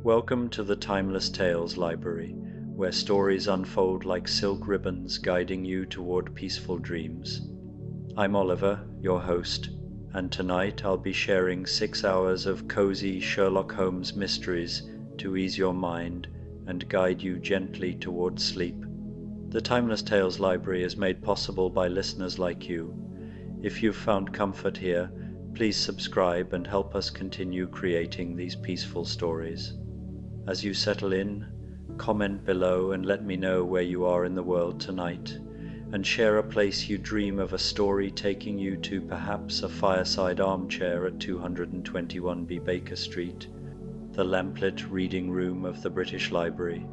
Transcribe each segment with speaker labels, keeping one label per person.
Speaker 1: Welcome to the Timeless Tales Library, where stories unfold like silk ribbons guiding you toward peaceful dreams. I'm Oliver, your host, and tonight I'll be sharing 6 hours of cozy Sherlock Holmes mysteries to ease your mind and guide you gently toward sleep. The Timeless Tales Library is made possible by listeners like you. If you've found comfort here, please subscribe and help us continue creating these peaceful stories. As you settle in, comment below and let me know where you are in the world tonight, and share a place you dream of a story taking you to, perhaps a fireside armchair at 221B Baker Street, the lamplit reading room of the British Library,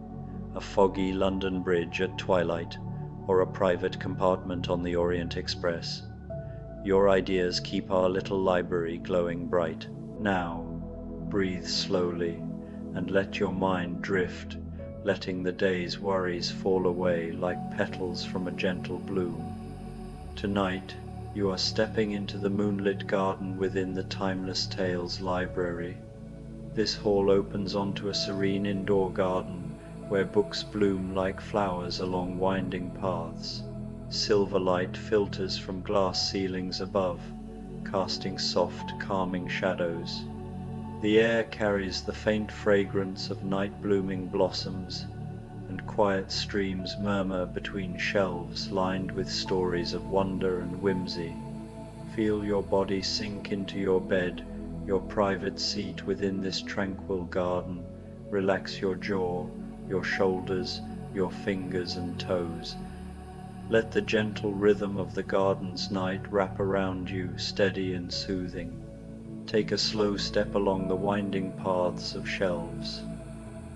Speaker 1: a foggy London bridge at twilight, or a private compartment on the Orient Express. Your ideas keep our little library glowing bright. Now, breathe slowly and let your mind drift, letting the day's worries fall away like petals from a gentle bloom. Tonight, you are stepping into the moonlit garden within the Timeless Tales Library. This hall opens onto a serene indoor garden where books bloom like flowers along winding paths. Silver light filters from glass ceilings above, casting soft, calming shadows. The air carries the faint fragrance of night-blooming blossoms, and quiet streams murmur between shelves lined with stories of wonder and whimsy. Feel your body sink into your bed, your private seat within this tranquil garden. Relax your jaw, your shoulders, your fingers and toes. Let the gentle rhythm of the garden's night wrap around you, steady and soothing. Take a slow step along the winding paths of shelves.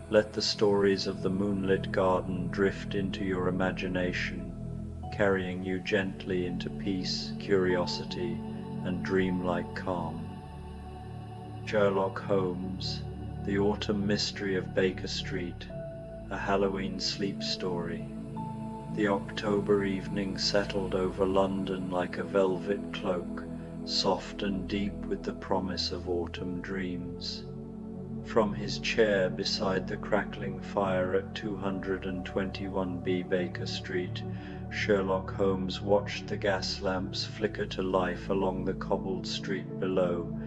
Speaker 1: Let the stories of the moonlit garden drift into your imagination, carrying you gently into peace, curiosity, and dreamlike calm. Sherlock Holmes, The Autumn Mystery of Baker Street, a Halloween sleep story. The October evening settled over London like a velvet cloak, soft and deep with the promise of autumn dreams. From his chair beside the crackling fire at 221B Baker Street, Sherlock Holmes watched the gas lamps flicker to life along the cobbled street below,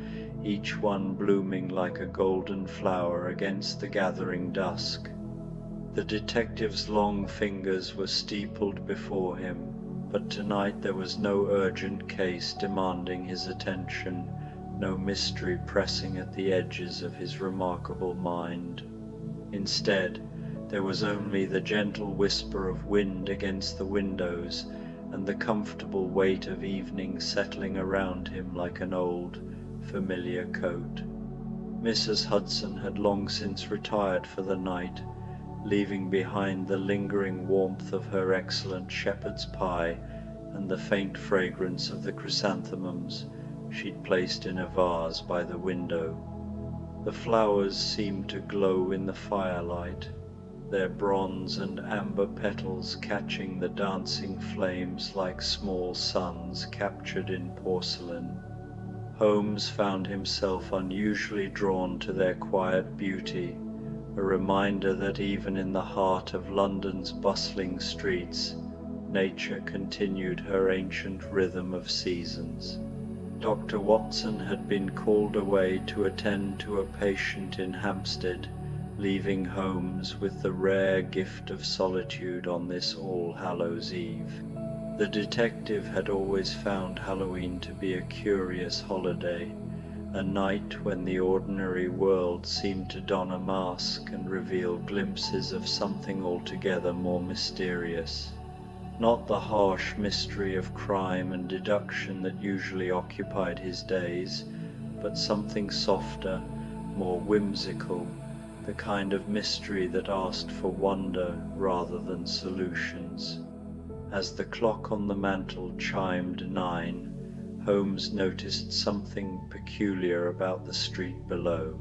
Speaker 1: each one blooming like a golden flower against the gathering dusk. The detective's long fingers were steepled before him, but tonight there was no urgent case demanding his attention, no mystery pressing at the edges of his remarkable mind. Instead, there was only the gentle whisper of wind against the windows and the comfortable weight of evening settling around him like an old, familiar coat. Mrs. Hudson had long since retired for the night, leaving behind the lingering warmth of her excellent shepherd's pie and the faint fragrance of the chrysanthemums she'd placed in a vase by the window. The flowers seemed to glow in the firelight, their bronze and amber petals catching the dancing flames like small suns captured in porcelain. Holmes found himself unusually drawn to their quiet beauty, a reminder that even in the heart of London's bustling streets, nature continued her ancient rhythm of seasons. Dr. Watson had been called away to attend to a patient in Hampstead, leaving Holmes with the rare gift of solitude on this All Hallows Eve. The detective had always found Halloween to be a curious holiday, a night when the ordinary world seemed to don a mask and reveal glimpses of something altogether more mysterious. Not the harsh mystery of crime and deduction that usually occupied his days, but something softer, more whimsical, the kind of mystery that asked for wonder rather than solutions. As the clock on the mantel chimed 9, Holmes noticed something peculiar about the street below.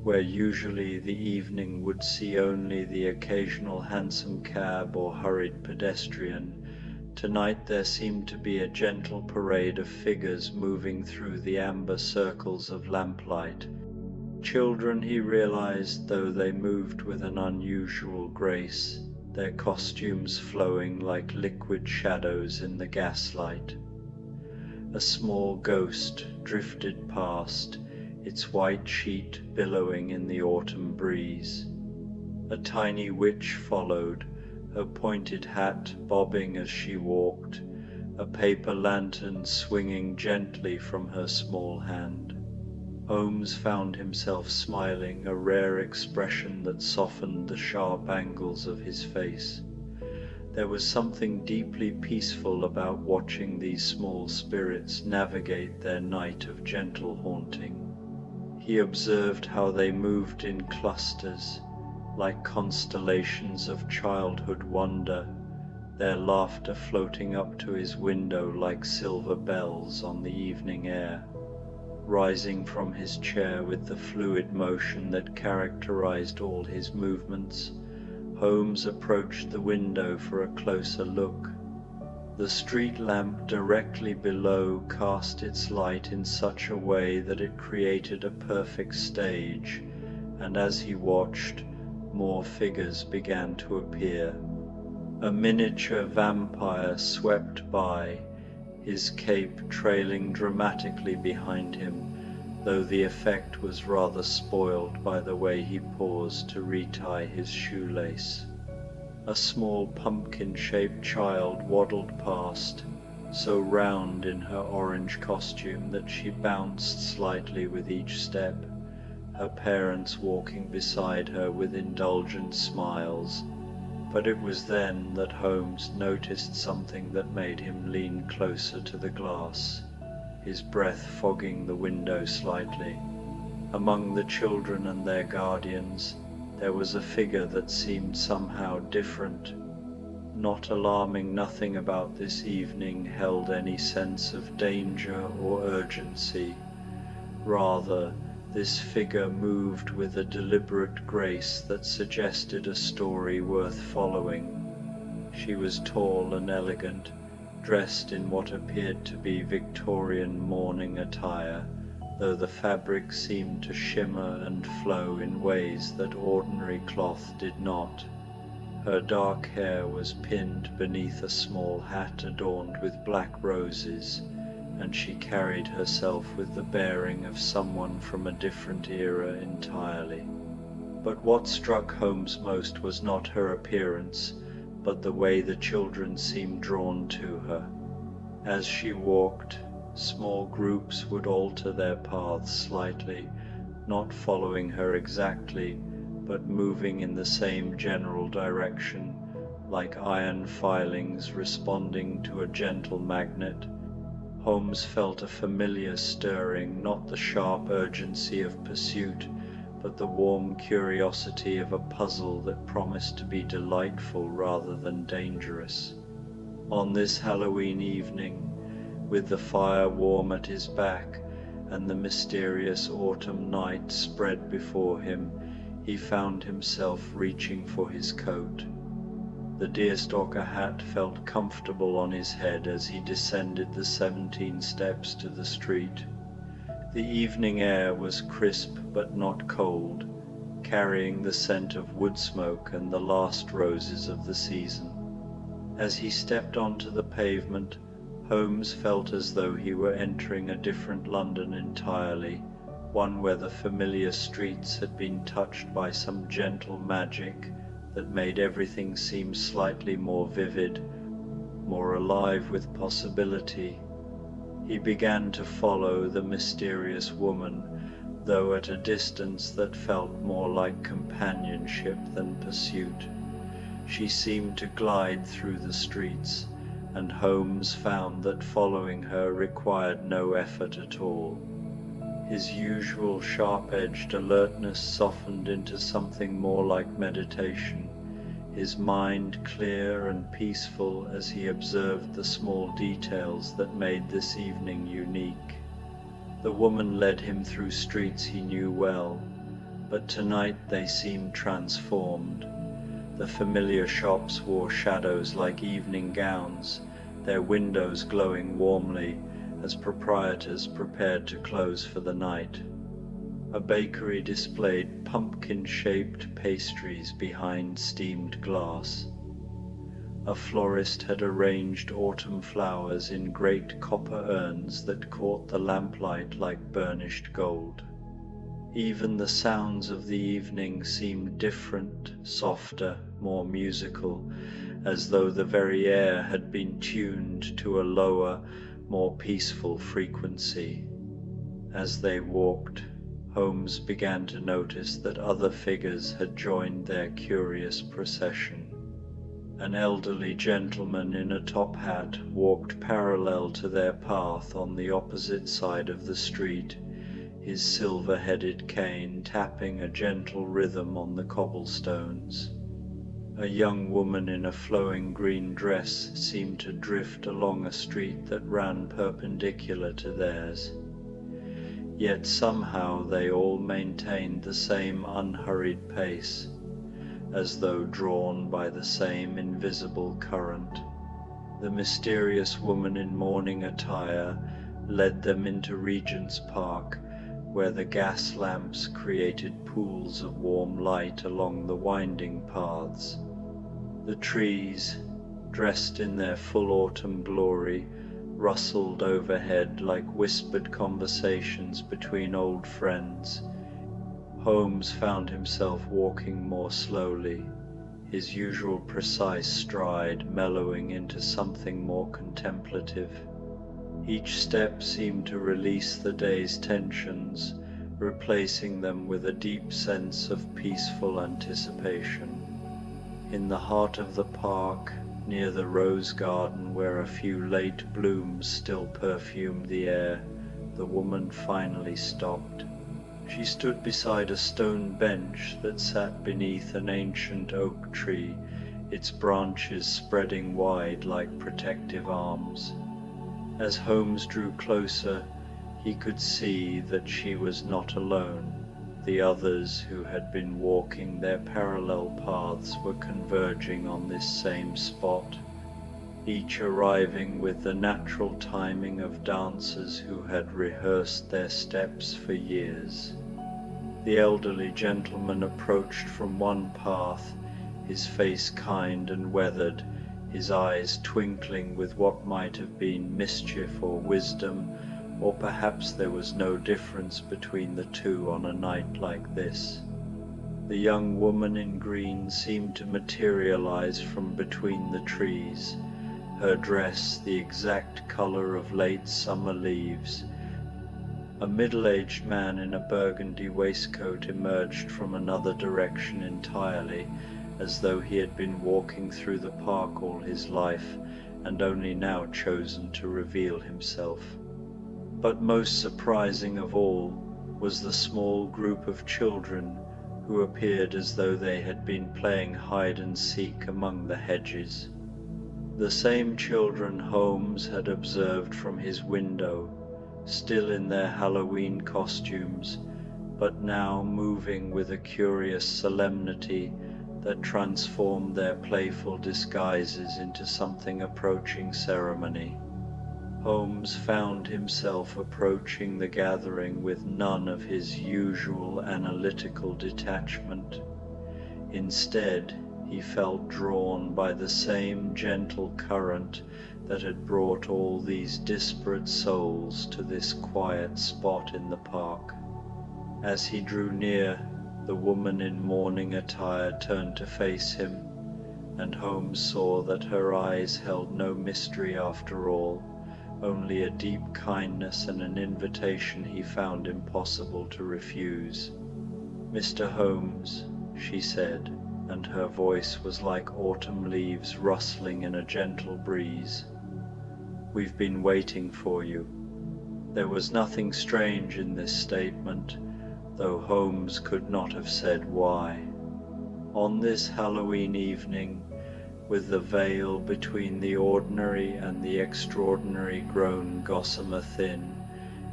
Speaker 1: Where usually the evening would see only the occasional hansom cab or hurried pedestrian, tonight there seemed to be a gentle parade of figures moving through the amber circles of lamplight, Children, he realized, though they moved with an unusual grace, their costumes flowing like liquid shadows in the gaslight. A small ghost drifted past, its white sheet billowing in the autumn breeze. A tiny witch followed, her pointed hat bobbing as she walked, a paper lantern swinging gently from her small hand. Holmes found himself smiling, a rare expression that softened the sharp angles of his face. There was something deeply peaceful about watching these small spirits navigate their night of gentle haunting. He observed how they moved in clusters, like constellations of childhood wonder, their laughter floating up to his window like silver bells on the evening air. Rising from his chair with the fluid motion that characterized all his movements, Holmes approached the window for a closer look. The street lamp directly below cast its light in such a way that it created a perfect stage, and as he watched, more figures began to appear. A miniature vampire swept by, his cape trailing dramatically behind him, though the effect was rather spoiled by the way he paused to retie his shoelace. A small pumpkin-shaped child waddled past, so round in her orange costume that she bounced slightly with each step, her parents walking beside her with indulgent smiles. But it was then that Holmes noticed something that made him lean closer to the glass, his breath fogging the window slightly. Among the children and their guardians, there was a figure that seemed somehow different. Not alarming, nothing about this evening held any sense of danger or urgency. Rather, this figure moved with a deliberate grace that suggested a story worth following. She was tall and elegant, dressed in what appeared to be Victorian morning attire, though the fabric seemed to shimmer and flow in ways that ordinary cloth did not. Her dark hair was pinned beneath a small hat adorned with black roses, and she carried herself with the bearing of someone from a different era entirely. But what struck Holmes most was not her appearance, but the way the children seemed drawn to her. As she walked, small groups would alter their paths slightly, not following her exactly, but moving in the same general direction, like iron filings responding to a gentle magnet. Holmes felt a familiar stirring, not the sharp urgency of pursuit, but the warm curiosity of a puzzle that promised to be delightful rather than dangerous. On this Halloween evening, with the fire warm at his back and the mysterious autumn night spread before him, he found himself reaching for his coat. The deerstalker hat felt comfortable on his head as he descended the 17 steps to the street. The evening air was crisp but not cold, carrying the scent of wood smoke and the last roses of the season. As he stepped onto the pavement, Holmes felt as though he were entering a different London entirely, one where the familiar streets had been touched by some gentle magic that made everything seem slightly more vivid, more alive with possibility. He began to follow the mysterious woman, though at a distance that felt more like companionship than pursuit. She seemed to glide through the streets, and Holmes found that following her required no effort at all. His usual sharp-edged alertness softened into something more like meditation, his mind clear and peaceful as he observed the small details that made this evening unique. The woman led him through streets he knew well, but tonight they seemed transformed. The familiar shops wore shadows like evening gowns, their windows glowing warmly as proprietors prepared to close for the night. A bakery displayed pumpkin-shaped pastries behind steamed glass. A florist had arranged autumn flowers in great copper urns that caught the lamplight like burnished gold. Even the sounds of the evening seemed different, softer, more musical, as though the very air had been tuned to a lower, more peaceful frequency. As they walked, Holmes began to notice that other figures had joined their curious procession. An elderly gentleman in a top hat walked parallel to their path on the opposite side of the street, his silver-headed cane tapping a gentle rhythm on the cobblestones. A young woman in a flowing green dress seemed to drift along a street that ran perpendicular to theirs. Yet somehow they all maintained the same unhurried pace, as though drawn by the same invisible current. The mysterious woman in mourning attire led them into Regent's Park, where the gas lamps created pools of warm light along the winding paths. The trees, dressed in their full autumn glory, rustled overhead like whispered conversations between old friends. Holmes found himself walking more slowly, his usual precise stride mellowing into something more contemplative. Each step seemed to release the day's tensions, replacing them with a deep sense of peaceful anticipation. In the heart of the park, near the rose garden where a few late blooms still perfumed the air, the woman finally stopped. She stood beside a stone bench that sat beneath an ancient oak tree, its branches spreading wide like protective arms. As Holmes drew closer, he could see that she was not alone. The others who had been walking their parallel paths were converging on this same spot, each arriving with the natural timing of dancers who had rehearsed their steps for years. The elderly gentleman approached from one path, his face kind and weathered, his eyes twinkling with what might have been mischief or wisdom, or perhaps there was no difference between the two on a night like this. The young woman in green seemed to materialize from between the trees, her dress the exact color of late summer leaves. A middle-aged man in a burgundy waistcoat emerged from another direction entirely, as though he had been walking through the park all his life and only now chosen to reveal himself. But most surprising of all was the small group of children who appeared as though they had been playing hide-and-seek among the hedges. The same children Holmes had observed from his window, still in their Halloween costumes, but now moving with a curious solemnity that transformed their playful disguises into something approaching ceremony. Holmes found himself approaching the gathering with none of his usual analytical detachment. Instead, he felt drawn by the same gentle current that had brought all these disparate souls to this quiet spot in the park. As he drew near, the woman in mourning attire turned to face him, and Holmes saw that her eyes held no mystery after all, only a deep kindness and an invitation he found impossible to refuse. "Mr. Holmes," she said, and her voice was like autumn leaves rustling in a gentle breeze. "We've been waiting for you." There was nothing strange in this statement, though Holmes could not have said why. On this Halloween evening, with the veil between the ordinary and the extraordinary grown gossamer thin,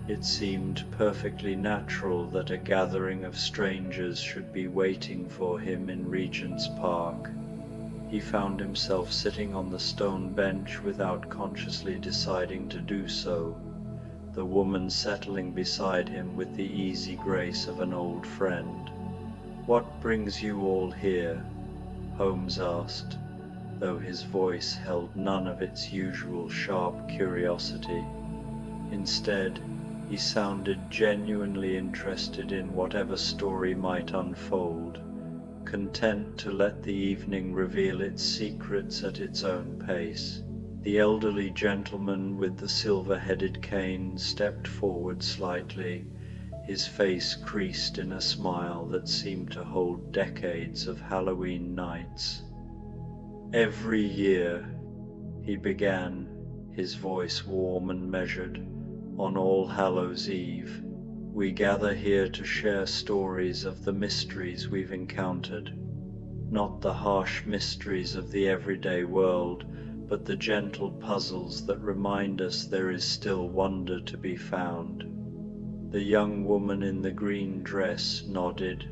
Speaker 1: it seemed perfectly natural that a gathering of strangers should be waiting for him in Regent's Park. He found himself sitting on the stone bench without consciously deciding to do so. the woman settling beside him with the easy grace of an old friend. "What brings you all here?" Holmes asked, though his voice held none of its usual sharp curiosity. Instead, he sounded genuinely interested in whatever story might unfold, content to let the evening reveal its secrets at its own pace. The elderly gentleman with the silver-headed cane stepped forward slightly, his face creased in a smile that seemed to hold decades of Halloween nights. "Every year," he began, his voice warm and measured, "on All Hallows' Eve, we gather here to share stories of the mysteries we've encountered. Not the harsh mysteries of the everyday world, but the gentle puzzles that remind us there is still wonder to be found." The young woman in the green dress nodded,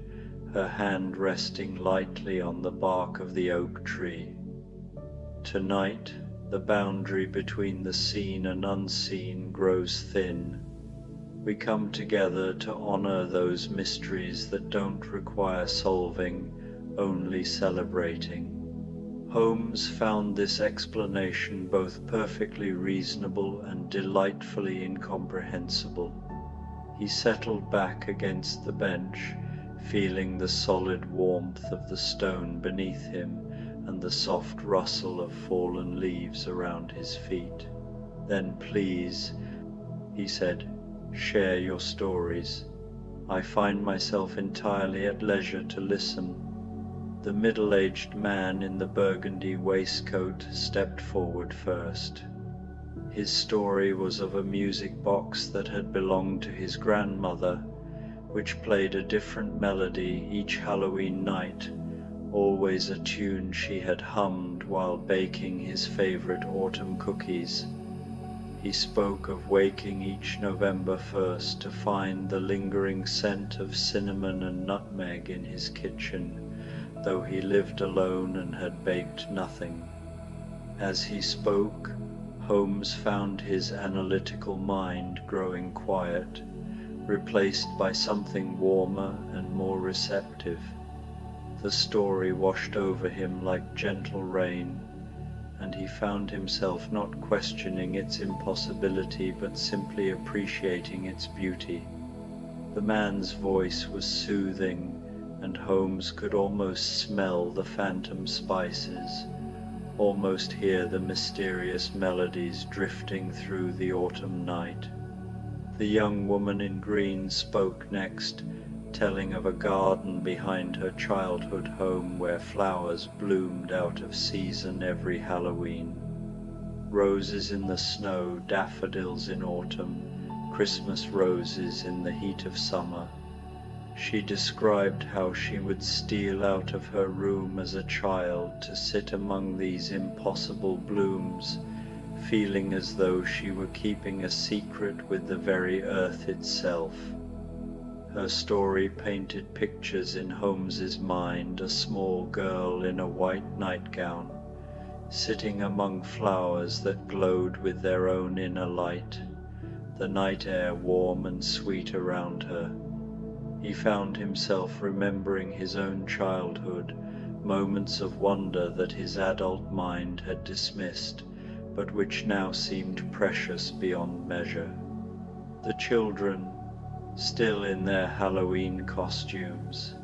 Speaker 1: her hand resting lightly on the bark of the oak tree. "Tonight, the boundary between the seen and unseen grows thin. We come together to honor those mysteries that don't require solving, only celebrating." Holmes found this explanation both perfectly reasonable and delightfully incomprehensible. He settled back against the bench, feeling the solid warmth of the stone beneath him and the soft rustle of fallen leaves around his feet. "Then please," he said, "share your stories. I find myself entirely at leisure to listen." The middle-aged man in the burgundy waistcoat stepped forward first. His story was of a music box that had belonged to his grandmother, which played a different melody each Halloween night, always a tune she had hummed while baking his favorite autumn cookies. He spoke of waking each November 1st to find the lingering scent of cinnamon and nutmeg in his kitchen, though he lived alone and had baked nothing. As he spoke, Holmes found his analytical mind growing quiet, replaced by something warmer and more receptive. The story washed over him like gentle rain, and he found himself not questioning its impossibility but simply appreciating its beauty. The man's voice was soothing, and Holmes could almost smell the phantom spices, almost hear the mysterious melodies drifting through the autumn night. The young woman in green spoke next, telling of a garden behind her childhood home where flowers bloomed out of season every Halloween. Roses in the snow, daffodils in autumn, Christmas roses in the heat of summer. She described how she would steal out of her room as a child to sit among these impossible blooms, feeling as though she were keeping a secret with the very earth itself. Her story painted pictures in Holmes's mind: a small girl in a white nightgown, sitting among flowers that glowed with their own inner light, the night air warm and sweet around her. He found himself remembering his own childhood, moments of wonder that his adult mind had dismissed, but which now seemed precious beyond measure. The children, still in their Halloween costumes,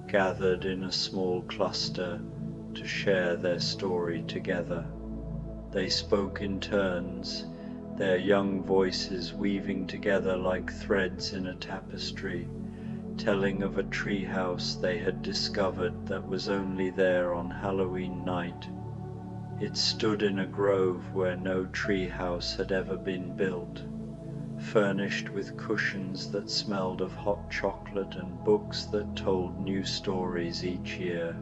Speaker 1: gathered in a small cluster to share their story together. They spoke in turns, their young voices weaving together like threads in a tapestry, telling of a treehouse they had discovered that was only there on Halloween night. It stood in a grove where no treehouse had ever been built, furnished with cushions that smelled of hot chocolate and books that told new stories each year.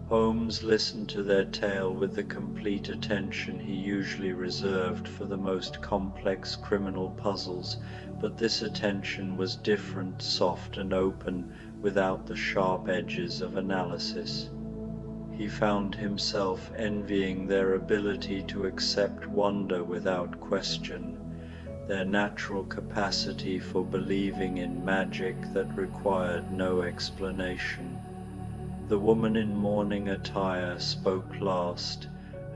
Speaker 1: Holmes listened to their tale with the complete attention he usually reserved for the most complex criminal puzzles, but this attention was different, soft and open, without the sharp edges of analysis. He found himself envying their ability to accept wonder without question, their natural capacity for believing in magic that required no explanation. The woman in mourning attire spoke last,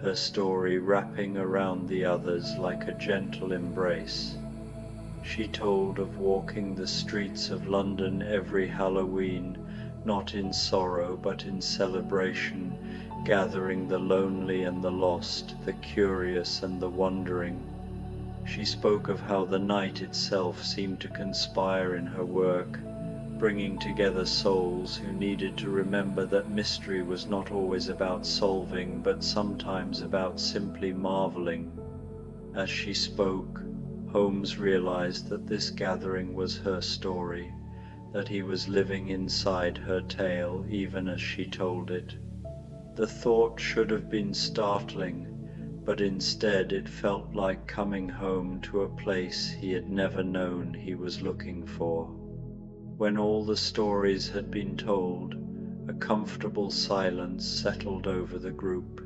Speaker 1: her story wrapping around the others like a gentle embrace. She told of walking the streets of London every Halloween, not in sorrow but in celebration, gathering the lonely and the lost, the curious and the wondering. She spoke of how the night itself seemed to conspire in her work, bringing together souls who needed to remember that mystery was not always about solving, but sometimes about simply marveling. As she spoke, Holmes realized that this gathering was her story, that he was living inside her tale even as she told it. The thought should have been startling, but instead it felt like coming home to a place he had never known he was looking for. When all the stories had been told, a comfortable silence settled over the group.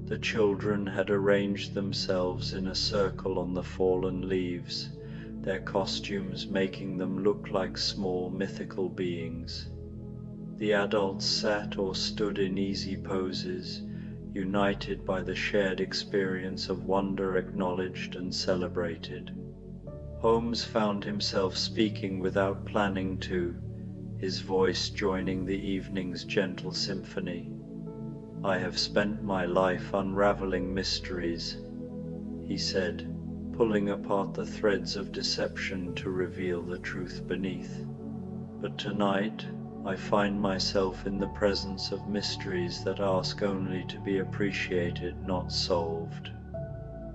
Speaker 1: The children had arranged themselves in a circle on the fallen leaves, their costumes making them look like small mythical beings. The adults sat or stood in easy poses, united by the shared experience of wonder acknowledged and celebrated. Holmes found himself speaking without planning to, his voice joining the evening's gentle symphony. "I have spent my life unraveling mysteries," he said, pulling apart the threads of deception to reveal the truth beneath. "But tonight, I find myself in the presence of mysteries that ask only to be appreciated, not solved.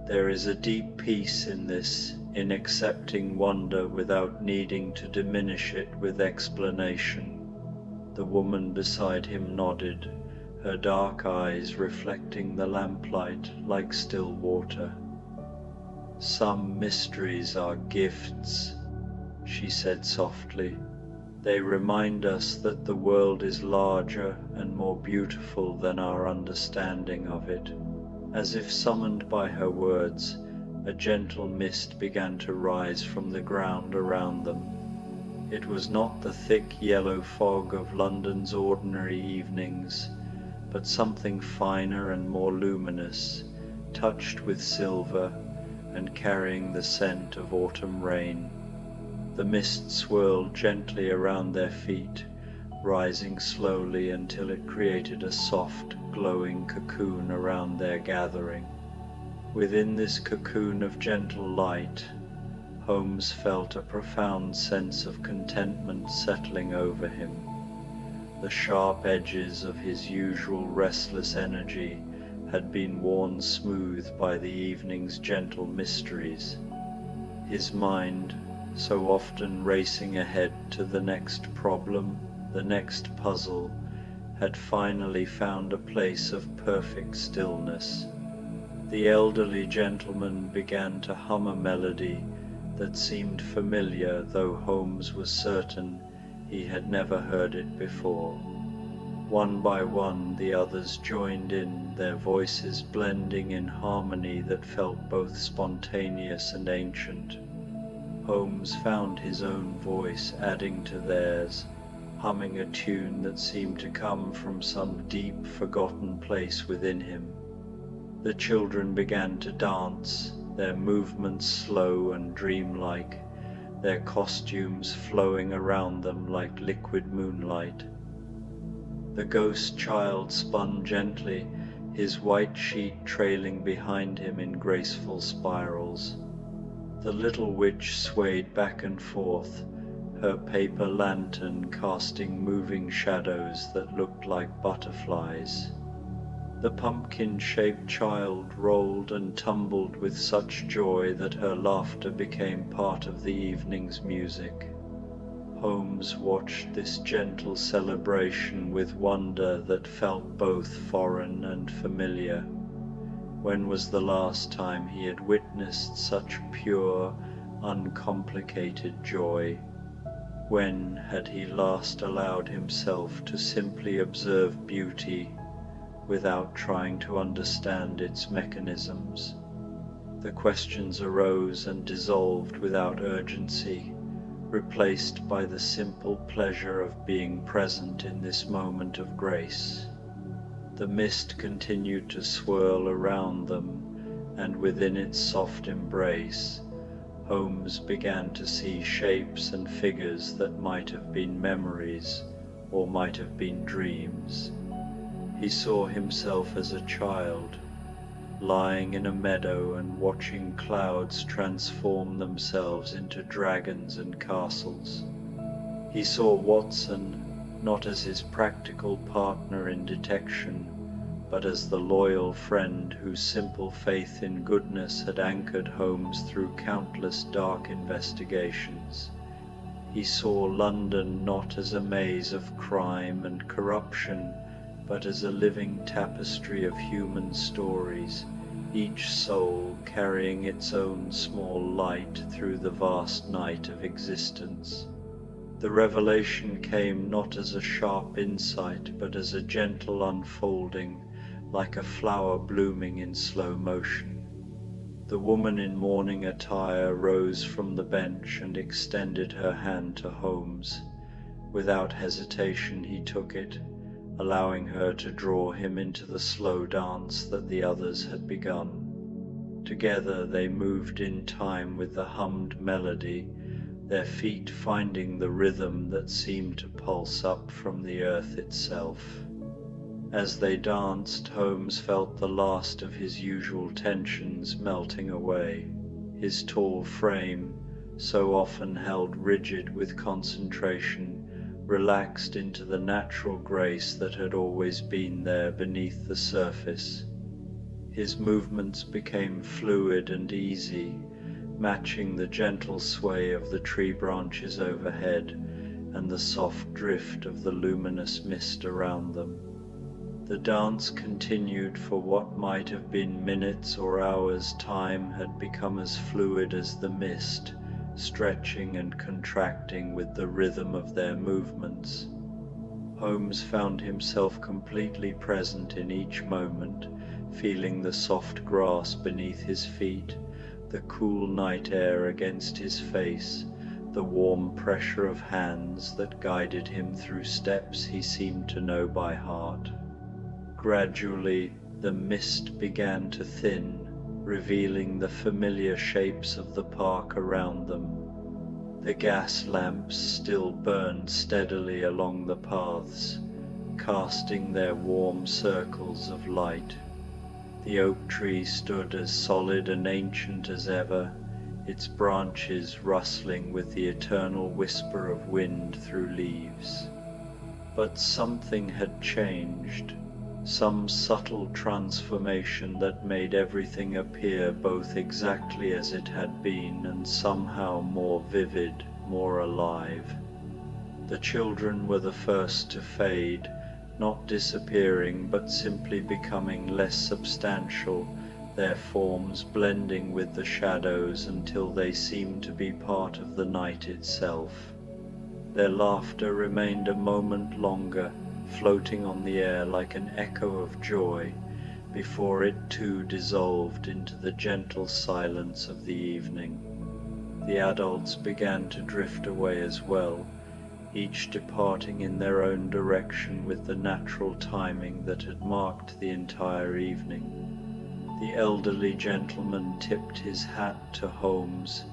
Speaker 1: There is a deep peace in this, in accepting wonder without needing to diminish it with explanation." The woman beside him nodded, her dark eyes reflecting the lamplight like still water. "Some mysteries are gifts," she said softly. "They remind us that the world is larger and more beautiful than our understanding of it." As if summoned by her words, a gentle mist began to rise from the ground around them. It was not the thick yellow fog of London's ordinary evenings, but something finer and more luminous, touched with silver and carrying the scent of autumn rain. The mist swirled gently around their feet, rising slowly until it created a soft, glowing cocoon around their gathering. Within this cocoon of gentle light, Holmes felt a profound sense of contentment settling over him. The sharp edges of his usual restless energy had been worn smooth by the evening's gentle mysteries. His mind, so often racing ahead to the next problem, the next puzzle, had finally found a place of perfect stillness. The elderly gentleman began to hum a melody that seemed familiar, though Holmes was certain he had never heard it before. One by one the others joined in, their voices blending in harmony that felt both spontaneous and ancient. Holmes found his own voice adding to theirs, humming a tune that seemed to come from some deep, forgotten place within him. The children began to dance, their movements slow and dreamlike, their costumes flowing around them like liquid moonlight. The ghost child spun gently, his white sheet trailing behind him in graceful spirals. The little witch swayed back and forth, her paper lantern casting moving shadows that looked like butterflies. The pumpkin-shaped child rolled and tumbled with such joy that her laughter became part of the evening's music. Holmes watched this gentle celebration with wonder that felt both foreign and familiar. When was the last time he had witnessed such pure, uncomplicated joy? When had he last allowed himself to simply observe beauty without trying to understand its mechanisms? The questions arose and dissolved without urgency, replaced by the simple pleasure of being present in this moment of grace. The mist continued to swirl around them, and within its soft embrace, Holmes began to see shapes and figures that might have been memories or might have been dreams. He saw himself as a child, lying in a meadow and watching clouds transform themselves into dragons and castles. He saw Watson not as his practical partner in detection, but as the loyal friend whose simple faith in goodness had anchored Holmes through countless dark investigations. He saw London not as a maze of crime and corruption, but as a living tapestry of human stories, each soul carrying its own small light through the vast night of existence. The revelation came not as a sharp insight, but as a gentle unfolding, like a flower blooming in slow motion. The woman in mourning attire rose from the bench and extended her hand to Holmes. Without hesitation he took it, allowing her to draw him into the slow dance that the others had begun. Together they moved in time with the hummed melody, their feet finding the rhythm that seemed to pulse up from the earth itself. As they danced, Holmes felt the last of his usual tensions melting away. His tall frame, so often held rigid with concentration, relaxed into the natural grace that had always been there beneath the surface. His movements became fluid and easy, matching the gentle sway of the tree branches overhead and the soft drift of the luminous mist around them. The dance continued for what might have been minutes or hours. Time had become as fluid as the mist, stretching and contracting with the rhythm of their movements. Holmes found himself completely present in each moment, feeling the soft grass beneath his feet, the cool night air against his face, the warm pressure of hands that guided him through steps he seemed to know by heart. Gradually, the mist began to thin, revealing the familiar shapes of the park around them. The gas lamps still burned steadily along the paths, casting their warm circles of light. The oak tree stood as solid and ancient as ever, its branches rustling with the eternal whisper of wind through leaves. But something had changed. Some subtle transformation that made everything appear both exactly as it had been and somehow more vivid, more alive. The children were the first to fade, not disappearing but simply becoming less substantial, their forms blending with the shadows until they seemed to be part of the night itself. Their laughter remained a moment longer, floating on the air like an echo of joy, before it too dissolved into the gentle silence of the evening. The adults began to drift away as well, each departing in their own direction with the natural timing that had marked the entire evening. The elderly gentleman tipped his hat to Holmes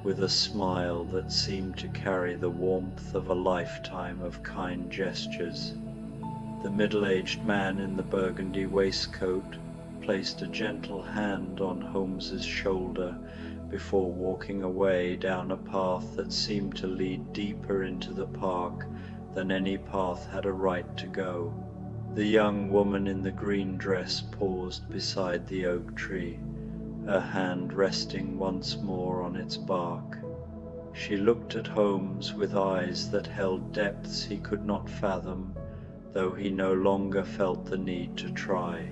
Speaker 1: with a smile that seemed to carry the warmth of a lifetime of kind gestures. The middle-aged man in the burgundy waistcoat placed a gentle hand on Holmes's shoulder before walking away down a path that seemed to lead deeper into the park than any path had a right to go. The young woman in the green dress paused beside the oak tree, her hand resting once more on its bark. She looked at Holmes with eyes that held depths he could not fathom, though he no longer felt the need to try.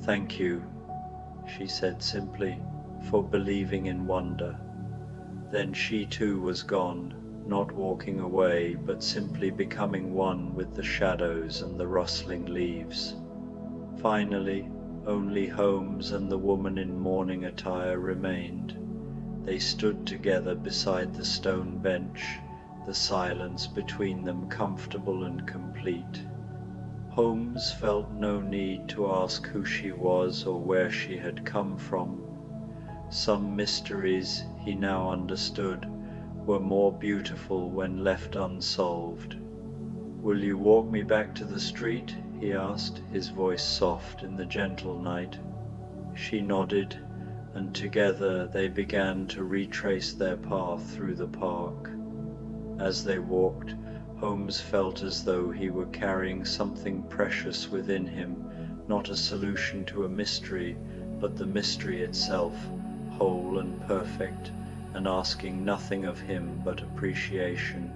Speaker 1: "Thank you," she said simply, "for believing in wonder." Then she too was gone, not walking away, but simply becoming one with the shadows and the rustling leaves. Finally, Only Holmes and the woman in mourning attire remained. They stood together beside the stone bench, the silence between them comfortable and complete. Holmes felt no need to ask who she was or where she had come from. Some mysteries, he now understood, were more beautiful when left unsolved. "Will you walk me back to the street?" he asked, his voice soft in the gentle night. She nodded, and together they began to retrace their path through the park. As they walked, Holmes felt as though he were carrying something precious within him, not a solution to a mystery, but the mystery itself, whole and perfect, and asking nothing of him but appreciation.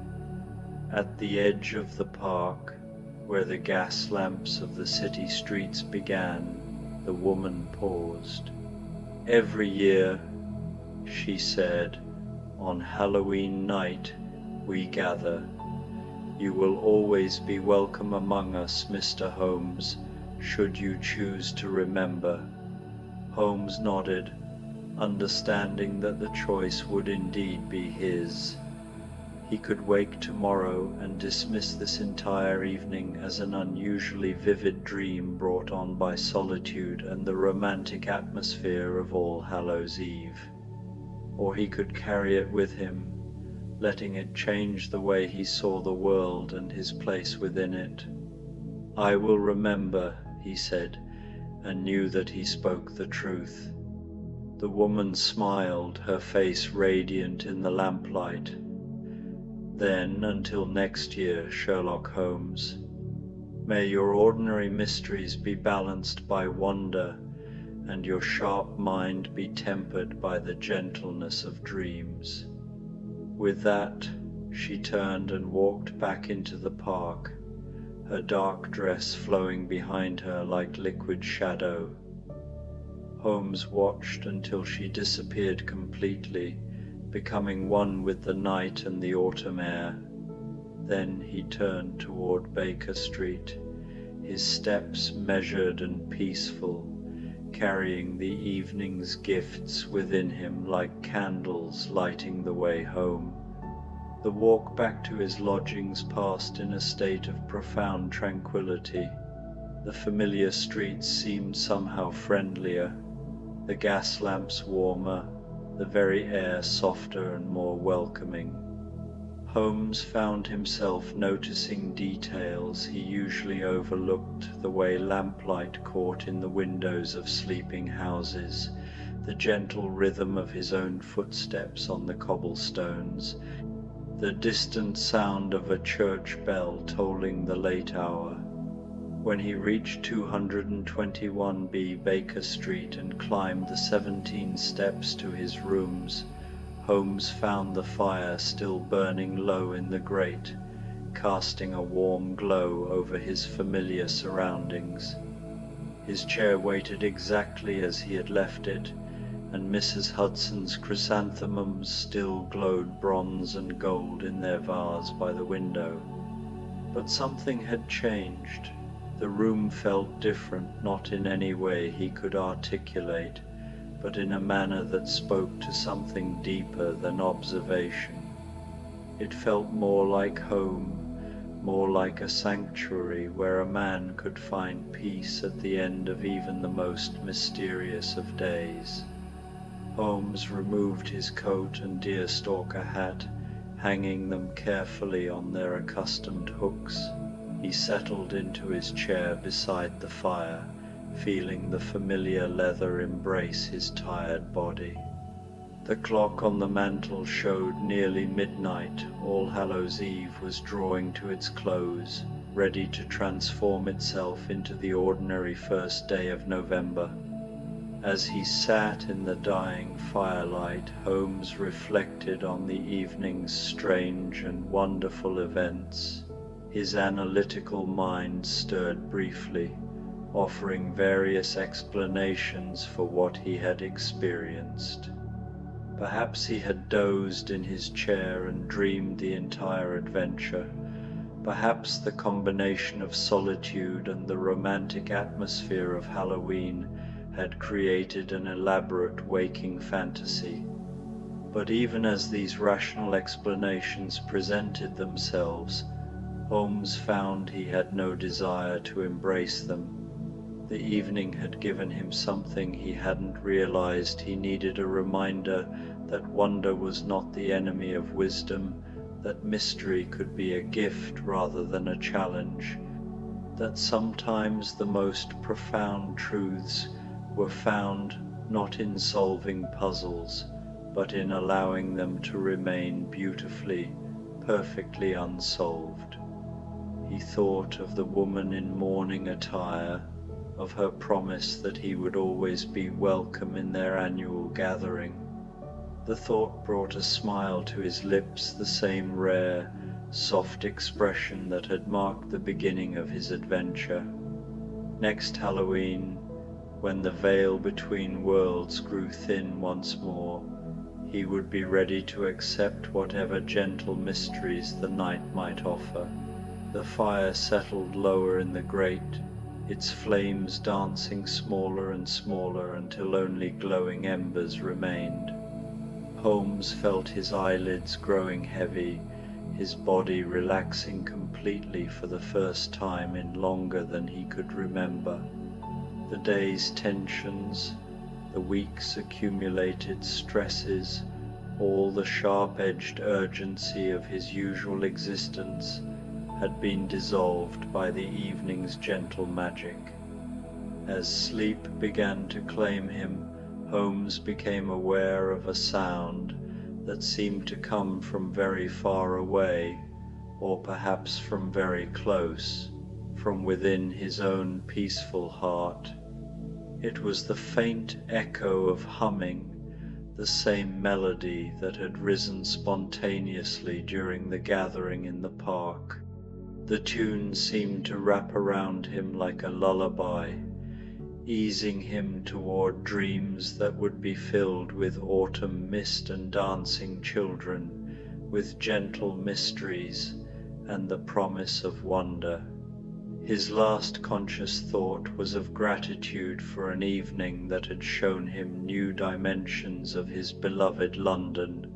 Speaker 1: At the edge of the park, where the gas lamps of the city streets began, the woman paused. "Every year," she said, "on Halloween night we gather. You will always be welcome among us, Mr. Holmes, should you choose to remember." Holmes nodded, understanding that the choice would indeed be his. He could wake tomorrow and dismiss this entire evening as an unusually vivid dream brought on by solitude and the romantic atmosphere of All Hallows Eve. Or he could carry it with him, letting it change the way he saw the world and his place within it. "I will remember," he said, and knew that he spoke the truth. The woman smiled, her face radiant in the lamplight. "Then, until next year, Sherlock Holmes, may your ordinary mysteries be balanced by wonder, and your sharp mind be tempered by the gentleness of dreams." With that, she turned and walked back into the park, her dark dress flowing behind her like liquid shadow. Holmes watched until she disappeared completely, becoming one with the night and the autumn air. Then he turned toward Baker Street, his steps measured and peaceful, carrying the evening's gifts within him like candles lighting the way home. The walk back to his lodgings passed in a state of profound tranquility. The familiar streets seemed somehow friendlier, the gas lamps warmer, the very air softer and more welcoming. Holmes found himself noticing details he usually overlooked, the way lamplight caught in the windows of sleeping houses, the gentle rhythm of his own footsteps on the cobblestones, the distant sound of a church bell tolling the late hour. When he reached 221B Baker Street and climbed the 17 steps to his rooms, Holmes found the fire still burning low in the grate, casting a warm glow over his familiar surroundings. His chair waited exactly as he had left it, and Mrs. Hudson's chrysanthemums still glowed bronze and gold in their vase by the window. But something had changed. The room felt different, not in any way he could articulate, but in a manner that spoke to something deeper than observation. It felt more like home, more like a sanctuary where a man could find peace at the end of even the most mysterious of days. Holmes removed his coat and deerstalker hat, hanging them carefully on their accustomed hooks. He settled into his chair beside the fire, feeling the familiar leather embrace his tired body. The clock on the mantel showed nearly midnight. All Hallows Eve was drawing to its close, ready to transform itself into the ordinary first day of November. As he sat in the dying firelight, Holmes reflected on the evening's strange and wonderful events. His analytical mind stirred briefly, offering various explanations for what he had experienced. Perhaps he had dozed in his chair and dreamed the entire adventure. Perhaps the combination of solitude and the romantic atmosphere of Halloween had created an elaborate waking fantasy. But even as these rational explanations presented themselves, Holmes found he had no desire to embrace them. The evening had given him something he hadn't realized. He needed a reminder that wonder was not the enemy of wisdom, that mystery could be a gift rather than a challenge, that sometimes the most profound truths were found not in solving puzzles, but in allowing them to remain beautifully, perfectly unsolved. He thought of the woman in mourning attire, of her promise that he would always be welcome in their annual gathering. The thought brought a smile to his lips, the same rare, soft expression that had marked the beginning of his adventure. Next Halloween, when the veil between worlds grew thin once more, he would be ready to accept whatever gentle mysteries the night might offer. The fire settled lower in the grate, its flames dancing smaller and smaller until only glowing embers remained. Holmes felt his eyelids growing heavy, his body relaxing completely for the first time in longer than he could remember. The day's tensions, the week's accumulated stresses, all the sharp-edged urgency of his usual existence had been dissolved by the evening's gentle magic. As sleep began to claim him, Holmes became aware of a sound that seemed to come from very far away, or perhaps from very close, from within his own peaceful heart. It was the faint echo of humming, the same melody that had risen spontaneously during the gathering in the park. The tune seemed to wrap around him like a lullaby, easing him toward dreams that would be filled with autumn mist and dancing children, with gentle mysteries and the promise of wonder. His last conscious thought was of gratitude for an evening that had shown him new dimensions of his beloved London,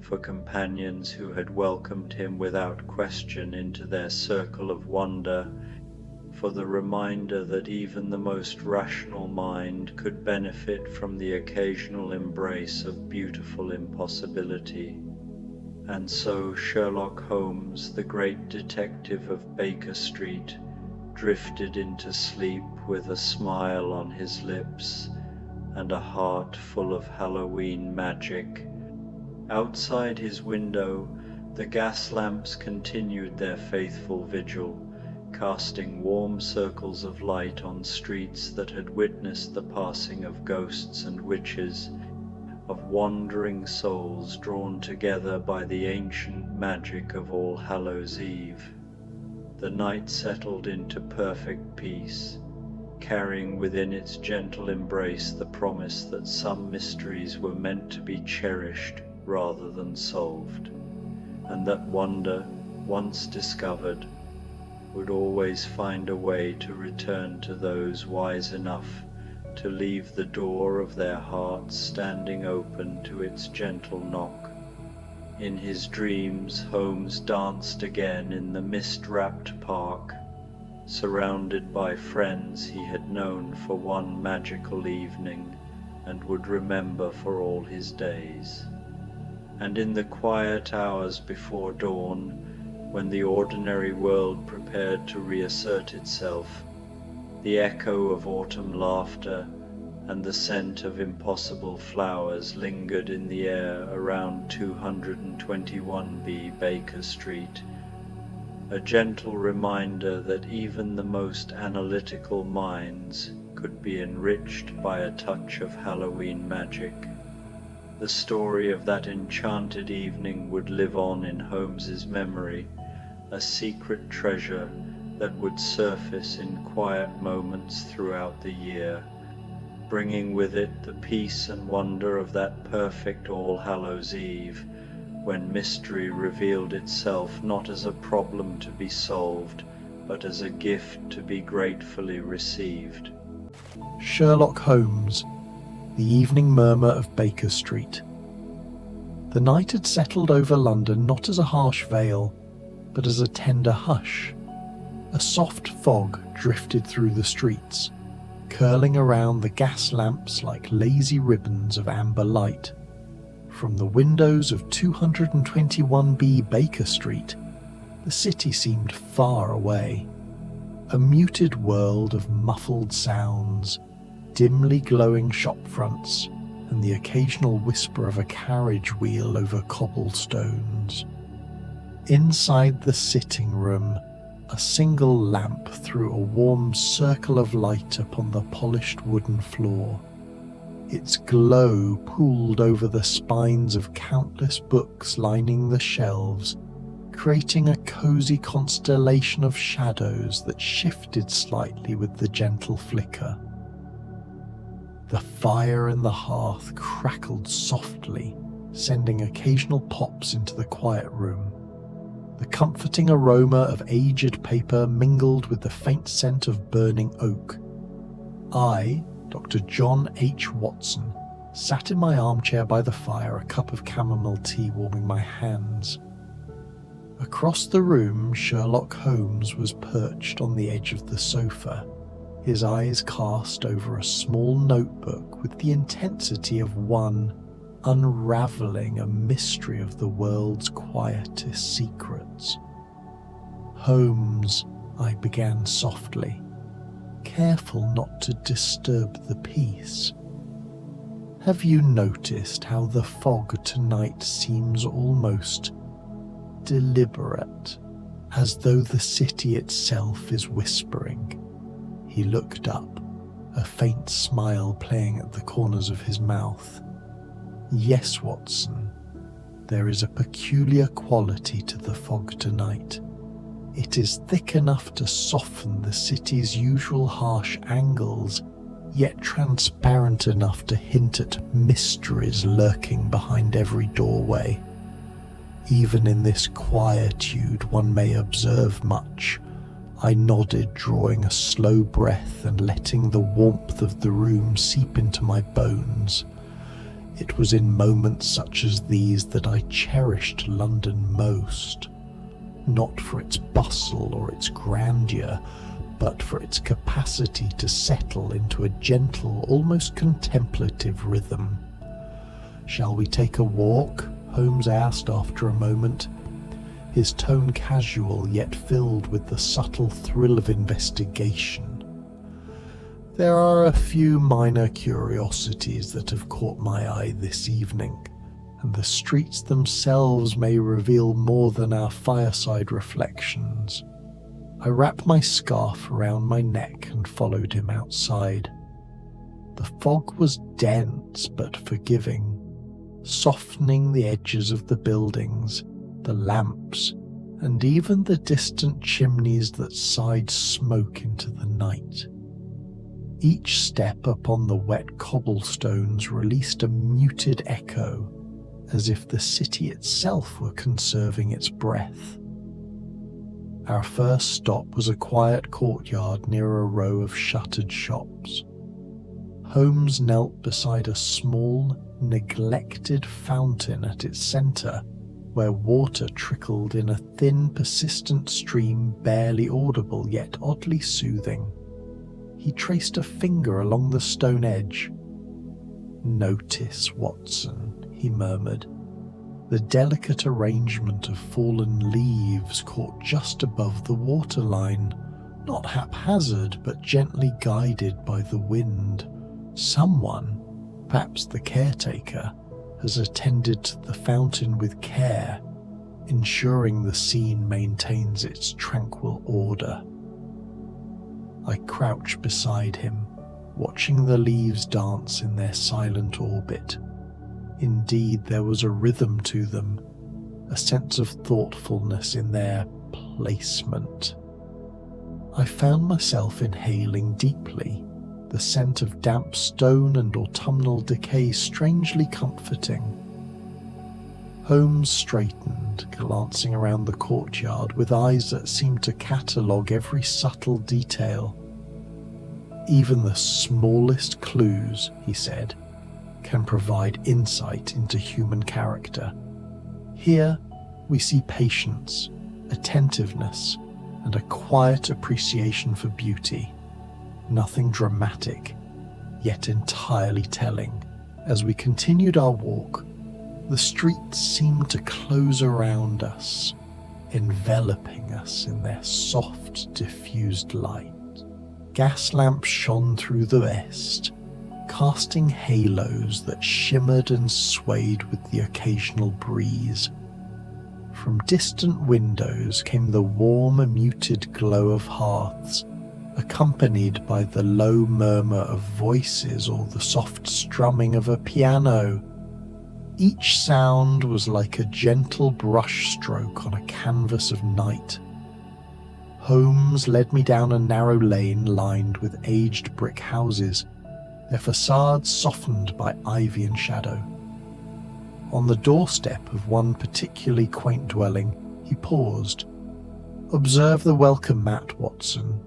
Speaker 1: for companions who had welcomed him without question into their circle of wonder, for the reminder that even the most rational mind could benefit from the occasional embrace of beautiful impossibility. And so Sherlock Holmes, the great detective of Baker Street, drifted into sleep with a smile on his lips and a heart full of Halloween magic. Outside his window, the gas lamps continued their faithful vigil, casting warm circles of light on streets that had witnessed the passing of ghosts and witches, of wandering souls drawn together by the ancient magic of All Hallows' Eve. The night settled into perfect peace, carrying within its gentle embrace the promise that some mysteries were meant to be cherished rather than solved, and that wonder, once discovered, would always find a way to return to those wise enough to leave the door of their hearts standing open to its gentle knock. In his dreams, Holmes danced again in the mist-wrapped park, surrounded by friends he had known for one magical evening and would remember for all his days. And in the quiet hours before dawn, when the ordinary world prepared to reassert itself, the echo of autumn laughter and the scent of impossible flowers lingered in the air around 221B Baker Street, a gentle reminder that even the most analytical minds could be enriched by a touch of Halloween magic. The story of that enchanted evening would live on in Holmes's memory, a secret treasure that would surface in quiet moments throughout the year, bringing with it the peace and wonder of that perfect All Hallows' Eve, when mystery revealed itself not as a problem to be solved, but as a gift to be gratefully received.
Speaker 2: Sherlock Holmes, The Evening Murmur of Baker Street. The night had settled over London not as a harsh veil, but as a tender hush. A soft fog drifted through the streets, curling around the gas lamps like lazy ribbons of amber light. From the windows of 221B Baker Street, the city seemed far away. A muted world of muffled sounds, dimly glowing shop fronts, and the occasional whisper of a carriage wheel over cobblestones. Inside the sitting room, a single lamp threw a warm circle of light upon the polished wooden floor. Its glow pooled over the spines of countless books lining the shelves, creating a cozy constellation of shadows that shifted slightly with the gentle flicker. The fire in the hearth crackled softly, sending occasional pops into the quiet room. The comforting aroma of aged paper mingled with the faint scent of burning oak. I, Dr. John H. Watson, sat in my armchair by the fire, a cup of chamomile tea warming my hands. Across the room, Sherlock Holmes was perched on the edge of the sofa, his eyes cast over a small notebook with the intensity of one unravelling a mystery of the world's quietest secrets. "Holmes," I began softly, careful not to disturb the peace. "Have you noticed how the fog tonight seems almost deliberate, as though the city itself is whispering?" He looked up, a faint smile playing at the corners of his mouth. "Yes, Watson, there is a peculiar quality to the fog tonight. It is thick enough to soften the city's usual harsh angles, yet transparent enough to hint at mysteries lurking behind every doorway. Even in this quietude one may observe much." I nodded, drawing a slow breath and letting the warmth of the room seep into my bones. It was in moments such as these that I cherished London most, not for its bustle or its grandeur, but for its capacity to settle into a gentle, almost contemplative rhythm. "Shall we take a walk?" Holmes asked after a moment, his tone casual yet filled with the subtle thrill of investigation. "There are a few minor curiosities that have caught my eye this evening, and the streets themselves may reveal more than our fireside reflections." I wrapped my scarf around my neck and followed him outside. The fog was dense but forgiving, softening the edges of the buildings, the lamps, and even the distant chimneys that sighed smoke into the night. Each step upon the wet cobblestones released a muted echo, as if the city itself were conserving its breath. Our first stop was a quiet courtyard near a row of shuttered shops. Holmes knelt beside a small, neglected fountain at its centre, where water trickled in a thin, persistent stream, barely audible yet oddly soothing. He traced a finger along the stone edge. "Notice, Watson," he murmured. The delicate arrangement of fallen leaves caught just above the waterline, not haphazard but gently guided by the wind. Someone, perhaps the caretaker, has attended to the fountain with care, ensuring the scene maintains its tranquil order. I crouched beside him, watching the leaves dance in their silent orbit. Indeed, there was a rhythm to them, a sense of thoughtfulness in their placement. I found myself inhaling deeply, the scent of damp stone and autumnal decay strangely comforting. Holmes straightened, glancing around the courtyard with eyes that seemed to catalogue every subtle detail. Even the smallest clues, he said, can provide insight into human character. Here we see patience, attentiveness, and a quiet appreciation for beauty. Nothing dramatic, yet entirely telling. As we continued our walk, the streets seemed to close around us, enveloping us in their soft, diffused light. Gas lamps shone through the west, casting halos that shimmered and swayed with the occasional breeze. From distant windows came the warm, muted glow of hearths, accompanied by the low murmur of voices or the soft strumming of a piano. Each sound was like a gentle brushstroke on a canvas of night. Holmes led me down a narrow lane lined with aged brick houses, their facades softened by ivy and shadow. On the doorstep of one particularly quaint dwelling, he paused. "Observe the welcome mat, Watson,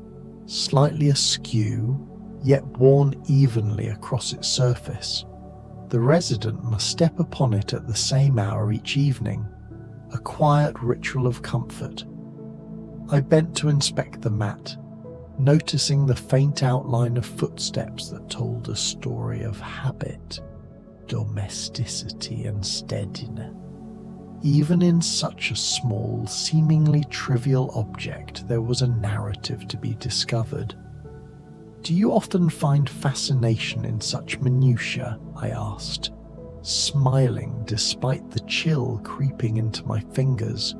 Speaker 2: slightly askew, yet worn evenly across its surface. The resident must step upon it at the same hour each evening, a quiet ritual of comfort." I bent to inspect the mat, noticing the faint outline of footsteps that told a story of habit, domesticity, and steadiness. Even in such a small, seemingly trivial object, there was a narrative to be discovered. "Do you often find fascination in such minutiae?" I asked, smiling despite the chill creeping into my fingers.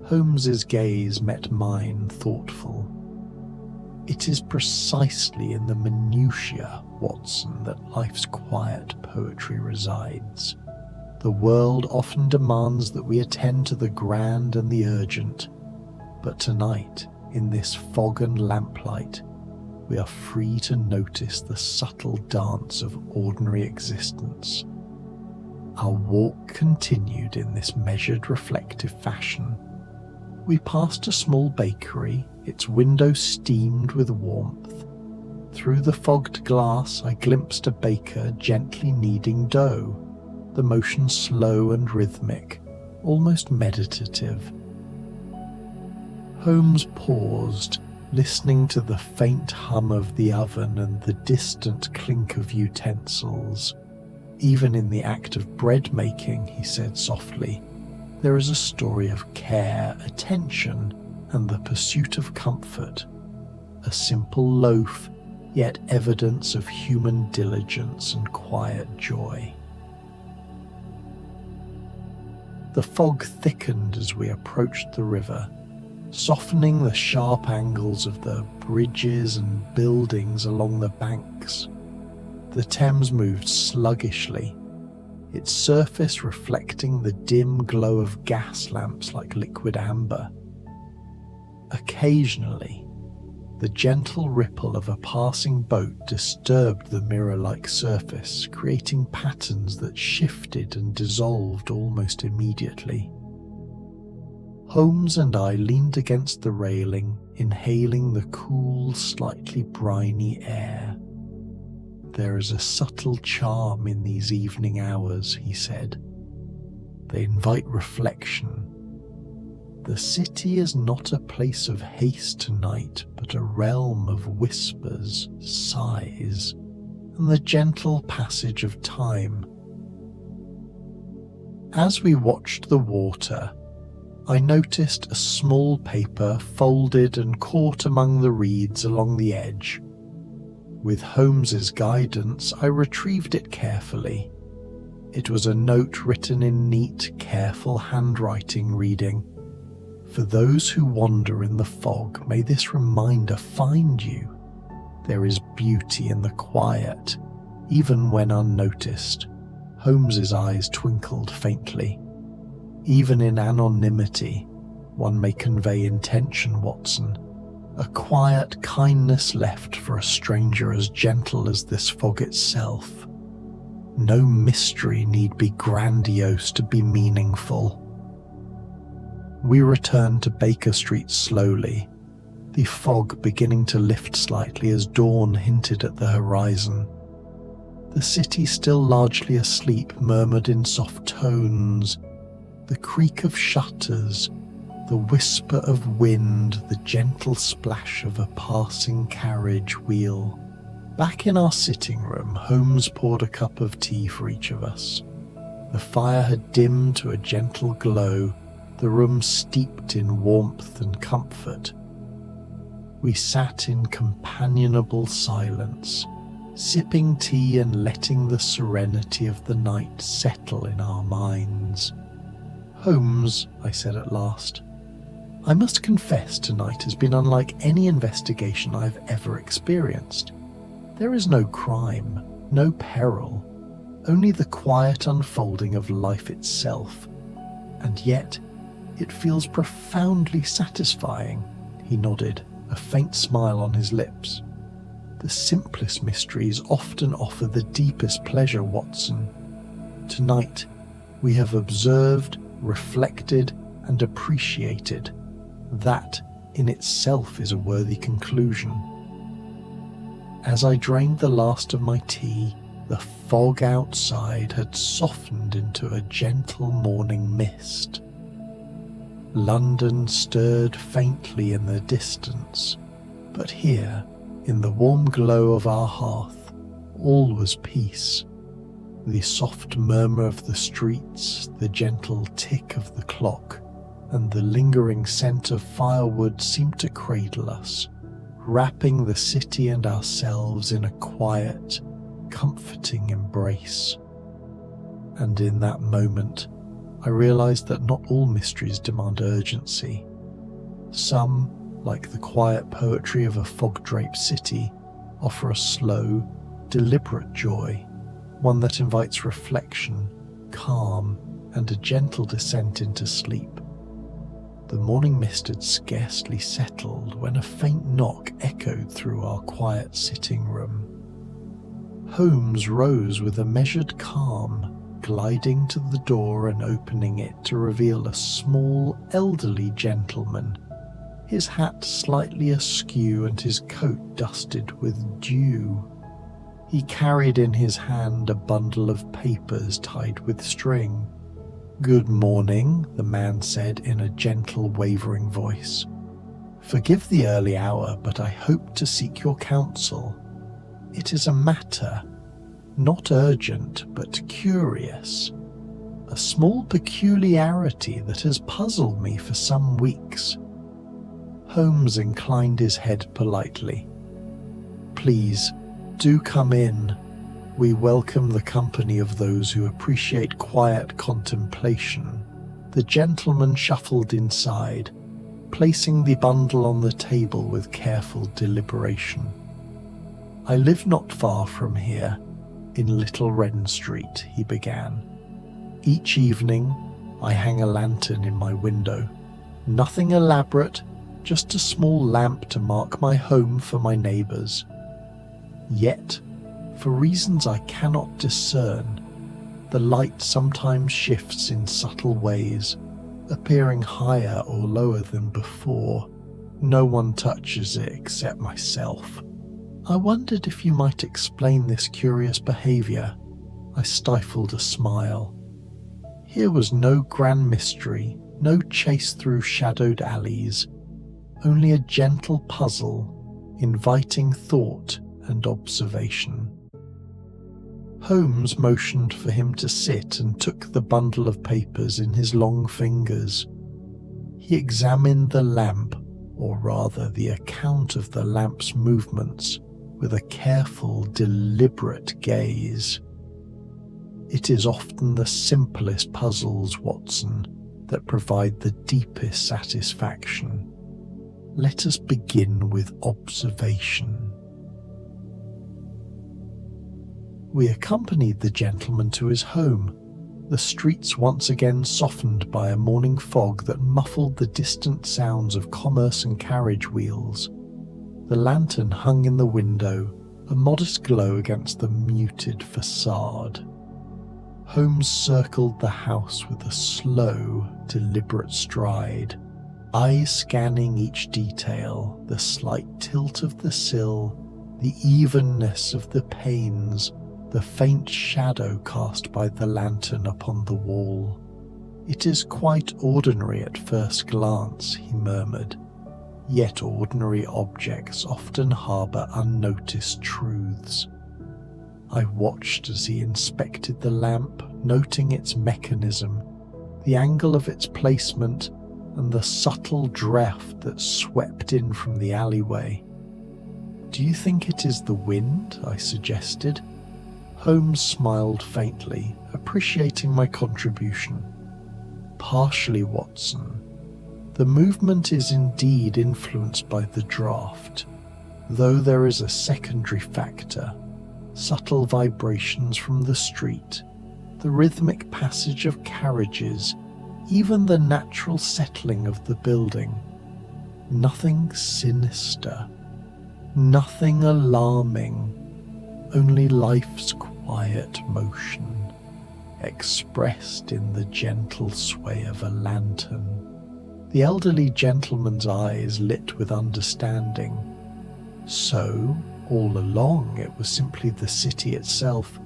Speaker 2: Holmes's gaze met mine, thoughtful. "It is precisely in the minutiae, Watson, that life's quiet poetry resides. The world often demands that we attend to the grand and the urgent, but tonight, in this fog and lamplight, we are free to notice the subtle dance of ordinary existence." Our walk continued in this measured, reflective fashion. We passed a small bakery, its window steamed with warmth. Through the fogged glass I glimpsed a baker gently kneading dough, the motion slow and rhythmic, almost meditative. Holmes paused, listening to the faint hum of the oven and the distant clink of utensils. "Even in the act of bread making," he said softly, "there is a story of care, attention, and the pursuit of comfort. A simple loaf, yet evidence of human diligence and quiet joy." The fog thickened as we approached the river, softening the sharp angles of the bridges and buildings along the banks. The Thames moved sluggishly, its surface reflecting the dim glow of gas lamps like liquid amber. Occasionally, the gentle ripple of a passing boat disturbed the mirror-like surface, creating patterns that shifted and dissolved almost immediately. Holmes and I leaned against the railing, inhaling the cool, slightly briny air. "There is a subtle charm in these evening hours," he said. "They invite reflection. The city is not a place of haste tonight, but a realm of whispers, sighs, and the gentle passage of time." As we watched the water, I noticed a small paper folded and caught among the reeds along the edge. With Holmes's guidance, I retrieved it carefully. It was a note written in neat, careful handwriting reading, "For those who wander in the fog, may this reminder find you. There is beauty in the quiet, even when unnoticed." Holmes's eyes twinkled faintly. "Even in anonymity, one may convey intention, Watson. A quiet kindness left for a stranger as gentle as this fog itself. No mystery need be grandiose to be meaningful." We returned to Baker Street slowly, the fog beginning to lift slightly as dawn hinted at the horizon. The city, still largely asleep, murmured in soft tones. The creak of shutters, the whisper of wind, the gentle splash of a passing carriage wheel. Back in our sitting room, Holmes poured a cup of tea for each of us. The fire had dimmed to a gentle glow, the room steeped in warmth and comfort. We sat in companionable silence, sipping tea and letting the serenity of the night settle in our minds. "Holmes," I said at last, "I must confess tonight has been unlike any investigation I've ever experienced. There is no crime, no peril, only the quiet unfolding of life itself. And yet, it feels profoundly satisfying." He nodded, a faint smile on his lips. "The simplest mysteries often offer the deepest pleasure, Watson. Tonight, we have observed, reflected, and appreciated. That in itself is a worthy conclusion." As I drained the last of my tea, the fog outside had softened into a gentle morning mist. London stirred faintly in the distance, but here, in the warm glow of our hearth, all was peace. The soft murmur of the streets, the gentle tick of the clock, and the lingering scent of firewood seemed to cradle us, wrapping the city and ourselves in a quiet, comforting embrace. And in that moment, I realized that not all mysteries demand urgency. Some, like the quiet poetry of a fog-draped city, offer a slow, deliberate joy, one that invites reflection, calm, and a gentle descent into sleep. The morning mist had scarcely settled when a faint knock echoed through our quiet sitting room. Holmes rose with a measured calm, gliding to the door and opening it to reveal a small, elderly gentleman, his hat slightly askew and his coat dusted with dew. He carried in his hand a bundle of papers tied with string. "Good morning," the man said in a gentle, wavering voice. "Forgive the early hour, but I hope to seek your counsel. It is a matter, not urgent, but curious. A small peculiarity that has puzzled me for some weeks." Holmes inclined his head politely. "Please, do come in. We welcome the company of those who appreciate quiet contemplation." The gentleman shuffled inside, placing the bundle on the table with careful deliberation. "I live not far from here, in Little Wren Street," he began. "Each evening, I hang a lantern in my window. Nothing elaborate, just a small lamp to mark my home for my neighbours. Yet, for reasons I cannot discern, the light sometimes shifts in subtle ways, appearing higher or lower than before. No one touches it except myself. I wondered if you might explain this curious behaviour." I stifled a smile. Here was no grand mystery, no chase through shadowed alleys, only a gentle puzzle, inviting thought and observation. Holmes motioned for him to sit and took the bundle of papers in his long fingers. He examined the lamp, or rather the account of the lamp's movements, with a careful, deliberate gaze. "It is often the simplest puzzles, Watson, that provide the deepest satisfaction. Let us begin with observation." We accompanied the gentleman to his home, the streets once again softened by a morning fog that muffled the distant sounds of commerce and carriage wheels. The lantern hung in the window, a modest glow against the muted facade. Holmes circled the house with a slow, deliberate stride, eyes scanning each detail, the slight tilt of the sill, the evenness of the panes, the faint shadow cast by the lantern upon the wall. "It is quite ordinary at first glance," he murmured, "yet ordinary objects often harbour unnoticed truths." I watched as he inspected the lamp, noting its mechanism, the angle of its placement, and the subtle draught that swept in from the alleyway. "Do you think it is the wind?" I suggested. Holmes smiled faintly, appreciating my contribution. "Partially, Watson. The movement is indeed influenced by the draught, though there is a secondary factor, subtle vibrations from the street, the rhythmic passage of carriages, even the natural settling of the building. Nothing sinister, nothing alarming, only life's quiet motion, expressed in the gentle sway of a lantern." The elderly gentleman's eyes lit with understanding. "So, all along it was simply the city itself,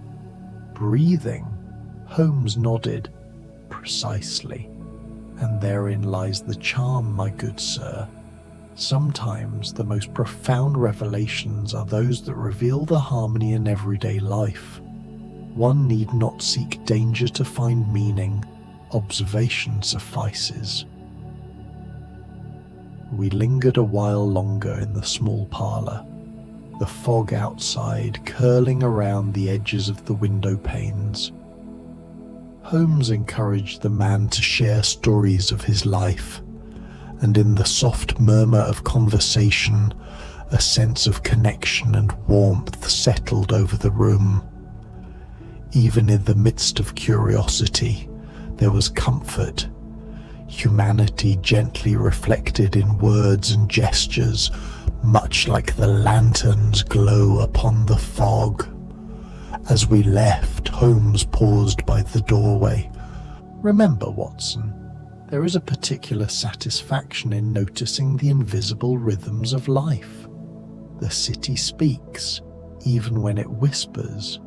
Speaker 2: breathing." Holmes nodded. "Precisely. And therein lies the charm, my good sir. Sometimes the most profound revelations are those that reveal the harmony in everyday life. One need not seek danger to find meaning. Observation suffices." We lingered a while longer in the small parlour, the fog outside curling around the edges of the window panes. Holmes encouraged the man to share stories of his life, and in the soft murmur of conversation, a sense of connection and warmth settled over the room. Even in the midst of curiosity, there was comfort, humanity gently reflected in words and gestures, much like the lantern's glow upon the fog. As we left, Holmes paused by the doorway. "Remember, Watson, there is a particular satisfaction in noticing the invisible rhythms of life. The city speaks, even when it whispers.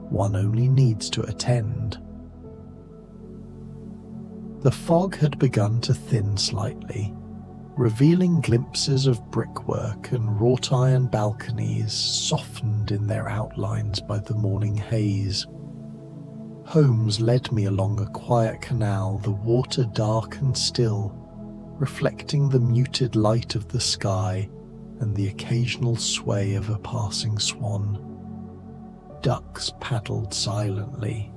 Speaker 2: One only needs to attend." The fog had begun to thin slightly, revealing glimpses of brickwork and wrought iron balconies softened in their outlines by the morning haze. Holmes led me along a quiet canal, the water dark and still, reflecting the muted light of the sky and the occasional sway of a passing swan. Ducks paddled silently,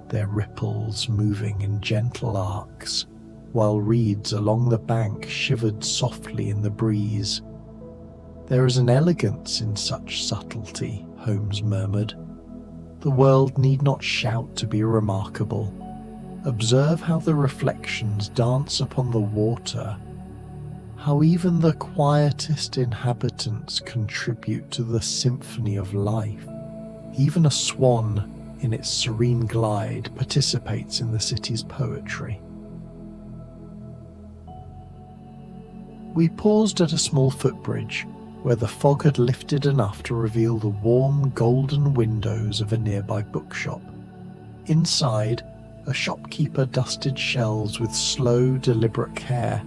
Speaker 2: their ripples moving in gentle arcs, while reeds along the bank shivered softly in the breeze. "There is an elegance in such subtlety," Holmes murmured. "The world need not shout to be remarkable. Observe how the reflections dance upon the water, how even the quietest inhabitants contribute to the symphony of life. Even a swan, in its serene glide, participates in the city's poetry." We paused at a small footbridge, where the fog had lifted enough to reveal the warm golden windows of a nearby bookshop. Inside, a shopkeeper dusted shelves with slow, deliberate care,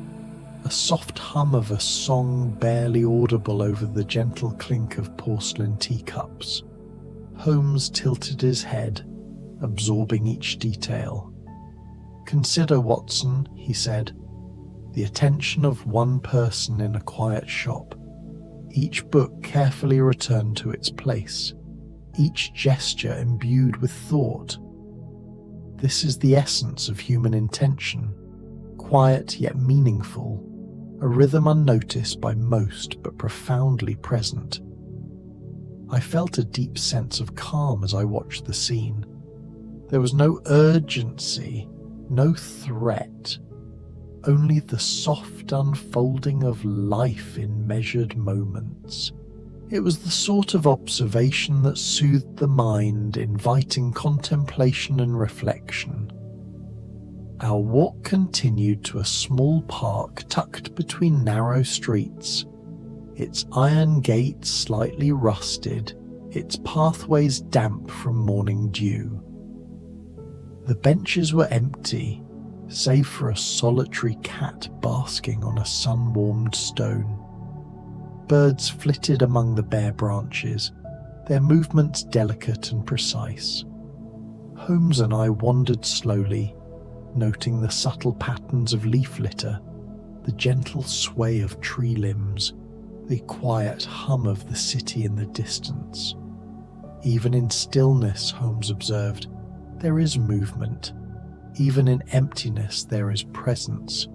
Speaker 2: a soft hum of a song barely audible over the gentle clink of porcelain teacups. Holmes tilted his head, absorbing each detail. "Consider, Watson," he said, "the attention of one person in a quiet shop, each book carefully returned to its place, each gesture imbued with thought. This is the essence of human intention, quiet yet meaningful, a rhythm unnoticed by most but profoundly present." I felt a deep sense of calm as I watched the scene. There was no urgency, no threat, only the soft unfolding of life in measured moments. It was the sort of observation that soothed the mind, inviting contemplation and reflection. Our walk continued to a small park tucked between narrow streets, its iron gates slightly rusted, its pathways damp from morning dew. The benches were empty, save for a solitary cat basking on a sun-warmed stone. Birds flitted among the bare branches, their movements delicate and precise. Holmes and I wandered slowly, noting the subtle patterns of leaf litter, the gentle sway of tree limbs, the quiet hum of the city in the distance. Even in stillness, Holmes observed, there is movement. Even in emptiness there is presence.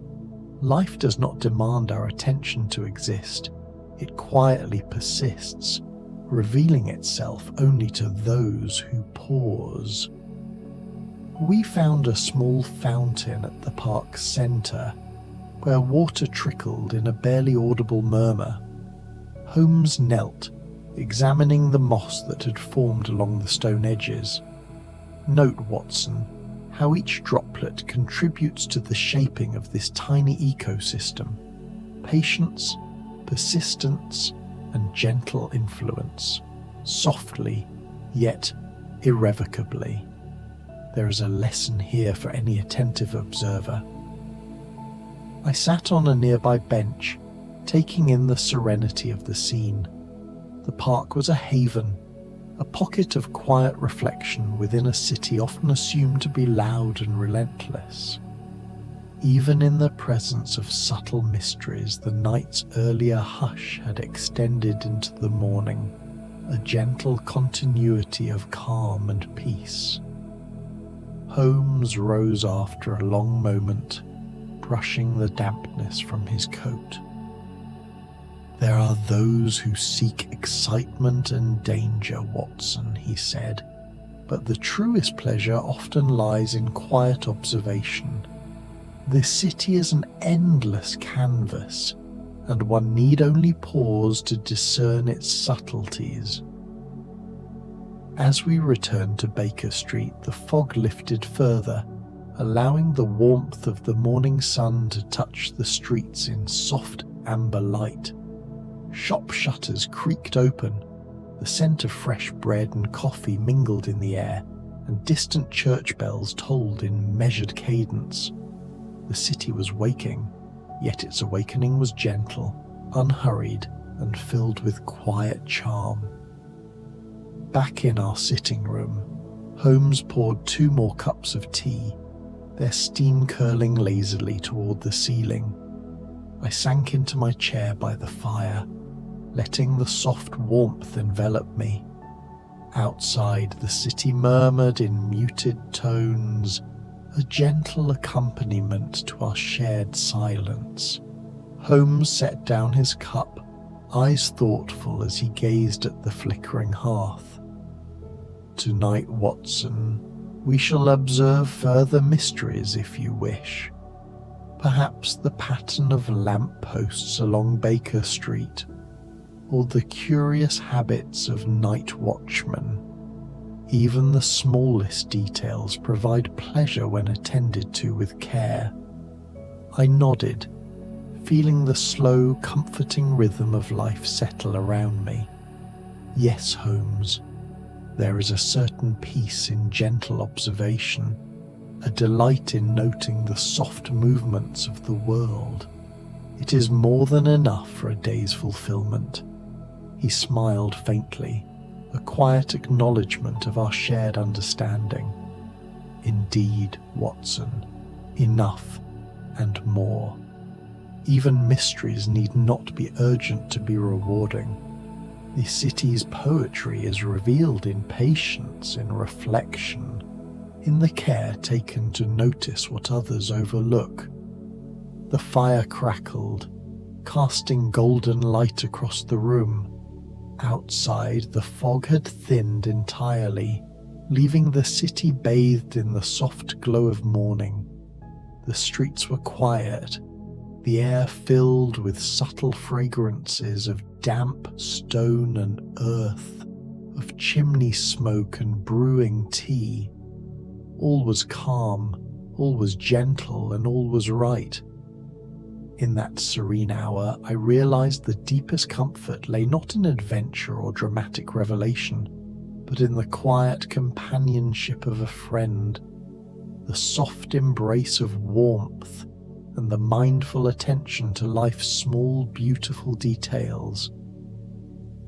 Speaker 2: Life does not demand our attention to exist. It quietly persists, revealing itself only to those who pause. We found a small fountain at the park's centre, where water trickled in a barely audible murmur. Holmes knelt, examining the moss that had formed along the stone edges. Note, Watson, how each droplet contributes to the shaping of this tiny ecosystem. Patience, persistence, and gentle influence, softly yet irrevocably. There is a lesson here for any attentive observer. I sat on a nearby bench, taking in the serenity of the scene. The park was a haven, a pocket of quiet reflection within a city often assumed to be loud and relentless. Even in the presence of subtle mysteries, the night's earlier hush had extended into the morning, a gentle continuity of calm and peace. Holmes rose after a long moment, brushing the dampness from his coat. There are those who seek excitement and danger, Watson, he said, but the truest pleasure often lies in quiet observation. This city is an endless canvas, and one need only pause to discern its subtleties. As we returned to Baker Street, the fog lifted further, allowing the warmth of the morning sun to touch the streets in soft amber light. Shop shutters creaked open, the scent of fresh bread and coffee mingled in the air, and distant church bells tolled in measured cadence. The city was waking, yet its awakening was gentle, unhurried, and filled with quiet charm. Back in our sitting room, Holmes poured 2 more cups of tea, their steam curling lazily toward the ceiling. I sank into my chair by the fire, letting the soft warmth envelop me. Outside, the city murmured in muted tones, a gentle accompaniment to our shared silence. Holmes set down his cup, eyes thoughtful as he gazed at the flickering hearth. Tonight, Watson, we shall observe further mysteries if you wish. Perhaps the pattern of lamp-posts along Baker Street, or the curious habits of night watchmen. Even the smallest details provide pleasure when attended to with care. I nodded, feeling the slow, comforting rhythm of life settle around me. Yes, Holmes, there is a certain peace in gentle observation, a delight in noting the soft movements of the world. It is more than enough for a day's fulfillment. He smiled faintly, a quiet acknowledgement of our shared understanding. Indeed, Watson, enough and more. Even mysteries need not be urgent to be rewarding. The city's poetry is revealed in patience, in reflection, in the care taken to notice what others overlook. The fire crackled, casting golden light across the room. Outside, the fog had thinned entirely, leaving the city bathed in the soft glow of morning. The streets were quiet, the air filled with subtle fragrances of damp stone and earth, of chimney smoke and brewing tea. All was calm, all was gentle and all was right. In that serene hour, I realized the deepest comfort lay not in adventure or dramatic revelation, but in the quiet companionship of a friend, the soft embrace of warmth, and the mindful attention to life's small, beautiful details.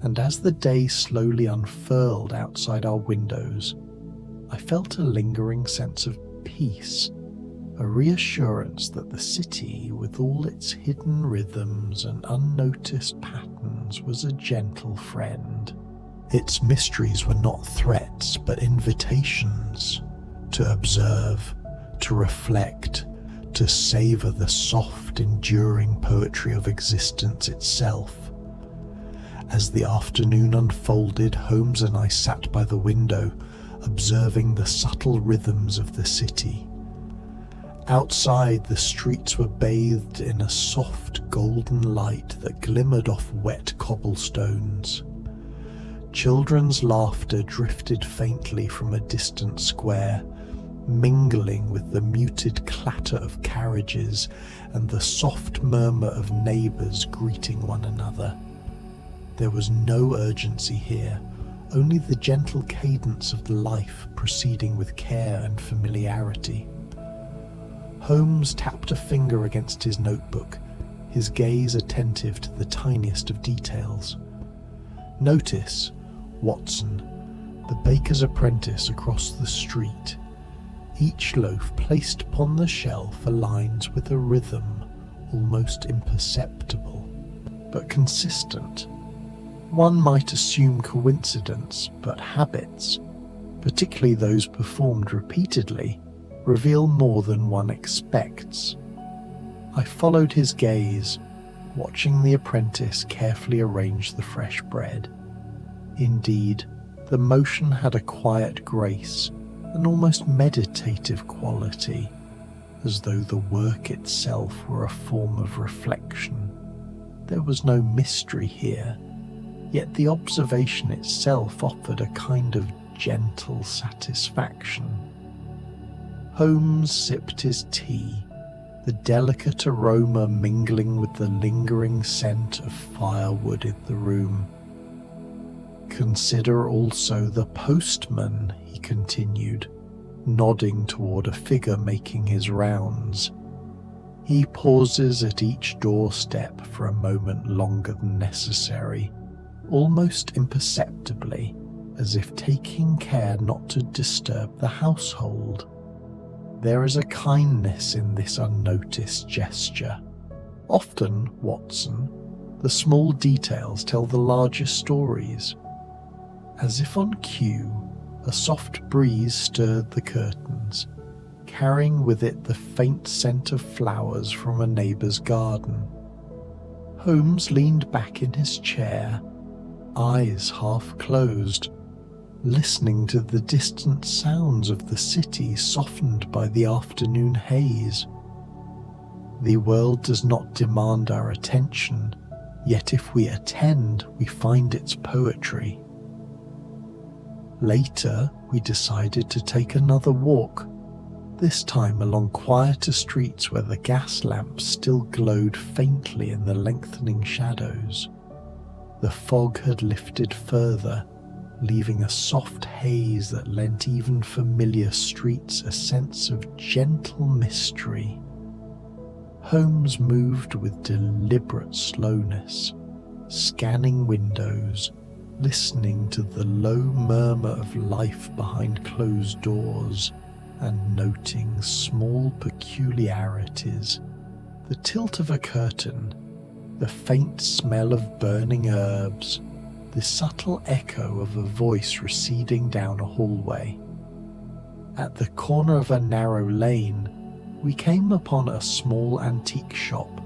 Speaker 2: And as the day slowly unfurled outside our windows, I felt a lingering sense of peace, a reassurance that the city, with all its hidden rhythms and unnoticed patterns, was a gentle friend. Its mysteries were not threats, but invitations to observe, to reflect, to savor the soft, enduring poetry of existence itself. As the afternoon unfolded, Holmes and I sat by the window, observing the subtle rhythms of the city. Outside, the streets were bathed in a soft golden light that glimmered off wet cobblestones. Children's laughter drifted faintly from a distant square, mingling with the muted clatter of carriages and the soft murmur of neighbours greeting one another. There was no urgency here, only the gentle cadence of life proceeding with care and familiarity. Holmes tapped a finger against his notebook, his gaze attentive to the tiniest of details. "Notice, Watson, the baker's apprentice across the street. Each loaf placed upon the shelf aligns with a rhythm almost imperceptible, but consistent. One might assume coincidence, but habits, particularly those performed repeatedly, reveal more than one expects." I followed his gaze, watching the apprentice carefully arrange the fresh bread. Indeed, the motion had a quiet grace, an almost meditative quality, as though the work itself were a form of reflection. There was no mystery here, yet the observation itself offered a kind of gentle satisfaction. Holmes sipped his tea, the delicate aroma mingling with the lingering scent of firewood in the room. "Consider also the postman," he continued, nodding toward a figure making his rounds. "He pauses at each doorstep for a moment longer than necessary, almost imperceptibly, as if taking care not to disturb the household. There is a kindness in this unnoticed gesture. Often, Watson, the small details tell the largest stories." As if on cue, a soft breeze stirred the curtains, carrying with it the faint scent of flowers from a neighbour's garden. Holmes leaned back in his chair, eyes half closed, listening to the distant sounds of the city softened by the afternoon haze. The world does not demand our attention, yet if we attend, we find its poetry. Later, we decided to take another walk, this time along quieter streets where the gas lamps still glowed faintly in the lengthening shadows. The fog had lifted further, leaving a soft haze that lent even familiar streets a sense of gentle mystery. Holmes moved with deliberate slowness, scanning windows, listening to the low murmur of life behind closed doors and noting small peculiarities. The tilt of a curtain, the faint smell of burning herbs, the subtle echo of a voice receding down a hallway. At the corner of a narrow lane, we came upon a small antique shop,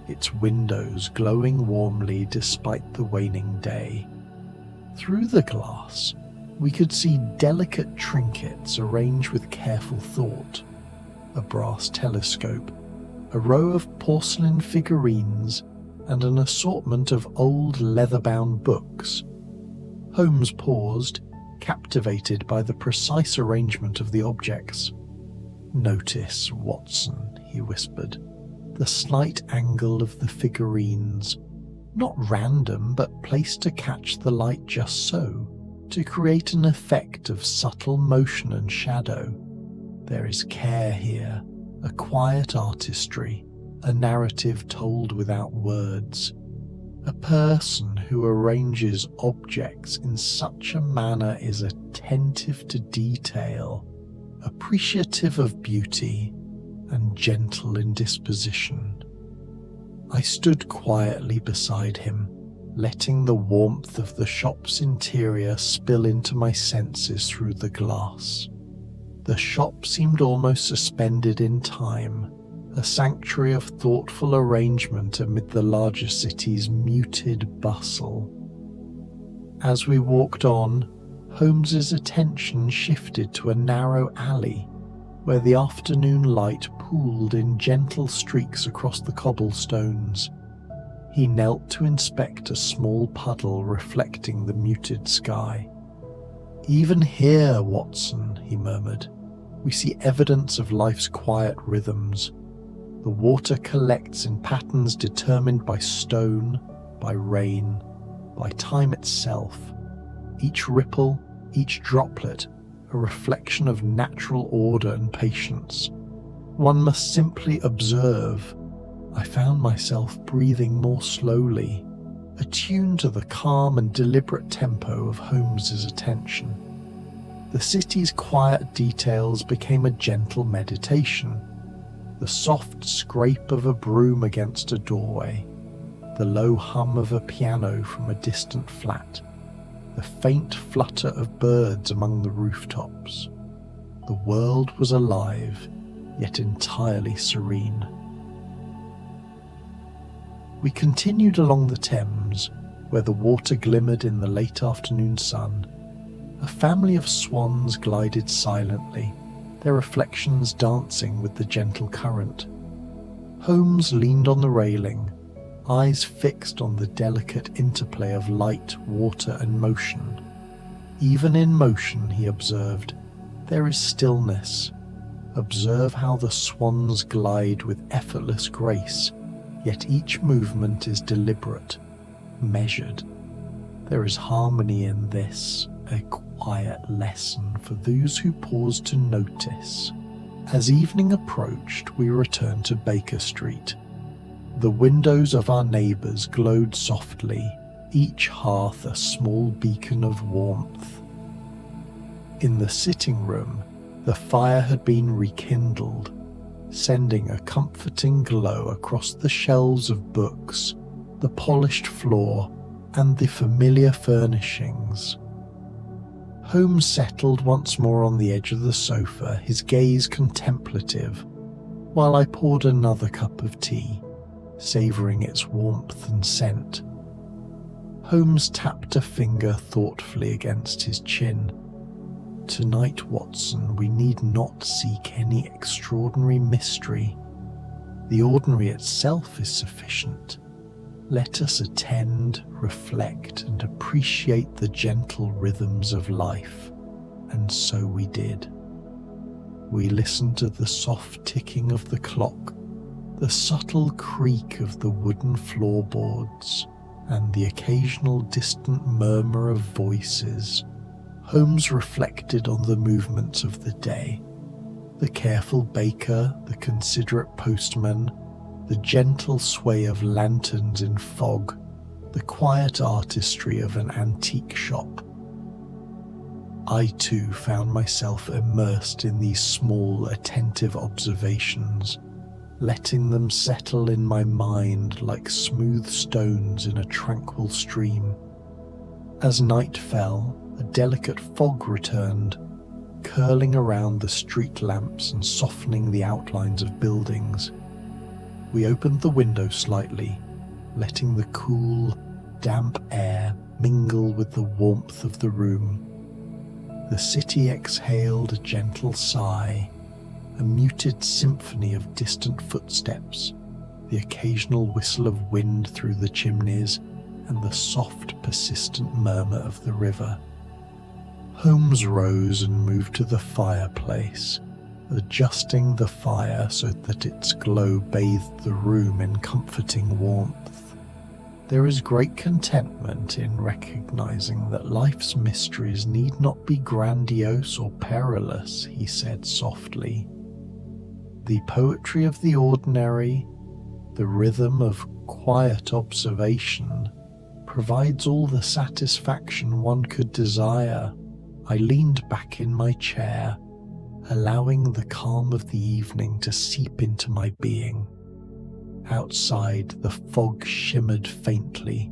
Speaker 2: its windows glowing warmly despite the waning day. Through the glass, we could see delicate trinkets arranged with careful thought, a brass telescope, a row of porcelain figurines, and an assortment of old leather-bound books. Holmes paused, captivated by the precise arrangement of the objects. "Notice, Watson," he whispered, "the slight angle of the figurines. Not random, but placed to catch the light just so, to create an effect of subtle motion and shadow. There is care here, a quiet artistry, a narrative told without words. A person who arranges objects in such a manner is attentive to detail, appreciative of beauty, and gentle in disposition." I stood quietly beside him, letting the warmth of the shop's interior spill into my senses through the glass. The shop seemed almost suspended in time, a sanctuary of thoughtful arrangement amid the larger city's muted bustle. As we walked on, Holmes's attention shifted to a narrow alley where the afternoon light pooled in gentle streaks across the cobblestones. He knelt to inspect a small puddle reflecting the muted sky. "Even here, Watson," he murmured, "we see evidence of life's quiet rhythms. The water collects in patterns determined by stone, by rain, by time itself. Each ripple, each droplet, a reflection of natural order and patience. One must simply observe." I found myself breathing more slowly, attuned to the calm and deliberate tempo of Holmes's attention. The city's quiet details became a gentle meditation. The soft scrape of a broom against a doorway, the low hum of a piano from a distant flat, the faint flutter of birds among the rooftops. The world was alive, yet entirely serene. We continued along the Thames, where the water glimmered in the late afternoon sun. A family of swans glided silently, their reflections dancing with the gentle current. Holmes leaned on the railing, eyes fixed on the delicate interplay of light, water, and motion. Even in motion, he observed, there is stillness. Observe how the swans glide with effortless grace, yet each movement is deliberate, measured. There is harmony in this, a quiet lesson for those who pause to notice. As evening approached, we returned to Baker Street. The windows of our neighbours glowed softly, each hearth a small beacon of warmth. In the sitting room, the fire had been rekindled, sending a comforting glow across the shelves of books, the polished floor, and the familiar furnishings. Holmes settled once more on the edge of the sofa, his gaze contemplative, while I poured another cup of tea, savouring its warmth and scent. Holmes tapped a finger thoughtfully against his chin. "Tonight, Watson, we need not seek any extraordinary mystery. The ordinary itself is sufficient. Let us attend, reflect, and appreciate the gentle rhythms of life." And so we did. We listened to the soft ticking of the clock, the subtle creak of the wooden floorboards, and the occasional distant murmur of voices. Holmes reflected on the movements of the day. The careful baker, the considerate postman, the gentle sway of lanterns in fog, the quiet artistry of an antique shop. I too found myself immersed in these small, attentive observations, letting them settle in my mind like smooth stones in a tranquil stream. As night fell, a delicate fog returned, curling around the street lamps and softening the outlines of buildings. We opened the window slightly, letting the cool, damp air mingle with the warmth of the room. The city exhaled a gentle sigh, a muted symphony of distant footsteps, the occasional whistle of wind through the chimneys, and the soft, persistent murmur of the river. Holmes rose and moved to the fireplace, adjusting the fire so that its glow bathed the room in comforting warmth. There is great contentment in recognizing that life's mysteries need not be grandiose or perilous, he said softly. The poetry of the ordinary, the rhythm of quiet observation, provides all the satisfaction one could desire. I leaned back in my chair, allowing the calm of the evening to seep into my being. Outside, the fog shimmered faintly,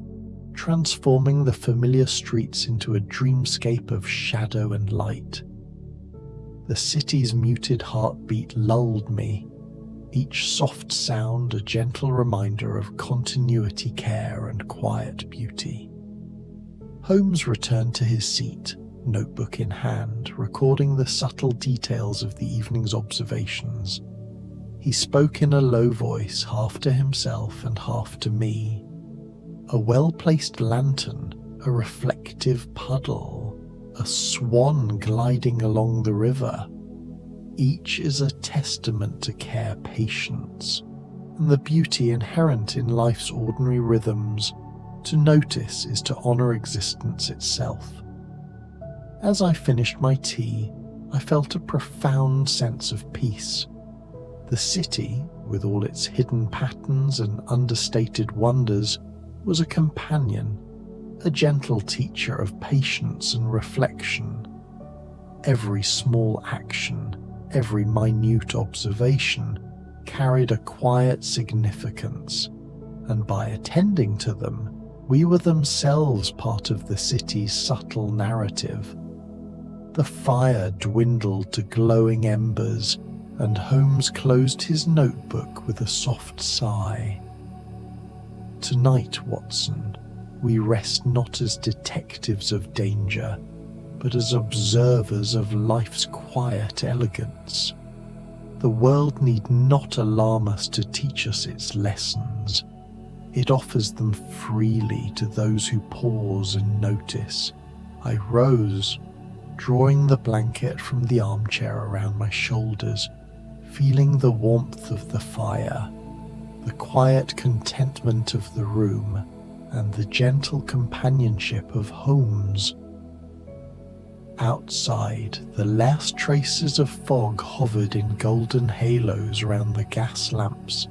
Speaker 2: transforming the familiar streets into a dreamscape of shadow and light. The city's muted heartbeat lulled me, each soft sound a gentle reminder of continuity, care, and quiet beauty. Holmes returned to his seat, notebook in hand, recording the subtle details of the evening's observations. He spoke in a low voice, half to himself and half to me. A well-placed lantern, a reflective puddle, a swan gliding along the river. Each is a testament to care, patience, and the beauty inherent in life's ordinary rhythms. To notice is to honor existence itself. As I finished my tea, I felt a profound sense of peace. The city, with all its hidden patterns and understated wonders, was a companion, a gentle teacher of patience and reflection. Every small action, every minute observation carried a quiet significance, and by attending to them, we were themselves part of the city's subtle narrative. The fire dwindled to glowing embers, and Holmes closed his notebook with a soft sigh. Tonight, Watson, we rest not as detectives of danger, but as observers of life's quiet elegance. The world need not alarm us to teach us its lessons. It offers them freely to those who pause and notice. I rose, drawing the blanket from the armchair around my shoulders, feeling the warmth of the fire, the quiet contentment of the room, and the gentle companionship of Holmes. Outside, the last traces of fog hovered in golden halos around the gas lamps,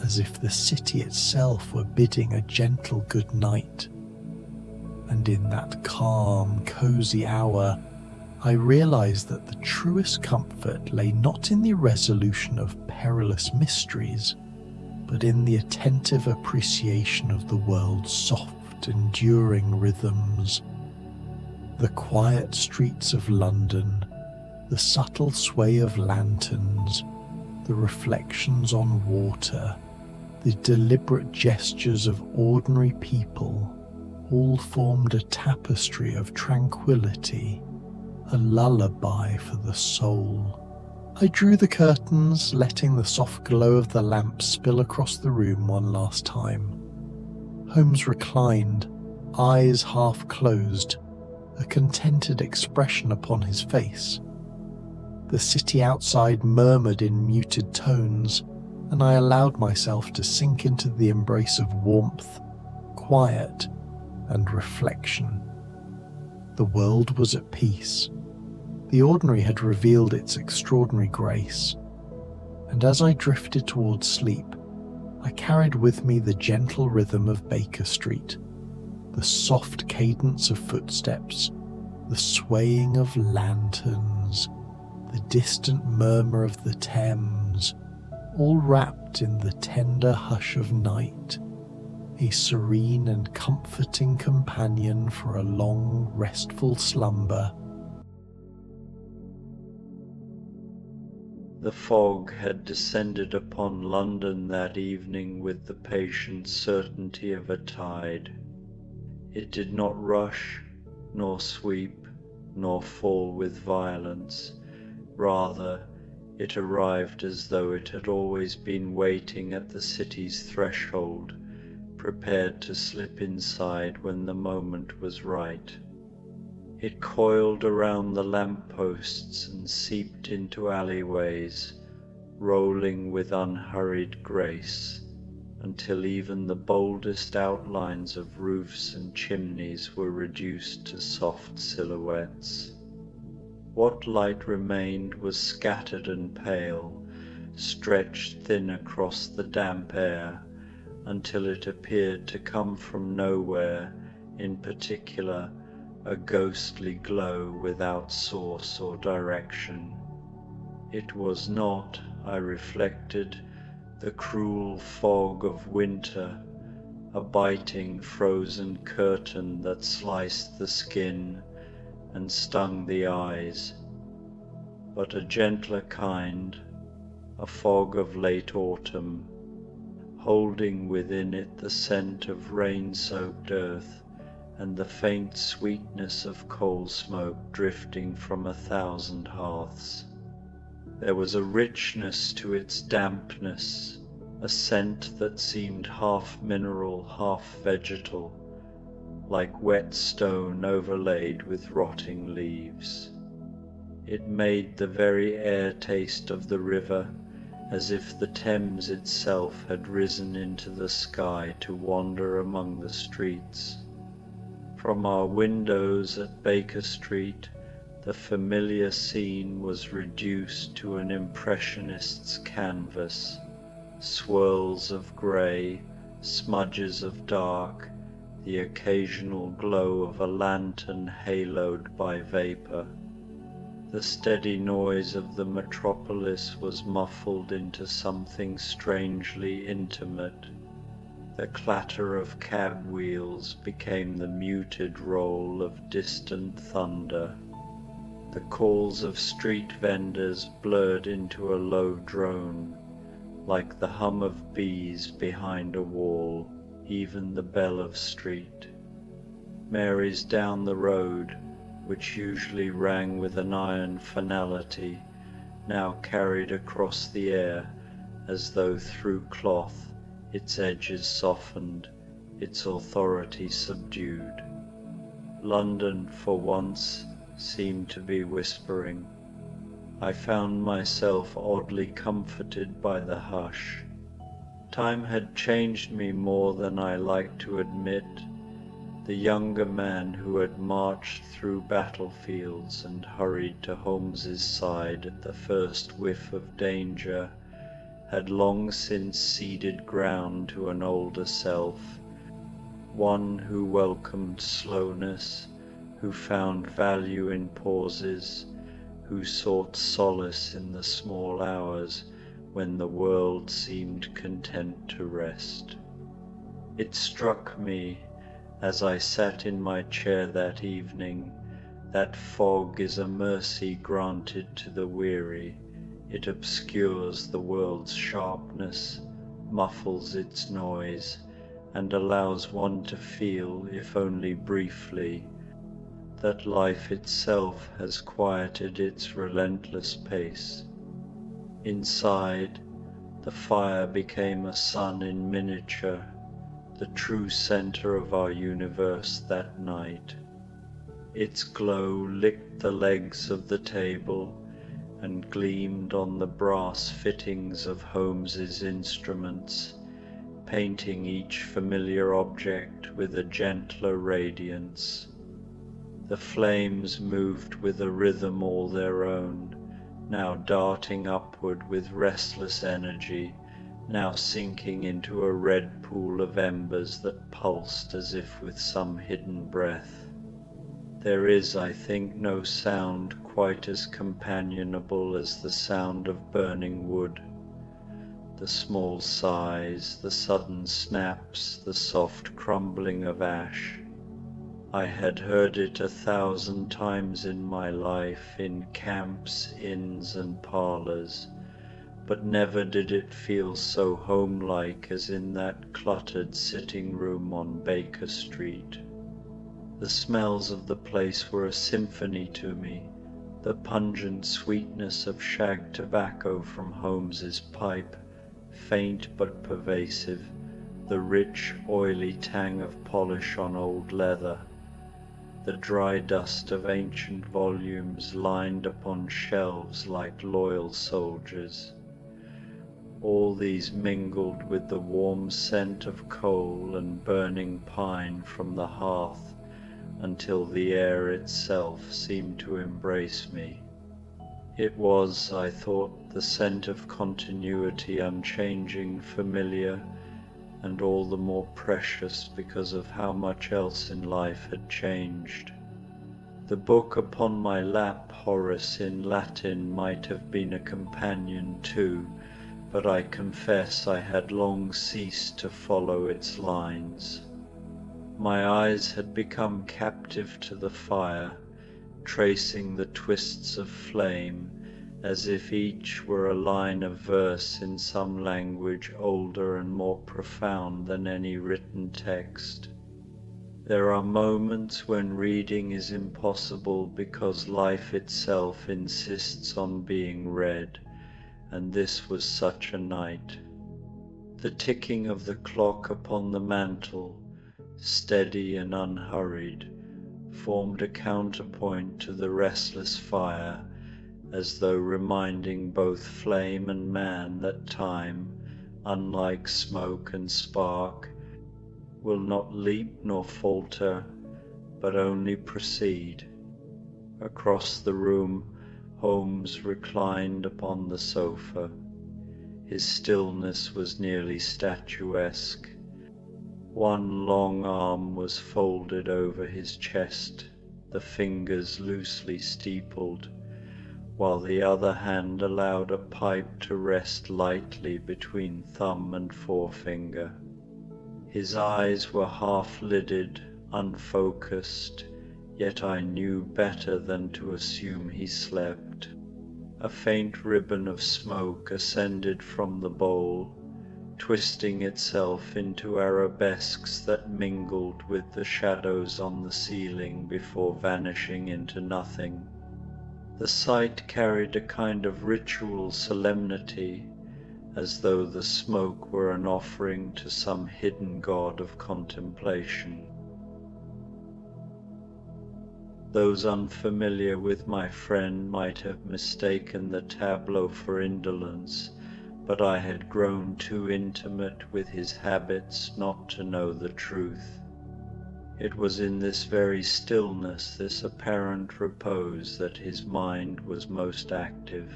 Speaker 2: as if the city itself were bidding a gentle good night. And in that calm, cozy hour, I realized that the truest comfort lay not in the resolution of perilous mysteries, but in the attentive appreciation of the world's soft, enduring rhythms. The quiet streets of London, the subtle sway of lanterns, the reflections on water, the deliberate gestures of ordinary people, all formed a tapestry of tranquility, a lullaby for the soul. I drew the curtains, letting the soft glow of the lamp spill across the room one last time. Holmes reclined, eyes half closed, a contented expression upon his face. The city outside murmured in muted tones, and I allowed myself to sink into the embrace of warmth, quiet, and reflection. The world was at peace. The ordinary had revealed its extraordinary grace, and as I drifted towards sleep, I carried with me the gentle rhythm of Baker Street, the soft cadence of footsteps, the swaying of lanterns, the distant murmur of the Thames, all wrapped in the tender hush of night, a serene and comforting companion for a long, restful slumber.
Speaker 1: The fog had descended upon London that evening with the patient certainty of a tide. It did not rush, nor sweep, nor fall with violence. Rather, it arrived as though it had always been waiting at the city's threshold, prepared to slip inside when the moment was right. It coiled around the lampposts and seeped into alleyways, rolling with unhurried grace, until even the boldest outlines of roofs and chimneys were reduced to soft silhouettes. What light remained was scattered and pale, stretched thin across the damp air, until it appeared to come from nowhere in particular, a ghostly glow without source or direction. It was not, I reflected, the cruel fog of winter, a biting frozen curtain that sliced the skin and stung the eyes, but a gentler kind, a fog of late autumn, holding within it the scent of rain-soaked earth and the faint sweetness of coal smoke drifting from 1,000 hearths. There was a richness to its dampness, a scent that seemed half mineral, half vegetal, like wet stone overlaid with rotting leaves. It made the very air taste of the river, as if the Thames itself had risen into the sky to wander among the streets. From our windows at Baker Street, the familiar scene was reduced to an impressionist's canvas, swirls of grey, smudges of dark, the occasional glow of a lantern haloed by vapour. The steady noise of the metropolis was muffled into something strangely intimate. The clatter of cab wheels became the muted roll of distant thunder. The calls of street vendors blurred into a low drone, like the hum of bees behind a wall, even the bell of street. Mary's down the road, which usually rang with an iron finality, now carried across the air as though through cloth, its edges softened, its authority subdued. London, for once, seemed to be whispering. I found myself oddly comforted by the hush. Time had changed me more than I liked to admit. The younger man who had marched through battlefields and hurried to Holmes's side at the first whiff of danger had long since ceded ground to an older self, one who welcomed slowness, who found value in pauses, who sought solace in the small hours when the world seemed content to rest. It struck me, as I sat in my chair that evening, that fog is a mercy granted to the weary. It obscures the world's sharpness, muffles its noise, and allows one to feel, if only briefly, that life itself has quieted its relentless pace. Inside, the fire became a sun in miniature, the true center of our universe that night. Its glow licked the legs of the table and gleamed on the brass fittings of Holmes's instruments, painting each familiar object with a gentler radiance. The flames moved with a rhythm all their own, now darting upward with restless energy, now sinking into a red pool of embers that pulsed as if with some hidden breath. There is, I think, no sound quite as companionable as the sound of burning wood. The small sighs, the sudden snaps, the soft crumbling of ash. I had heard it 1,000 times in my life, in camps, inns and parlours, but never did it feel so home-like as in that cluttered sitting-room on Baker Street. The smells of the place were a symphony to me, the pungent sweetness of shag tobacco from Holmes's pipe, faint but pervasive, the rich, oily tang of polish on old leather, the dry dust of ancient volumes lined upon shelves like loyal soldiers. All these mingled with the warm scent of coal and burning pine from the hearth until the air itself seemed to embrace me. It was, I thought, the scent of continuity, unchanging, familiar, and all the more precious because of how much else in life had changed. The book upon my lap, Horace in Latin, might have been a companion too, but I confess I had long ceased to follow its lines. My eyes had become captive to the fire, tracing the twists of flame, as if each were a line of verse in some language older and more profound than any written text. There are moments when reading is impossible because life itself insists on being read, and this was such a night. The ticking of the clock upon the mantel, steady and unhurried, formed a counterpoint to the restless fire, as though reminding both flame and man that time, unlike smoke and spark, will not leap nor falter, but only proceed. Across the room, Holmes reclined upon the sofa. His stillness was nearly statuesque. One long arm was folded over his chest, the fingers loosely steepled, while the other hand allowed a pipe to rest lightly between thumb and forefinger. His eyes were half-lidded, unfocused, yet I knew better than to assume he slept. A faint ribbon of smoke ascended from the bowl, twisting itself into arabesques that mingled with the shadows on the ceiling before vanishing into nothing. The sight carried a kind of ritual solemnity, as though the smoke were an offering to some hidden god of contemplation. Those unfamiliar with my friend might have mistaken the tableau for indolence, but I had grown too intimate with his habits not to know the truth. It was in this very stillness, this apparent repose, that his mind was most active.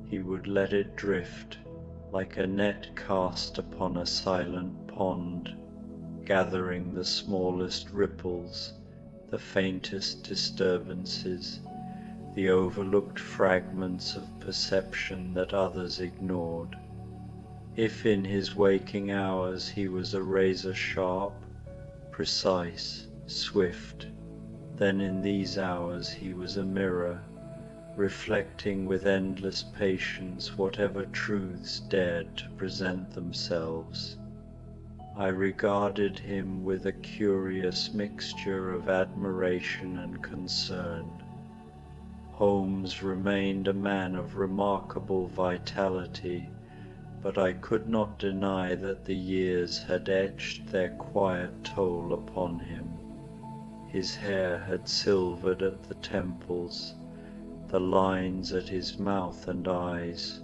Speaker 1: He would let it drift, like a net cast upon a silent pond, gathering the smallest ripples, the faintest disturbances, the overlooked fragments of perception that others ignored. If in his waking hours he was a razor sharp, precise, swift, then in these hours he was a mirror, reflecting with endless patience whatever truths dared to present themselves. I regarded him with a curious mixture of admiration and concern. Holmes remained a man of remarkable vitality, but I could not deny that the years had etched their quiet toll upon him. His hair had silvered at the temples, the lines at his mouth and eyes,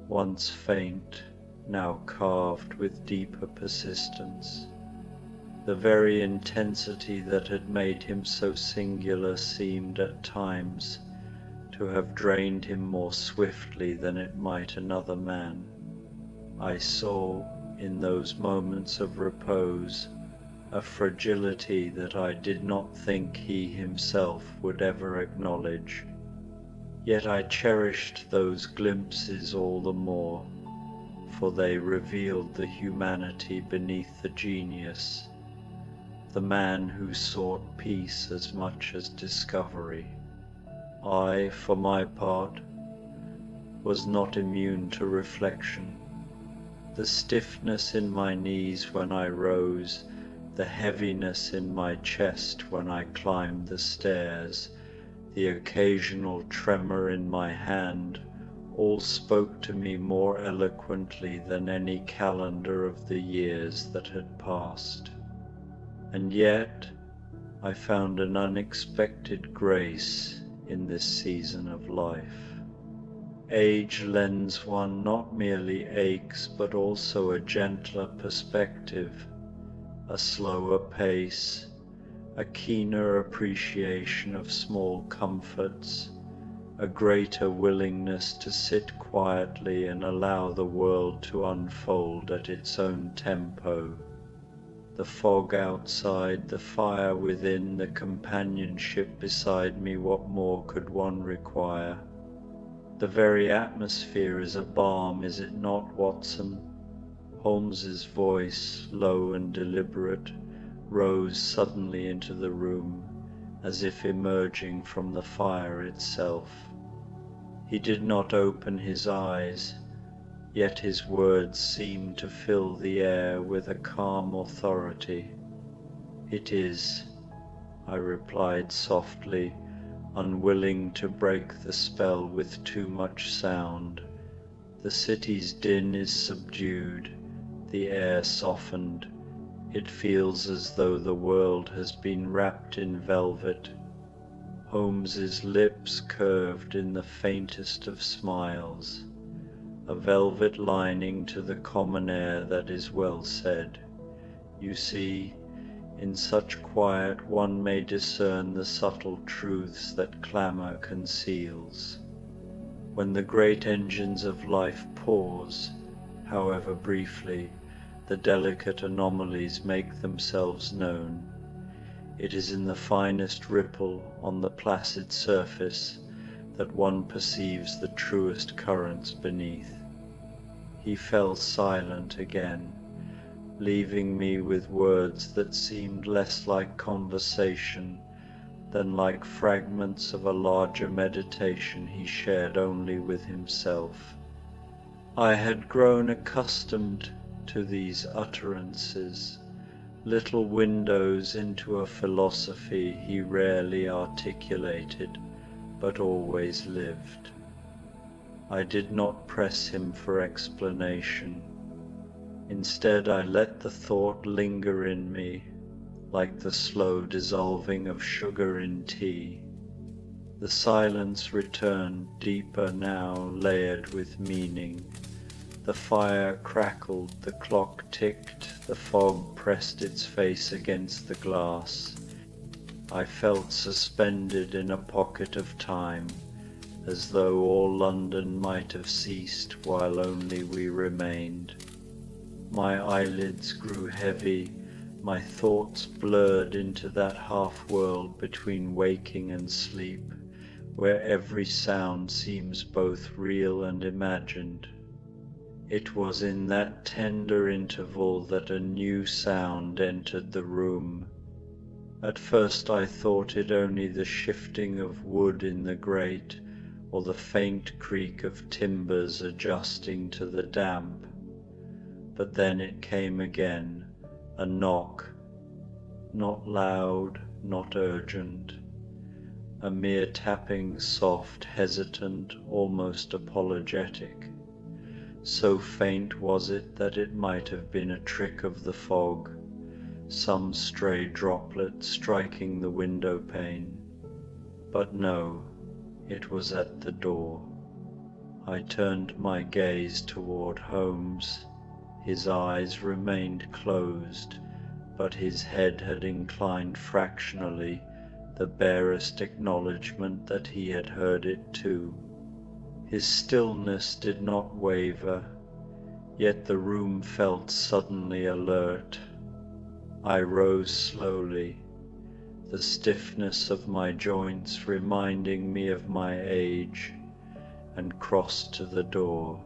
Speaker 1: once faint, now carved with deeper persistence. The very intensity that had made him so singular seemed at times to have drained him more swiftly than it might another man. I saw, in those moments of repose, a fragility that I did not think he himself would ever acknowledge. Yet I cherished those glimpses all the more, for they revealed the humanity beneath the genius, the man who sought peace as much as discovery. I, for my part, was not immune to reflection. The stiffness in my knees when I rose, the heaviness in my chest when I climbed the stairs, the occasional tremor in my hand, all spoke to me more eloquently than any calendar of the years that had passed. And yet I found an unexpected grace in this season of life. Age lends one not merely aches, but also a gentler perspective, a slower pace, a keener appreciation of small comforts, a greater willingness to sit quietly and allow the world to unfold at its own tempo. The fog outside, the fire within, the companionship beside me, what more could one require? The very atmosphere is a balm, is it not, Watson? Holmes's voice, low and deliberate, rose suddenly into the room, as if emerging from the fire itself. He did not open his eyes, yet his words seemed to fill the air with a calm authority. "It is," I replied softly, unwilling to break the spell with too much sound. "The city's din is subdued, the air softened. It feels as though the world has been wrapped in velvet." Holmes's lips curved in the faintest of smiles. "A velvet lining to the common air, that is well said. You see, in such quiet one may discern the subtle truths that clamour conceals. When the great engines of life pause, however briefly, the delicate anomalies make themselves known. It is in the finest ripple on the placid surface that one perceives the truest currents beneath." He fell silent again, leaving me with words that seemed less like conversation than like fragments of a larger meditation he shared only with himself. I had grown accustomed to these utterances, little windows into a philosophy he rarely articulated, but always lived. I did not press him for explanation. Instead, I let the thought linger in me, like the slow dissolving of sugar in tea. The silence returned, deeper now, layered with meaning. The fire crackled, the clock ticked, the fog pressed its face against the glass. I felt suspended in a pocket of time, as though all London might have ceased while only we remained. My eyelids grew heavy, my thoughts blurred into that half-world between waking and sleep, where every sound seems both real and imagined. It was in that tender interval that a new sound entered the room. At first I thought it only the shifting of wood in the grate, or the faint creak of timbers adjusting to the damp. But then it came again, a knock, not loud, not urgent, a mere tapping, soft, hesitant, almost apologetic. So faint was it that it might have been a trick of the fog, some stray droplet striking the window pane. But no, it was at the door. I turned my gaze toward Holmes. His eyes remained closed, but his head had inclined fractionally, the barest acknowledgment that he had heard it too. His stillness did not waver, yet the room felt suddenly alert. I rose slowly, the stiffness of my joints reminding me of my age, and crossed to the door.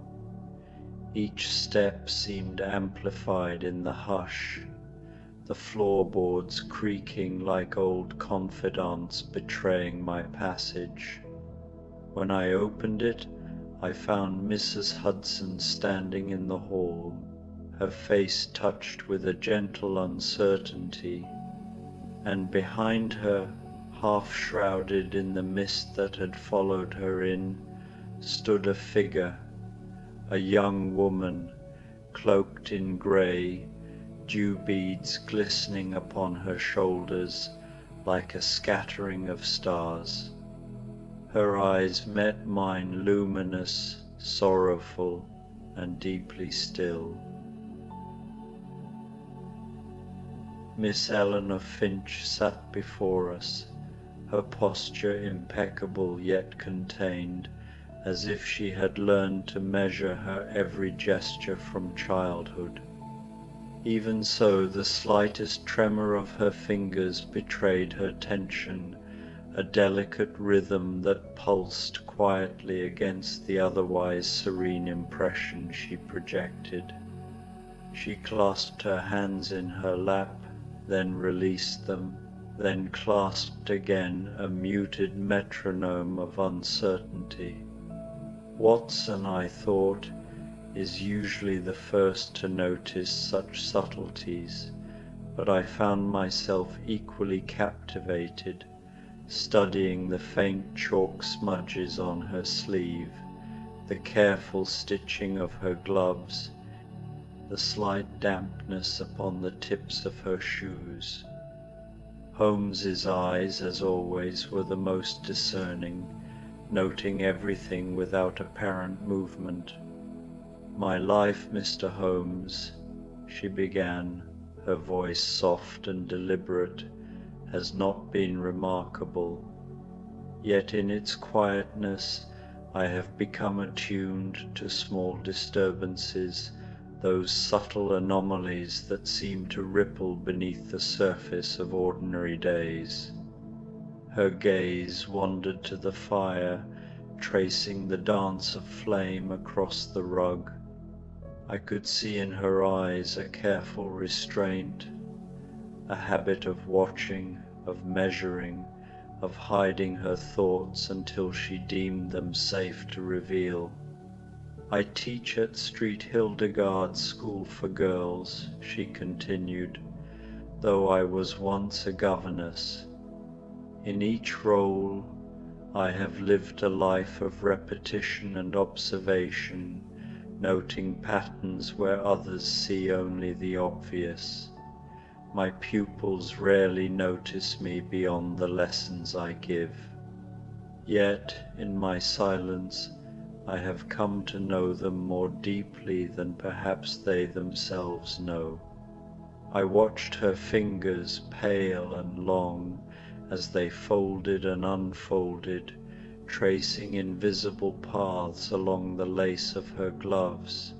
Speaker 1: Each step seemed amplified in the hush, the floorboards creaking like old confidants betraying my passage. When I opened it, I found Mrs. Hudson standing in the hall, her face touched with a gentle uncertainty, and behind her, half shrouded in the mist that had followed her in, stood a figure, a young woman, cloaked in grey, dew beads glistening upon her shoulders, like a scattering of stars. Her eyes met mine, luminous, sorrowful, and deeply still. Miss Eleanor Finch sat before us, her posture impeccable yet contained, as if she had learned to measure her every gesture from childhood. Even so, the slightest tremor of her fingers betrayed her tension, a delicate rhythm that pulsed quietly against the otherwise serene impression she projected. She clasped her hands in her lap, then released them, then clasped again, a muted metronome of uncertainty. Watson, I thought, is usually the first to notice such subtleties, but I found myself equally captivated, studying the faint chalk smudges on her sleeve, the careful stitching of her gloves, the slight dampness upon the tips of her shoes. Holmes's eyes, as always, were the most discerning, noting everything without apparent movement. "My life, Mr. Holmes," she began, her voice soft and deliberate, "has not been remarkable. Yet in its quietness I have become attuned to small disturbances, those subtle anomalies that seem to ripple beneath the surface of ordinary days." Her gaze wandered to the fire, tracing the dance of flame across the rug. I could see in her eyes a careful restraint, a habit of watching, of measuring, of hiding her thoughts until she deemed them safe to reveal. "I teach at Street Hildegard's School for Girls," she continued, "though I was once a governess. In each role I have lived a life of repetition and observation, noting patterns where others see only the obvious. My pupils rarely notice me beyond the lessons I give. Yet, in my silence, I have come to know them more deeply than perhaps they themselves know." I watched her fingers, pale and long, as they folded and unfolded, tracing invisible paths along the lace of her gloves.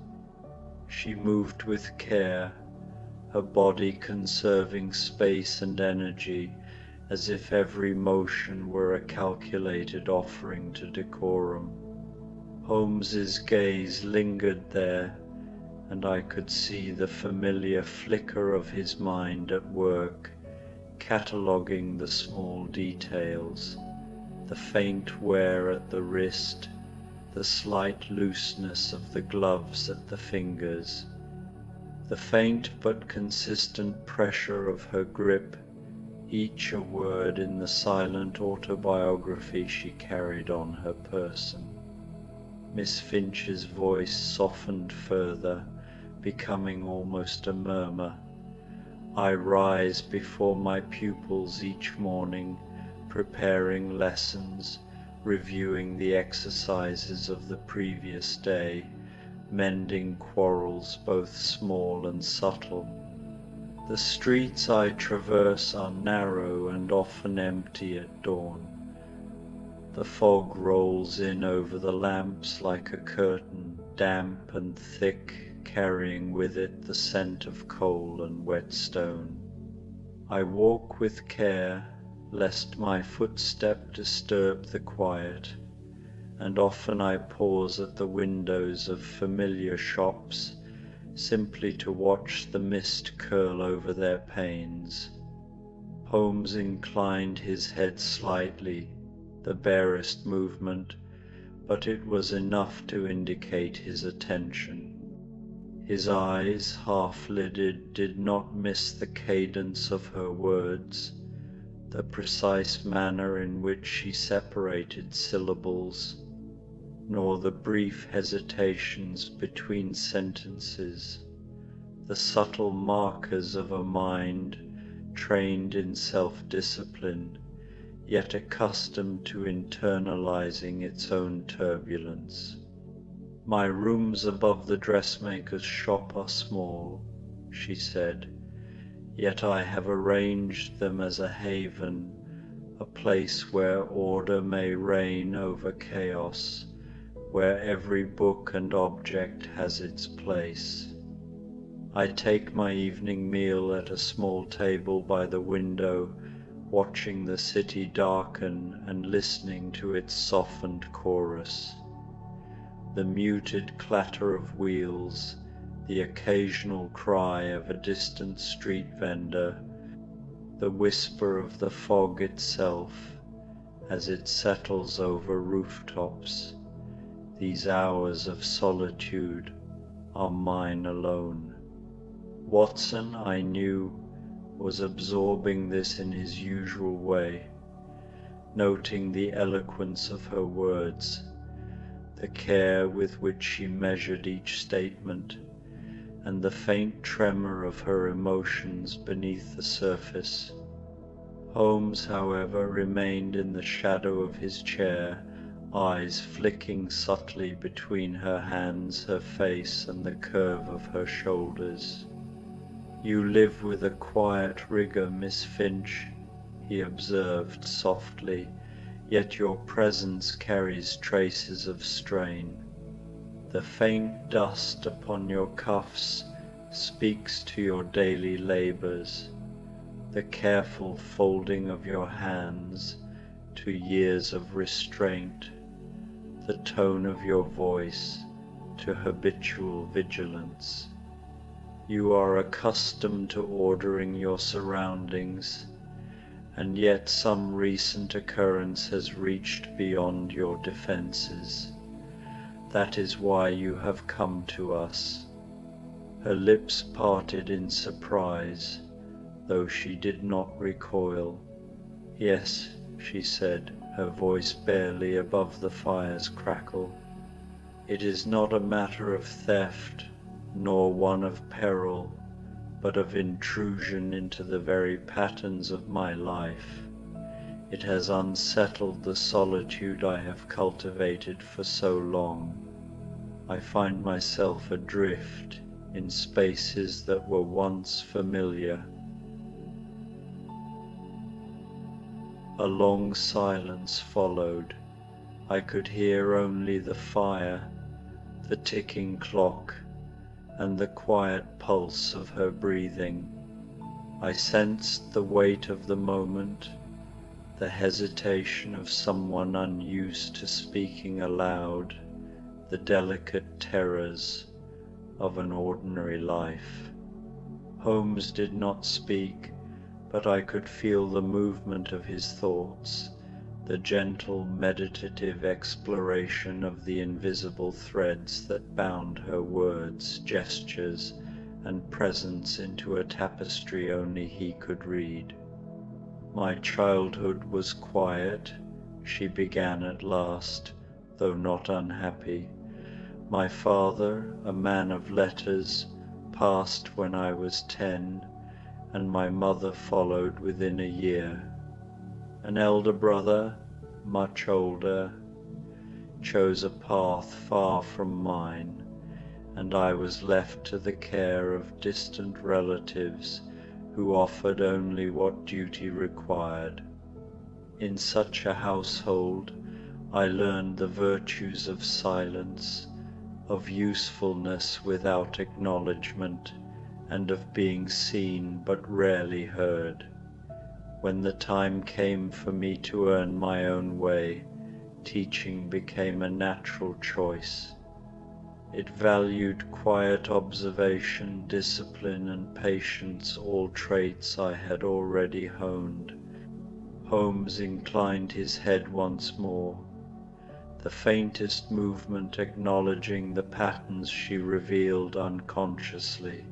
Speaker 1: She moved with care, her body conserving space and energy, as if every motion were a calculated offering to decorum. Holmes's gaze lingered there, and I could see the familiar flicker of his mind at work, cataloguing the small details, the faint wear at the wrist, the slight looseness of the gloves at the fingers, the faint but consistent pressure of her grip, each a word in the silent autobiography she carried on her person. Miss Finch's voice softened further, becoming almost a murmur. "I rise before my pupils each morning, preparing lessons, reviewing the exercises of the previous day, mending quarrels both small and subtle. The streets I traverse are narrow and often empty at dawn. The fog rolls in over the lamps like a curtain, damp and thick, carrying with it the scent of coal and wet stone. I walk with care, lest my footstep disturb the quiet, and often I pause at the windows of familiar shops, simply to watch the mist curl over their panes." Holmes inclined his head slightly, the barest movement, but it was enough to indicate his attention. His eyes, half-lidded, did not miss the cadence of her words, the precise manner in which she separated syllables, nor the brief hesitations between sentences, the subtle markers of a mind trained in self-discipline, yet accustomed to internalizing its own turbulence. "My rooms above the dressmaker's shop are small," she said, "yet I have arranged them as a haven, a place where order may reign over chaos, where every book and object has its place. I take my evening meal at a small table by the window, watching the city darken and listening to its softened chorus. The muted clatter of wheels, the occasional cry of a distant street vendor, the whisper of the fog itself as it settles over rooftops. These hours of solitude are mine alone." Watson, I knew, was absorbing this in his usual way, noting the eloquence of her words, the care with which she measured each statement, and the faint tremor of her emotions beneath the surface. Holmes, however, remained in the shadow of his chair, eyes flicking subtly between her hands, her face, and the curve of her shoulders. "You live with a quiet rigor, Miss Finch," he observed softly, "yet your presence carries traces of strain. The faint dust upon your cuffs speaks to your daily labors, the careful folding of your hands to years of restraint, the tone of your voice to habitual vigilance. You are accustomed to ordering your surroundings, and yet some recent occurrence has reached beyond your defenses. That is why you have come to us." Her lips parted in surprise, though she did not recoil. "Yes," she said, her voice barely above the fire's crackle. "It is not a matter of theft, nor one of peril, but of intrusion into the very patterns of my life. It has unsettled the solitude I have cultivated for so long. I find myself adrift in spaces that were once familiar." A long silence followed. I could hear only the fire, the ticking clock, and the quiet pulse of her breathing. I sensed the weight of the moment, the hesitation of someone unused to speaking aloud, the delicate terrors of an ordinary life. Holmes did not speak, but I could feel the movement of his thoughts, the gentle meditative exploration of the invisible threads that bound her words, gestures, and presence into a tapestry only he could read. "My childhood was quiet," she began at last, though not unhappy. "My father, a man of letters, passed when I was 10, and my mother followed within a year. An elder brother, much older, chose a path far from mine, and I was left to the care of distant relatives who offered only what duty required. In such a household, I learned the virtues of silence, of usefulness without acknowledgement, and of being seen but rarely heard. When the time came for me to earn my own way, teaching became a natural choice. It valued quiet observation, discipline, and patience, all traits I had already honed." Holmes inclined his head once more, the faintest movement acknowledging the patterns she revealed unconsciously.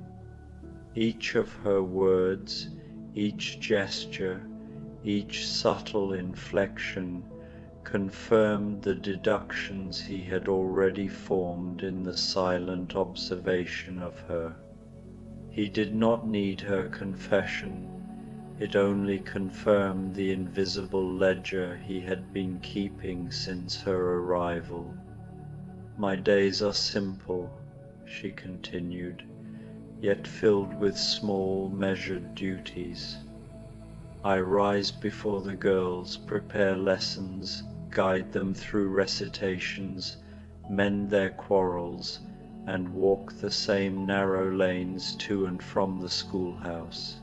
Speaker 1: Each of her words, each gesture, each subtle inflection confirmed the deductions he had already formed in the silent observation of her. He did not need her confession. It only confirmed the invisible ledger he had been keeping since her arrival. "My days are simple," she continued, "yet filled with small, measured duties. I rise before the girls, prepare lessons, guide them through recitations, mend their quarrels, and walk the same narrow lanes to and from the schoolhouse.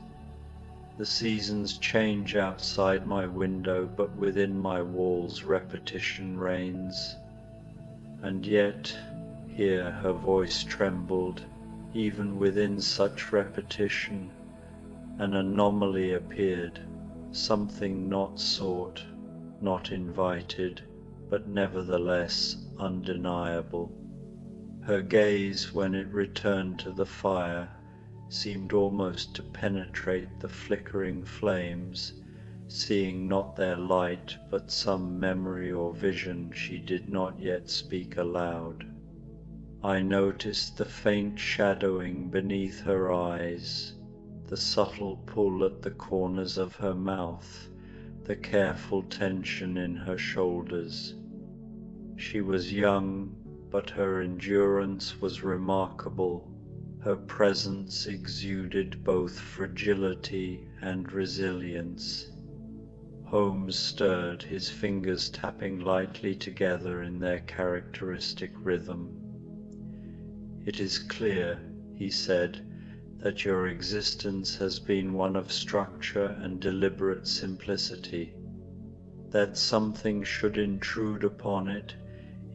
Speaker 1: The seasons change outside my window, but within my walls repetition reigns. And yet," here her voice trembled, "even within such repetition, an anomaly appeared, something not sought, not invited, but nevertheless undeniable. Her gaze, when it returned to the fire, seemed almost to penetrate the flickering flames, seeing not their light, but some memory or vision she did not yet speak aloud. I noticed the faint shadowing beneath her eyes, the subtle pull at the corners of her mouth, the careful tension in her shoulders. She was young, but her endurance was remarkable. Her presence exuded both fragility and resilience." Holmes stirred, his fingers tapping lightly together in their characteristic rhythm. "It is clear," he said, "that your existence has been one of structure and deliberate simplicity. That something should intrude upon it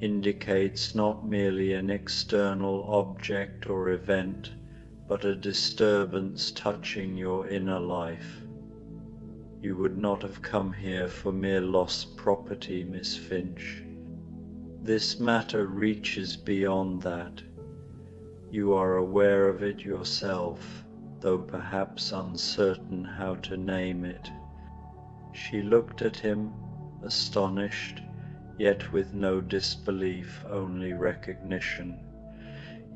Speaker 1: indicates not merely an external object or event, but a disturbance touching your inner life. You would not have come here for mere lost property, Miss Finch. This matter reaches beyond that. You are aware of it yourself, though perhaps uncertain how to name it." She looked at him, astonished, yet with no disbelief, only recognition.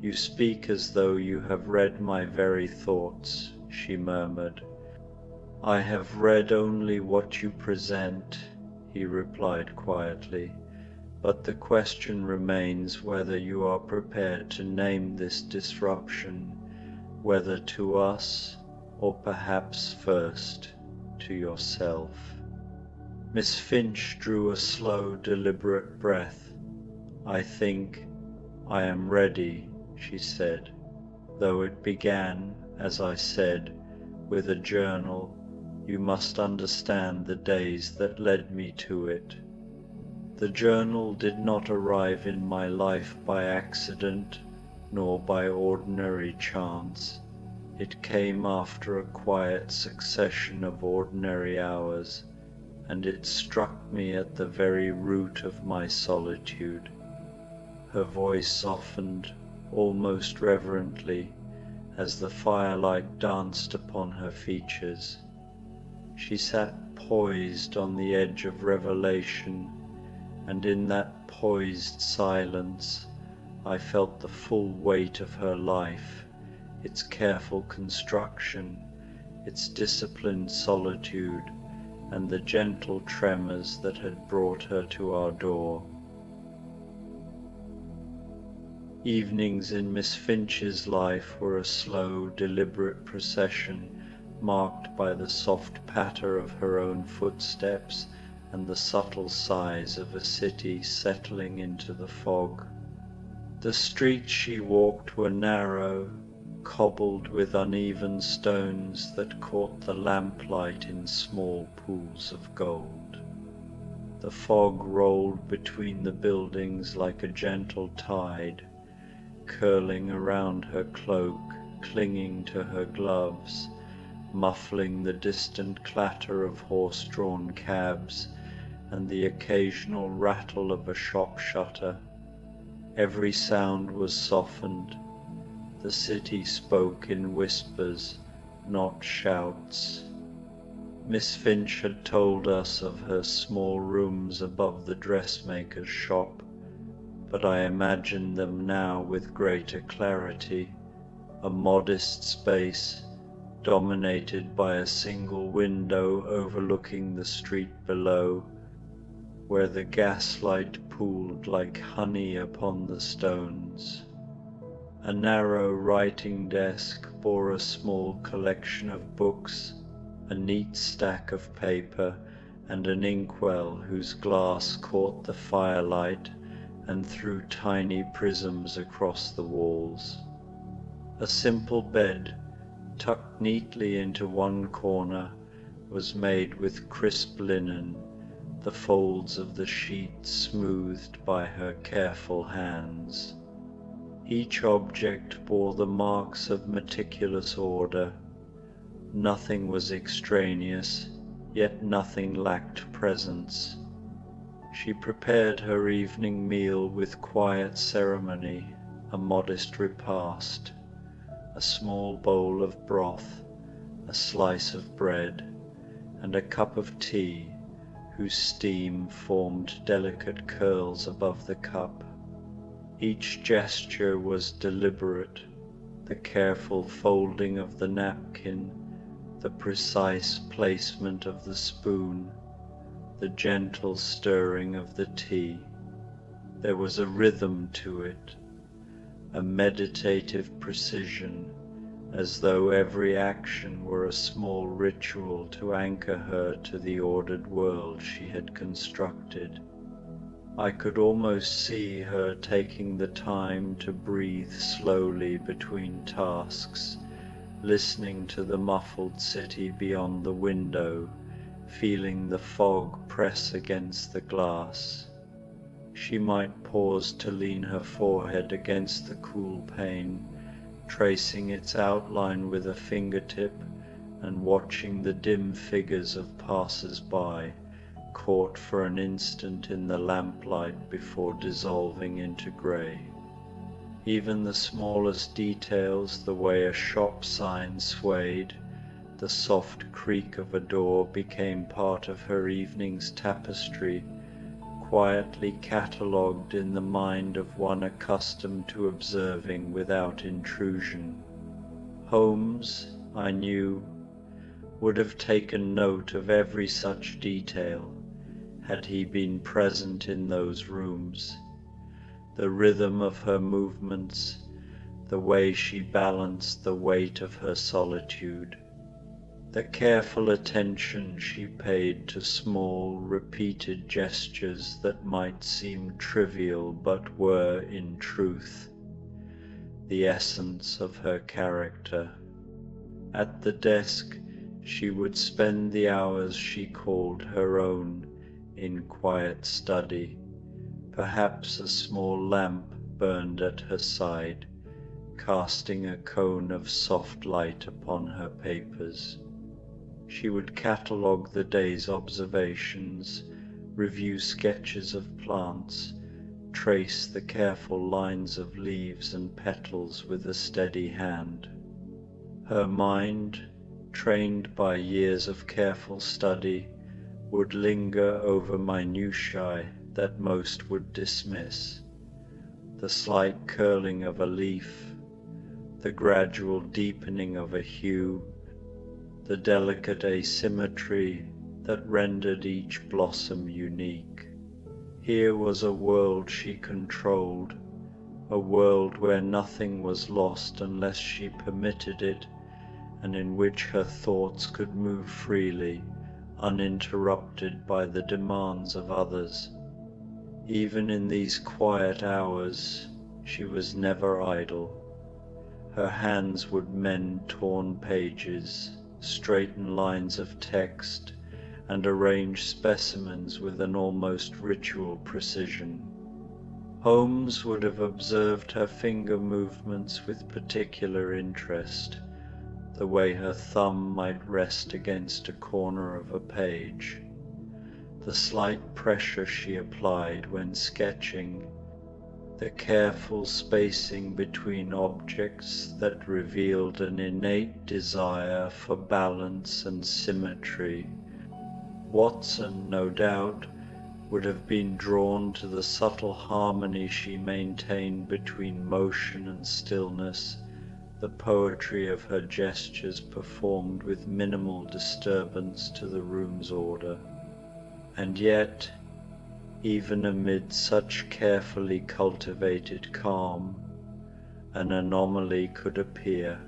Speaker 1: "You speak as though you have read my very thoughts," she murmured. "I have read only what you present," he replied quietly, "but the question remains whether you are prepared to name this disruption, whether to us, or perhaps first to yourself." Miss Finch drew a slow, deliberate breath. "I think I am ready," she said, "though it began, as I said, with a journal. You must understand the days that led me to it. The journal did not arrive in my life by accident, nor by ordinary chance. It came after a quiet succession of ordinary hours, and it struck me at the very root of my solitude." Her voice softened, almost reverently, as the firelight danced upon her features. She sat poised on the edge of revelation, and in that poised silence I felt the full weight of her life, its careful construction, its disciplined solitude, and the gentle tremors that had brought her to our door. Evenings in Miss Finch's life were a slow, deliberate procession, marked by the soft patter of her own footsteps and the subtle sighs of a city settling into the fog. The streets she walked were narrow, cobbled with uneven stones that caught the lamplight in small pools of gold. The fog rolled between the buildings like a gentle tide, curling around her cloak, clinging to her gloves, muffling the distant clatter of horse-drawn cabs and the occasional rattle of a shop shutter. Every sound was softened. The city spoke in whispers, not shouts. Miss Finch had told us of her small rooms above the dressmaker's shop, but I imagined them now with greater clarity, a modest space, dominated by a single window overlooking the street below, where the gaslight pooled like honey upon the stones. A narrow writing desk bore a small collection of books, a neat stack of paper, and an inkwell whose glass caught the firelight and threw tiny prisms across the walls. A simple bed, tucked neatly into one corner, was made with crisp linen, the folds of the sheet smoothed by her careful hands. Each object bore the marks of meticulous order. Nothing was extraneous, yet nothing lacked presence. She prepared her evening meal with quiet ceremony, a modest repast, a small bowl of broth, a slice of bread, and a cup of tea, whose steam formed delicate curls above the cup. Each gesture was deliberate, the careful folding of the napkin, the precise placement of the spoon, the gentle stirring of the tea. There was a rhythm to it, a meditative precision, as though every action were a small ritual to anchor her to the ordered world she had constructed. I could almost see her taking the time to breathe slowly between tasks, listening to the muffled city beyond the window, feeling the fog press against the glass. She might pause to lean her forehead against the cool pane, tracing its outline with a fingertip and watching the dim figures of passers-by, caught for an instant in the lamplight before dissolving into grey. Even the smallest details, the way a shop sign swayed, the soft creak of a door, became part of her evening's tapestry, quietly catalogued in the mind of one accustomed to observing without intrusion. Holmes, I knew, would have taken note of every such detail had he been present in those rooms. The rhythm of her movements, the way she balanced the weight of her solitude, the careful attention she paid to small, repeated gestures that might seem trivial but were, in truth, the essence of her character. At the desk, she would spend the hours she called her own in quiet study. Perhaps a small lamp burned at her side, casting a cone of soft light upon her papers. She would catalogue the day's observations, review sketches of plants, trace the careful lines of leaves and petals with a steady hand. Her mind, trained by years of careful study, would linger over minutiae that most would dismiss: the slight curling of a leaf, the gradual deepening of a hue, the delicate asymmetry that rendered each blossom unique. Here was a world she controlled, a world where nothing was lost unless she permitted it, and in which her thoughts could move freely, uninterrupted by the demands of others. Even in these quiet hours, she was never idle. Her hands would mend torn pages, straighten lines of text, and arrange specimens with an almost ritual precision. Holmes would have observed her finger movements with particular interest, the way her thumb might rest against a corner of a page, the slight pressure she applied when sketching, the careful spacing between objects that revealed an innate desire for balance and symmetry. Watson, no doubt, would have been drawn to the subtle harmony she maintained between motion and stillness, the poetry of her gestures performed with minimal disturbance to the room's order. And yet, even amid such carefully cultivated calm, an anomaly could appear.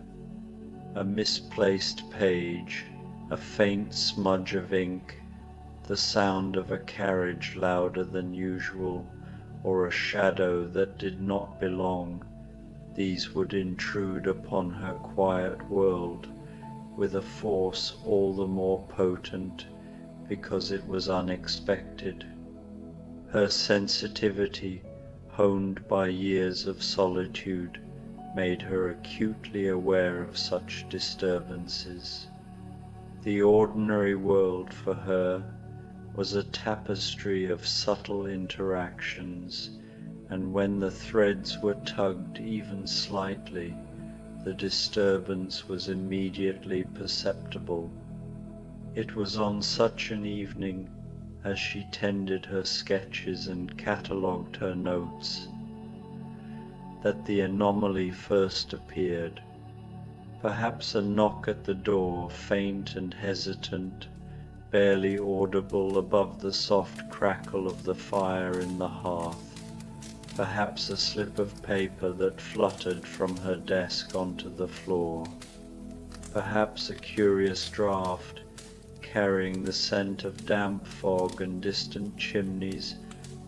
Speaker 1: A misplaced page, a faint smudge of ink, the sound of a carriage louder than usual, or a shadow that did not belong, these would intrude upon her quiet world with a force all the more potent because it was unexpected. Her sensitivity, honed by years of solitude, made her acutely aware of such disturbances. The ordinary world for her was a tapestry of subtle interactions, and when the threads were tugged even slightly, the disturbance was immediately perceptible. It was on such an evening, as she tended her sketches and catalogued her notes, that the anomaly first appeared. Perhaps a knock at the door, faint and hesitant, barely audible above the soft crackle of the fire in the hearth. Perhaps a slip of paper that fluttered from her desk onto the floor. Perhaps a curious draught, carrying the scent of damp fog and distant chimneys,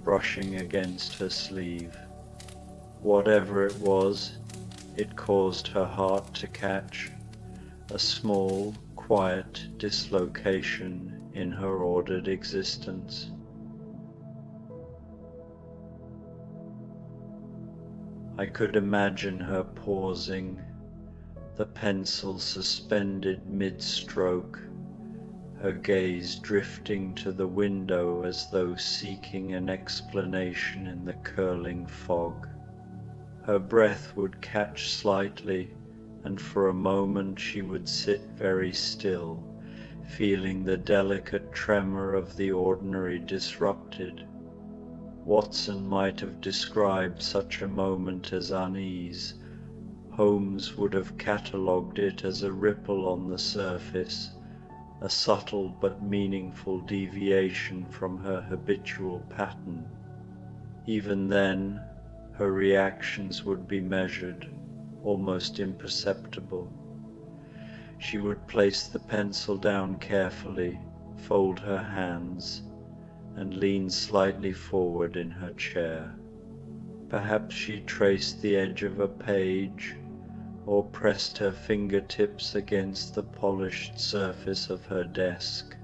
Speaker 1: brushing against her sleeve. Whatever it was, it caused her heart to catch, a small, quiet dislocation in her ordered existence. I could imagine her pausing, the pencil suspended mid-stroke, her gaze drifting to the window as though seeking an explanation in the curling fog. Her breath would catch slightly, and for a moment she would sit very still, feeling the delicate tremor of the ordinary disrupted. Watson might have described such a moment as unease. Holmes would have catalogued it as a ripple on the surface, a subtle but meaningful deviation from her habitual pattern. Even then, her reactions would be measured, almost imperceptible. She would place the pencil down carefully, fold her hands, and lean slightly forward in her chair. Perhaps she traced the edge of a page, or pressed her fingertips against the polished surface of her desk,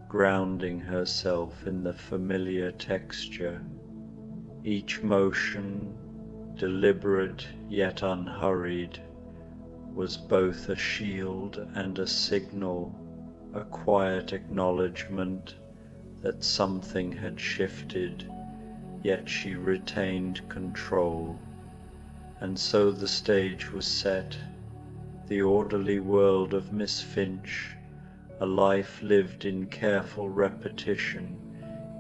Speaker 1: grounding herself in the familiar texture. Each motion, deliberate yet unhurried, was both a shield and a signal, a quiet acknowledgement that something had shifted, yet she retained control. And so the stage was set, the orderly world of Miss Finch, a life lived in careful repetition,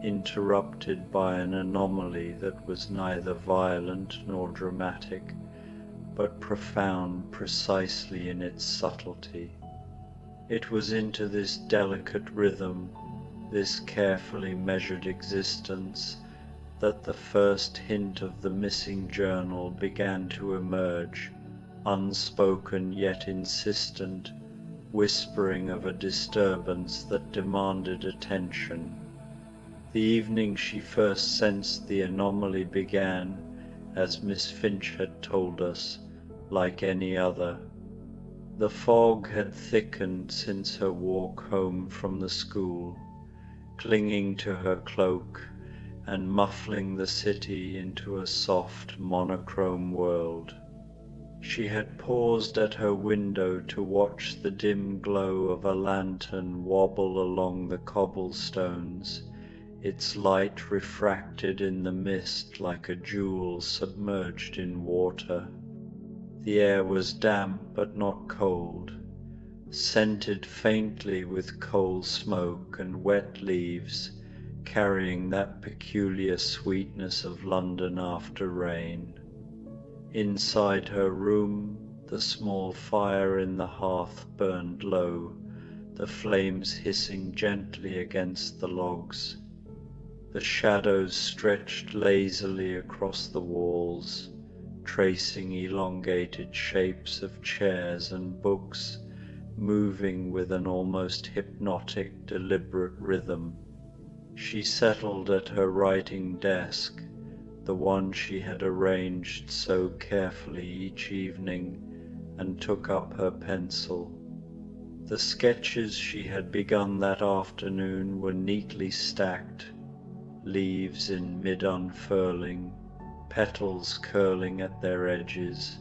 Speaker 1: interrupted by an anomaly that was neither violent nor dramatic, but profound precisely in its subtlety. It was into this delicate rhythm, this carefully measured existence, that the first hint of the missing journal began to emerge, unspoken yet insistent, whispering of a disturbance that demanded attention. The evening she first sensed the anomaly began, as Miss Finch had told us, like any other. The fog had thickened since her walk home from the school, clinging to her cloak and muffling the city into a soft monochrome world. She had paused at her window to watch the dim glow of a lantern wobble along the cobblestones, its light refracted in the mist like a jewel submerged in water. The air was damp but not cold, scented faintly with coal smoke and wet leaves, carrying that peculiar sweetness of London after rain. Inside her room, The small fire in the hearth burned low, the flames hissing gently against the logs. The shadows stretched lazily across the walls, tracing elongated shapes of chairs and books, moving with an almost hypnotic, deliberate rhythm. She settled at her writing desk, the one she had arranged so carefully each evening, and took up her pencil. The sketches she had begun that afternoon were neatly stacked, leaves in mid-unfurling, petals curling at their edges,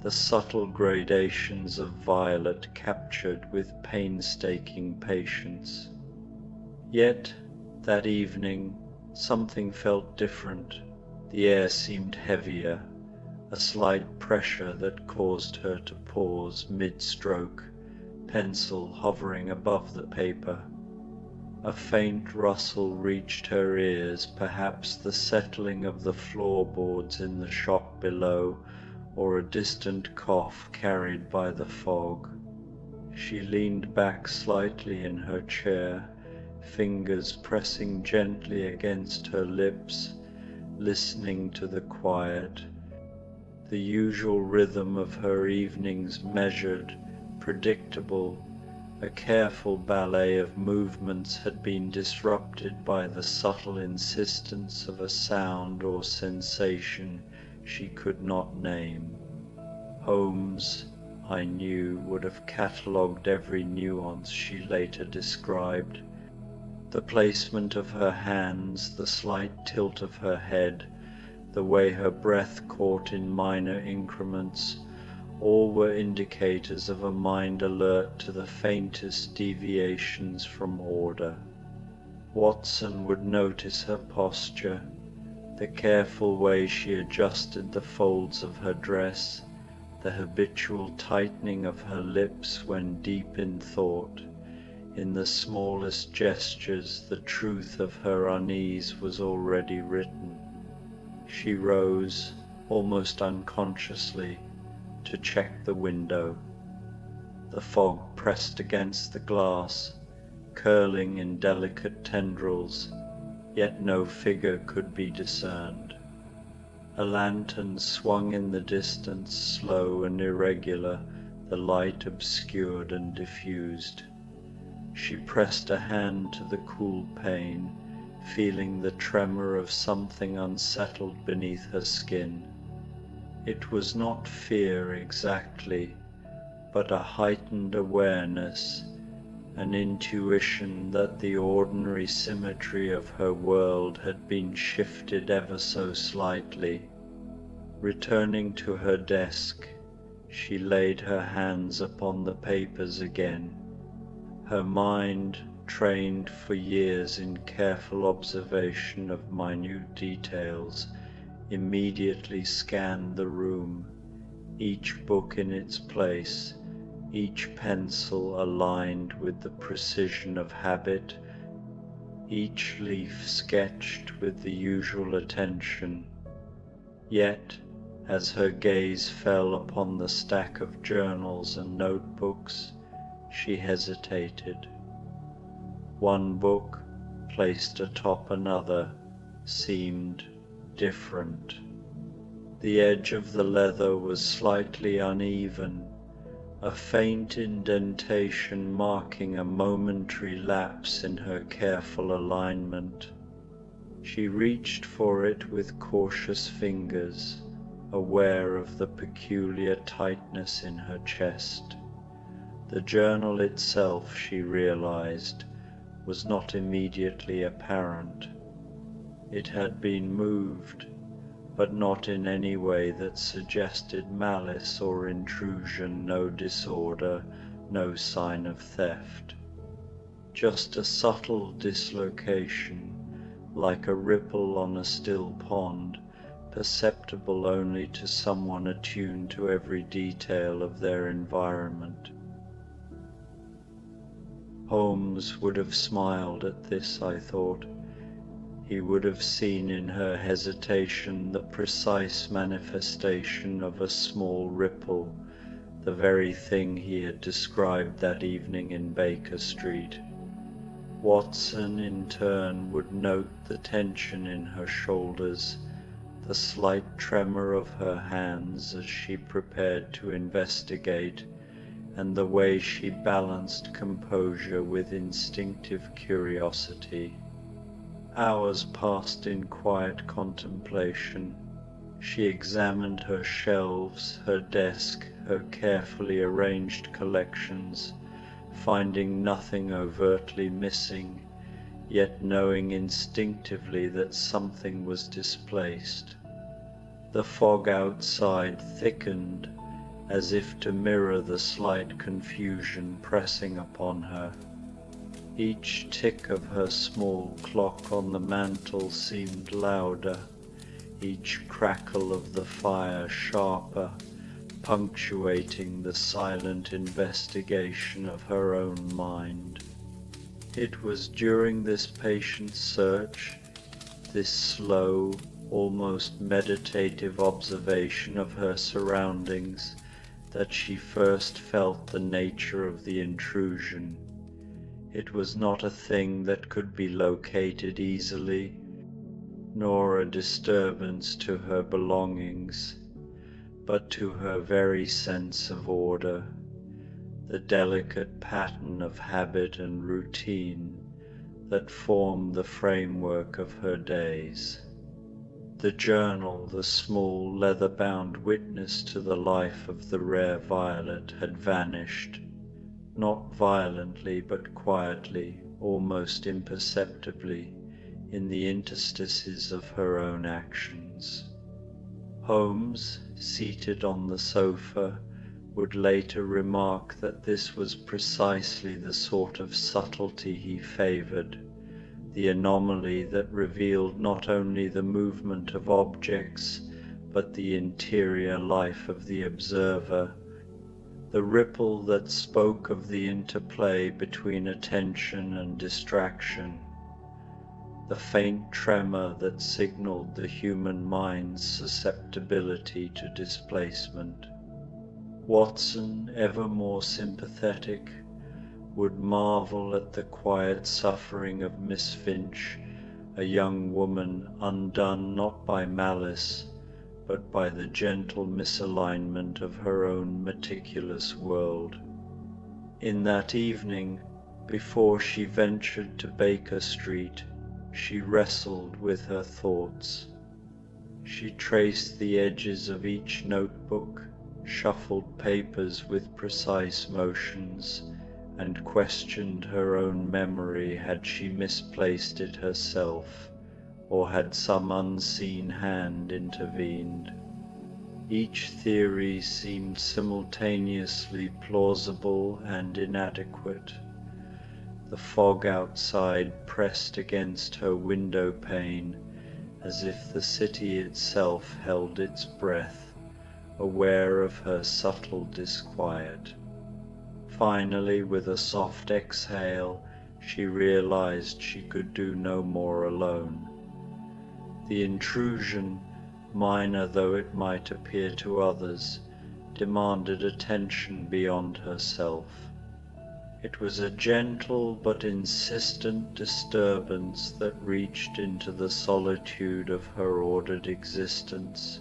Speaker 1: the subtle gradations of violet captured with painstaking patience. Yet, that evening, something felt different. The air seemed heavier, a slight pressure that caused her to pause mid-stroke, pencil hovering above the paper. A faint rustle reached her ears, perhaps the settling of the floorboards in the shop below, or a distant cough carried by the fog. She leaned back slightly in her chair, fingers pressing gently against her lips, listening to the quiet. The usual rhythm of her evenings, measured, predictable, a careful ballet of movements, had been disrupted by the subtle insistence of a sound or sensation she could not name. Holmes, I knew, would have catalogued every nuance she later described. The placement of her hands, the slight tilt of her head, the way her breath caught in minor increments, all were indicators of a mind alert to the faintest deviations from order. Watson would notice her posture, the careful way she adjusted the folds of her dress, the habitual tightening of her lips when deep in thought. In the smallest gestures, the truth of her unease was already written. She rose, almost unconsciously, to check the window. The fog pressed against the glass, curling in delicate tendrils, yet no figure could be discerned. A lantern swung in the distance, slow and irregular, the light obscured and diffused. She pressed a hand to the cool pane, feeling the tremor of something unsettled beneath her skin. It was not fear exactly, but a heightened awareness, an intuition that the ordinary symmetry of her world had been shifted ever so slightly. Returning to her desk, she laid her hands upon the papers again. Her mind, trained for years in careful observation of minute details, immediately scanned the room, each book in its place, each pencil aligned with the precision of habit, each leaf sketched with the usual attention. Yet, as her gaze fell upon the stack of journals and notebooks, she hesitated. One book, placed atop another, seemed different. The edge of the leather was slightly uneven, a faint indentation marking a momentary lapse in her careful alignment. She reached for it with cautious fingers, aware of the peculiar tightness in her chest. The journal itself, she realized, was not immediately apparent. It had been moved, but not in any way that suggested malice or intrusion, no disorder, no sign of theft. Just a subtle dislocation, like a ripple on a still pond, perceptible only to someone attuned to every detail of their environment. Holmes would have smiled at this, I thought. he would have seen in her hesitation the precise manifestation of a small ripple, the very thing he had described that evening in Baker Street. Watson, in turn, would note the tension in her shoulders, the slight tremor of her hands as she prepared to investigate, and the way she balanced composure with instinctive curiosity. Hours passed in quiet contemplation. She examined her shelves, her desk, her carefully arranged collections, finding nothing overtly missing, yet knowing instinctively that something was displaced. The fog outside thickened, as if to mirror the slight confusion pressing upon her. Each tick of her small clock on the mantel seemed louder, each crackle of the fire sharper, punctuating the silent investigation of her own mind. It was during this patient search, this slow, almost meditative observation of her surroundings, that she first felt the nature of the intrusion. It was not a thing that could be located easily, nor a disturbance to her belongings, but to her very sense of order, the delicate pattern of habit and routine that formed the framework of her days. The journal, the small leather-bound witness to the life of the rare Violet, had vanished, not violently but quietly, almost imperceptibly, in the interstices of her own actions. Holmes, seated on the sofa, would later remark that this was precisely the sort of subtlety he favoured, the anomaly that revealed not only the movement of objects, but the interior life of the observer, the ripple that spoke of the interplay between attention and distraction, the faint tremor that signaled the human mind's susceptibility to displacement. Watson, ever more sympathetic, would marvel at the quiet suffering of Miss Finch, a young woman undone not by malice, but by the gentle misalignment of her own meticulous world. In that evening, before she ventured to Baker Street, she wrestled with her thoughts. She traced the edges of each notebook, shuffled papers with precise motions, and questioned her own memory had she misplaced it herself, or had some unseen hand intervened. Each theory seemed simultaneously plausible and inadequate. The fog outside pressed against her window pane, as if the city itself held its breath, aware of her subtle disquiet. Finally, with a soft exhale, she realized she could do no more alone. The intrusion, minor though it might appear to others, demanded attention beyond herself. It was a gentle but insistent disturbance that reached into the solitude of her ordered existence,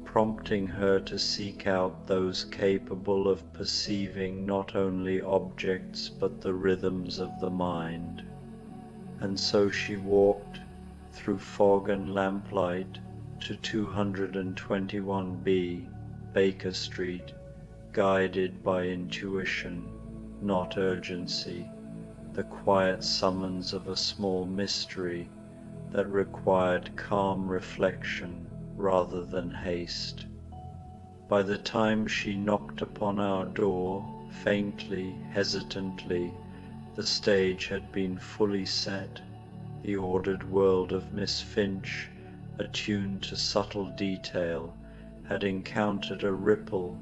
Speaker 1: prompting her to seek out those capable of perceiving not only objects but the rhythms of the mind. And so she walked, through fog and lamplight, to 221B, Baker Street, guided by intuition, not urgency, the quiet summons of a small mystery that required calm reflection rather than haste. By the time she knocked upon our door, faintly, hesitantly, the stage had been fully set. The ordered world of Miss Finch, attuned to subtle detail, had encountered a ripple,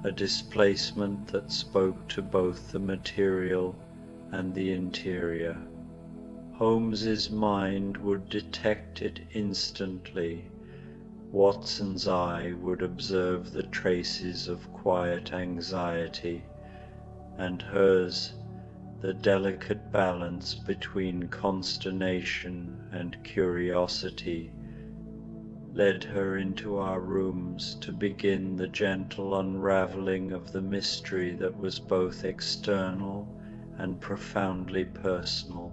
Speaker 1: a displacement that spoke to both the material and the interior. Holmes's mind would detect it instantly. Watson's eye would observe the traces of quiet anxiety, and hers the delicate balance between consternation and curiosity, led her into our rooms to begin the gentle unraveling of the mystery that was both external and profoundly personal.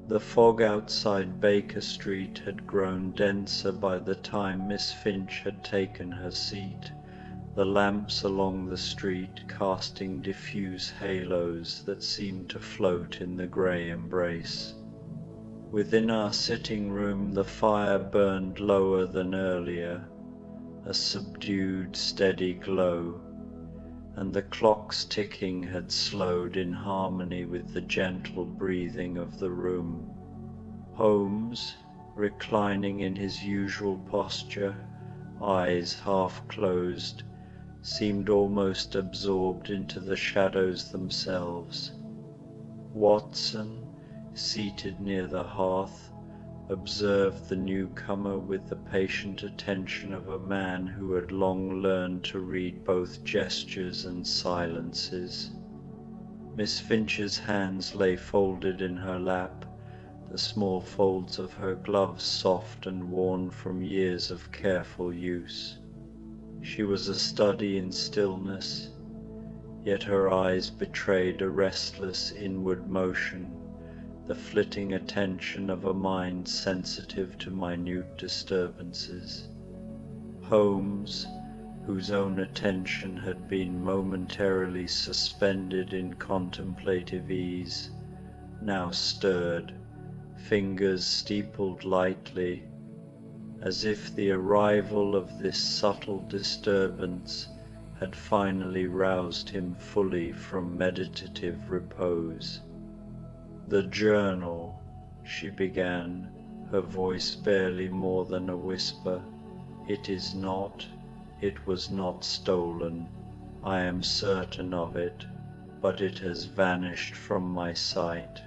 Speaker 1: The fog outside Baker Street had grown denser by the time Miss Finch had taken her seat, the lamps along the street casting diffuse halos that seemed to float in the grey embrace. Within our sitting room the fire burned lower than earlier, a subdued, steady glow, and the clock's ticking had slowed in harmony with the gentle breathing of the room. Holmes, reclining in his usual posture, eyes half closed, seemed almost absorbed into the shadows themselves. Watson, seated near the hearth, observed the newcomer with the patient attention of a man who had long learned to read both gestures and silences. Miss Finch's hands lay folded in her lap, the small folds of her gloves soft and worn from years of careful use. She was a study in stillness, yet her eyes betrayed a restless inward motion, the flitting attention of a mind sensitive to minute disturbances. Holmes, whose own attention had been momentarily suspended in contemplative ease, now stirred, fingers steepled lightly, as if the arrival of this subtle disturbance had finally roused him fully from meditative repose. "The journal," she began, her voice barely more than a whisper. "It was not stolen. I am certain of it, but it has vanished from my sight.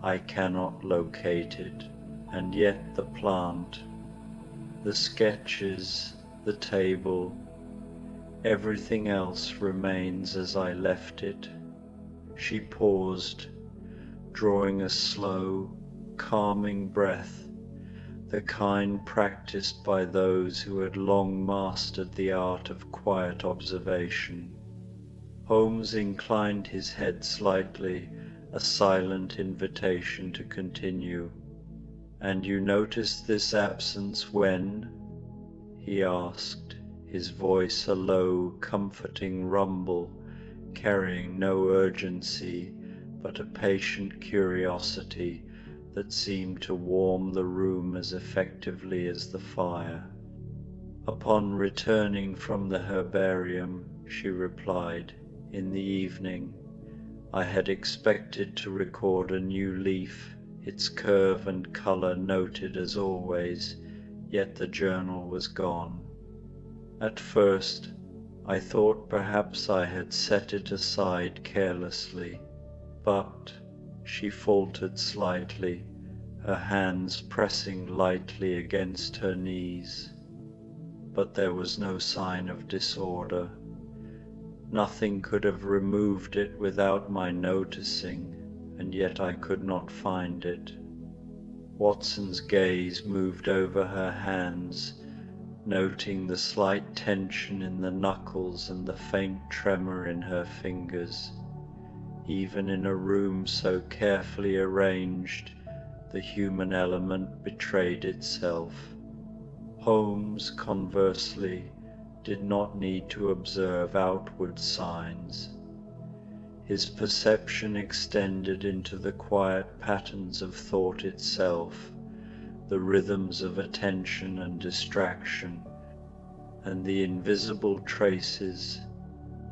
Speaker 1: I cannot locate it, and yet the plant, the sketches, the table, everything else remains as I left it." She paused, drawing a slow, calming breath, the kind practiced by those who had long mastered the art of quiet observation. Holmes inclined his head slightly, a silent invitation to continue. "And you noticed this absence when?" he asked, his voice a low, comforting rumble, carrying no urgency, but a patient curiosity that seemed to warm the room as effectively as the fire. "Upon returning from the herbarium," she replied, "in the evening. I had expected to record a new leaf, its curve and color noted as always, yet the journal was gone. At first, I thought perhaps I had set it aside carelessly, but," she faltered slightly, her hands pressing lightly against her knees, "but there was no sign of disorder. Nothing could have removed it without my noticing, and yet I could not find it." Watson's gaze moved over her hands, noting the slight tension in the knuckles and the faint tremor in her fingers. Even in a room so carefully arranged, the human element betrayed itself. Holmes, conversely, did not need to observe outward signs. His perception extended into the quiet patterns of thought itself, the rhythms of attention and distraction, and the invisible traces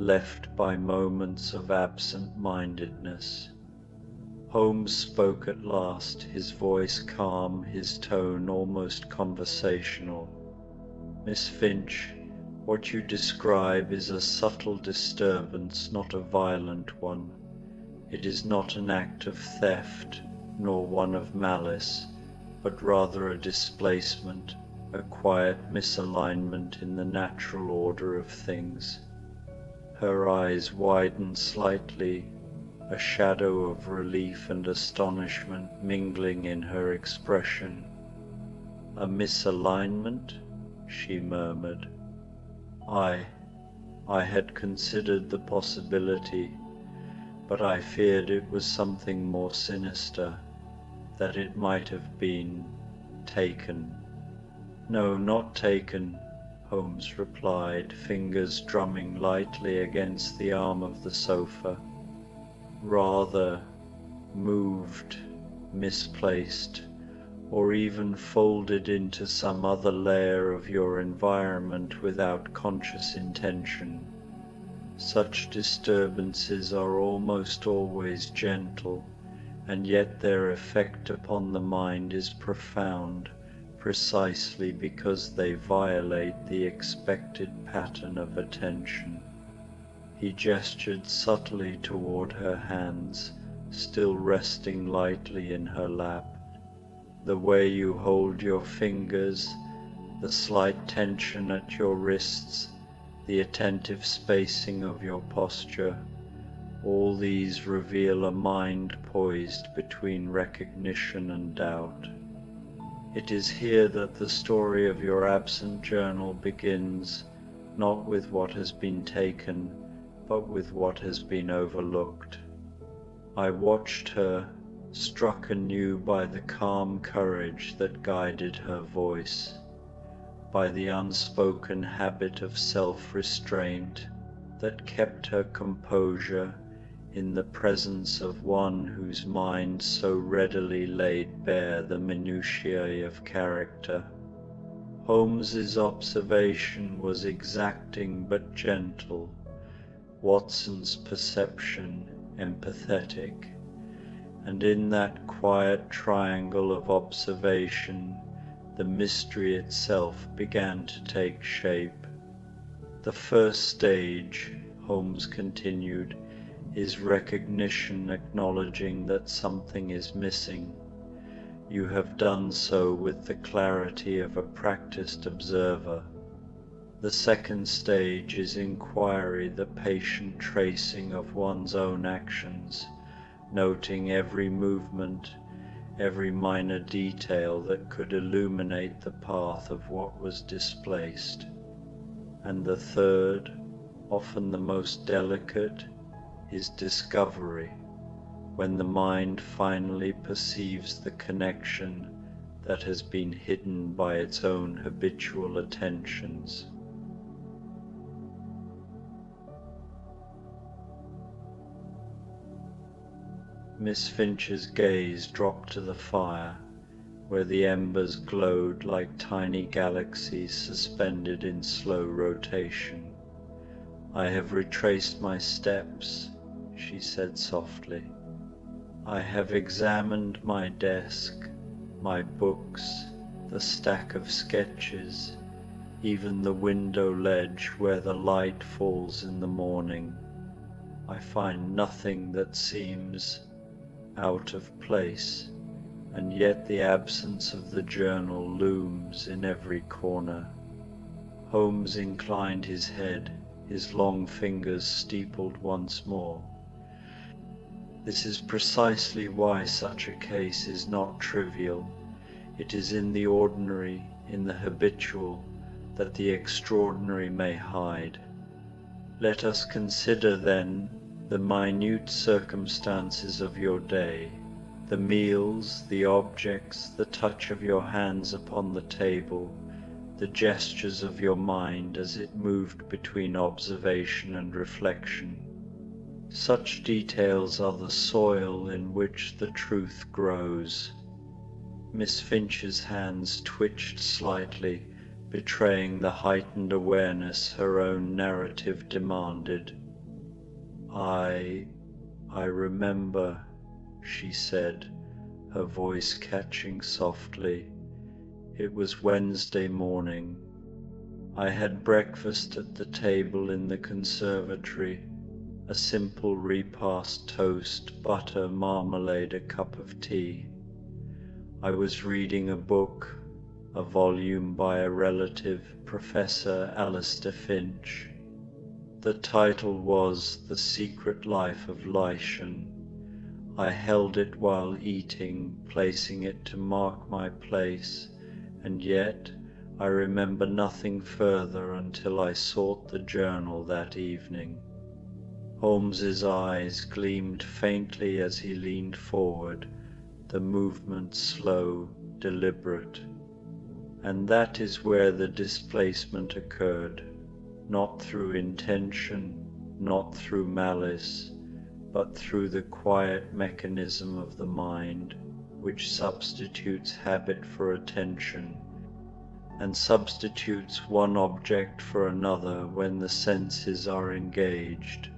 Speaker 1: left by moments of absent-mindedness. Holmes spoke at last, his voice calm, his tone almost conversational. "Miss Finch, what you describe is a subtle disturbance, not a violent one. It is not an act of theft, nor one of malice, but rather a displacement, a quiet misalignment in the natural order of things. Her eyes widened slightly, a shadow of relief and astonishment mingling in her expression. "A misalignment?" she murmured. I had considered the possibility, but I feared it was something more sinister, that it might have been taken." "No, not taken," Holmes replied, fingers drumming lightly against the arm of the sofa. "Rather moved, misplaced, or even folded into some other layer of your environment without conscious intention. Such disturbances are almost always gentle, and yet their effect upon the mind is profound, precisely because they violate the expected pattern of attention." He gestured subtly toward her hands, still resting lightly in her lap. "The way you hold your fingers, the slight tension at your wrists, the attentive spacing of your posture, all these reveal a mind poised between recognition and doubt. It is here that the story of your absent journal begins, not with what has been taken, but with what has been overlooked." I watched her, struck anew by the calm courage that guided her voice, by the unspoken habit of self-restraint that kept her composure in the presence of one whose mind so readily laid bare the minutiae of character. Holmes's observation was exacting but gentle, Watson's perception empathetic, and in that quiet triangle of observation the mystery itself began to take shape. "The first stage," Holmes continued, "is recognition, acknowledging that something is missing. You have done so with the clarity of a practiced observer. The second stage is inquiry, the patient tracing of one's own actions, noting every movement, every minor detail that could illuminate the path of what was displaced. And the third, often the most delicate, is discovery, when the mind finally perceives the connection that has been hidden by its own habitual attentions." Miss Finch's gaze dropped to the fire, where the embers glowed like tiny galaxies suspended in slow rotation. "I have retraced my steps," she said softly. "I have examined my desk, my books, the stack of sketches, even the window ledge where the light falls in the morning. I find nothing that seems out of place, and yet the absence of the journal looms in every corner." Holmes inclined his head, his long fingers steepled once more. "This is precisely why such a case is not trivial. It is in the ordinary, in the habitual, that the extraordinary may hide. Let us consider, then, the minute circumstances of your day, the meals, the objects, the touch of your hands upon the table, the gestures of your mind as it moved between observation and reflection. Such details are the soil in which the truth grows." Miss Finch's hands twitched slightly, betraying the heightened awareness her own narrative demanded. I remember," she said, her voice catching softly. "It was Wednesday morning. I had breakfast at the table in the conservatory, a simple repast: toast, butter, marmalade, a cup of tea. I was reading a book, a volume by a relative, Professor Alistair Finch. The title was The Secret Life of Lycian. I held it while eating, placing it to mark my place, and yet I remember nothing further until I sought the journal that evening. Holmes's eyes gleamed faintly as he leaned forward, the movement slow, deliberate. And that is where the displacement occurred, not through intention, not through malice, but through the quiet mechanism of the mind, which substitutes habit for attention, and substitutes one object for another when the senses are engaged,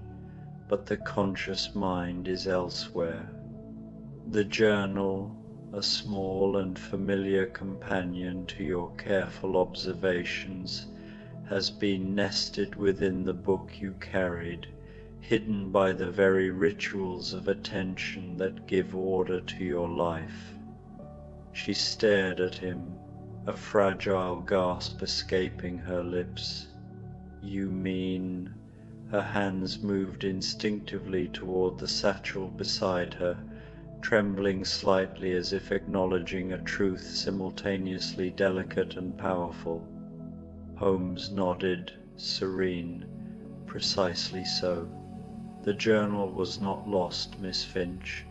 Speaker 1: but the conscious mind is elsewhere. The journal, a small and familiar companion to your careful observations, has been nested within the book you carried, hidden by the very rituals of attention that give order to your life. She stared at him, a fragile gasp escaping her lips. You mean? Her hands moved instinctively toward the satchel beside her, trembling slightly as if acknowledging a truth simultaneously delicate and powerful. Holmes nodded, serene. Precisely so. The journal was not lost, Miss Finch.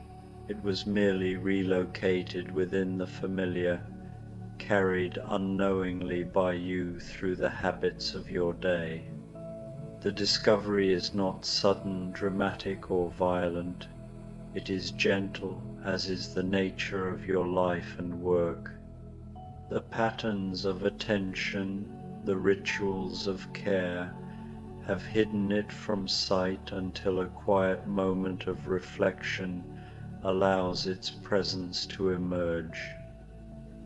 Speaker 1: It was merely relocated within the familiar, carried unknowingly by you through the habits of your day. The discovery is not sudden, dramatic, or violent. It is gentle, as is the nature of your life and work. The patterns of attention, the rituals of care, have hidden it from sight until a quiet moment of reflection allows its presence to emerge.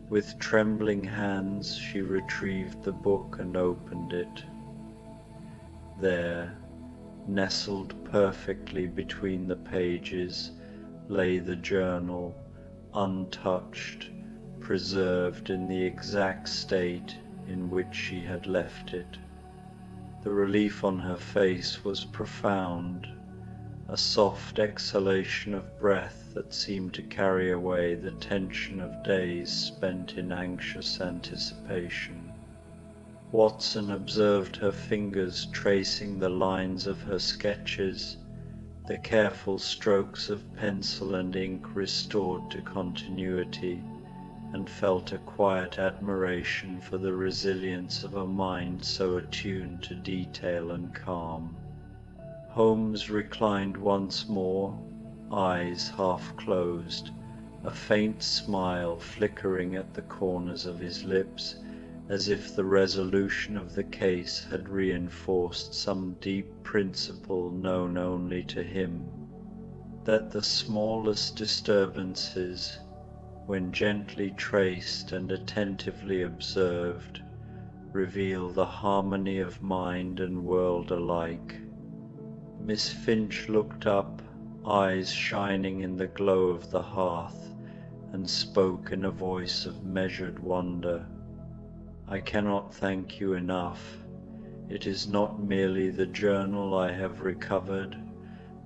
Speaker 1: With trembling hands she retrieved the book and opened it. There, nestled perfectly between the pages, lay the journal, untouched, preserved in the exact state in which she had left it. The relief on her face was profound, a soft exhalation of breath that seemed to carry away the tension of days spent in anxious anticipation. Watson observed her fingers tracing the lines of her sketches, the careful strokes of pencil and ink restored to continuity, and felt a quiet admiration for the resilience of a mind so attuned to detail and calm. Holmes reclined once more, eyes half closed, a faint smile flickering at the corners of his lips, as if the resolution of the case had reinforced some deep principle known only to him, that the smallest disturbances, when gently traced and attentively observed, reveal the harmony of mind and world alike. Miss Finch looked up, eyes shining in the glow of the hearth, and spoke in a voice of measured wonder. I cannot thank you enough. It is not merely the journal I have recovered,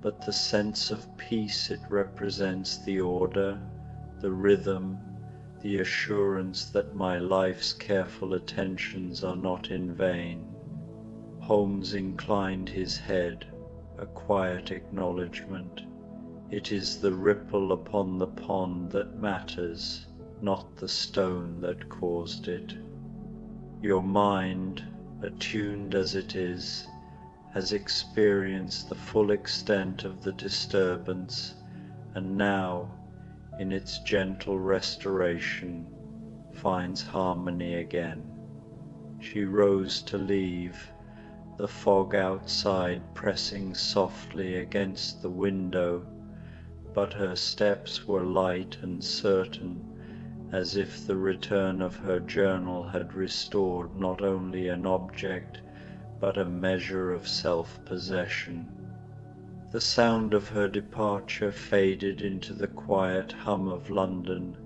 Speaker 1: but the sense of peace it represents, the order, the rhythm, the assurance that my life's careful attentions are not in vain. Holmes inclined his head, a quiet acknowledgment. It is the ripple upon the pond that matters, not the stone that caused it. Your mind, attuned as it is, has experienced the full extent of the disturbance, and now, in its gentle restoration, finds harmony again. She rose to leave, the fog outside pressing softly against the window, but her steps were light and certain, as if the return of her journal had restored not only an object, but a measure of self-possession. The sound of her departure faded into the quiet hum of London,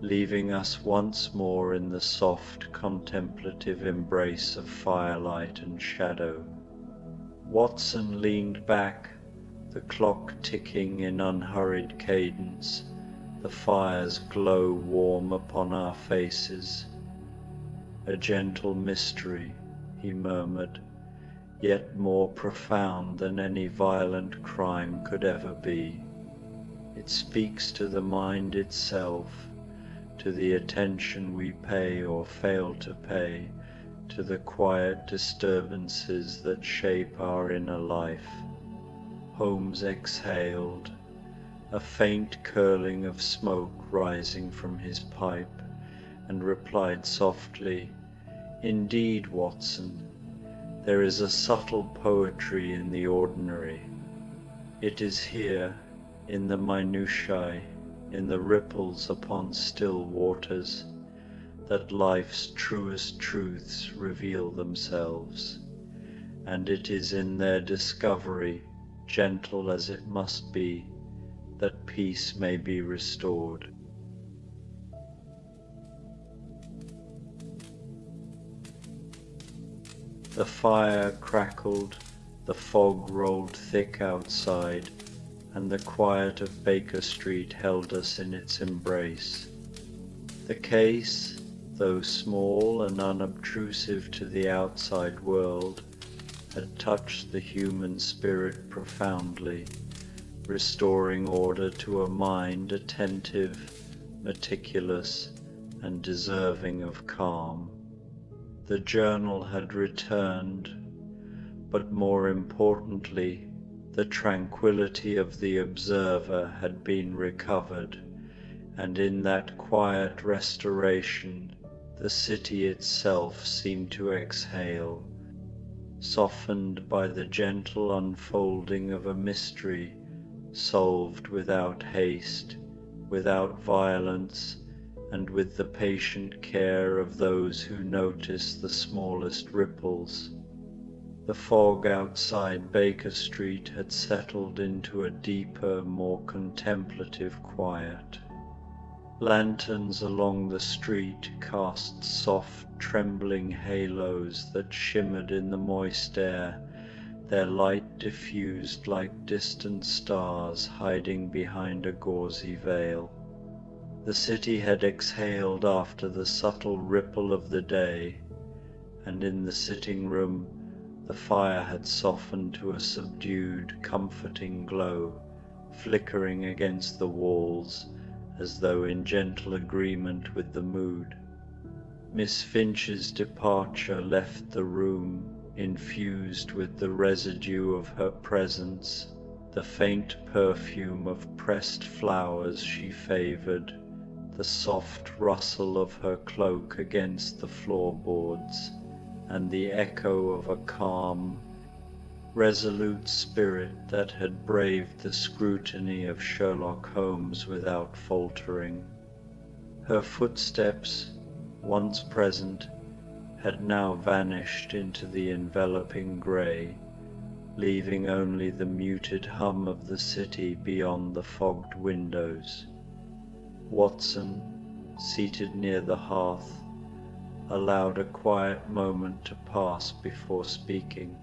Speaker 1: leaving us once more in the soft contemplative embrace of firelight and shadow. Watson leaned back, the clock ticking in unhurried cadence, the fire's glow warm upon our faces. "A gentle mystery," he murmured, "yet more profound than any violent crime could ever be. It speaks to the mind itself, to the attention we pay or fail to pay, to the quiet disturbances that shape our inner life." Holmes exhaled, a faint curling of smoke rising from his pipe, and replied softly, "Indeed, Watson, there is a subtle poetry in the ordinary. It is here, in the minutiae, in the ripples upon still waters, that life's truest truths reveal themselves, and it is in their discovery, gentle as it must be, that peace may be restored." The fire crackled, the fog rolled thick outside, and the quiet of Baker Street held us in its embrace. The case, though small and unobtrusive to the outside world, had touched the human spirit profoundly, restoring order to a mind attentive, meticulous, and deserving of calm. The journal had returned, but more importantly, the tranquility of the observer had been recovered, and in that quiet restoration the city itself seemed to exhale, softened by the gentle unfolding of a mystery solved without haste, without violence, and with the patient care of those who notice the smallest ripples. The fog outside Baker Street had settled into a deeper, more contemplative quiet. Lanterns along the street cast soft, trembling halos that shimmered in the moist air, their light diffused like distant stars hiding behind a gauzy veil. The city had exhaled after the subtle ripple of the day, and in the sitting room the fire had softened to a subdued, comforting glow, flickering against the walls as though in gentle agreement with the mood. Miss Finch's departure left the room infused with the residue of her presence, the faint perfume of pressed flowers she favoured, the soft rustle of her cloak against the floorboards, and the echo of a calm, resolute spirit that had braved the scrutiny of Sherlock Holmes without faltering. Her footsteps, once present, had now vanished into the enveloping grey, leaving only the muted hum of the city beyond the fogged windows. Watson, seated near the hearth, allowed a quiet moment to pass before speaking.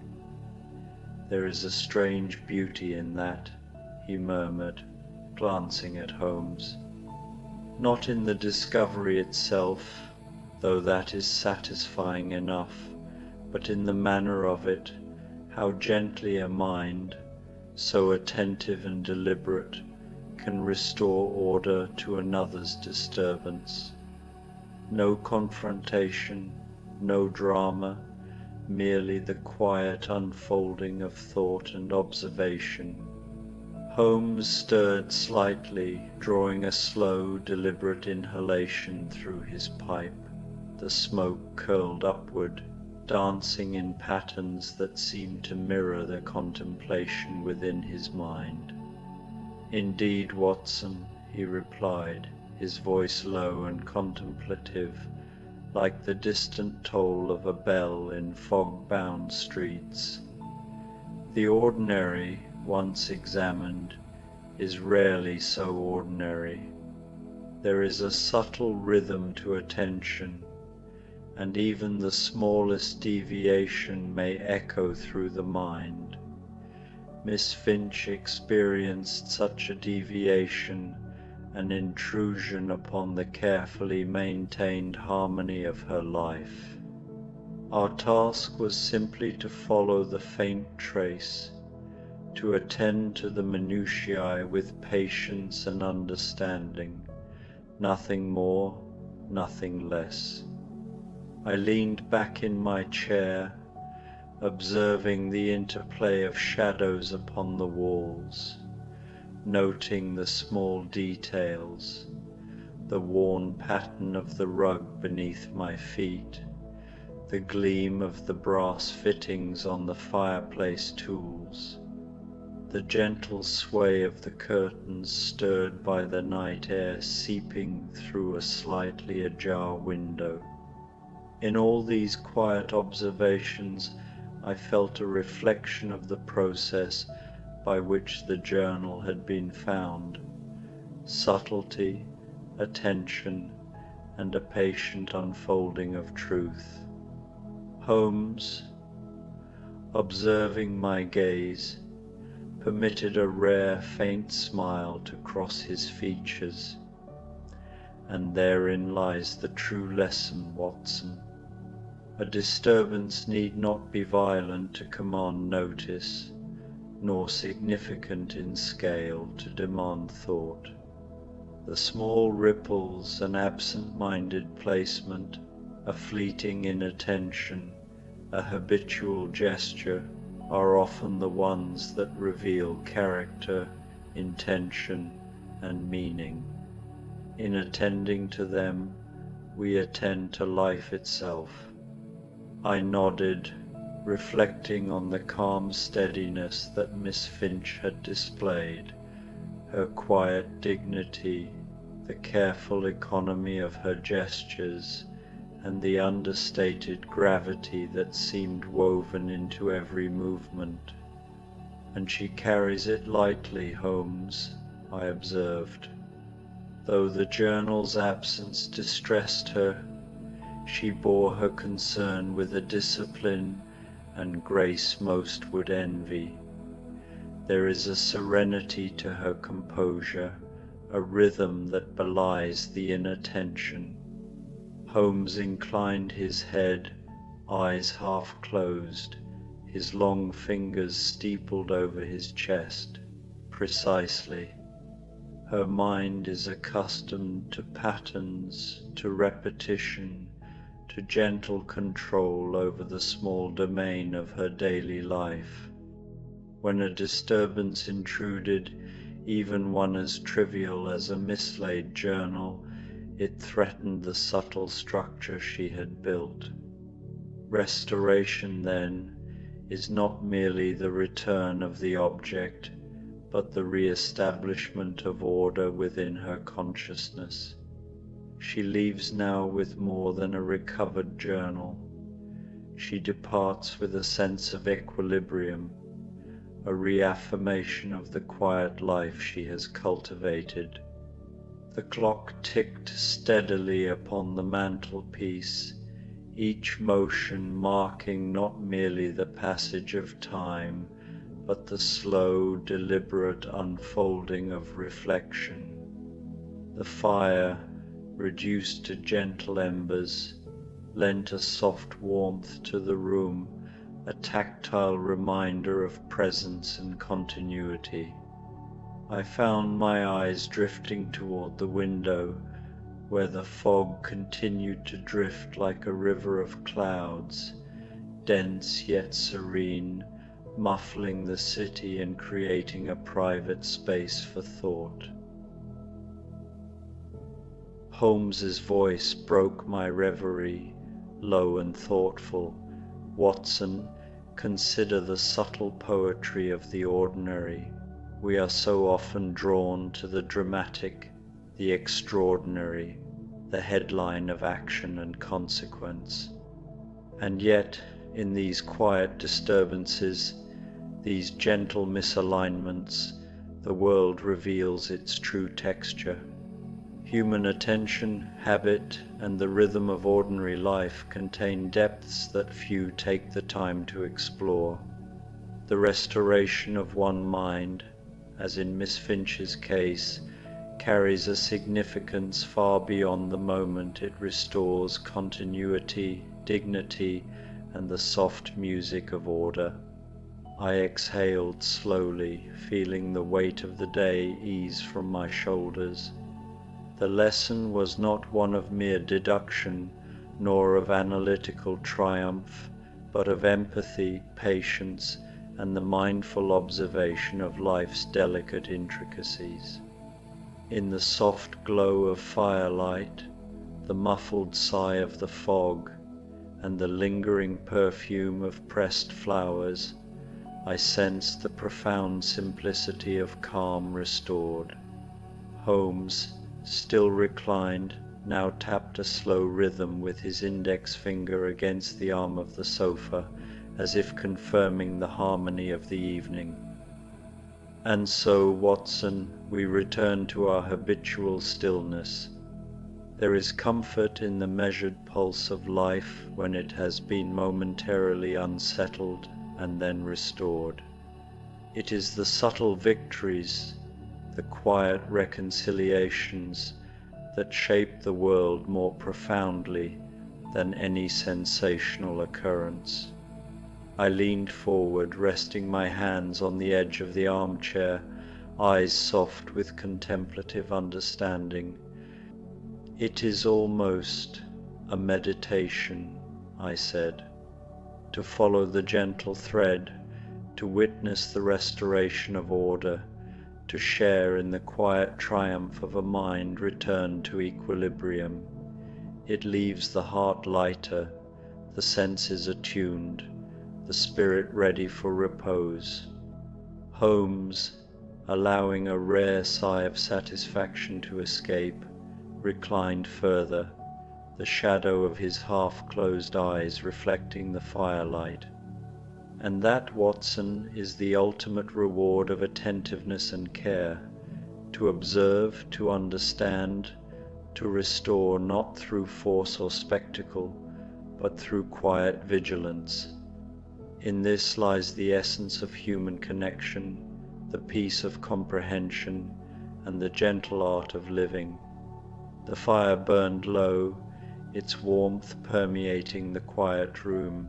Speaker 1: "There is a strange beauty in that," he murmured, glancing at Holmes. "Not in the discovery itself, though that is satisfying enough, but in the manner of it, how gently a mind, so attentive and deliberate, can restore order to another's disturbance. No confrontation, no drama, merely the quiet unfolding of thought and observation." Holmes stirred slightly, drawing a slow, deliberate inhalation through his pipe. The smoke curled upward, dancing in patterns that seemed to mirror the contemplation within his mind. "Indeed, Watson," he replied, his voice low and contemplative, like the distant toll of a bell in fog-bound streets. "The ordinary, once examined, is rarely so ordinary. There is a subtle rhythm to attention, and even the smallest deviation may echo through the mind. Miss Finch experienced such a deviation, an intrusion upon the carefully maintained harmony of her life. Our task was simply to follow the faint trace, to attend to the minutiae with patience and understanding, nothing more, nothing less. I leaned back in my chair, observing the interplay of shadows upon the walls, noting the small details, the worn pattern of the rug beneath my feet, the gleam of the brass fittings on the fireplace tools, the gentle sway of the curtains stirred by the night air seeping through a slightly ajar window. In all these quiet observations, I felt a reflection of the process by which the journal had been found: subtlety, attention, and a patient unfolding of truth. Holmes, observing my gaze, permitted a rare faint smile to cross his features. And therein lies the true lesson, Watson. A disturbance need not be violent to command notice, nor significant in scale to demand thought. The small ripples, an absent-minded placement, a fleeting inattention, a habitual gesture, are often the ones that reveal character, intention, and meaning. In attending to them, we attend to life itself. I nodded, reflecting on the calm steadiness that Miss Finch had displayed, her quiet dignity, the careful economy of her gestures, and the understated gravity that seemed woven into every movement. "And she carries it lightly, Holmes," I observed. Though the journal's absence distressed her, she bore her concern with a discipline and grace most would envy. There is a serenity to her composure, a rhythm that belies the inattention. Holmes inclined his head, eyes half closed, his long fingers steepled over his chest. "Precisely. Her mind is accustomed to patterns, to repetition, to gentle control over the small domain of her daily life. When a disturbance intruded, even one as trivial as a mislaid journal, it threatened the subtle structure she had built. Restoration, then, is not merely the return of the object, but the re-establishment of order within her consciousness. She leaves now with more than a recovered journal. She departs with a sense of equilibrium, a reaffirmation of the quiet life she has cultivated. The clock ticked steadily upon the mantelpiece, each motion marking not merely the passage of time, but the slow, deliberate unfolding of reflection. The fire, reduced to gentle embers, lent a soft warmth to the room, a tactile reminder of presence and continuity. I found my eyes drifting toward the window, where the fog continued to drift like a river of clouds, dense yet serene, muffling the city and creating a private space for thought. Holmes's voice broke my reverie, low and thoughtful. "Watson, consider the subtle poetry of the ordinary. We are so often drawn to the dramatic, the extraordinary, the headline of action and consequence. And yet, in these quiet disturbances, These gentle misalignments, the world reveals its true texture. Human attention, habit, and the rhythm of ordinary life contain depths that few take the time to explore. The restoration of one mind, as in Miss Finch's case, carries a significance far beyond the moment. It restores continuity, dignity, and the soft music of order. I exhaled slowly, feeling the weight of the day ease from my shoulders. The lesson was not one of mere deduction, nor of analytical triumph, but of empathy, patience, and the mindful observation of life's delicate intricacies. In the soft glow of firelight, the muffled sigh of the fog, and the lingering perfume of pressed flowers, I sensed the profound simplicity of calm restored. Holmes, still reclined, now tapped a slow rhythm with his index finger against the arm of the sofa, as if confirming the harmony of the evening. And so, Watson, we return to our habitual stillness. There is comfort in the measured pulse of life when it has been momentarily unsettled and then restored. It is the subtle victories, the quiet reconciliations, that shape the world more profoundly than any sensational occurrence. I leaned forward, resting my hands on the edge of the armchair, eyes soft with contemplative understanding. "It is almost a meditation," I said, "to follow the gentle thread, to witness the restoration of order, to share in the quiet triumph of a mind returned to equilibrium. It leaves the heart lighter, the senses attuned, the spirit ready for repose." Holmes, allowing a rare sigh of satisfaction to escape, reclined further, the shadow of his half-closed eyes reflecting the firelight. "And that, Watson, is the ultimate reward of attentiveness and care, to observe, to understand, to restore not through force or spectacle, but through quiet vigilance. In this lies the essence of human connection, the peace of comprehension, and the gentle art of living." The fire burned low, its warmth permeating the quiet room.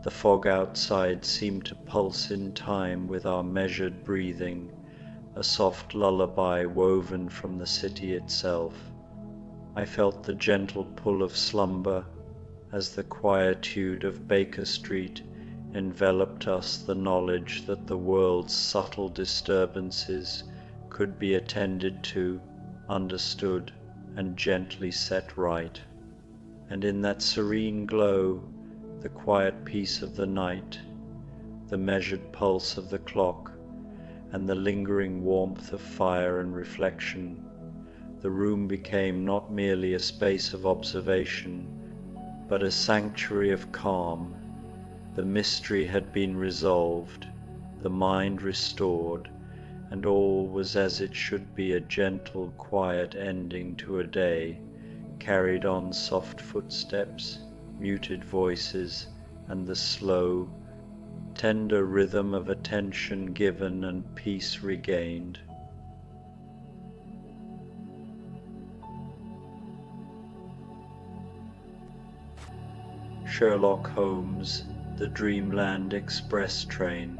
Speaker 1: The fog outside seemed to pulse in time with our measured breathing, a soft lullaby woven from the city itself. I felt the gentle pull of slumber as the quietude of Baker Street enveloped us, the knowledge that the world's subtle disturbances could be attended to, understood, and gently set right. And in that serene glow, the quiet peace of the night, the measured pulse of the clock, and the lingering warmth of fire and reflection, the room became not merely a space of observation, but a sanctuary of calm. The mystery had been resolved, the mind restored, and all was as it should be, a gentle, quiet ending to a day, carried on soft footsteps, muted voices, and the slow, tender rhythm of attention given and peace regained. Sherlock Holmes, The Dreamland Express Train.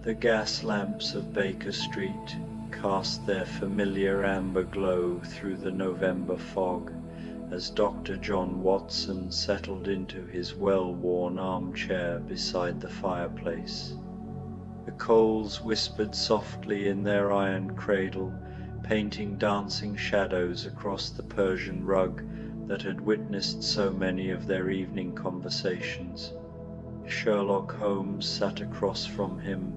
Speaker 1: The gas lamps of Baker Street cast their familiar amber glow through the November fog as Dr. John Watson settled into his well-worn armchair beside the fireplace. The coals whispered softly in their iron cradle, painting dancing shadows across the Persian rug that had witnessed so many of their evening conversations. Sherlock Holmes sat across from him,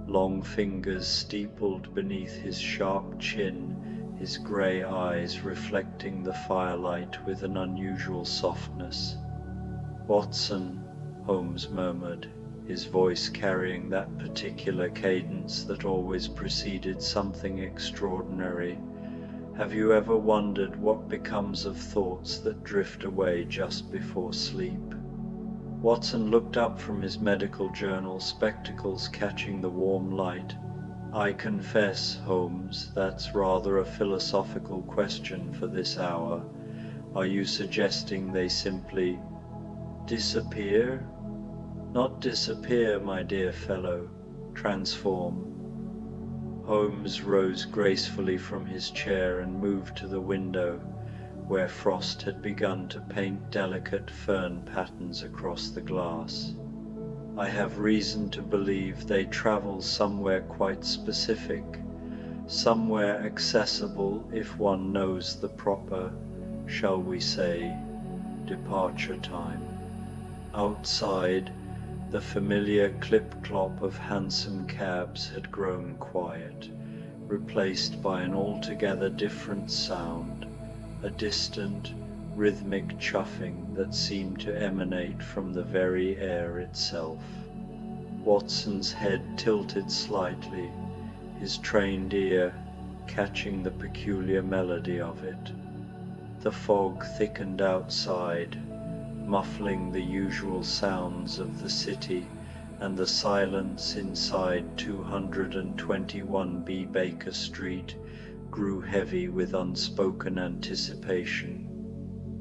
Speaker 1: long fingers steepled beneath his sharp chin, his grey eyes reflecting the firelight with an unusual softness. "Watson," Holmes murmured, his voice carrying that particular cadence that always preceded something extraordinary. "Have you ever wondered what becomes of thoughts that drift away just before sleep?" Watson looked up from his medical journal, spectacles catching the warm light. "I confess, Holmes, that's rather a philosophical question for this hour. Are you suggesting they simply disappear?" "Not disappear, my dear fellow, transform." Holmes rose gracefully from his chair and moved to the window, where frost had begun to paint delicate fern patterns across the glass. "I have reason to believe they travel somewhere quite specific, somewhere accessible if one knows the proper, shall we say, departure time." Outside, the familiar clip-clop of hansom cabs had grown quiet, replaced by an altogether different sound, a distant, rhythmic chuffing that seemed to emanate from the very air itself. Watson's head tilted slightly, his trained ear catching the peculiar melody of it. The fog thickened outside, muffling the usual sounds of the city, and the silence inside 221B Baker Street grew heavy with unspoken anticipation.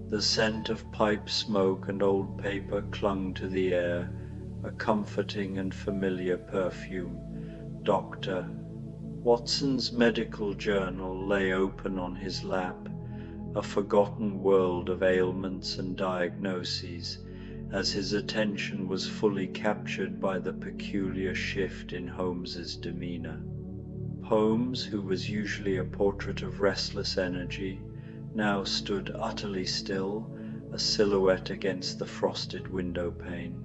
Speaker 1: The scent of pipe smoke and old paper clung to the air, a comforting and familiar perfume. Dr. Watson's medical journal lay open on his lap, a forgotten world of ailments and diagnoses, as his attention was fully captured by the peculiar shift in Holmes's demeanor. Holmes, who was usually a portrait of restless energy, now stood utterly still, a silhouette against the frosted window pane.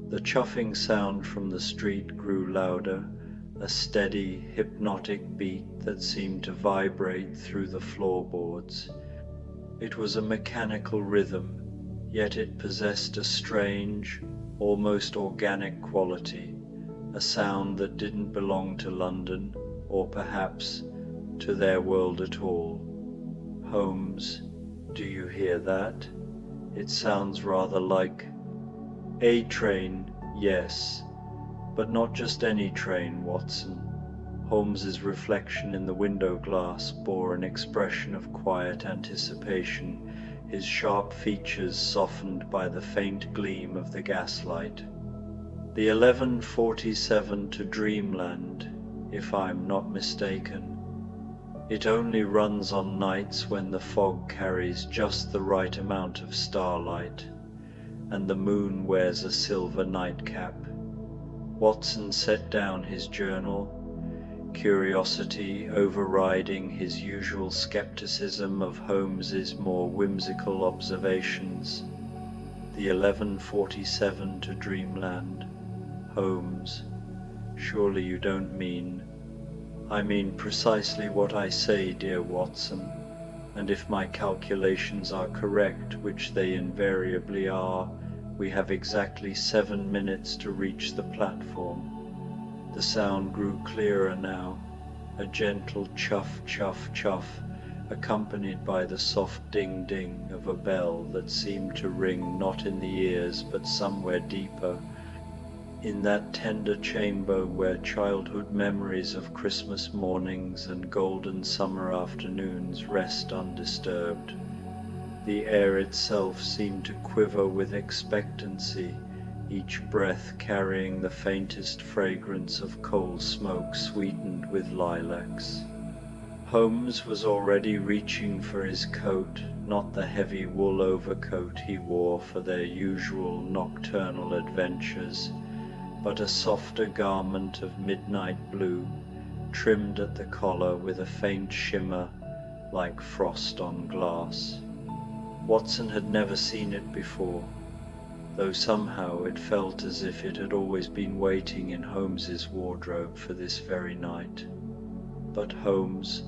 Speaker 1: The chuffing sound from the street grew louder, a steady, hypnotic beat that seemed to vibrate through the floorboards. It was a mechanical rhythm, yet it possessed a strange, almost organic quality, a sound that didn't belong to London, or perhaps to their world at all. "Holmes, do you hear that? It sounds rather like a train, yes, but not just any train, Watson." Holmes's reflection in the window glass bore an expression of quiet anticipation, his sharp features softened by the faint gleam of the gaslight. "The 11:47 to Dreamland, if I'm not mistaken. It only runs on nights when the fog carries just the right amount of starlight, and the moon wears a silver nightcap." Watson set down his journal, curiosity overriding his usual skepticism of Holmes's more whimsical observations. "The 11:47 to Dreamland. Holmes, surely you don't mean—" "I mean precisely what I say, dear Watson, and if my calculations are correct, which they invariably are, we have exactly 7 minutes to reach the platform." The sound grew clearer now, a gentle chuff, chuff, chuff, accompanied by the soft ding-ding of a bell that seemed to ring not in the ears but somewhere deeper, in that tender chamber where childhood memories of Christmas mornings and golden summer afternoons rest undisturbed. The air itself seemed to quiver with expectancy, each breath carrying the faintest fragrance of coal smoke sweetened with lilacs. Holmes was already reaching for his coat, not the heavy wool overcoat he wore for their usual nocturnal adventures, but a softer garment of midnight blue, trimmed at the collar with a faint shimmer like frost on glass. Watson had never seen it before, though somehow it felt as if it had always been waiting in Holmes's wardrobe for this very night. But Holmes,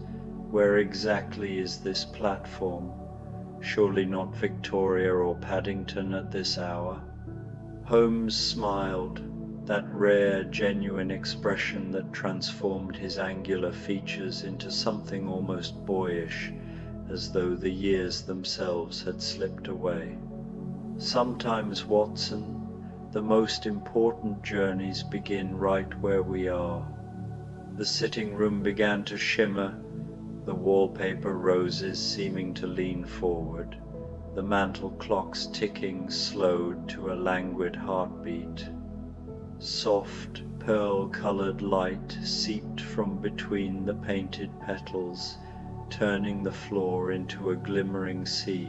Speaker 1: where exactly is this platform? Surely not Victoria or Paddington at this hour. Holmes smiled. that rare, genuine expression that transformed his angular features into something almost boyish, as though the years themselves had slipped away. Sometimes, Watson, the most important journeys begin right where we are. The sitting room began to shimmer, the wallpaper roses seeming to lean forward, the mantel clock's ticking slowed to a languid heartbeat. Soft, pearl-colored light seeped from between the painted petals, turning the floor into a glimmering sea.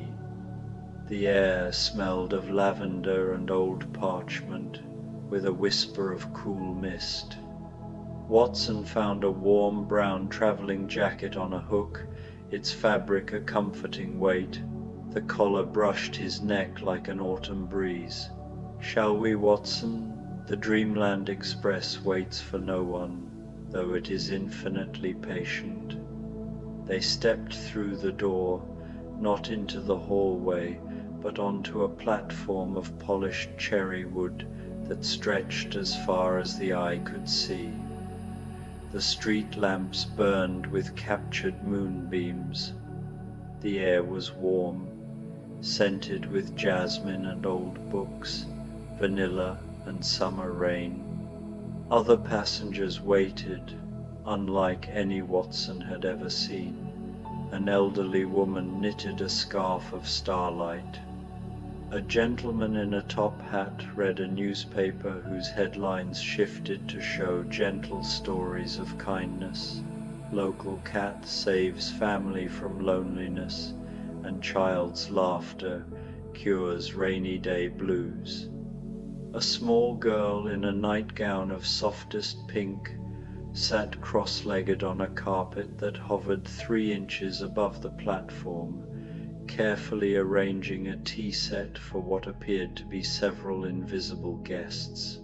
Speaker 1: The air smelled of lavender and old parchment, with a whisper of cool mist. Watson found a warm brown traveling jacket on a hook, its fabric a comforting weight. The collar brushed his neck like an autumn breeze. "Shall we, Watson? The Dreamland Express waits for no one, though it is infinitely patient." They stepped through the door, not into the hallway, but onto a platform of polished cherry wood that stretched as far as the eye could see. The street lamps burned with captured moonbeams. The air was warm, scented with jasmine and old books, vanilla and summer rain. Other passengers waited, unlike any Watson had ever seen. An elderly woman knitted a scarf of starlight. A gentleman in a top hat read a newspaper whose headlines shifted to show gentle stories of kindness. Local cat saves family from loneliness, and child's laughter cures rainy day blues. A small girl in a nightgown of softest pink sat cross-legged on a carpet that hovered 3 inches above the platform, carefully arranging a tea set for what appeared to be several invisible guests.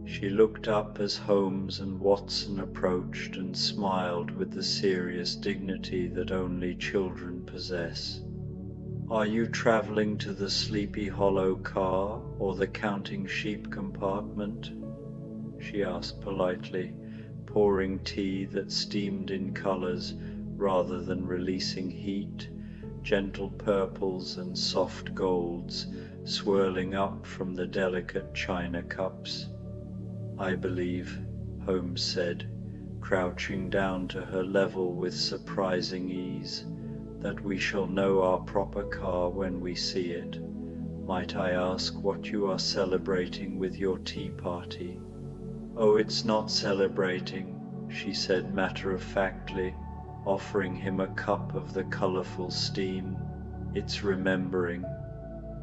Speaker 1: She looked up as Holmes and Watson approached and smiled with the serious dignity that only children possess. "Are you traveling to the Sleepy Hollow car or the counting sheep compartment?" she asked politely, pouring tea that steamed in colors rather than releasing heat, gentle purples and soft golds swirling up from the delicate china cups. "I believe," Holmes said, crouching down to her level with surprising ease, "that we shall know our proper car when we see it. Might I ask what you are celebrating with your tea party?" "Oh, it's not celebrating," she said matter-of-factly, offering him a cup of the colorful steam. "It's remembering.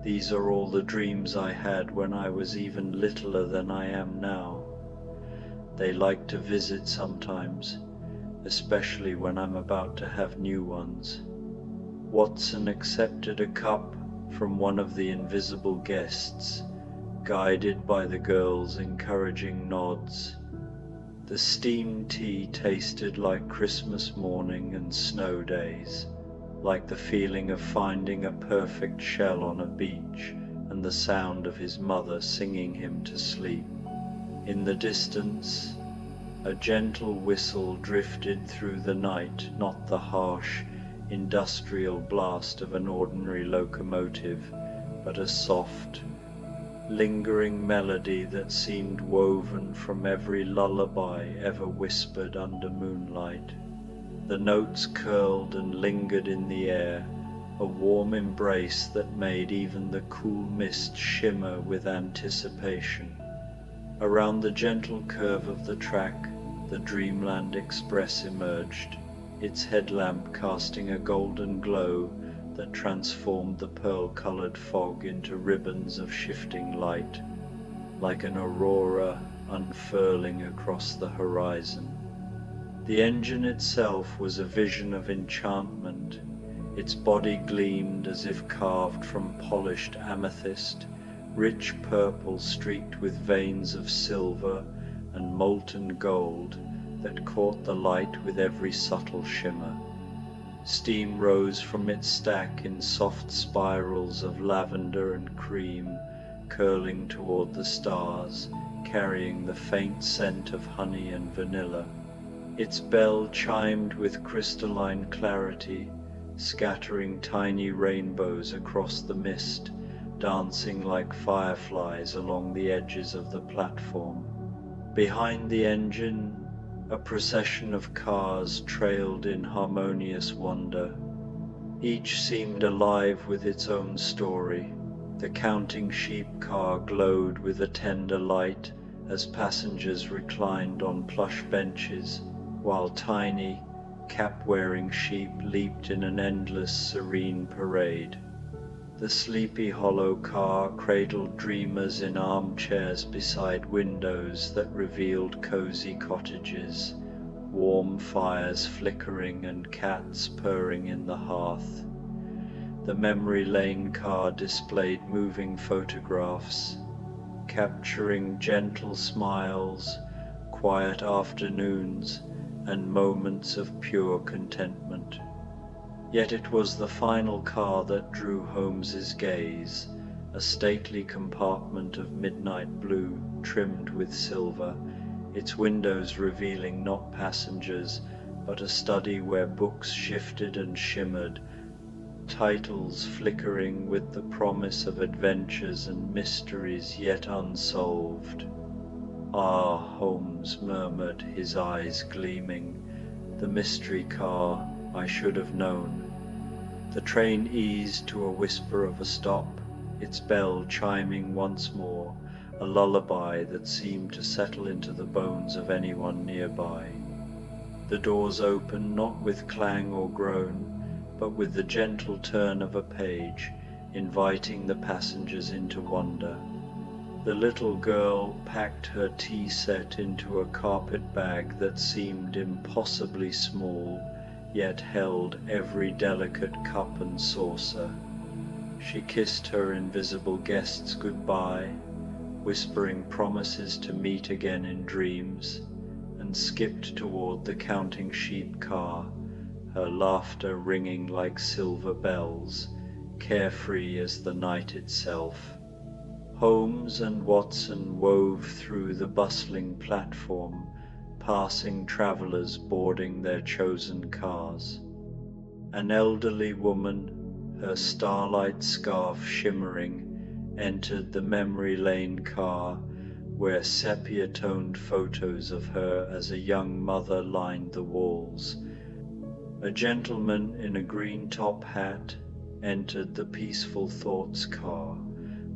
Speaker 1: These are all the dreams I had when I was even littler than I am now. They like to visit sometimes, especially when I'm about to have new ones." Watson accepted a cup from one of the invisible guests, guided by the girl's encouraging nods. The steamed tea tasted like Christmas morning and snow days, like the feeling of finding a perfect shell on a beach and the sound of his mother singing him to sleep. In the distance, a gentle whistle drifted through the night, not the harsh, industrial blast of an ordinary locomotive, but a soft, lingering melody that seemed woven from every lullaby ever whispered under moonlight. The notes curled and lingered in the air, a warm embrace that made even the cool mist shimmer with anticipation. Around the gentle curve of the track, the Dreamland Express emerged, its headlamp casting a golden glow that transformed the pearl-colored fog into ribbons of shifting light, like an aurora unfurling across the horizon. The engine itself was a vision of enchantment. Its body gleamed as if carved from polished amethyst, rich purple streaked with veins of silver and molten gold that caught the light with every subtle shimmer. Steam rose from its stack in soft spirals of lavender and cream, curling toward the stars, carrying the faint scent of honey and vanilla. Its bell chimed with crystalline clarity, scattering tiny rainbows across the mist, dancing like fireflies along the edges of the platform. Behind the engine, a procession of cars trailed in harmonious wonder. Each seemed alive with its own story. The counting sheep car glowed with a tender light as passengers reclined on plush benches, while tiny, cap-wearing sheep leaped in an endless, serene parade. The Sleepy Hollow car cradled dreamers in armchairs beside windows that revealed cozy cottages, warm fires flickering and cats purring in the hearth. The Memory Lane car displayed moving photographs, capturing gentle smiles, quiet afternoons, and moments of pure contentment. Yet it was the final car that drew Holmes's gaze, a stately compartment of midnight blue trimmed with silver, its windows revealing not passengers, but a study where books shifted and shimmered, titles flickering with the promise of adventures and mysteries yet unsolved. "Ah," Holmes murmured, his eyes gleaming, "the mystery car, I should have known." The train eased to a whisper of a stop, its bell chiming once more, a lullaby that seemed to settle into the bones of anyone nearby. The doors opened not with clang or groan, but with the gentle turn of a page, inviting the passengers into wonder. The little girl packed her tea set into a carpet bag that seemed impossibly small, yet held every delicate cup and saucer. She kissed her invisible guests goodbye, whispering promises to meet again in dreams, and skipped toward the counting sheep car, her laughter ringing like silver bells, carefree as the night itself. Holmes and Watson wove through the bustling platform, passing travelers boarding their chosen cars. An elderly woman, her starlight scarf shimmering, entered the Memory Lane car, where sepia-toned photos of her as a young mother lined the walls. A gentleman in a green top hat entered the Peaceful Thoughts car,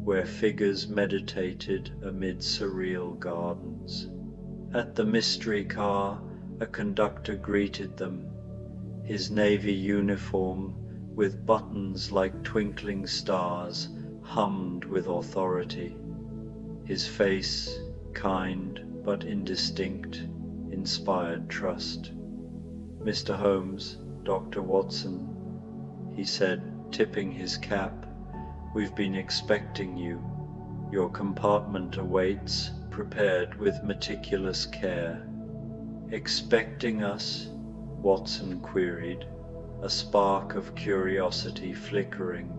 Speaker 1: where figures meditated amid surreal gardens. At the mystery car, a conductor greeted them. His navy uniform, with buttons like twinkling stars, hummed with authority. His face, kind but indistinct, inspired trust. "Mr. Holmes, Dr. Watson," he said, tipping his cap, "we've been expecting you. Your compartment awaits, prepared with meticulous care." "Expecting us?" Watson queried, a spark of curiosity flickering,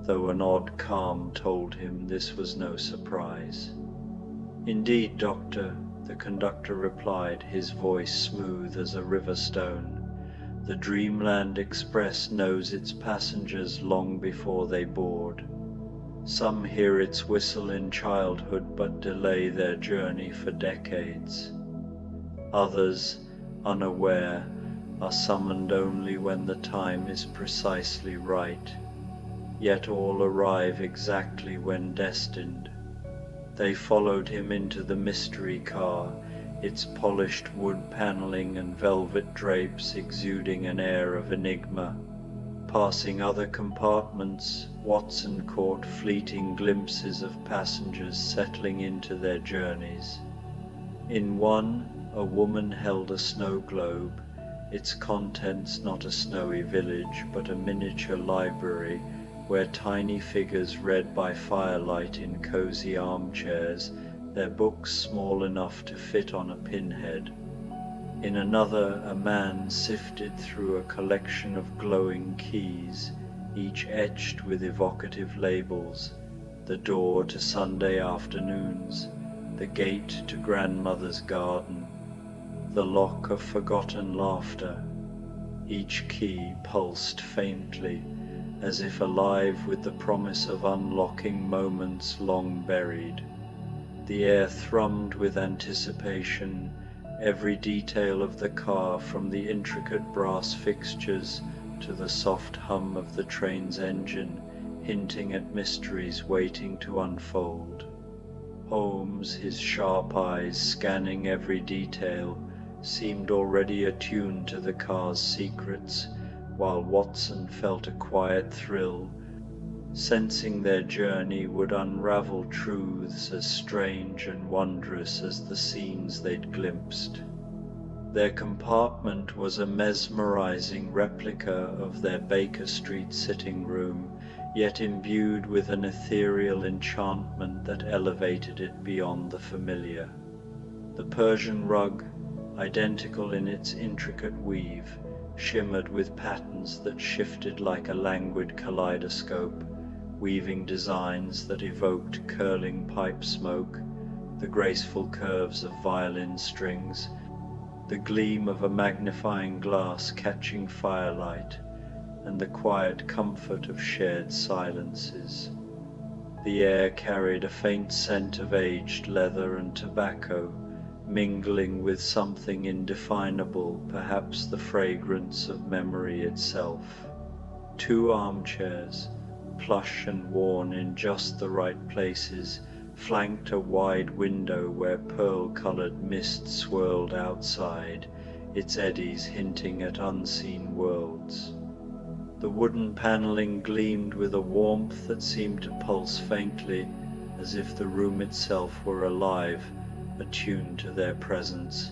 Speaker 1: though an odd calm told him this was no surprise. "Indeed, Doctor," the conductor replied, his voice smooth as a river stone. "The Dreamland Express knows its passengers long before they board. Some hear its whistle in childhood but delay their journey for decades. Others, unaware, are summoned only when the time is precisely right, yet all arrive exactly when destined." They followed him into the mystery car, its polished wood paneling and velvet drapes exuding an air of enigma. Passing other compartments, Watson caught fleeting glimpses of passengers settling into their journeys. In one, a woman held a snow globe, its contents not a snowy village but a miniature library where tiny figures read by firelight in cozy armchairs, their books small enough to fit on a pinhead. In another, a man sifted through a collection of glowing keys, each etched with evocative labels, the door to Sunday afternoons, the gate to grandmother's garden, the lock of forgotten laughter. Each key pulsed faintly, as if alive with the promise of unlocking moments long buried. The air thrummed with anticipation, every detail of the car, from the intricate brass fixtures to the soft hum of the train's engine, hinting at mysteries waiting to unfold. Holmes, his sharp eyes scanning every detail, seemed already attuned to the car's secrets, while Watson felt a quiet thrill, sensing their journey would unravel truths as strange and wondrous as the scenes they'd glimpsed. Their compartment was a mesmerizing replica of their Baker Street sitting room, yet imbued with an ethereal enchantment that elevated it beyond the familiar. The Persian rug, identical in its intricate weave, shimmered with patterns that shifted like a languid kaleidoscope, weaving designs that evoked curling pipe smoke, the graceful curves of violin strings, the gleam of a magnifying glass catching firelight, and the quiet comfort of shared silences. The air carried a faint scent of aged leather and tobacco, mingling with something indefinable, perhaps the fragrance of memory itself. 2 armchairs, plush and worn in just the right places, flanked a wide window where pearl-colored mist swirled outside, its eddies hinting at unseen worlds. The wooden paneling gleamed with a warmth that seemed to pulse faintly, as if the room itself were alive, attuned to their presence.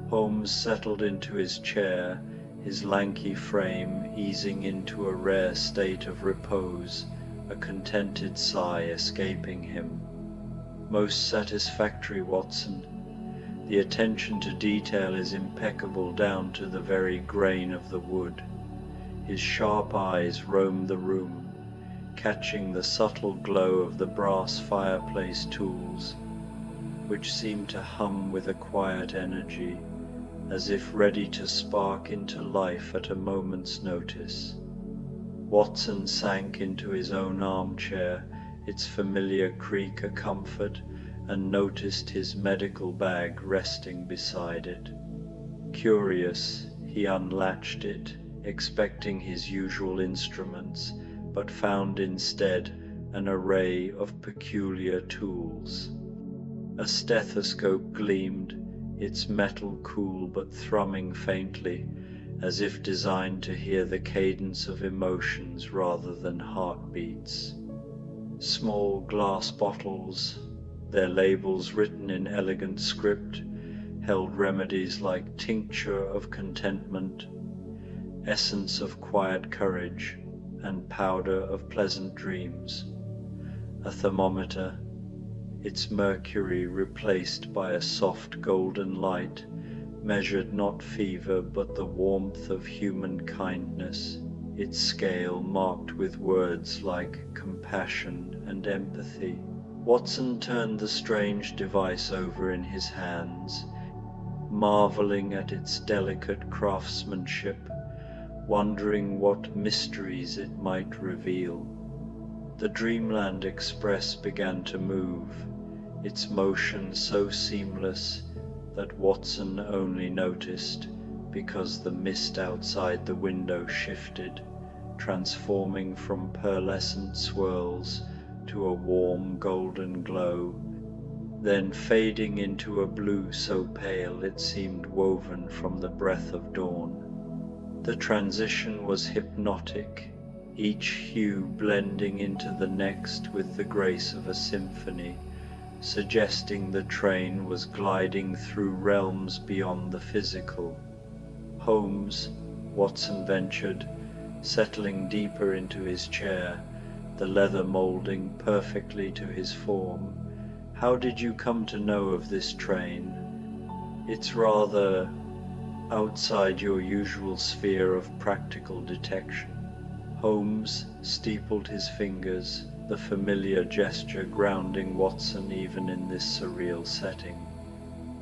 Speaker 1: Holmes settled into his chair, his lanky frame easing into a rare state of repose, a contented sigh escaping him. Most satisfactory, Watson. The attention to detail is impeccable down to the very grain of the wood. His sharp eyes roamed the room, catching the subtle glow of the brass fireplace tools, which seemed to hum with a quiet energy, as if ready to spark into life at a moment's notice. Watson sank into his own armchair, its familiar creak a comfort, and noticed his medical bag resting beside it. Curious, he unlatched it, expecting his usual instruments, but found instead an array of peculiar tools. A stethoscope gleamed, its metal cool but thrumming faintly, as if designed to hear the cadence of emotions rather than heartbeats. Small glass bottles, their labels written in elegant script, held remedies like tincture of contentment, essence of quiet courage, and powder of pleasant dreams. A thermometer, its mercury replaced by a soft golden light, measured not fever but the warmth of human kindness, its scale marked with words like compassion and empathy. Watson turned the strange device over in his hands, marveling at its delicate craftsmanship, wondering what mysteries it might reveal. The Dreamland Express began to move, its motion so seamless that Watson only noticed because the mist outside the window shifted, transforming from pearlescent swirls to a warm golden glow, then fading into a blue so pale it seemed woven from the breath of dawn. The transition was hypnotic, each hue blending into the next with the grace of a symphony, suggesting the train was gliding through realms beyond the physical. Holmes, Watson ventured, settling deeper into his chair, the leather molding perfectly to his form. How did you come to know of this train? It's rather outside your usual sphere of practical detection. Holmes steepled his fingers, the familiar gesture grounding Watson even in this surreal setting.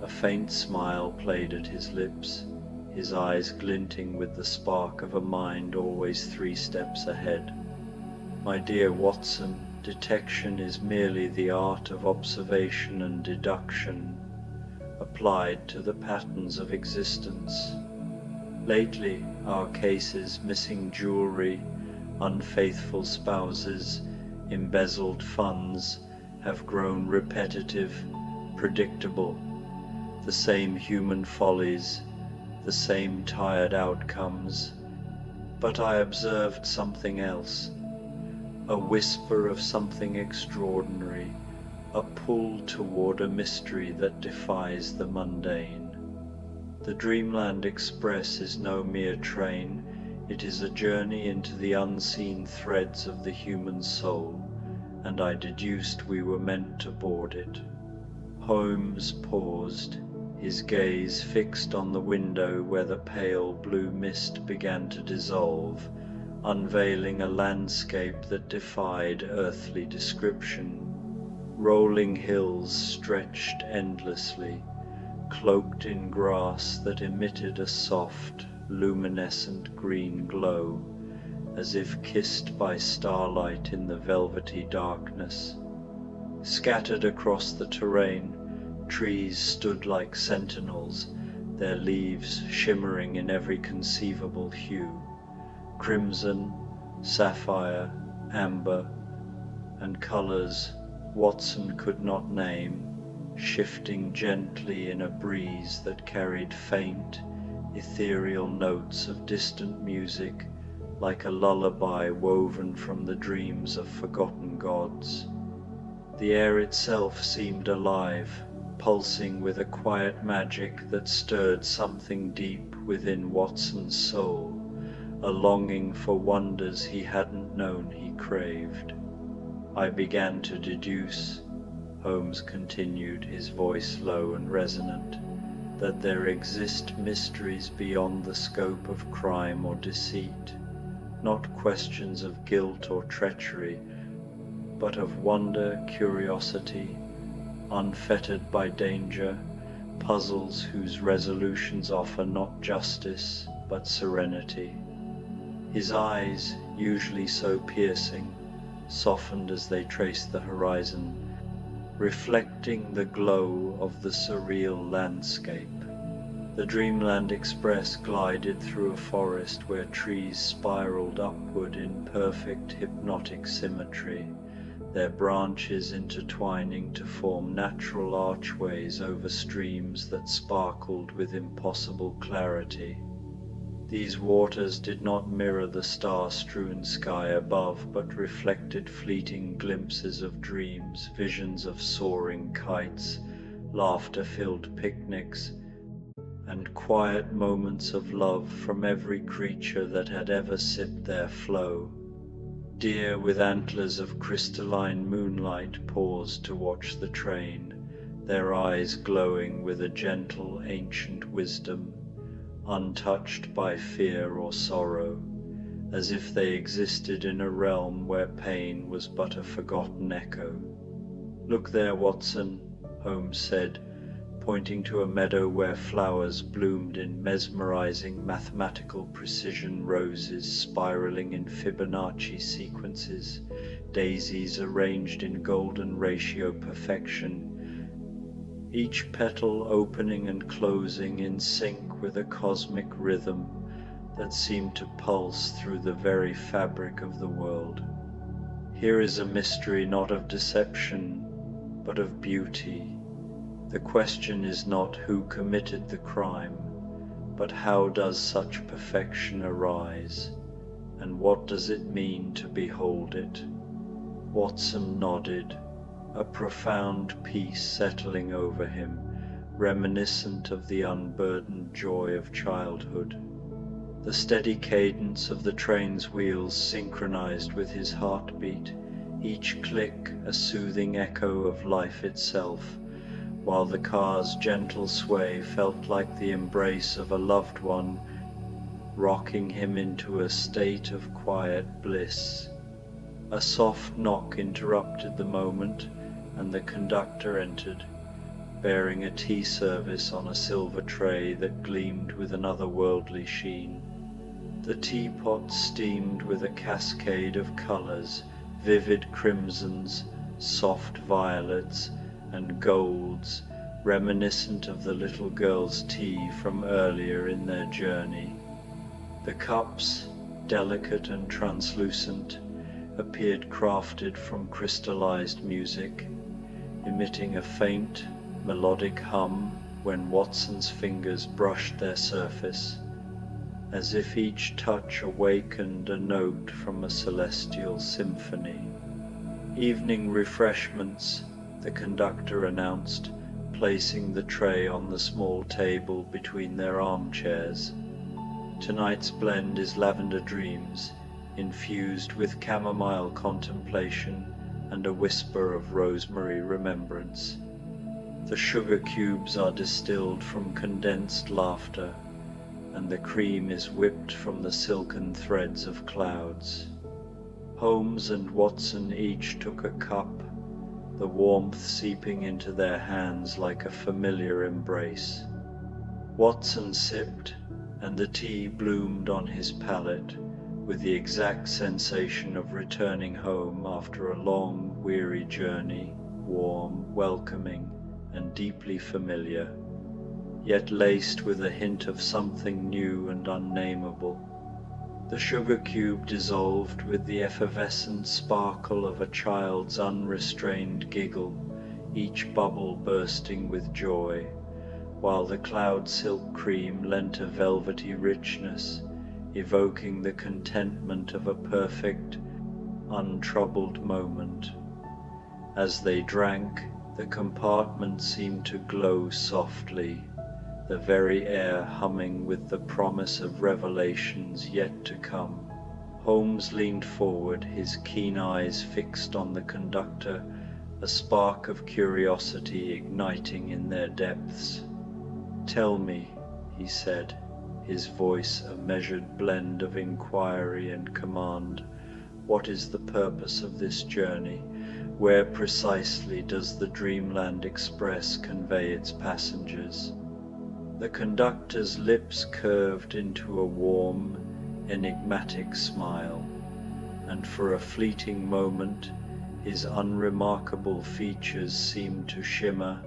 Speaker 1: A faint smile played at his lips, his eyes glinting with the spark of a mind always 3 steps ahead. My dear Watson, detection is merely the art of observation and deduction applied to the patterns of existence. Lately, our cases, missing jewelry, unfaithful spouses, embezzled funds, have grown repetitive, predictable, the same human follies, the same tired outcomes. But I observed something else, a whisper of something extraordinary, a pull toward a mystery that defies the mundane. The Dreamland Express is no mere train, it is a journey into the unseen threads of the human soul, and I deduced we were meant to board it. Holmes paused, his gaze fixed on the window where the pale blue mist began to dissolve, unveiling a landscape that defied earthly description. Rolling hills stretched endlessly, cloaked in grass that emitted a soft, luminescent green glow, as if kissed by starlight in the velvety darkness. Scattered across the terrain, trees stood like sentinels, their leaves shimmering in every conceivable hue, crimson, sapphire, amber, and colors Watson could not name, shifting gently in a breeze that carried faint, ethereal notes of distant music, like a lullaby woven from the dreams of forgotten gods. The air itself seemed alive, pulsing with a quiet magic that stirred something deep within Watson's soul, a longing for wonders he hadn't known he craved. I began to deduce, Holmes continued, his voice low and resonant, that there exist mysteries beyond the scope of crime or deceit, not questions of guilt or treachery, but of wonder, curiosity, unfettered by danger, puzzles whose resolutions offer not justice but serenity. His eyes, usually so piercing, softened as they traced the horizon, reflecting the glow of the surreal landscape. The Dreamland Express glided through a forest where trees spiraled upward in perfect hypnotic symmetry, their branches intertwining to form natural archways over streams that sparkled with impossible clarity. These waters did not mirror the star-strewn sky above, but reflected fleeting glimpses of dreams, visions of soaring kites, laughter-filled picnics, and quiet moments of love from every creature that had ever sipped their flow. Deer with antlers of crystalline moonlight paused to watch the train, their eyes glowing with a gentle ancient wisdom, untouched by fear or sorrow, as if they existed in a realm where pain was but a forgotten echo. "Look there, Watson," Holmes said, pointing to a meadow where flowers bloomed in mesmerizing mathematical precision, roses spiraling in Fibonacci sequences, daisies arranged in golden ratio perfection, each petal opening and closing in sync with a cosmic rhythm that seemed to pulse through the very fabric of the world. Here is a mystery not of deception, but of beauty. The question is not who committed the crime, but how does such perfection arise, and what does it mean to behold it? Watson nodded, a profound peace settling over him, reminiscent of the unburdened joy of childhood. The steady cadence of the train's wheels synchronized with his heartbeat, each click a soothing echo of life itself, while the car's gentle sway felt like the embrace of a loved one, rocking him into a state of quiet bliss. A soft knock interrupted the moment, and the conductor entered, bearing a tea service on a silver tray that gleamed with an otherworldly sheen. The teapot steamed with a cascade of colours, vivid crimsons, soft violets, and golds, reminiscent of the little girl's tea from earlier in their journey. The cups, delicate and translucent, appeared crafted from crystallized music, emitting a faint, melodic hum when Watson's fingers brushed their surface, as if each touch awakened a note from a celestial symphony. Evening refreshments, the conductor announced, placing the tray on the small table between their armchairs. Tonight's blend is lavender dreams, infused with chamomile contemplation and a whisper of rosemary remembrance. The sugar cubes are distilled from condensed laughter, and the cream is whipped from the silken threads of clouds. Holmes and Watson each took a cup, the warmth seeping into their hands like a familiar embrace. Watson sipped, and the tea bloomed on his palate with the exact sensation of returning home after a long, weary journey, warm, welcoming, and deeply familiar, yet laced with a hint of something new and unnameable. The sugar cube dissolved with the effervescent sparkle of a child's unrestrained giggle, each bubble bursting with joy, while the cloud silk cream lent a velvety richness, evoking the contentment of a perfect, untroubled moment. As they drank, the compartment seemed to glow softly, the very air humming with the promise of revelations yet to come. Holmes leaned forward, his keen eyes fixed on the conductor, a spark of curiosity igniting in their depths. "Tell me," he said, his voice a measured blend of inquiry and command, "what is the purpose of this journey? Where precisely does the Dreamland Express convey its passengers?" The conductor's lips curved into a warm, enigmatic smile, and for a fleeting moment his unremarkable features seemed to shimmer,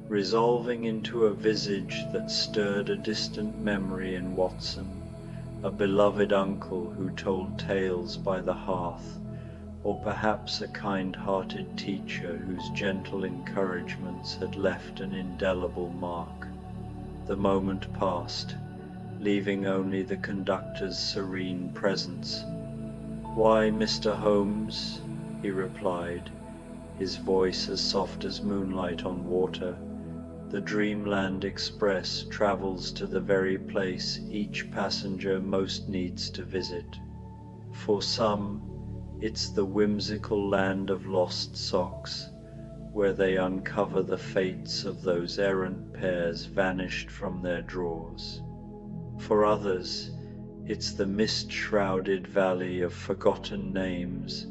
Speaker 1: resolving into a visage that stirred a distant memory in Watson, a beloved uncle who told tales by the hearth, or perhaps a kind-hearted teacher whose gentle encouragements had left an indelible mark. The moment passed, leaving only the conductor's serene presence. "Why, Mr. Holmes," he replied, his voice as soft as moonlight on water, "the Dreamland Express travels to the very place each passenger most needs to visit. For some, it's the whimsical land of lost socks, where they uncover the fates of those errant pairs vanished from their drawers. For others, it's the mist-shrouded valley of forgotten names,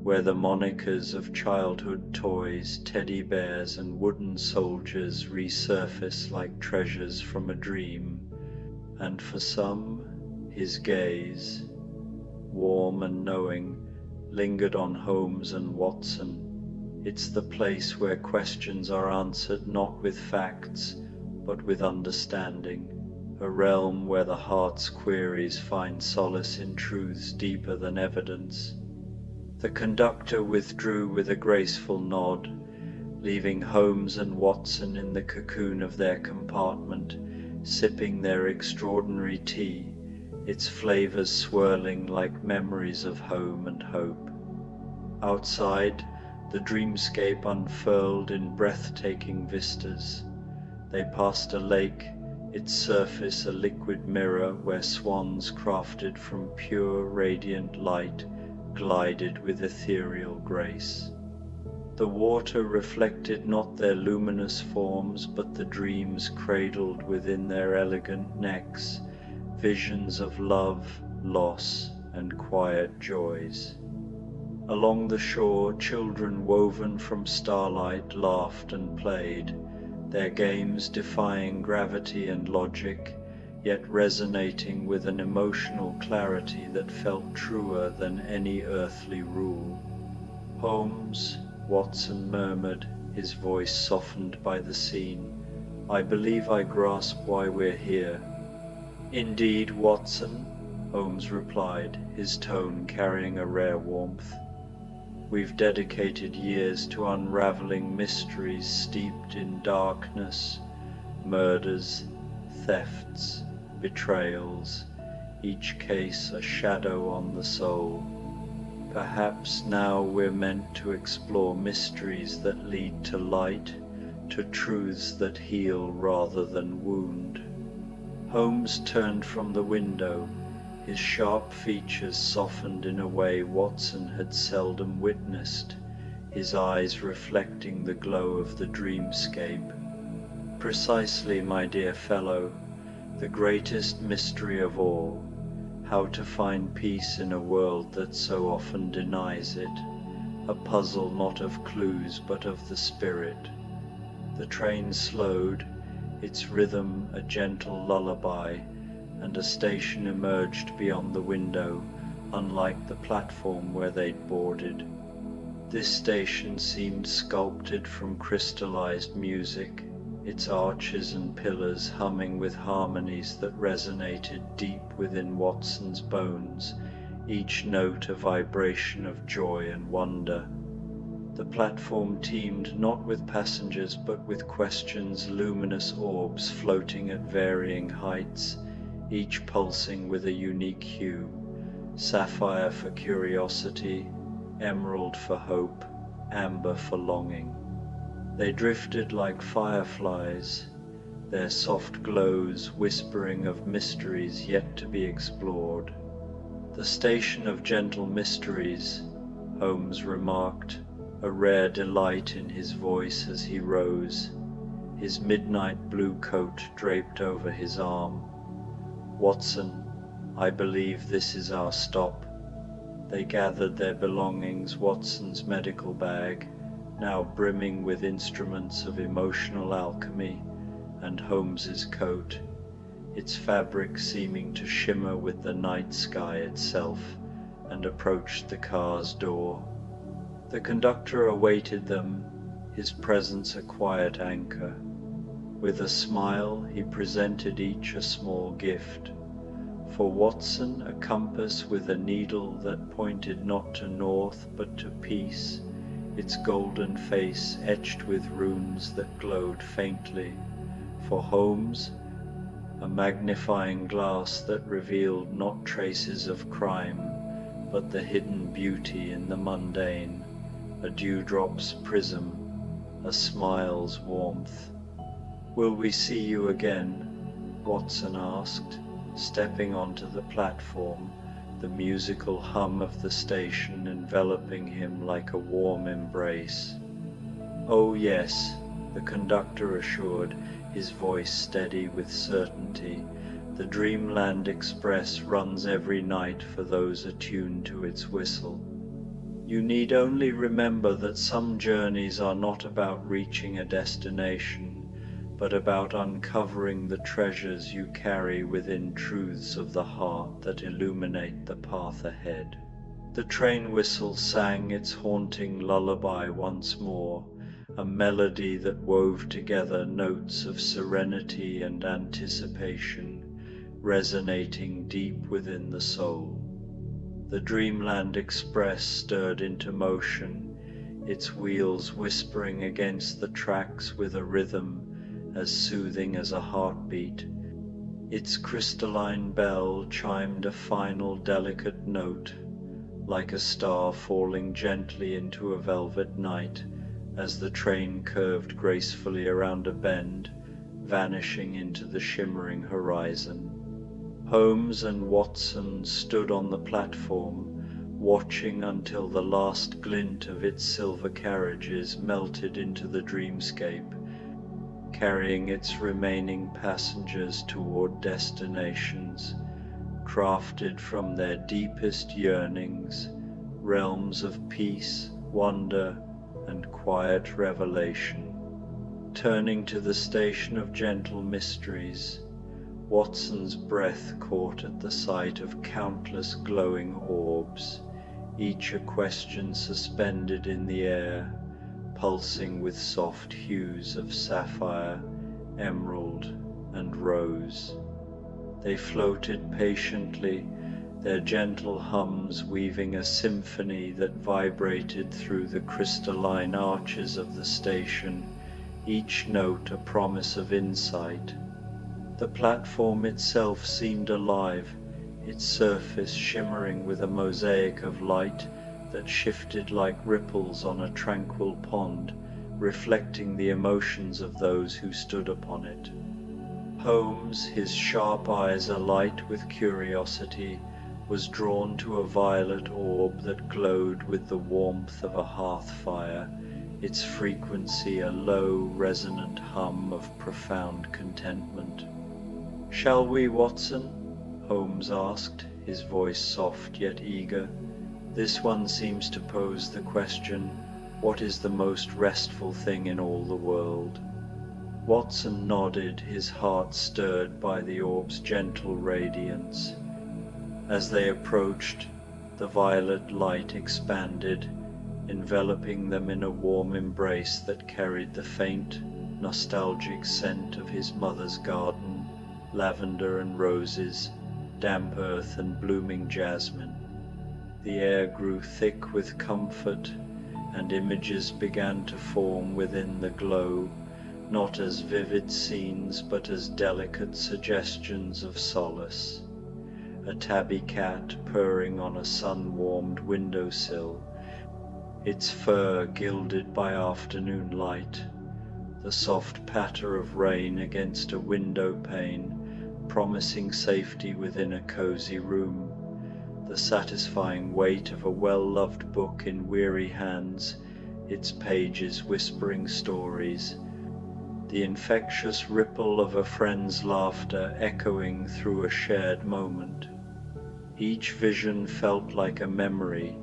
Speaker 1: where the monikers of childhood toys, teddy bears, and wooden soldiers resurface like treasures from a dream. And for some, his gaze, warm and knowing, lingered on Holmes and Watson. It's the place where questions are answered not with facts, but with understanding, a realm where the heart's queries find solace in truths deeper than evidence." The conductor withdrew with a graceful nod, leaving Holmes and Watson in the cocoon of their compartment, sipping their extraordinary tea, its flavors swirling like memories of home and hope. Outside, the dreamscape unfurled in breathtaking vistas. They passed a lake, its surface a liquid mirror where swans crafted from pure, radiant light glided with ethereal grace. The water reflected not their luminous forms, but the dreams cradled within their elegant necks, visions of love, loss, and quiet joys. Along the shore, children woven from starlight laughed and played, their games defying gravity and logic, yet resonating with an emotional clarity that felt truer than any earthly rule. Holmes, Watson murmured, his voice softened by the scene. I believe I grasp why we're here. Indeed, Watson, Holmes replied, his tone carrying a rare warmth. We've dedicated years to unraveling mysteries steeped in darkness, murders, thefts, betrayals, each case a shadow on the soul. Perhaps now we're meant to explore mysteries that lead to light, to truths that heal rather than wound. Holmes turned from the window, his sharp features softened in a way Watson had seldom witnessed, his eyes reflecting the glow of the dreamscape. Precisely, my dear fellow, the greatest mystery of all, how to find peace in a world that so often denies it, a puzzle not of clues but of the spirit. The train slowed, its rhythm a gentle lullaby, and a station emerged beyond the window, unlike the platform where they'd boarded. This station seemed sculpted from crystallized music, its arches and pillars humming with harmonies that resonated deep within Watson's bones, each note a vibration of joy and wonder. The platform teemed not with passengers but with questions, luminous orbs floating at varying heights, each pulsing with a unique hue, sapphire for curiosity, emerald for hope, amber for longing. They drifted like fireflies, their soft glows whispering of mysteries yet to be explored. The station of gentle mysteries, Holmes remarked, a rare delight in his voice as he rose, his midnight blue coat draped over his arm. Watson, I believe this is our stop. They gathered their belongings, Watson's medical bag, now brimming with instruments of emotional alchemy, and Holmes's coat, its fabric seeming to shimmer with the night sky itself, and approached the car's door. The conductor awaited them, his presence a quiet anchor. With a smile, he presented each a small gift. For Watson, a compass with a needle that pointed not to north but to peace, its golden face etched with runes that glowed faintly. For Holmes, a magnifying glass that revealed not traces of crime, but the hidden beauty in the mundane, a dewdrop's prism, a smile's warmth. Will we see you again? Watson asked, stepping onto the platform, the musical hum of the station enveloping him like a warm embrace. Oh yes, the conductor assured, his voice steady with certainty. The Dreamland Express runs every night for those attuned to its whistle. You need only remember that some journeys are not about reaching a destination, but about uncovering the treasures you carry within truths of the heart that illuminate the path ahead. The train whistle sang its haunting lullaby once more, a melody that wove together notes of serenity and anticipation, resonating deep within the soul. The Dreamland Express stirred into motion, its wheels whispering against the tracks with a rhythm as soothing as a heartbeat. Its crystalline bell chimed a final delicate note, like a star falling gently into a velvet night as the train curved gracefully around a bend, vanishing into the shimmering horizon. Holmes and Watson stood on the platform, watching until the last glint of its silver carriages melted into the dreamscape, carrying its remaining passengers toward destinations crafted from their deepest yearnings, realms of peace, wonder, and quiet revelation. Turning to the station of gentle mysteries, Watson's breath caught at the sight of countless glowing orbs, each a question suspended in the air, pulsing with soft hues of sapphire, emerald, and rose. They floated patiently, their gentle hums weaving a symphony that vibrated through the crystalline arches of the station, each note a promise of insight. The platform itself seemed alive, its surface shimmering with a mosaic of light that shifted like ripples on a tranquil pond, reflecting the emotions of those who stood upon it. Holmes, his sharp eyes alight with curiosity, was drawn to a violet orb that glowed with the warmth of a hearth fire, its frequency a low, resonant hum of profound contentment. "Shall we, Watson?" Holmes asked, his voice soft yet eager. "This one seems to pose the question, what is the most restful thing in all the world?" Watson nodded, his heart stirred by the orb's gentle radiance. As they approached, the violet light expanded, enveloping them in a warm embrace that carried the faint, nostalgic scent of his mother's garden, lavender and roses, damp earth and blooming jasmine. The air grew thick with comfort, and images began to form within the glow, not as vivid scenes but as delicate suggestions of solace. A tabby cat purring on a sun-warmed windowsill, its fur gilded by afternoon light, the soft patter of rain against a window pane, promising safety within a cozy room, the satisfying weight of a well-loved book in weary hands, its pages whispering stories, the infectious ripple of a friend's laughter echoing through a shared moment. Each vision felt like a memory,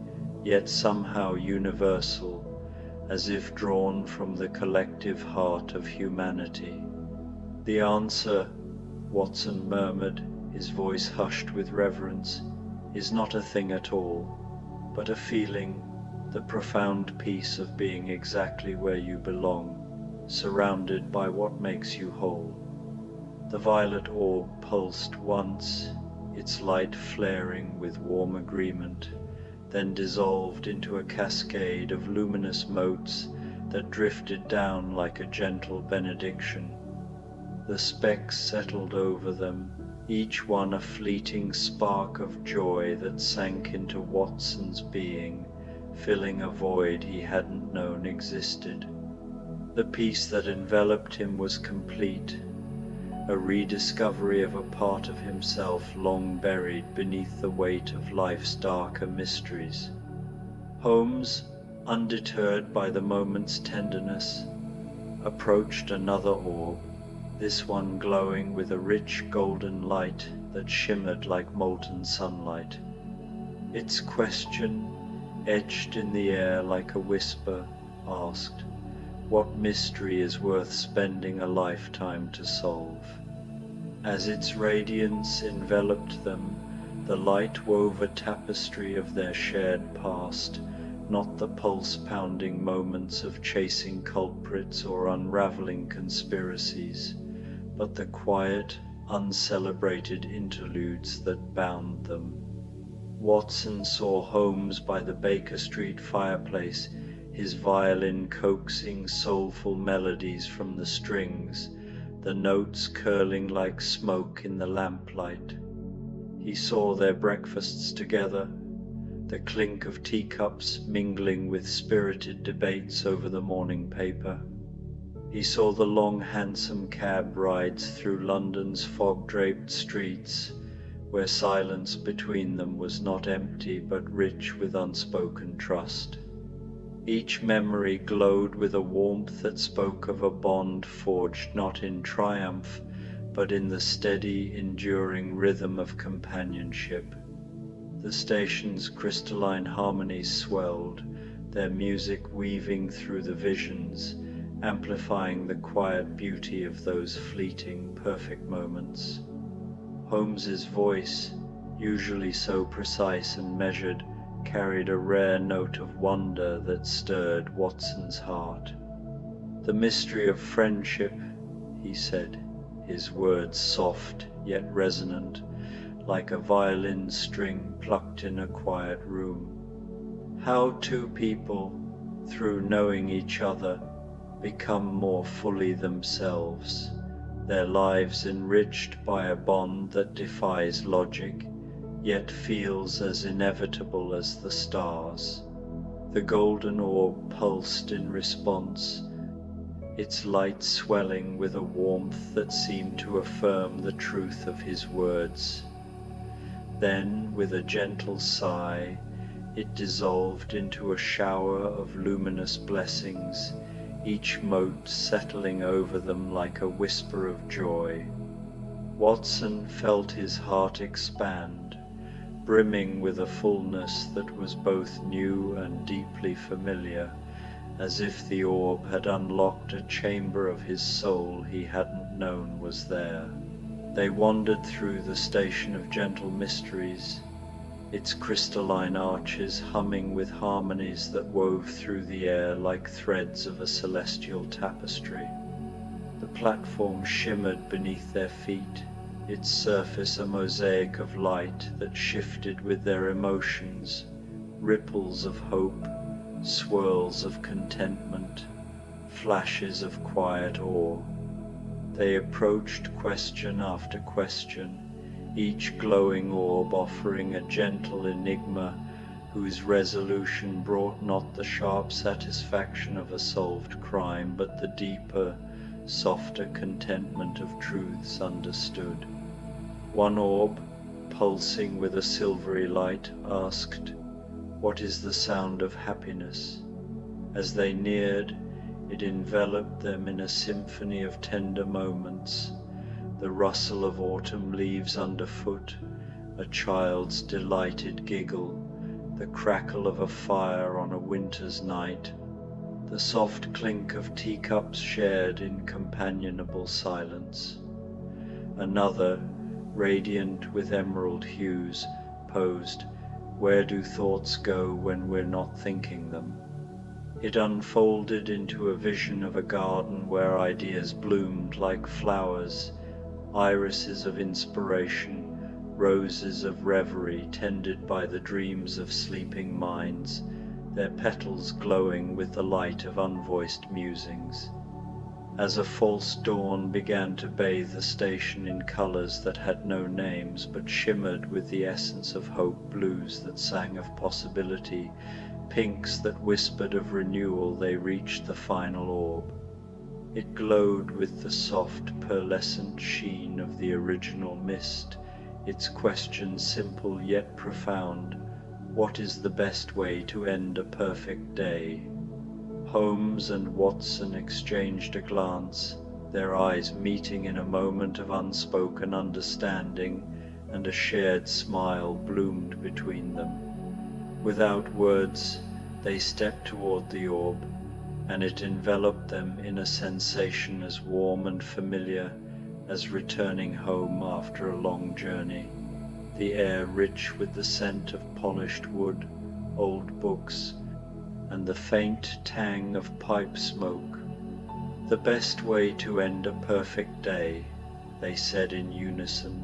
Speaker 1: yet somehow universal, as if drawn from the collective heart of humanity. "The answer," Watson murmured, his voice hushed with reverence, "is not a thing at all, but a feeling, the profound peace of being exactly where you belong, surrounded by what makes you whole." The violet orb pulsed once, its light flaring with warm agreement, then dissolved into a cascade of luminous motes that drifted down like a gentle benediction. The specks settled over them, each one a fleeting spark of joy that sank into Watson's being, filling a void he hadn't known existed. The peace that enveloped him was complete, a rediscovery of a part of himself long buried beneath the weight of life's darker mysteries. Holmes, undeterred by the moment's tenderness, approached another orb, this one glowing with a rich golden light that shimmered like molten sunlight. Its question, etched in the air like a whisper, asked, "What mystery is worth spending a lifetime to solve?" As its radiance enveloped them, the light wove a tapestry of their shared past, not the pulse-pounding moments of chasing culprits or unraveling conspiracies, but the quiet, uncelebrated interludes that bound them. Watson saw Holmes by the Baker Street fireplace, his violin coaxing soulful melodies from the strings, the notes curling like smoke in the lamplight. He saw their breakfasts together, the clink of teacups mingling with spirited debates over the morning paper. He saw the long hansom cab rides through London's fog-draped streets, where silence between them was not empty but rich with unspoken trust. Each memory glowed with a warmth that spoke of a bond forged not in triumph, but in the steady, enduring rhythm of companionship. The station's crystalline harmonies swelled, their music weaving through the visions, amplifying the quiet beauty of those fleeting, perfect moments. Holmes's voice, usually so precise and measured, carried a rare note of wonder that stirred Watson's heart. "The mystery of friendship," he said, his words soft yet resonant, like a violin string plucked in a quiet room. "How two people, through knowing each other, become more fully themselves, their lives enriched by a bond that defies logic, yet feels as inevitable as the stars." The golden orb pulsed in response, its light swelling with a warmth that seemed to affirm the truth of his words. Then, with a gentle sigh, it dissolved into a shower of luminous blessings, each mote settling over them like a whisper of joy. Watson felt his heart expand, brimming with a fullness that was both new and deeply familiar, as if the orb had unlocked a chamber of his soul he hadn't known was there. They wandered through the station of gentle mysteries, its crystalline arches humming with harmonies that wove through the air like threads of a celestial tapestry. The platform shimmered beneath their feet, its surface a mosaic of light that shifted with their emotions, ripples of hope, swirls of contentment, flashes of quiet awe. They approached question after question, each glowing orb offering a gentle enigma whose resolution brought not the sharp satisfaction of a solved crime, but the deeper, softer contentment of truths understood. One orb, pulsing with a silvery light, asked, "What is the sound of happiness?" As they neared, it enveloped them in a symphony of tender moments, the rustle of autumn leaves underfoot, a child's delighted giggle, the crackle of a fire on a winter's night, the soft clink of teacups shared in companionable silence. Another, radiant with emerald hues, posed, "Where do thoughts go when we're not thinking them?" It unfolded into a vision of a garden where ideas bloomed like flowers, irises of inspiration, roses of reverie tended by the dreams of sleeping minds, their petals glowing with the light of unvoiced musings. As a false dawn began to bathe the station in colors that had no names but shimmered with the essence of hope, blues that sang of possibility, pinks that whispered of renewal, they reached the final orb. It glowed with the soft, pearlescent sheen of the original mist, its question simple yet profound: what is the best way to end a perfect day? Holmes and Watson exchanged a glance, their eyes meeting in a moment of unspoken understanding, and a shared smile bloomed between them. Without words, they stepped toward the orb, and it enveloped them in a sensation as warm and familiar as returning home after a long journey, the air rich with the scent of polished wood, old books, and the faint tang of pipe smoke. "The best way to end a perfect day," they said in unison,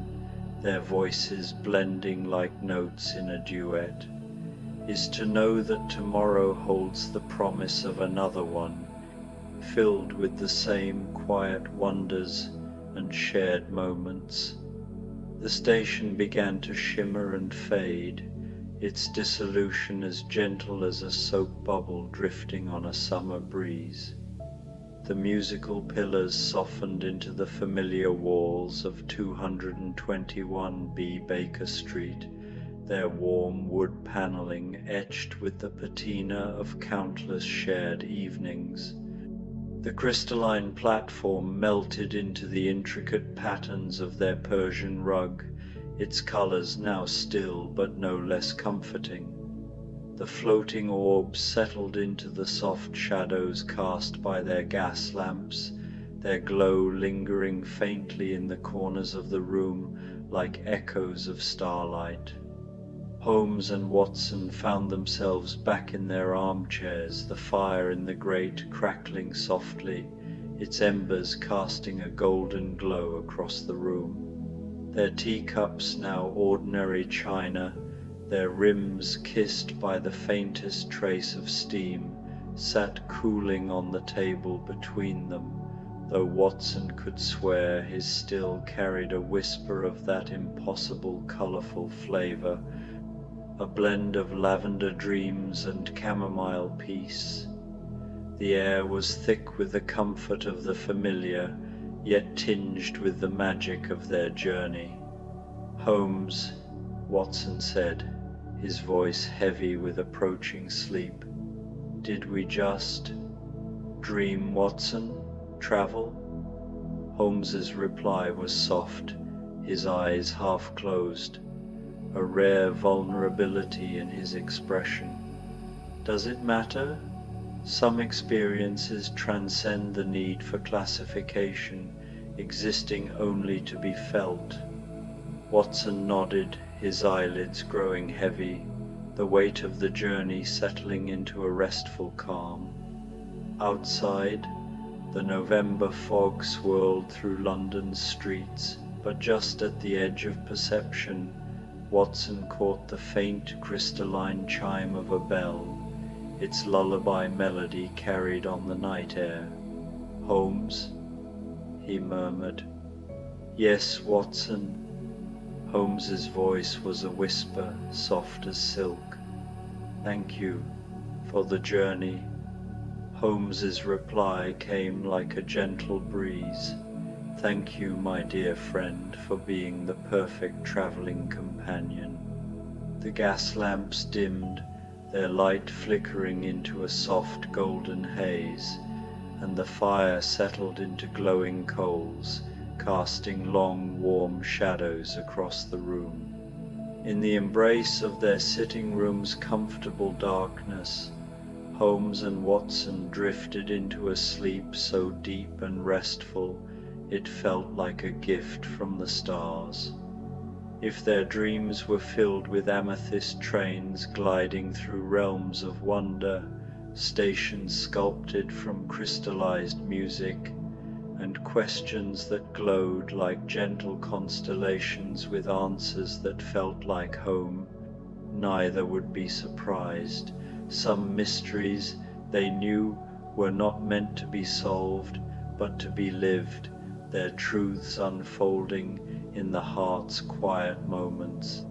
Speaker 1: their voices blending like notes in a duet, "is to know that tomorrow holds the promise of another one, filled with the same quiet wonders and shared moments." The station began to shimmer and fade, its dissolution as gentle as a soap bubble drifting on a summer breeze. The musical pillars softened into the familiar walls of 221B Baker Street, their warm wood paneling etched with the patina of countless shared evenings. The crystalline platform melted into the intricate patterns of their Persian rug, its colors now still but no less comforting. The floating orbs settled into the soft shadows cast by their gas lamps, their glow lingering faintly in the corners of the room like echoes of starlight. Holmes and Watson found themselves back in their armchairs, the fire in the grate crackling softly, its embers casting a golden glow across the room. Their teacups, now ordinary china, their rims kissed by the faintest trace of steam, sat cooling on the table between them, though Watson could swear his still carried a whisper of that impossible colourful flavour, a blend of lavender dreams and chamomile peace. The air was thick with the comfort of the familiar, yet tinged with the magic of their journey. "Holmes," Watson said, his voice heavy with approaching sleep, "did we just dream, Watson? Travel?" Holmes's reply was soft, his eyes half closed, a rare vulnerability in his expression. "Does it matter? Some experiences transcend the need for classification, existing only to be felt." Watson nodded, his eyelids growing heavy, the weight of the journey settling into a restful calm. Outside, the November fog swirled through London's streets, but just at the edge of perception, Watson caught the faint crystalline chime of a bell, its lullaby melody carried on the night air. "Holmes?" he murmured. "Yes, Watson." Holmes's voice was a whisper, soft as silk. "Thank you for the journey." Holmes's reply came like a gentle breeze. "Thank you, my dear friend, for being the perfect traveling companion." The gas lamps dimmed, their light flickering into a soft golden haze, and the fire settled into glowing coals, casting long warm shadows across the room. In the embrace of their sitting room's comfortable darkness, Holmes and Watson drifted into a sleep so deep and restful it felt like a gift from the stars. If their dreams were filled with amethyst trains gliding through realms of wonder, stations sculpted from crystallized music, and questions that glowed like gentle constellations with answers that felt like home, neither would be surprised. Some mysteries, they knew, were not meant to be solved, but to be lived, their truths unfolding in the heart's quiet moments.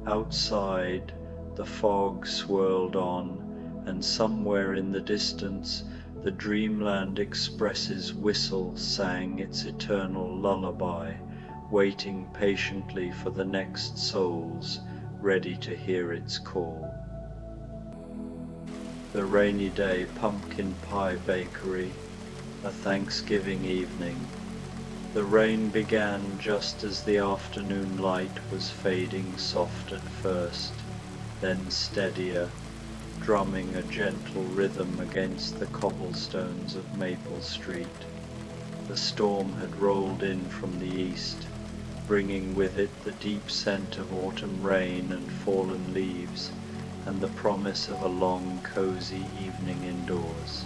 Speaker 1: Outside, the fog swirled on, and somewhere in the distance, the Dreamland Express's whistle sang its eternal lullaby, waiting patiently for the next souls, ready to hear its call. The Rainy Day Pumpkin Pie Bakery, a Thanksgiving evening. The rain began just as the afternoon light was fading soft at first, then steadier, drumming a gentle rhythm against the cobblestones of Maple Street. The storm had rolled in from the east, bringing with it the deep scent of autumn rain and fallen leaves, and the promise of a long, cozy evening indoors.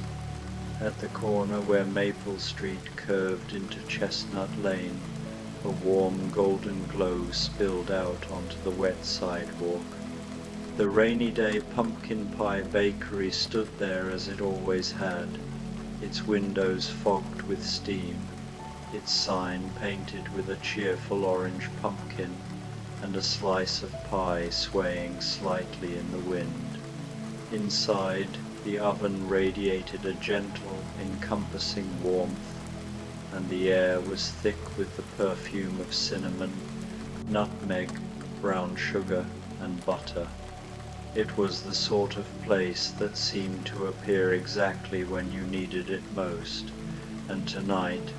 Speaker 1: At the corner where Maple Street curved into Chestnut Lane, a warm golden glow spilled out onto the wet sidewalk. The Rainy Day Pumpkin Pie Bakery stood there as it always had, its windows fogged with steam, its sign painted with a cheerful orange pumpkin, and a slice of pie swaying slightly in the wind. Inside, the oven radiated a gentle, encompassing warmth, and the air was thick with the perfume of cinnamon, nutmeg, brown sugar, and butter. It was the sort of place that seemed to appear exactly when you needed it most, and tonight,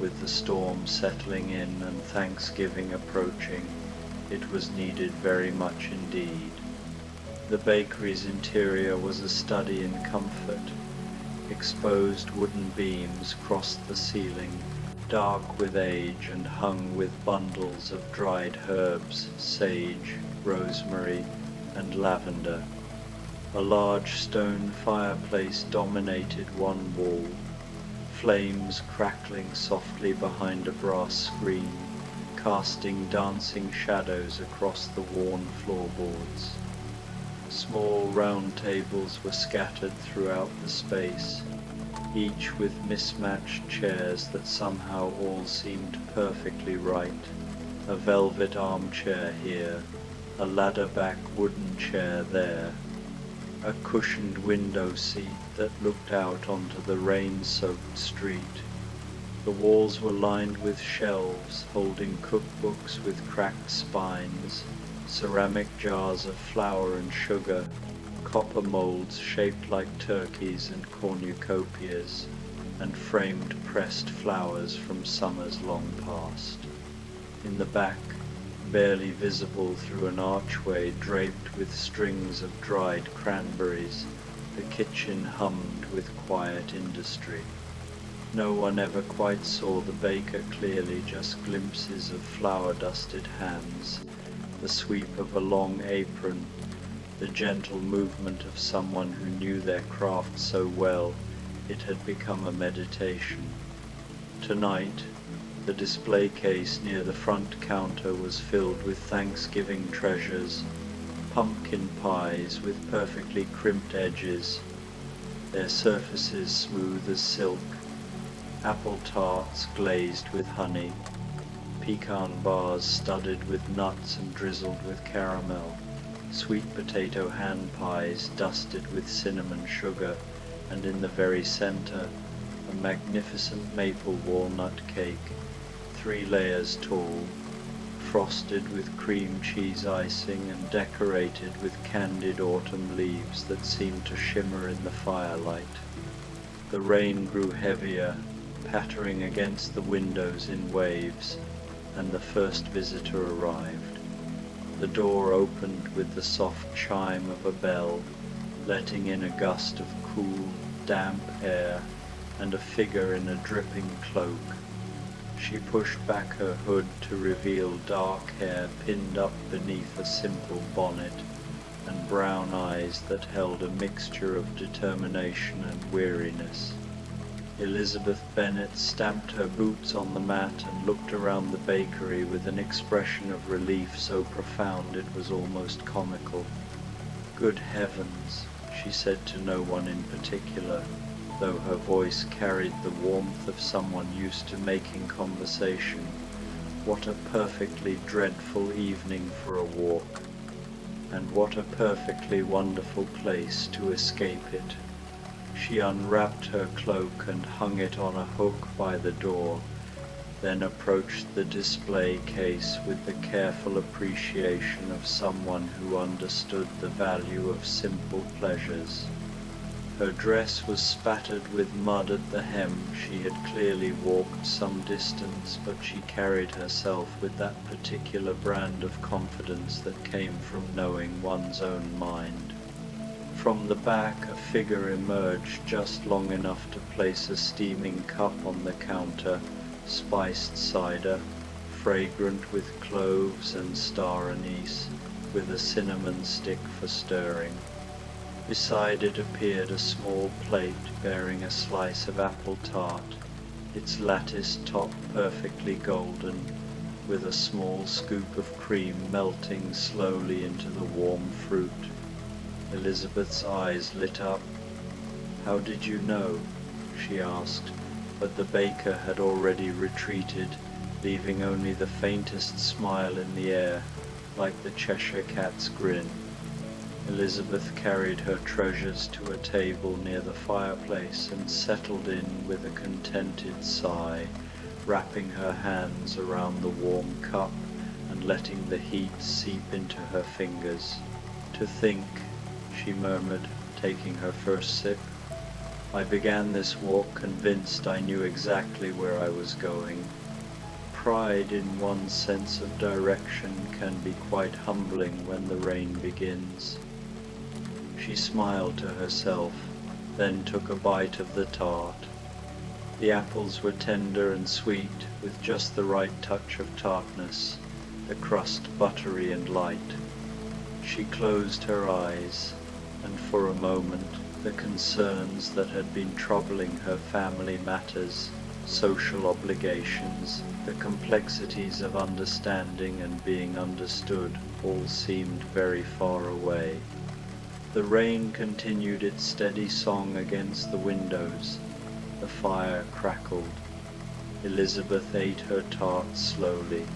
Speaker 1: with the storm settling in and Thanksgiving approaching, It was needed very much indeed. The bakery's interior was a study in comfort. Exposed wooden beams crossed the ceiling, dark with age and hung with bundles of dried herbs, sage, rosemary, and lavender. A large stone fireplace dominated one wall, flames crackling softly behind a brass screen, casting dancing shadows across the worn floorboards. Small round tables were scattered throughout the space, each with mismatched chairs that somehow all seemed perfectly right. A velvet armchair here, a ladder-back wooden chair there, a cushioned window seat that looked out onto the rain-soaked street. The walls were lined with shelves holding cookbooks with cracked spines, ceramic jars of flour and sugar, copper molds shaped like turkeys and cornucopias, and framed pressed flowers from summers long past. In the back, barely visible through an archway draped with strings of dried cranberries, the kitchen hummed with quiet industry. No one ever quite saw the baker clearly, just glimpses of flour-dusted hands, the sweep of a long apron, the gentle movement of someone who knew their craft so well it had become a meditation. Tonight, the display case near the front counter was filled with Thanksgiving treasures, pumpkin pies with perfectly crimped edges, their surfaces smooth as silk, apple tarts glazed with honey, pecan bars studded with nuts and drizzled with caramel, sweet potato hand pies dusted with cinnamon sugar, and in the very center, a magnificent maple walnut cake, 3 layers tall, frosted with cream cheese icing and decorated with candied autumn leaves that seemed to shimmer in the firelight. The rain grew heavier, pattering against the windows in waves, and the first visitor arrived. The door opened with the soft chime of a bell, letting in a gust of cool, damp air, and a figure in a dripping cloak. She pushed back her hood to reveal dark hair pinned up beneath a simple bonnet, and brown eyes that held a mixture of determination and weariness. Elizabeth Bennet stamped her boots on the mat and looked around the bakery with an expression of relief so profound it was almost comical. "Good heavens," she said to no one in particular, though her voice carried the warmth of someone used to making conversation. "What a perfectly dreadful evening for a walk, and what a perfectly wonderful place to escape it." She unwrapped her cloak and hung it on a hook by the door, then approached the display case with the careful appreciation of someone who understood the value of simple pleasures. Her dress was spattered with mud at the hem. She had clearly walked some distance, but she carried herself with that particular brand of confidence that came from knowing one's own mind. From the back, a figure emerged just long enough to place a steaming cup on the counter, spiced cider, fragrant with cloves and star anise, with a cinnamon stick for stirring. Beside it appeared a small plate bearing a slice of apple tart, its latticed top perfectly golden, with a small scoop of cream melting slowly into the warm fruit. Elizabeth's eyes lit up. "How did you know?" she asked, but the baker had already retreated, leaving only the faintest smile in the air, like the Cheshire Cat's grin. Elizabeth carried her treasures to a table near the fireplace and settled in with a contented sigh, wrapping her hands around the warm cup and letting the heat seep into her fingers. "To think," she murmured, taking her first sip, "I began this walk convinced I knew exactly where I was going. pride in one's sense of direction can be quite humbling when the rain begins. She smiled to herself, then took a bite of the tart. The apples were tender and sweet, with just the right touch of tartness, the crust buttery and light. She closed her eyes, and for a moment the concerns that had been troubling her family matters, social obligations, the complexities of understanding and being understood all seemed very far away. The rain continued its steady song against the windows. The fire crackled. Elizabeth ate her tart slowly,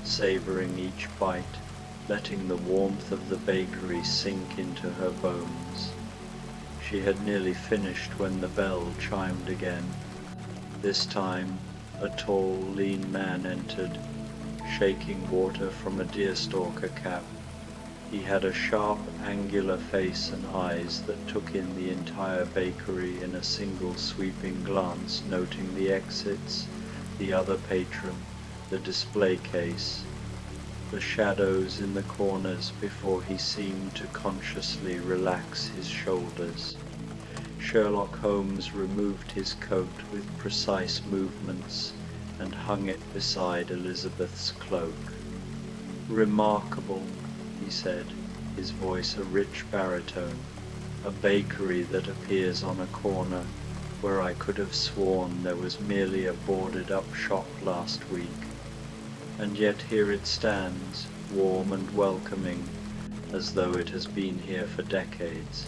Speaker 1: savouring each bite, letting the warmth of the bakery sink into her bones. She had nearly finished when the bell chimed again. This time, a tall, lean man entered, shaking water from a deerstalker cap. He had a sharp, angular face and eyes that took in the entire bakery in a single sweeping glance, noting the exits, the other patron, the display case, the shadows in the corners before he seemed to consciously relax his shoulders. Sherlock Holmes removed his coat with precise movements and hung it beside Elizabeth's cloak. "Remarkable," he said, his voice a rich baritone. "A bakery that appears on a corner where I could have sworn there was merely a boarded-up shop last week. And yet here it stands, warm and welcoming, as though it has been here for decades."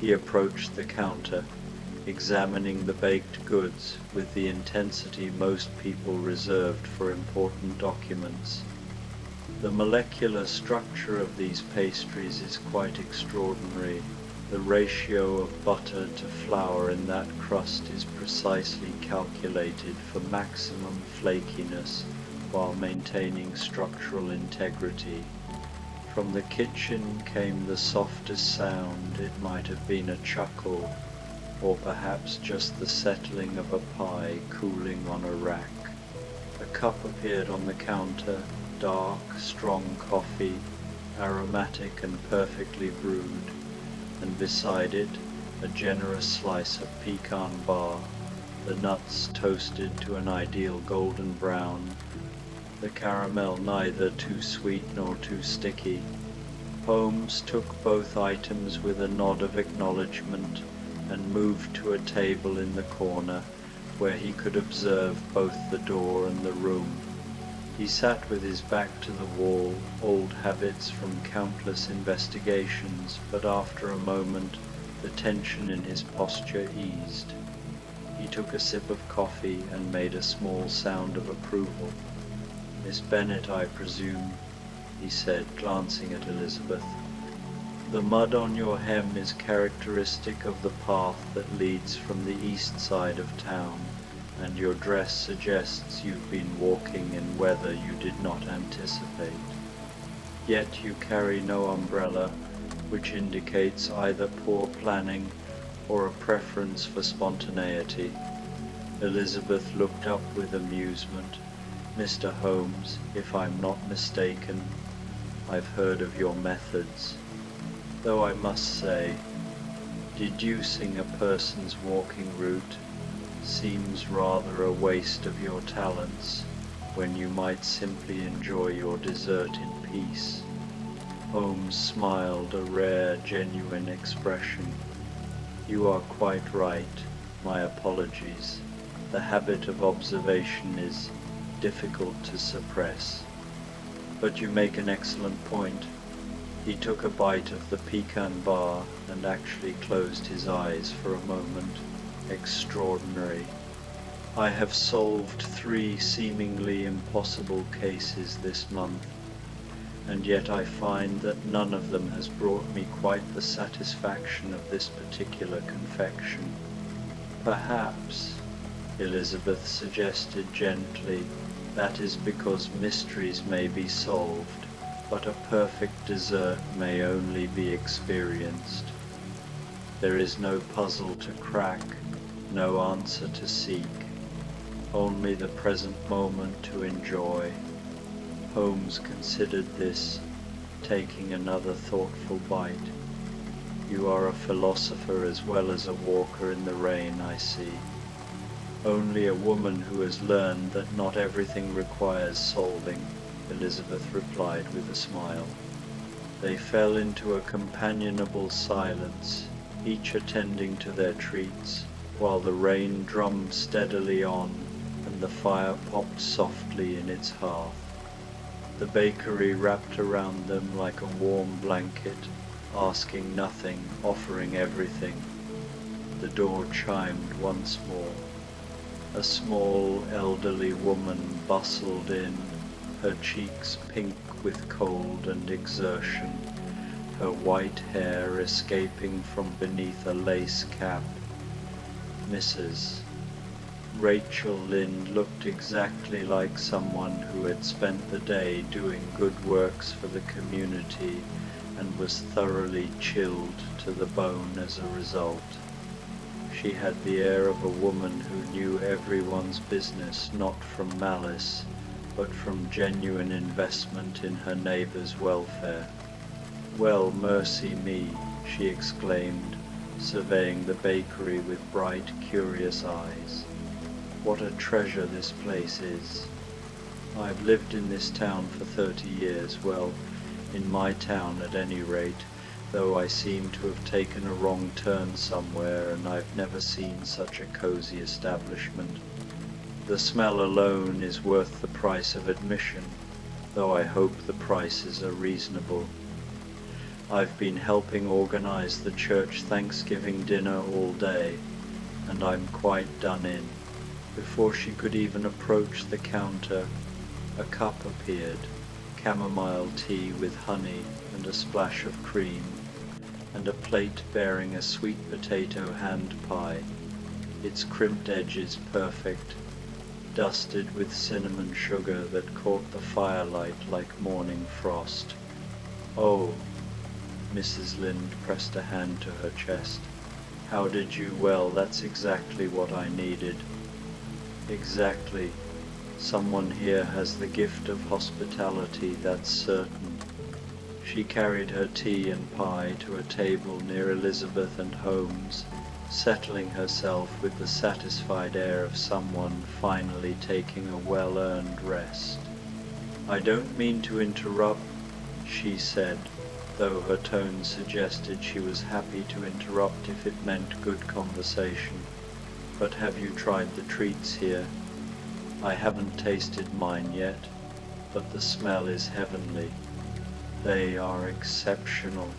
Speaker 1: He approached the counter, examining the baked goods with the intensity most people reserved for important documents. "The molecular structure of these pastries is quite extraordinary. The ratio of butter to flour in that crust is precisely calculated for maximum flakiness while maintaining structural integrity." From the kitchen came the softest sound. It might have been a chuckle, or perhaps just the settling of a pie cooling on a rack. A cup appeared on the counter, dark, strong coffee, aromatic and perfectly brewed, and beside it a generous slice of pecan bar, the nuts toasted to an ideal golden brown, the caramel neither too sweet nor too sticky. Holmes took both items with a nod of acknowledgement and moved to a table in the corner where he could observe both the door and the room. He sat with his back to the wall, old habits from countless investigations, but after a moment the tension in his posture eased. He took a sip of coffee and made a small sound of approval. "Miss Bennet, I presume," he said, glancing at Elizabeth. "The mud on your hem is characteristic of the path that leads from the east side of town, and your dress suggests you've been walking in weather you did not anticipate. Yet you carry no umbrella, which indicates either poor planning or a preference for spontaneity." Elizabeth looked up with amusement. "Mr. Holmes, if I'm not mistaken, I've heard of your methods. Though I must say, deducing a person's walking route seems rather a waste of your talents when you might simply enjoy your dessert in peace." Holmes smiled a rare, genuine expression. "You are quite right. My apologies. The habit of observation is difficult to suppress. But you make an excellent point." He took a bite of the pecan bar and actually closed his eyes for a moment. "Extraordinary. I have solved 3 seemingly impossible cases this month, and yet I find that none of them has brought me quite the satisfaction of this particular confection. Perhaps," Elizabeth suggested gently, "that is because mysteries may be solved, but a perfect dessert may only be experienced. There is no puzzle to crack, no answer to seek. only the present moment to enjoy. Holmes considered this, taking another thoughtful bite. You are a philosopher as well as a walker in the rain, I see. Only a woman who has learned that not everything requires solving, Elizabeth replied with a smile. They fell into a companionable silence, each attending to their treats, while the rain drummed steadily on and the fire popped softly in its hearth. The bakery wrapped around them like a warm blanket, asking nothing, offering everything. The door chimed once more. A small, elderly woman bustled in, her cheeks pink with cold and exertion, her white hair escaping from beneath a lace cap. Mrs. Rachel Lynde looked exactly like someone who had spent the day doing good works for the community and was thoroughly chilled to the bone as a result. She had the air of a woman who knew everyone's business not from malice, but from genuine investment in her neighbor's welfare. "Well, mercy me," she exclaimed, surveying the bakery with bright, curious eyes. "What a treasure this place is. I've lived in this town for 30 years, well, in my town at any rate, though I seem to have taken a wrong turn somewhere, and I've never seen such a cozy establishment. The smell alone is worth the price of admission, though I hope the prices are reasonable. I've been helping organize the church Thanksgiving dinner all day, and I'm quite done in." Before she could even approach the counter, a cup appeared, chamomile tea with honey and a splash of cream, and a plate bearing a sweet potato hand pie, its crimped edges perfect, dusted with cinnamon sugar that caught the firelight like morning frost. "Oh," Mrs. Lynde pressed a hand to her chest. "How did you? Well, that's exactly what I needed." "Exactly. Someone here has the gift of hospitality, that's certain." She carried her tea and pie to a table near Elizabeth and Holmes, settling herself with the satisfied air of someone finally taking a well-earned rest. "I don't mean to interrupt," she said, though her tone suggested she was happy to interrupt if it meant good conversation. "But have you tried the treats here?" "I haven't tasted mine yet, but the smell is heavenly." "They are exceptional,"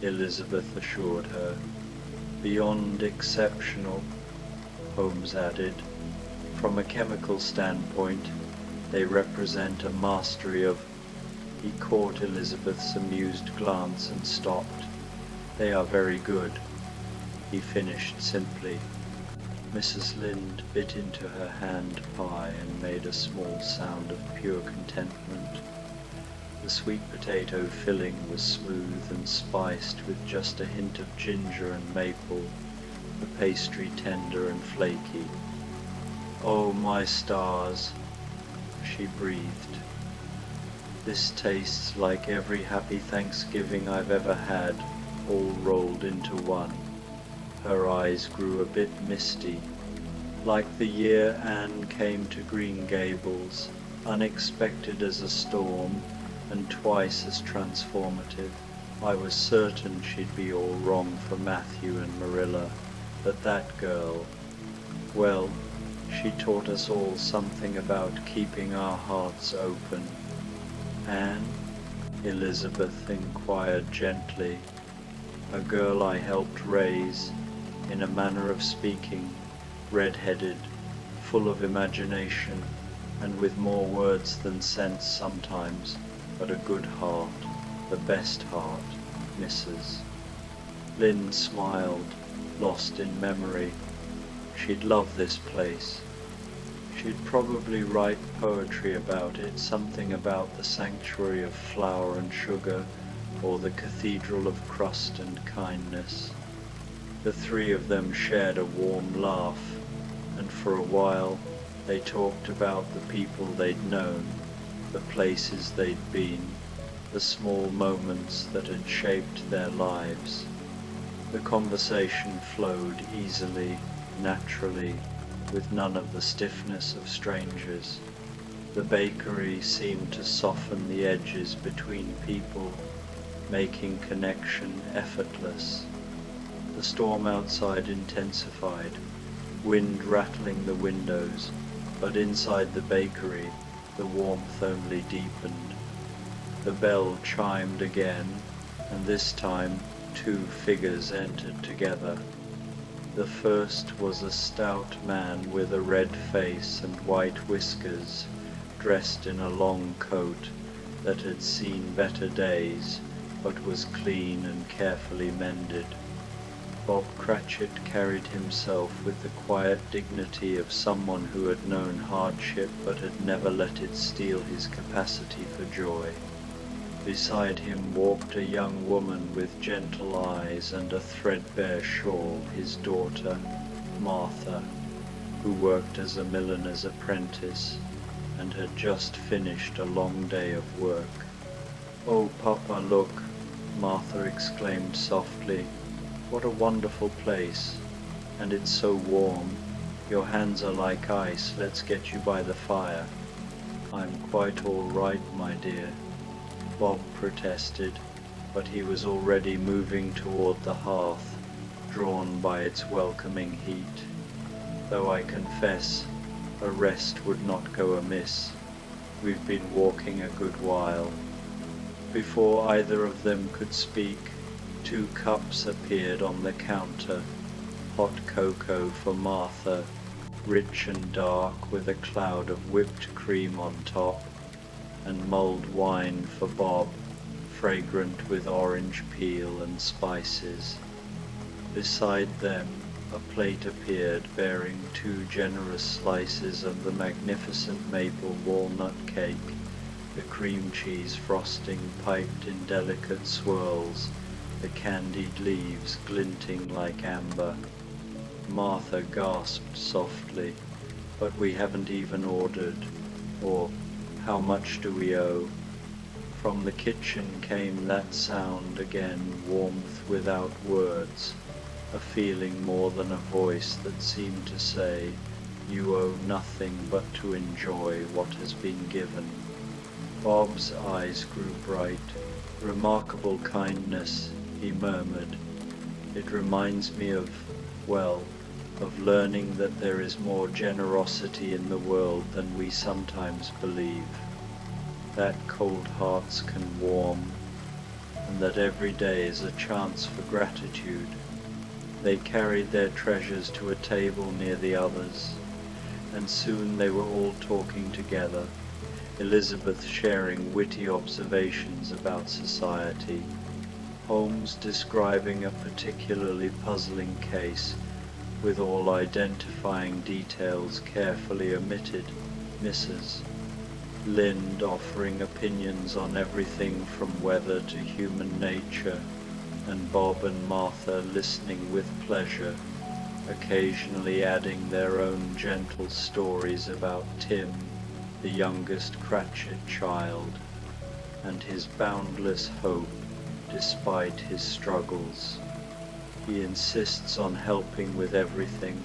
Speaker 1: Elizabeth assured her. "Beyond exceptional," Holmes added. "From a chemical standpoint, they represent a mastery of—" He caught Elizabeth's amused glance and stopped. "They are very good," he finished simply. Mrs. Lynde bit into her hand pie and made a small sound of pure contentment. The sweet potato filling was smooth and spiced with just a hint of ginger and maple, the pastry tender and flaky. "Oh, my stars," she breathed. "This tastes like every happy Thanksgiving I've ever had, all rolled into one." Her eyes grew a bit misty. "Like the year Anne came to Green Gables, unexpected as a storm, and twice as transformative. I was certain she'd be all wrong for Matthew and Marilla, but that girl, well, she taught us all something about keeping our hearts open." "Anne?" Elizabeth inquired gently. "A girl I helped raise, in a manner of speaking, red-headed, full of imagination, and with more words than sense sometimes, but a good heart, the best heart, Mrs." Lynde smiled, lost in memory. She'd love this place. She'd probably write poetry about it, something about the sanctuary of flour and sugar, or the cathedral of crust and kindness. The three of them shared a warm laugh, and for a while They talked about the people they'd known, the places they'd been, the small moments that had shaped their lives. The conversation flowed easily, naturally, with none of the stiffness of strangers. The bakery seemed to soften the edges between people, making connection effortless. The storm outside intensified, wind rattling the windows, but inside the bakery the warmth only deepened. The bell chimed again, and this time 2 figures entered together. The first was a stout man with a red face and white whiskers, dressed in a long coat that had seen better days, but was clean and carefully mended. Bob Cratchit carried himself with the quiet dignity of someone who had known hardship but had never let it steal his capacity for joy. Beside him walked a young woman with gentle eyes and a threadbare shawl, his daughter, Martha, who worked as a milliner's apprentice and had just finished a long day of work. "Oh, Papa, look," Martha exclaimed softly. "What a wonderful place, and it's so warm. Your hands are like ice. Let's get you by the fire." "I'm quite all right, my dear," Bob protested, but he was already moving toward the hearth, drawn by its welcoming heat. "Though I confess, a rest would not go amiss. We've been walking a good while." Before either of them could speak, 2 cups appeared on the counter, hot cocoa for Martha, rich and dark with a cloud of whipped cream on top, and mulled wine for Bob, fragrant with orange peel and spices. Beside them, a plate appeared bearing 2 generous slices of the magnificent maple walnut cake, the cream cheese frosting piped in delicate swirls, the candied leaves glinting like amber. Martha gasped softly, "But we haven't even ordered," or "How much do we owe?" From the kitchen came that sound again, warmth without words, a feeling more than a voice that seemed to say, "You owe nothing but to enjoy what has been given." Bob's eyes grew bright. "Remarkable kindness," he murmured. "It reminds me of learning that there is more generosity in the world than we sometimes believe, that cold hearts can warm, and that every day is a chance for gratitude." They carried their treasures to a table near the others, and soon they were all talking together, Elizabeth sharing witty observations about society, Holmes describing a particularly puzzling case, with all identifying details carefully omitted, Mrs. Lind offering opinions on everything from weather to human nature, and Bob and Martha listening with pleasure, occasionally adding their own gentle stories about Tim, the youngest Cratchit child, and his boundless hope despite his struggles. "He insists on helping with everything,"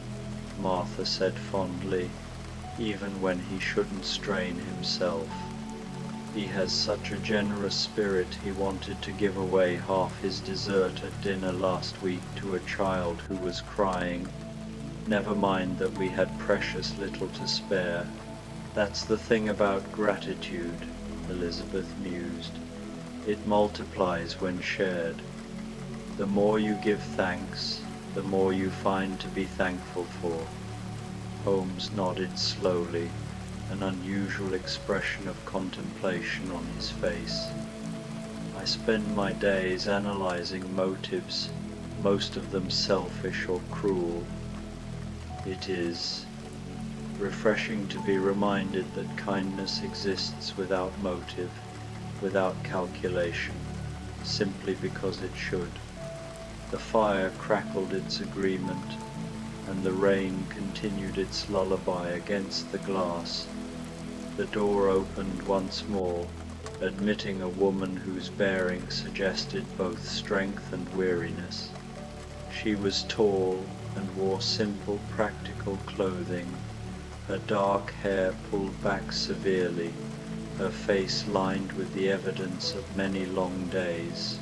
Speaker 1: Martha said fondly, "even when he shouldn't strain himself. He has such a generous spirit he wanted to give away half his dessert at dinner last week to a child who was crying. Never mind that we had precious little to spare. That's the thing about gratitude," Elizabeth mused. "It multiplies when shared. The more you give thanks, the more you find to be thankful for." Holmes nodded slowly, an unusual expression of contemplation on his face. "I spend my days analyzing motives, most of them selfish or cruel. It is refreshing to be reminded that kindness exists without motive, without calculation, simply because it should." The fire crackled its agreement, and the rain continued its lullaby against the glass. The door opened once more, admitting a woman whose bearing suggested both strength and weariness. She was tall and wore simple, practical clothing, her dark hair pulled back severely, her face lined with the evidence of many long days.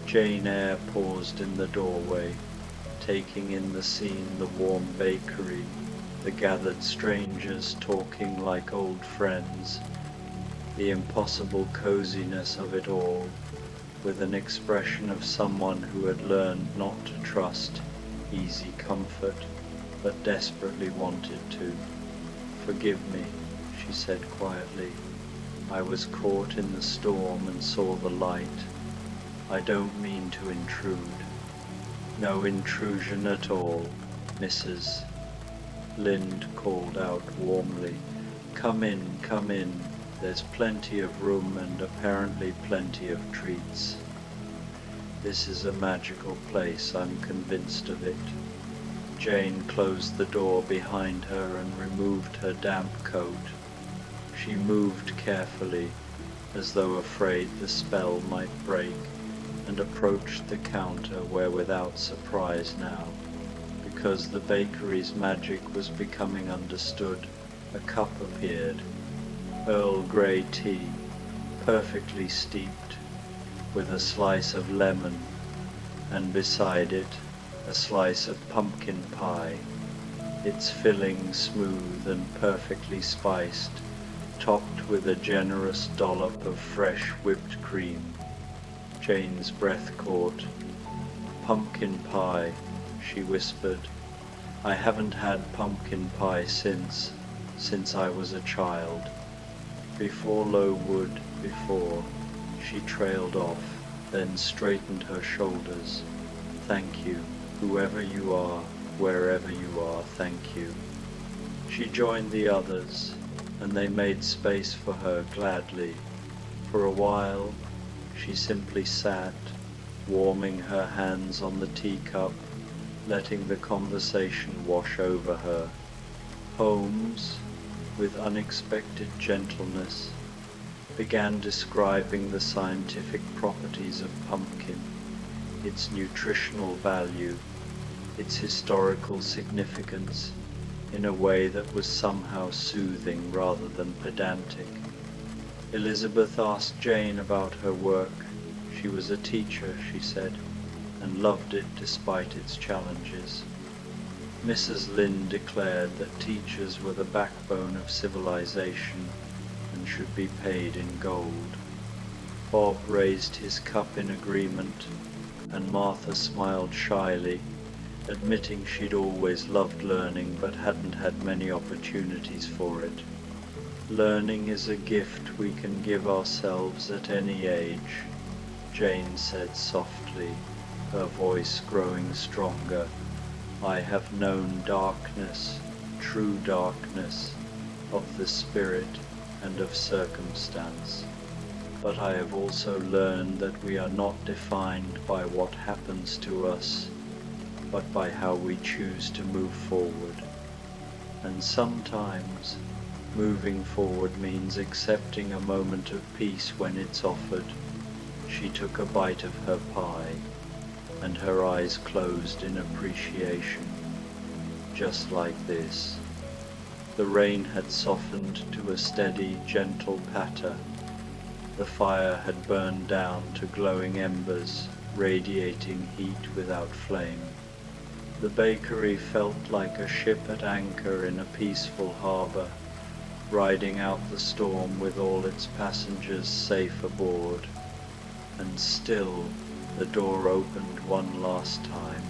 Speaker 1: Jane Eyre paused in the doorway, taking in the scene, the warm bakery, the gathered strangers talking like old friends, the impossible coziness of it all, with an expression of someone who had learned not to trust easy comfort, but desperately wanted to. "Forgive me," she said quietly. "I was caught in the storm and saw the light. I don't mean to intrude." "No intrusion at all, Mrs." Lind called out warmly. Come in. There's plenty of room and apparently plenty of treats. This is a magical place, I'm convinced of it." Jane closed the door behind her and removed her damp coat. She moved carefully, as though afraid the spell might break, and approached the counter where, without surprise now, because the bakery's magic was becoming understood, a cup appeared. Earl Grey tea, perfectly steeped, with a slice of lemon, and beside it a slice of pumpkin pie, its filling smooth and perfectly spiced, topped with a generous dollop of fresh whipped cream. Jane's breath caught. "Pumpkin pie," she whispered. "I haven't had pumpkin pie since I was a child." Before Lowood, before, she trailed off, then straightened her shoulders. "Thank you, whoever you are, wherever you are, thank you." She joined the others, and they made space for her gladly. For a while, she simply sat, warming her hands on the teacup, letting the conversation wash over her. Holmes, with unexpected gentleness, began describing the scientific properties of pumpkin, its nutritional value, its historical significance, in a way that was somehow soothing rather than pedantic. Elizabeth asked Jane about her work. She was a teacher, she said, and loved it despite its challenges. Mrs. Lind declared that teachers were the backbone of civilization and should be paid in gold. Bob raised his cup in agreement, and Martha smiled shyly, admitting she'd always loved learning but hadn't had many opportunities for it. "Learning is a gift we can give ourselves at any age," Jane said softly, her voice growing stronger. "I have known darkness, true darkness, of the spirit and of circumstance, but I have also learned that we are not defined by what happens to us, but by how we choose to move forward. And sometimes moving forward means accepting a moment of peace when it's offered." She took a bite of her pie, and her eyes closed in appreciation. "Just like this." The rain had softened to a steady, gentle patter. The fire had burned down to glowing embers, radiating heat without flame. The bakery felt like a ship at anchor in a peaceful harbor, riding out the storm with all its passengers safe aboard. And still the door opened one last time.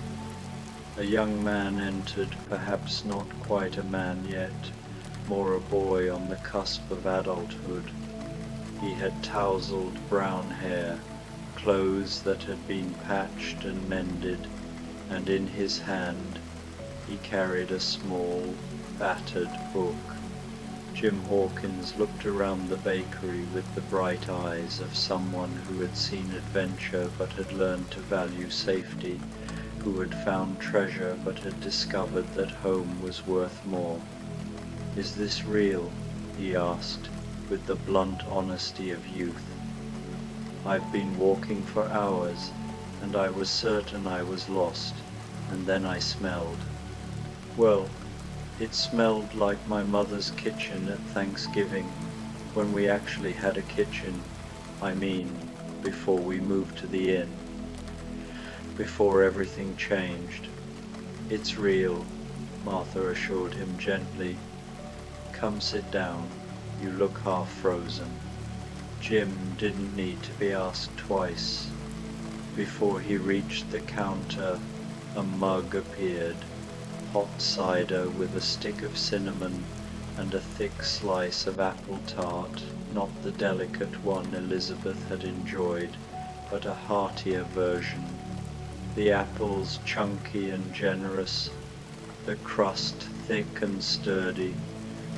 Speaker 1: A young man entered, perhaps not quite a man yet, more a boy on the cusp of adulthood. He had tousled brown hair, clothes that had been patched and mended, and in his hand he carried a small, battered book. Jim Hawkins looked around the bakery with the bright eyes of someone who had seen adventure but had learned to value safety, who had found treasure but had discovered that home was worth more. "Is this real?" he asked, with the blunt honesty of youth. "I've been walking for hours, and I was certain I was lost, and then I smelled. Well, it smelled like my mother's kitchen at Thanksgiving, when we actually had a kitchen. I mean, before we moved to the inn. Before everything changed. It's real," Martha assured him gently. "Come sit down. You look half frozen." Jim didn't need to be asked twice. Before he reached the counter, a mug appeared, hot cider with a stick of cinnamon and a thick slice of apple tart, not the delicate one Elizabeth had enjoyed, but a heartier version. The apples chunky and generous, the crust thick and sturdy,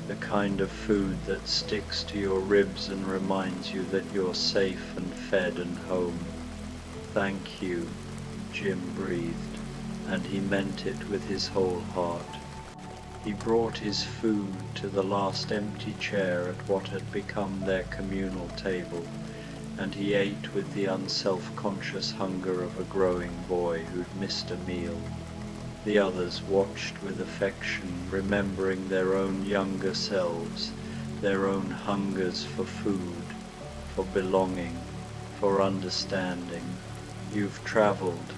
Speaker 1: the kind of food that sticks to your ribs and reminds you that you're safe and fed and home. "Thank you," Jim breathed, and he meant it with his whole heart. He brought his food to the last empty chair at what had become their communal table, and he ate with the unself-conscious hunger of a growing boy who'd missed a meal. The others watched with affection, remembering their own younger selves, their own hungers for food, for belonging, for understanding. "You've traveled,"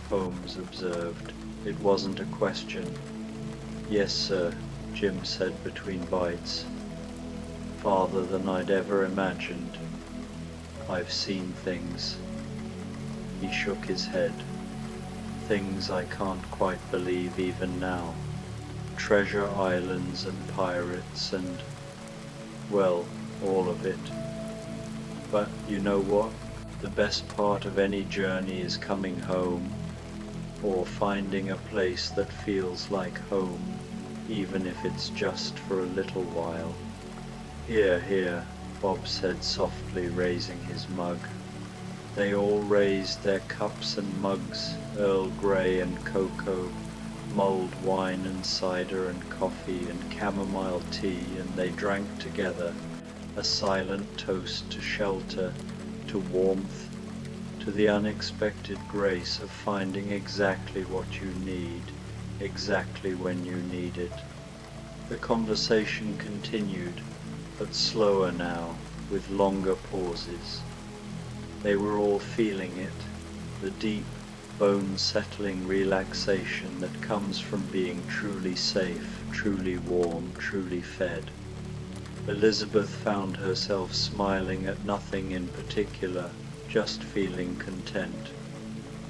Speaker 1: Holmes observed. It wasn't a question. "Yes, sir," Jim said between bites. "Farther than I'd ever imagined. I've seen things." He shook his head. "Things I can't quite believe even now. Treasure islands and pirates and, well, all of it. But you know what? The best part of any journey is coming home, or finding a place that feels like home, even if it's just for a little while." "Here, here," Bob said softly, raising his mug. They all raised their cups and mugs, Earl Grey and cocoa, mulled wine and cider and coffee and chamomile tea, and they drank together, a silent toast to shelter, to warmth, to the unexpected grace of finding exactly what you need, exactly when you need it. The conversation continued, but slower now, with longer pauses. They were all feeling it, the deep, bone-settling relaxation that comes from being truly safe, truly warm, truly fed. Elizabeth found herself smiling at nothing in particular, just feeling content.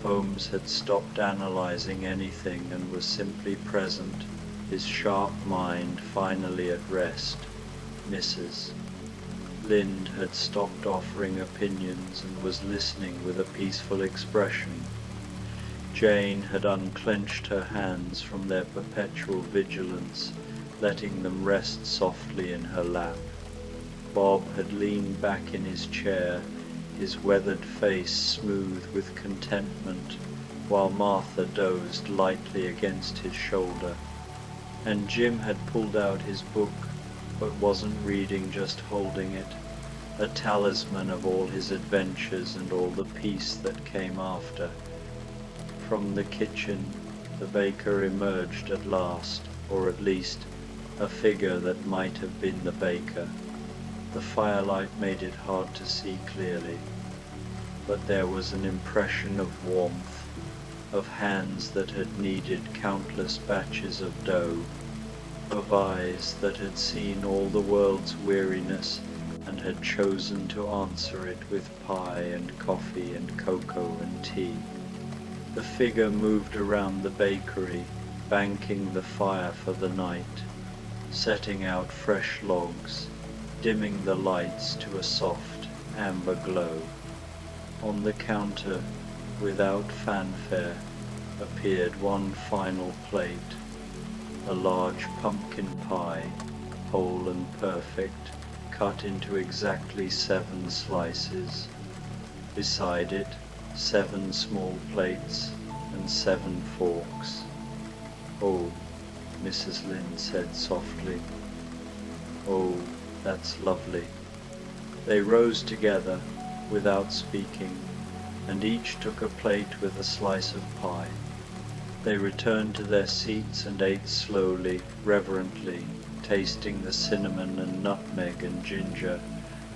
Speaker 1: Holmes had stopped analyzing anything and was simply present, his sharp mind finally at rest. Mrs. Lind had stopped offering opinions and was listening with a peaceful expression. Jane had unclenched her hands from their perpetual vigilance, letting them rest softly in her lap. Bob had leaned back in his chair, his weathered face smooth with contentment, while Martha dozed lightly against his shoulder. And Jim had pulled out his book, but wasn't reading, just holding it, a talisman of all his adventures and all the peace that came after. From the kitchen, the baker emerged at last, or at least a figure that might have been the baker. The firelight made it hard to see clearly, but there was an impression of warmth, of hands that had kneaded countless batches of dough, of eyes that had seen all the world's weariness and had chosen to answer it with pie and coffee and cocoa and tea. The figure moved around the bakery, banking the fire for the night, setting out fresh logs, dimming the lights to a soft amber glow. On the counter, without fanfare, appeared one final plate, a large pumpkin pie, whole and perfect, cut into exactly 7 slices. Beside it, 7 small plates, and 7 forks. Oh, Mrs. Lynde said softly. Oh, that's lovely. They rose together, without speaking, and each took a plate with a slice of pie. They returned to their seats and ate slowly, reverently, tasting the cinnamon and nutmeg and ginger,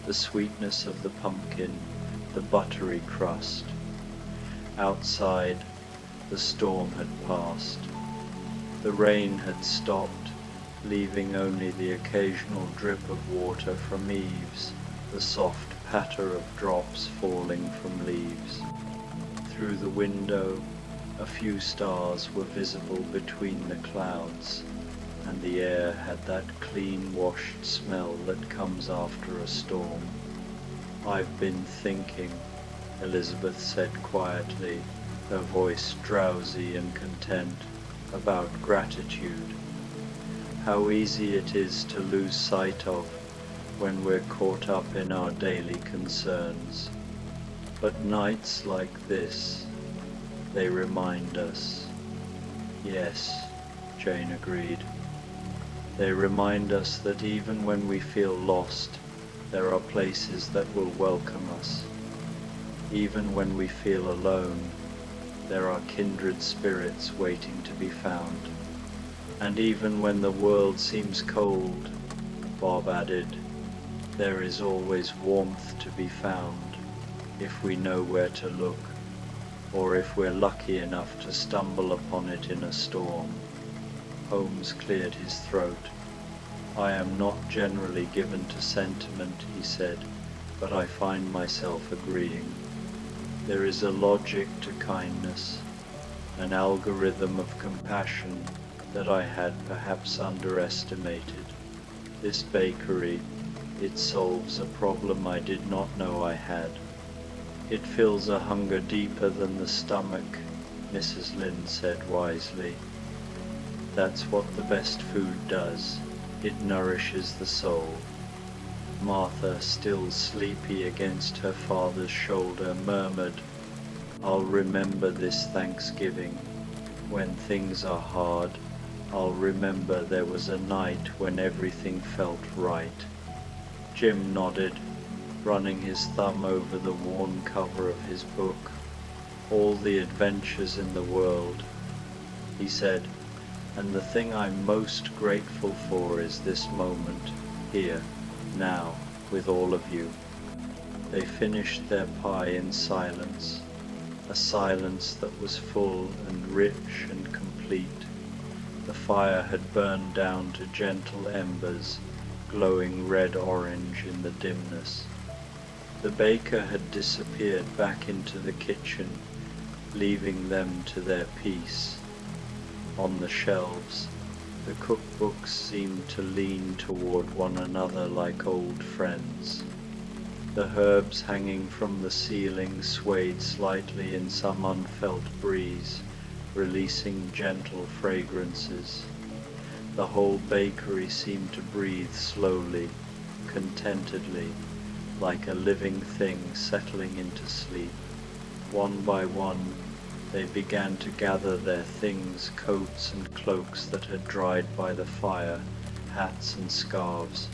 Speaker 1: the sweetness of the pumpkin, the buttery crust. Outside, the storm had passed. The rain had stopped, leaving only the occasional drip of water from eaves, the soft patter of drops falling from leaves. Through the window, a few stars were visible between the clouds, and the air had that clean-washed smell that comes after a storm. "I've been thinking," Elizabeth said quietly, her voice drowsy and content, "about gratitude. How easy it is to lose sight of when we're caught up in our daily concerns. But nights like this, they remind us." "Yes," Jane agreed. "They remind us that even when we feel lost, there are places that will welcome us. Even when we feel alone, there are kindred spirits waiting to be found. And even when the world seems cold," Bob added, "there is always warmth to be found if we know where to look, or if we're lucky enough to stumble upon it in a storm." Holmes cleared his throat. "I am not generally given to sentiment," he said, "but I find myself agreeing. There is a logic to kindness, an algorithm of compassion that I had perhaps underestimated. This bakery, it solves a problem I did not know I had. It fills a hunger deeper than the stomach," Mrs. Lynde said wisely. "That's what the best food does. It nourishes the soul." Martha, still sleepy against her father's shoulder, murmured, "I'll remember this Thanksgiving. When things are hard, I'll remember there was a night when everything felt right." Jim nodded, running his thumb over the worn cover of his book. "All the adventures in the world," he said, "and the thing I'm most grateful for is this moment, here, now, with all of you." They finished their pie in silence, a silence that was full and rich and complete. The fire had burned down to gentle embers, glowing red-orange in the dimness. The baker had disappeared back into the kitchen, leaving them to their peace. On the shelves, the cookbooks seemed to lean toward one another like old friends. The herbs hanging from the ceiling swayed slightly in some unfelt breeze, releasing gentle fragrances. The whole bakery seemed to breathe slowly, contentedly, like a living thing settling into sleep. One by one, they began to gather their things, coats and cloaks that had dried by the fire, hats and scarves.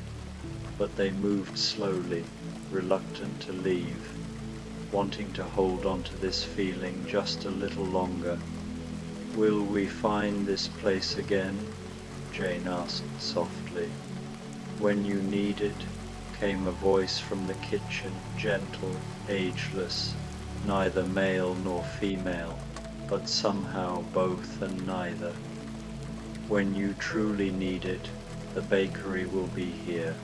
Speaker 1: But they moved slowly, reluctant to leave, wanting to hold on to this feeling just a little longer. "Will we find this place again?" Jane asked softly. "When you need it," came a voice from the kitchen, gentle, ageless, neither male nor female, but somehow both and neither. "When you truly need it, the bakery will be here."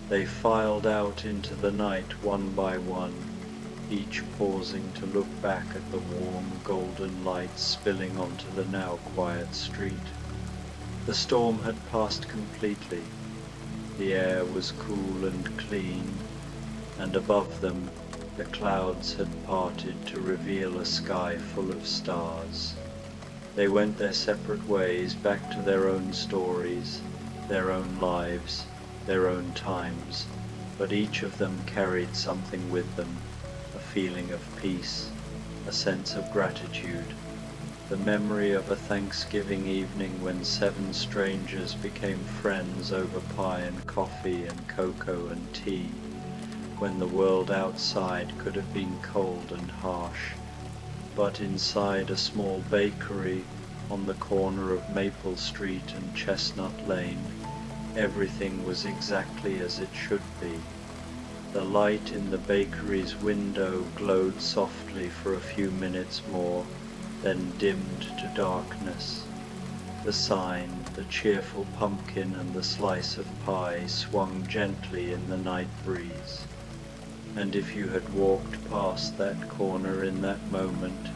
Speaker 1: They filed out into the night one by one, each pausing to look back at the warm golden light spilling onto the now quiet street. The storm had passed completely. The air was cool and clean, and above them the clouds had parted to reveal a sky full of stars. They went their separate ways back to their own stories, their own lives, their own times, but each of them carried something with them, a feeling of peace, a sense of gratitude, the memory of a Thanksgiving evening when 7 strangers became friends over pie and coffee and cocoa and tea, when the world outside could have been cold and harsh, but inside a small bakery on the corner of Maple Street and Chestnut Lane, everything was exactly as it should be. The light in the bakery's window glowed softly for a few minutes more, then dimmed to darkness. The sign, the cheerful pumpkin and the slice of pie swung gently in the night breeze. And if you had walked past that corner in that moment,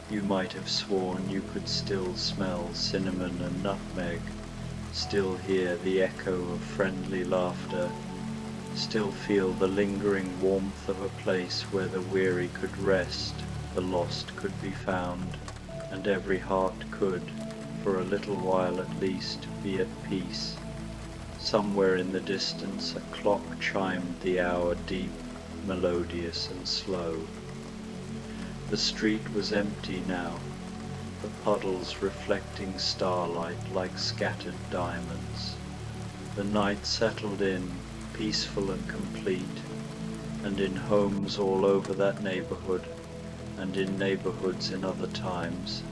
Speaker 1: you might have sworn you could still smell cinnamon and nutmeg, still hear the echo of friendly laughter, still feel the lingering warmth of a place where the weary could rest, the lost could be found, and every heart could, for a little while at least, be at peace. Somewhere in the distance a clock chimed the hour deep, melodious and slow. The street was empty now, the puddles reflecting starlight like scattered diamonds. The night settled in, peaceful and complete, and in homes all over that neighborhood, and in neighborhoods in other times,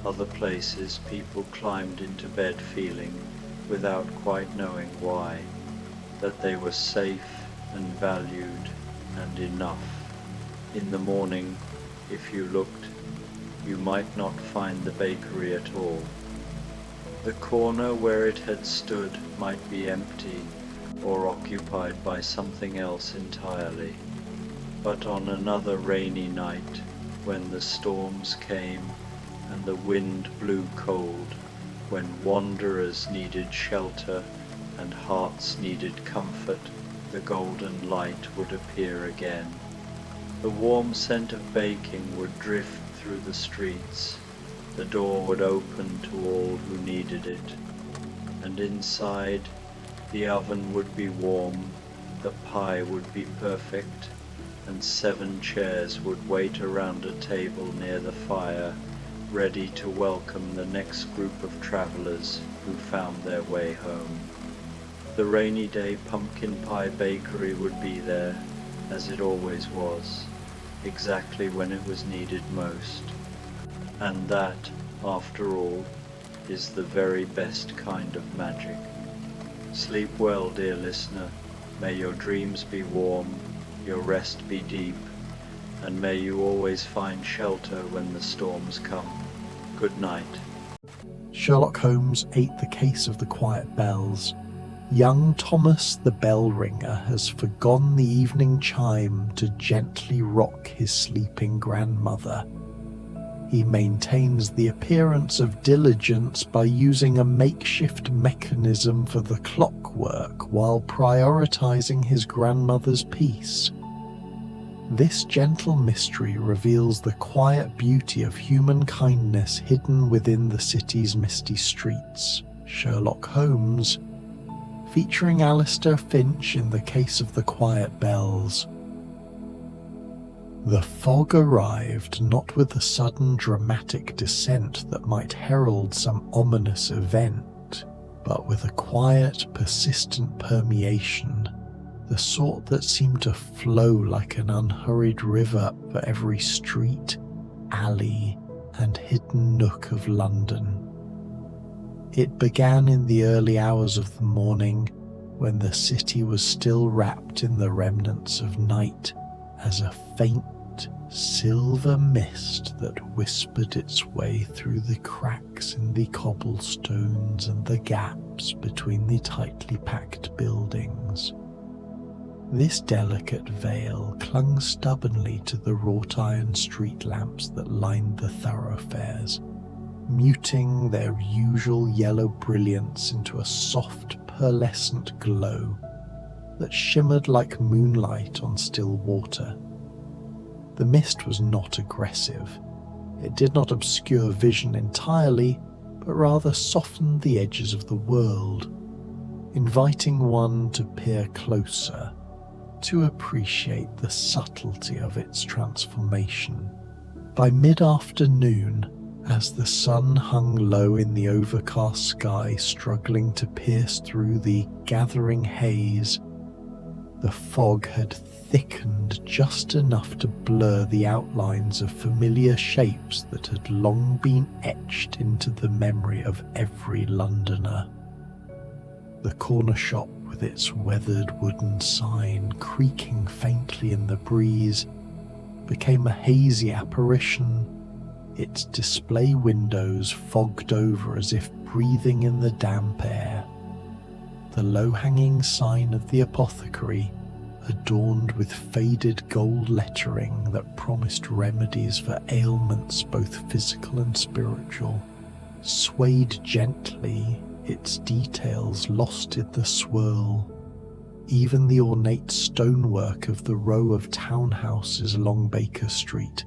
Speaker 1: other places, people climbed into bed feeling, without quite knowing why, that they were safe and valued and enough. In the morning, if you looked, you might not find the bakery at all. The corner where it had stood might be empty or occupied by something else entirely. But on another rainy night, when the storms came and the wind blew cold, when wanderers needed shelter and hearts needed comfort, the golden light would appear again. The warm scent of baking would drift through the streets, the door would open to all who needed it, and inside, the oven would be warm, the pie would be perfect, and 7 chairs would wait around a table near the fire, ready to welcome the next group of travelers who found their way home. The rainy day pumpkin pie bakery would be there, as it always was, exactly when it was needed most. And that, after all, is the very best kind of magic. Sleep well, dear listener. May your dreams be warm, your rest be deep, and may you always find shelter when the storms come. Good night.
Speaker 2: Sherlock Holmes ate the case of the quiet bells. Young Thomas the bell ringer has forgone the evening chime to gently rock his sleeping grandmother. He maintains the appearance of diligence by using a makeshift mechanism for the clockwork while prioritizing his grandmother's peace. This gentle mystery reveals the quiet beauty of human kindness hidden within the city's misty streets. Sherlock Holmes, featuring Alistair Finch in The Case of the Quiet Bells. The fog arrived not with a sudden dramatic descent that might herald some ominous event, but with a quiet, persistent permeation, the sort that seemed to flow like an unhurried river for every street, alley, and hidden nook of London. It began in the early hours of the morning, when the city was still wrapped in the remnants of night, as a faint silver mist that whispered its way through the cracks in the cobblestones and the gaps between the tightly packed buildings. This delicate veil clung stubbornly to the wrought-iron street lamps that lined the thoroughfares, muting their usual yellow brilliance into a soft, pearlescent glow that shimmered like moonlight on still water. The mist was not aggressive. It did not obscure vision entirely, but rather softened the edges of the world, inviting one to peer closer, to appreciate the subtlety of its transformation. By mid-afternoon, As the sun hung low in the overcast sky, struggling to pierce through the gathering haze, the fog had thickened just enough to blur the outlines of familiar shapes that had long been etched into the memory of every Londoner. The corner shop with its weathered wooden sign creaking faintly in the breeze became a hazy apparition, its display windows fogged over as if breathing in the damp air. The low-hanging sign of the apothecary, adorned with faded gold lettering that promised remedies for ailments both physical and spiritual, swayed gently, its details lost in the swirl. Even the ornate stonework of the row of townhouses along Baker Street,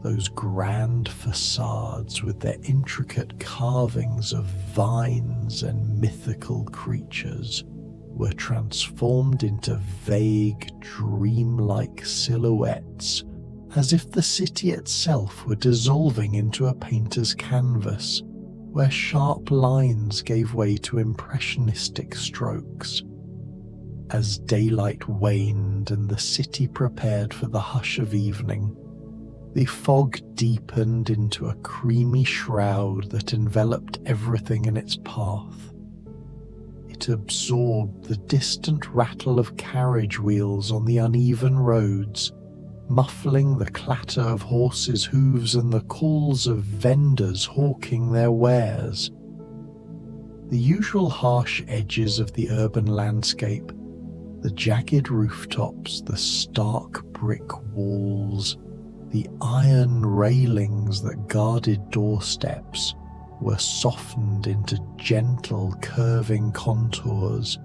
Speaker 2: those grand facades with their intricate carvings of vines and mythical creatures, were transformed into vague, dreamlike silhouettes, as if the city itself were dissolving into a painter's canvas, where sharp lines gave way to impressionistic strokes. As daylight waned and the city prepared for the hush of evening, the fog deepened into a creamy shroud that enveloped everything in its path. It absorbed the distant rattle of carriage wheels on the uneven roads, muffling the clatter of horses' hooves and the calls of vendors hawking their wares. The usual harsh edges of the urban landscape, the jagged rooftops, the stark brick walls, the iron railings that guarded doorsteps, were softened into gentle, curving contours,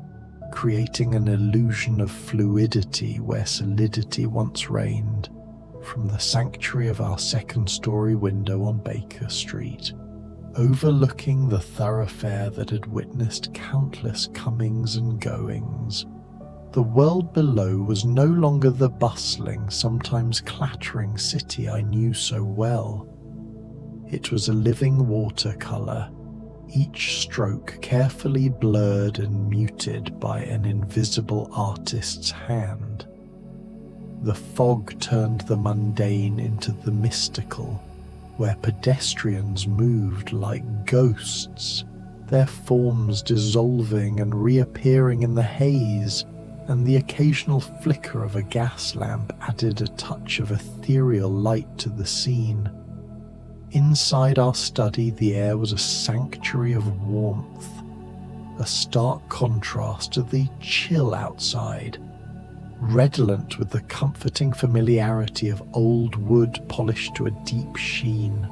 Speaker 2: creating an illusion of fluidity where solidity once reigned, from the sanctuary of our second-story window on Baker Street, overlooking the thoroughfare that had witnessed countless comings and goings. The world below was no longer the bustling, sometimes clattering city I knew so well. It was a living watercolour, each stroke carefully blurred and muted by an invisible artist's hand. The fog turned the mundane into the mystical, where pedestrians moved like ghosts, their forms dissolving and reappearing in the haze, and the occasional flicker of a gas lamp added a touch of ethereal light to the scene. Inside our study, the air was a sanctuary of warmth, a stark contrast to the chill outside, redolent with the comforting familiarity of old wood polished to a deep sheen,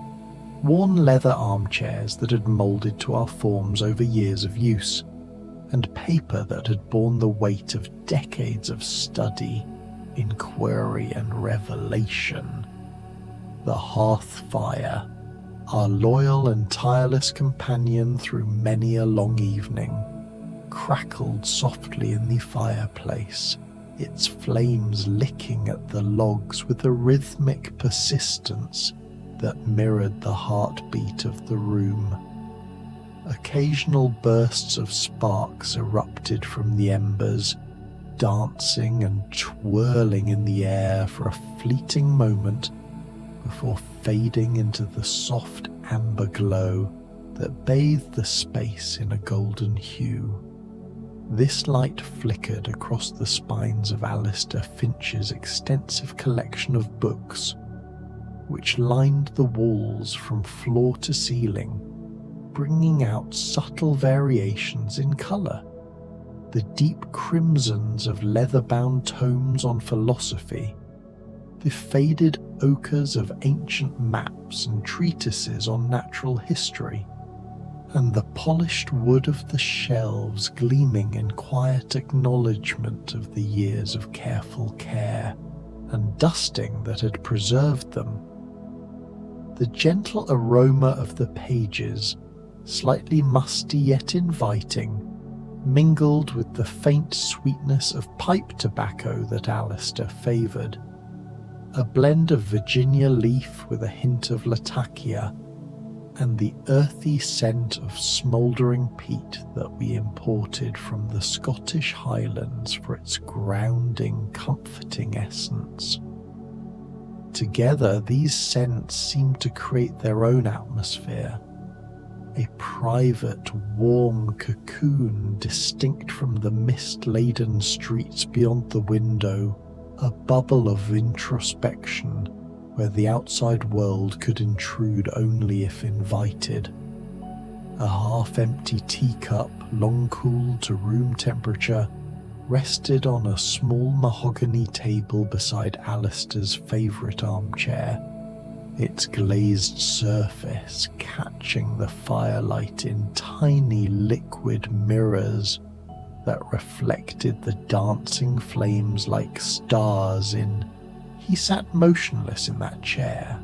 Speaker 2: worn leather armchairs that had moulded to our forms over years of use, and paper that had borne the weight of decades of study, inquiry, and revelation. The hearth fire, our loyal and tireless companion through many a long evening, crackled softly in the fireplace, its flames licking at the logs with a rhythmic persistence that mirrored the heartbeat of the room. Occasional bursts of sparks erupted from the embers, dancing and twirling in the air for a fleeting moment before fading into the soft amber glow that bathed the space in a golden hue. This light flickered across the spines of Alistair Finch's extensive collection of books, which lined the walls from floor to ceiling, bringing out subtle variations in colour. The deep crimsons of leather-bound tomes on philosophy, the faded ochres of ancient maps and treatises on natural history, and the polished wood of the shelves gleaming in quiet acknowledgement of the years of careful care and dusting that had preserved them. The gentle aroma of the pages, slightly musty yet inviting, mingled with the faint sweetness of pipe tobacco that Alistair favoured, a blend of Virginia leaf with a hint of latakia, and the earthy scent of smouldering peat that we imported from the Scottish Highlands for its grounding, comforting essence. Together, these scents seemed to create their own atmosphere, a private, warm cocoon distinct from the mist-laden streets beyond the window, a bubble of introspection where the outside world could intrude only if invited. A half-empty teacup, long cooled to room temperature, rested on a small mahogany table beside Alistair's favourite armchair, its glazed surface catching the firelight in tiny liquid mirrors that reflected the dancing flames like stars in. He sat motionless in that chair,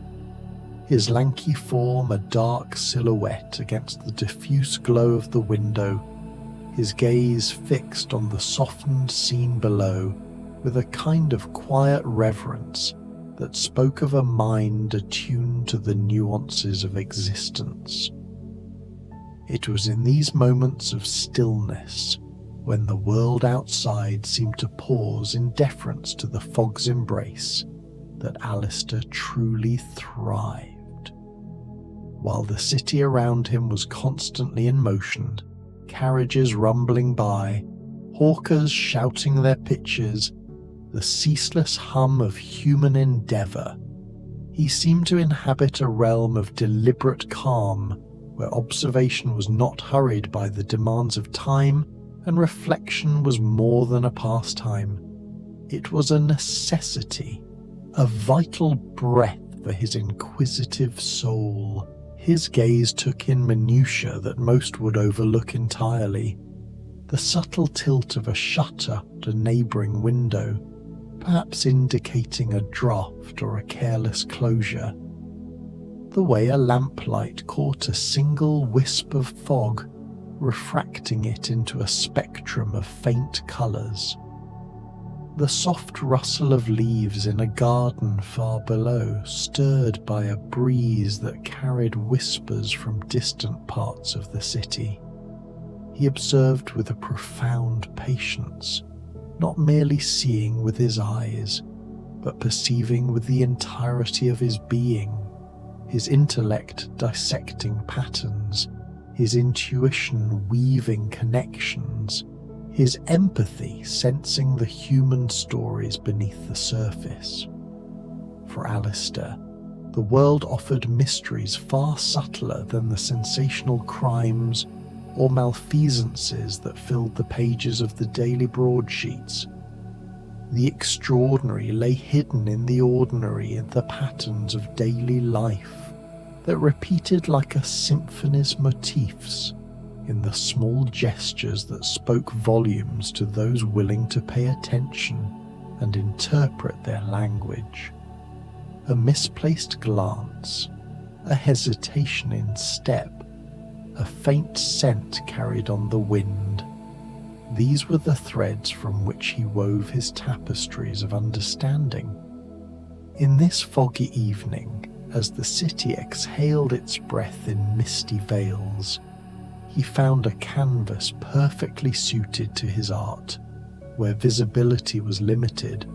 Speaker 2: his lanky form a dark silhouette against the diffuse glow of the window, his gaze fixed on the softened scene below with a kind of quiet reverence that spoke of a mind attuned to the nuances of existence. It was in these moments of stillness, when the world outside seemed to pause in deference to the fog's embrace, that Alistair truly thrived. While the city around him was constantly in motion, carriages rumbling by, hawkers shouting their pitches, the ceaseless hum of human endeavour, he seemed to inhabit a realm of deliberate calm where observation was not hurried by the demands of time and reflection was more than a pastime. It was a necessity, a vital breath for his inquisitive soul. His gaze took in minutiae that most would overlook entirely. The subtle tilt of a shutter at a neighbouring window, perhaps indicating a draught or a careless closure. The way a lamplight caught a single wisp of fog, refracting it into a spectrum of faint colours. The soft rustle of leaves in a garden far below, stirred by a breeze that carried whispers from distant parts of the city. He observed with a profound patience, not merely seeing with his eyes, but perceiving with the entirety of his being, his intellect dissecting patterns, his intuition weaving connections, his empathy sensing the human stories beneath the surface. For Alistair, the world offered mysteries far subtler than the sensational crimes or malfeasances that filled the pages of the daily broadsheets. The extraordinary lay hidden in the ordinary, in the patterns of daily life that repeated like a symphony's motifs, in the small gestures that spoke volumes to those willing to pay attention and interpret their language. A misplaced glance, a hesitation in step, a faint scent carried on the wind. These were the threads from which he wove his tapestries of understanding. In this foggy evening, as the city exhaled its breath in misty veils, he found a canvas perfectly suited to his art, where visibility was limited,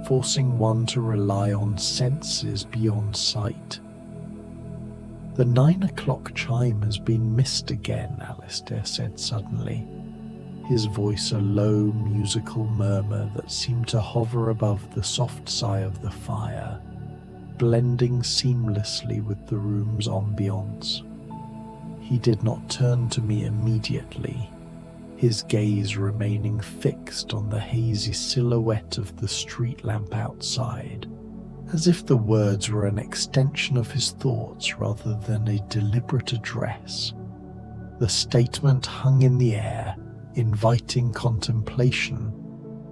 Speaker 2: forcing one to rely on senses beyond sight. "The 9 o'clock chime has been missed again," Alistair said suddenly, his voice a low musical murmur that seemed to hover above the soft sigh of the fire, blending seamlessly with the room's ambience. He did not turn to me immediately, his gaze remaining fixed on the hazy silhouette of the street lamp outside, as if the words were an extension of his thoughts rather than a deliberate address. The statement hung in the air, inviting contemplation,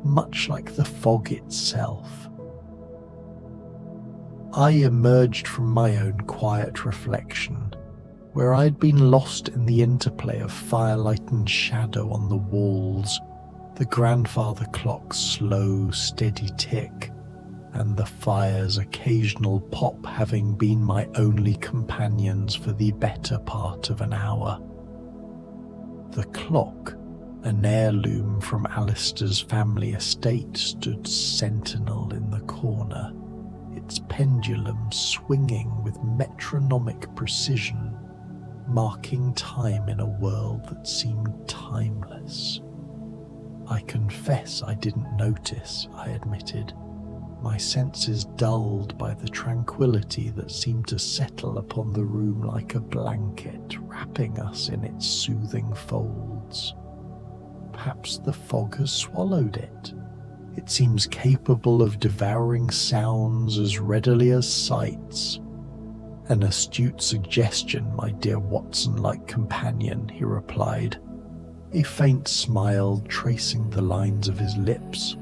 Speaker 2: much like the fog itself. I emerged from my own quiet reflection, where I had been lost in the interplay of firelight and shadow on the walls, the grandfather clock's slow, steady tick, and the fire's occasional pop having been my only companions for the better part of an hour. The clock, an heirloom from Alistair's family estate, stood sentinel in the corner, its pendulum swinging with metronomic precision, marking time in a world that seemed timeless. I confess I didn't notice, I admitted, my senses dulled by the tranquility that seemed to settle upon the room like a blanket, wrapping us in its soothing folds. Perhaps the fog has swallowed it. It seems capable of devouring sounds as readily as sights. An astute suggestion, my dear Watson-like companion, he replied, a faint smile tracing the lines of his lips,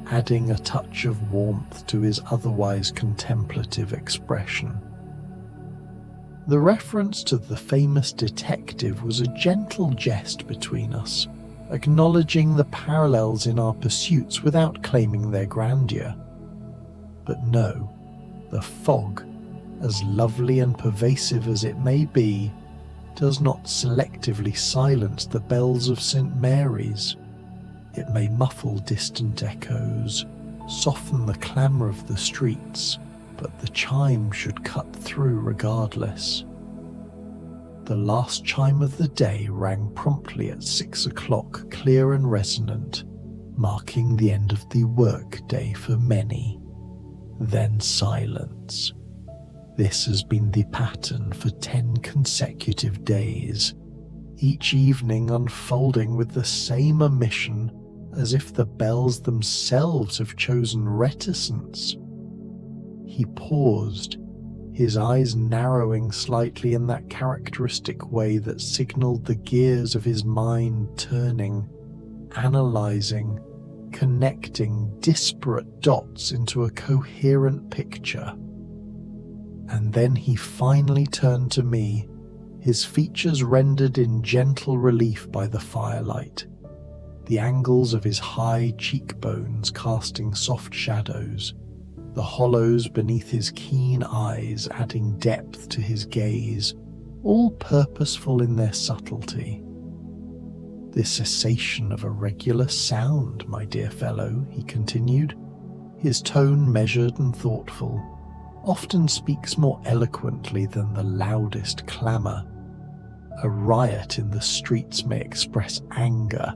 Speaker 2: adding a touch of warmth to his otherwise contemplative expression. The reference to the famous detective was a gentle jest between us, acknowledging the parallels in our pursuits without claiming their grandeur. But no, the fog, as lovely and pervasive as it may be, does not selectively silence the bells of St. Mary's. It may muffle distant echoes, soften the clamour of the streets, but the chime should cut through regardless. The last chime of the day rang promptly at 6 o'clock, clear and resonant, marking the end of the work-day for many. Then silence. This has been the pattern for 10 consecutive days, each evening unfolding with the same omission, as if the bells themselves have chosen reticence. He paused, his eyes narrowing slightly in that characteristic way that signalled the gears of his mind turning, analysing, connecting disparate dots into a coherent picture. And then he finally turned to me, his features rendered in gentle relief by the firelight, the angles of his high cheekbones casting soft shadows, the hollows beneath his keen eyes adding depth to his gaze, all purposeful in their subtlety. The cessation of a regular sound, my dear fellow, he continued, his tone measured and thoughtful, often speaks more eloquently than the loudest clamour. A riot in the streets may express anger,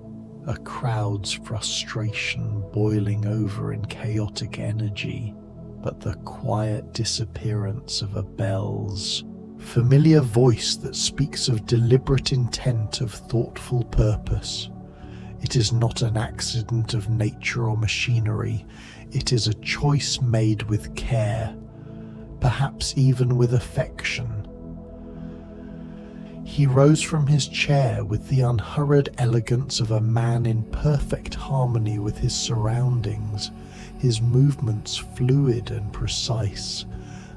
Speaker 2: a crowd's frustration boiling over in chaotic energy, but the quiet disappearance of a bell's familiar voice that speaks of deliberate intent, of thoughtful purpose. It is not an accident of nature or machinery, it is a choice made with care, perhaps even with affection. He rose from his chair with the unhurried elegance of a man in perfect harmony with his surroundings, his movements fluid and precise,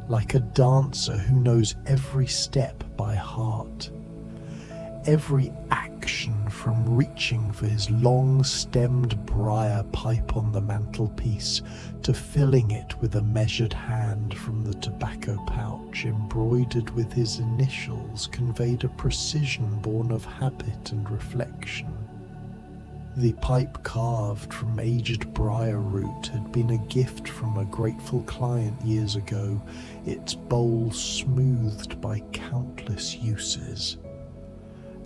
Speaker 2: like a dancer who knows every step by heart. Every action, from reaching for his long-stemmed briar pipe on the mantelpiece to filling it with a measured hand from the tobacco pouch embroidered with his initials, conveyed a precision born of habit and reflection. The pipe carved from aged briar root had been a gift from a grateful client years ago, its bowl smoothed by countless uses.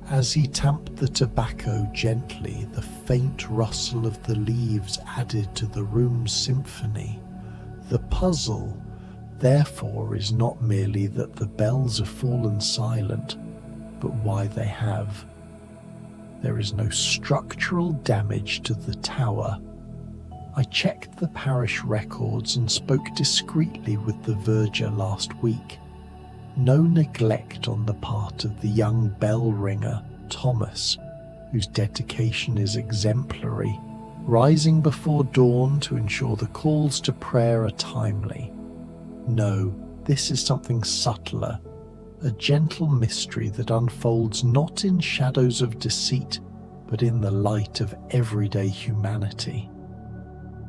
Speaker 2: As he tamped the tobacco gently, the faint rustle of the leaves added to the room's symphony. The puzzle, therefore, is not merely that the bells have fallen silent, but why they have. There is no structural damage to the tower. I checked the parish records and spoke discreetly with the verger last week. No neglect on the part of the young bell ringer, Thomas, whose dedication is exemplary, rising before dawn to ensure the calls to prayer are timely. No, this is something subtler, a gentle mystery that unfolds not in shadows of deceit, but in the light of everyday humanity.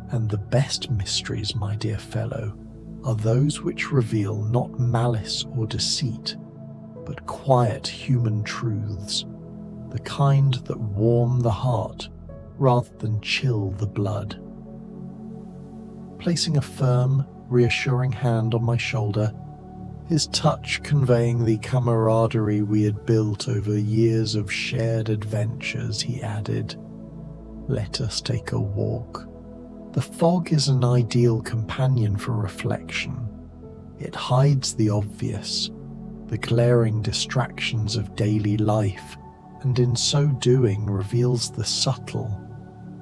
Speaker 2: And the best mysteries, my dear fellow, are those which reveal not malice or deceit, but quiet human truths, the kind that warm the heart rather than chill the blood. Placing a firm, reassuring hand on my shoulder, his touch conveying the camaraderie we had built over years of shared adventures, he added, "Let us take a walk. The fog is an ideal companion for reflection. It hides the obvious, the glaring distractions of daily life, and in so doing reveals the subtle,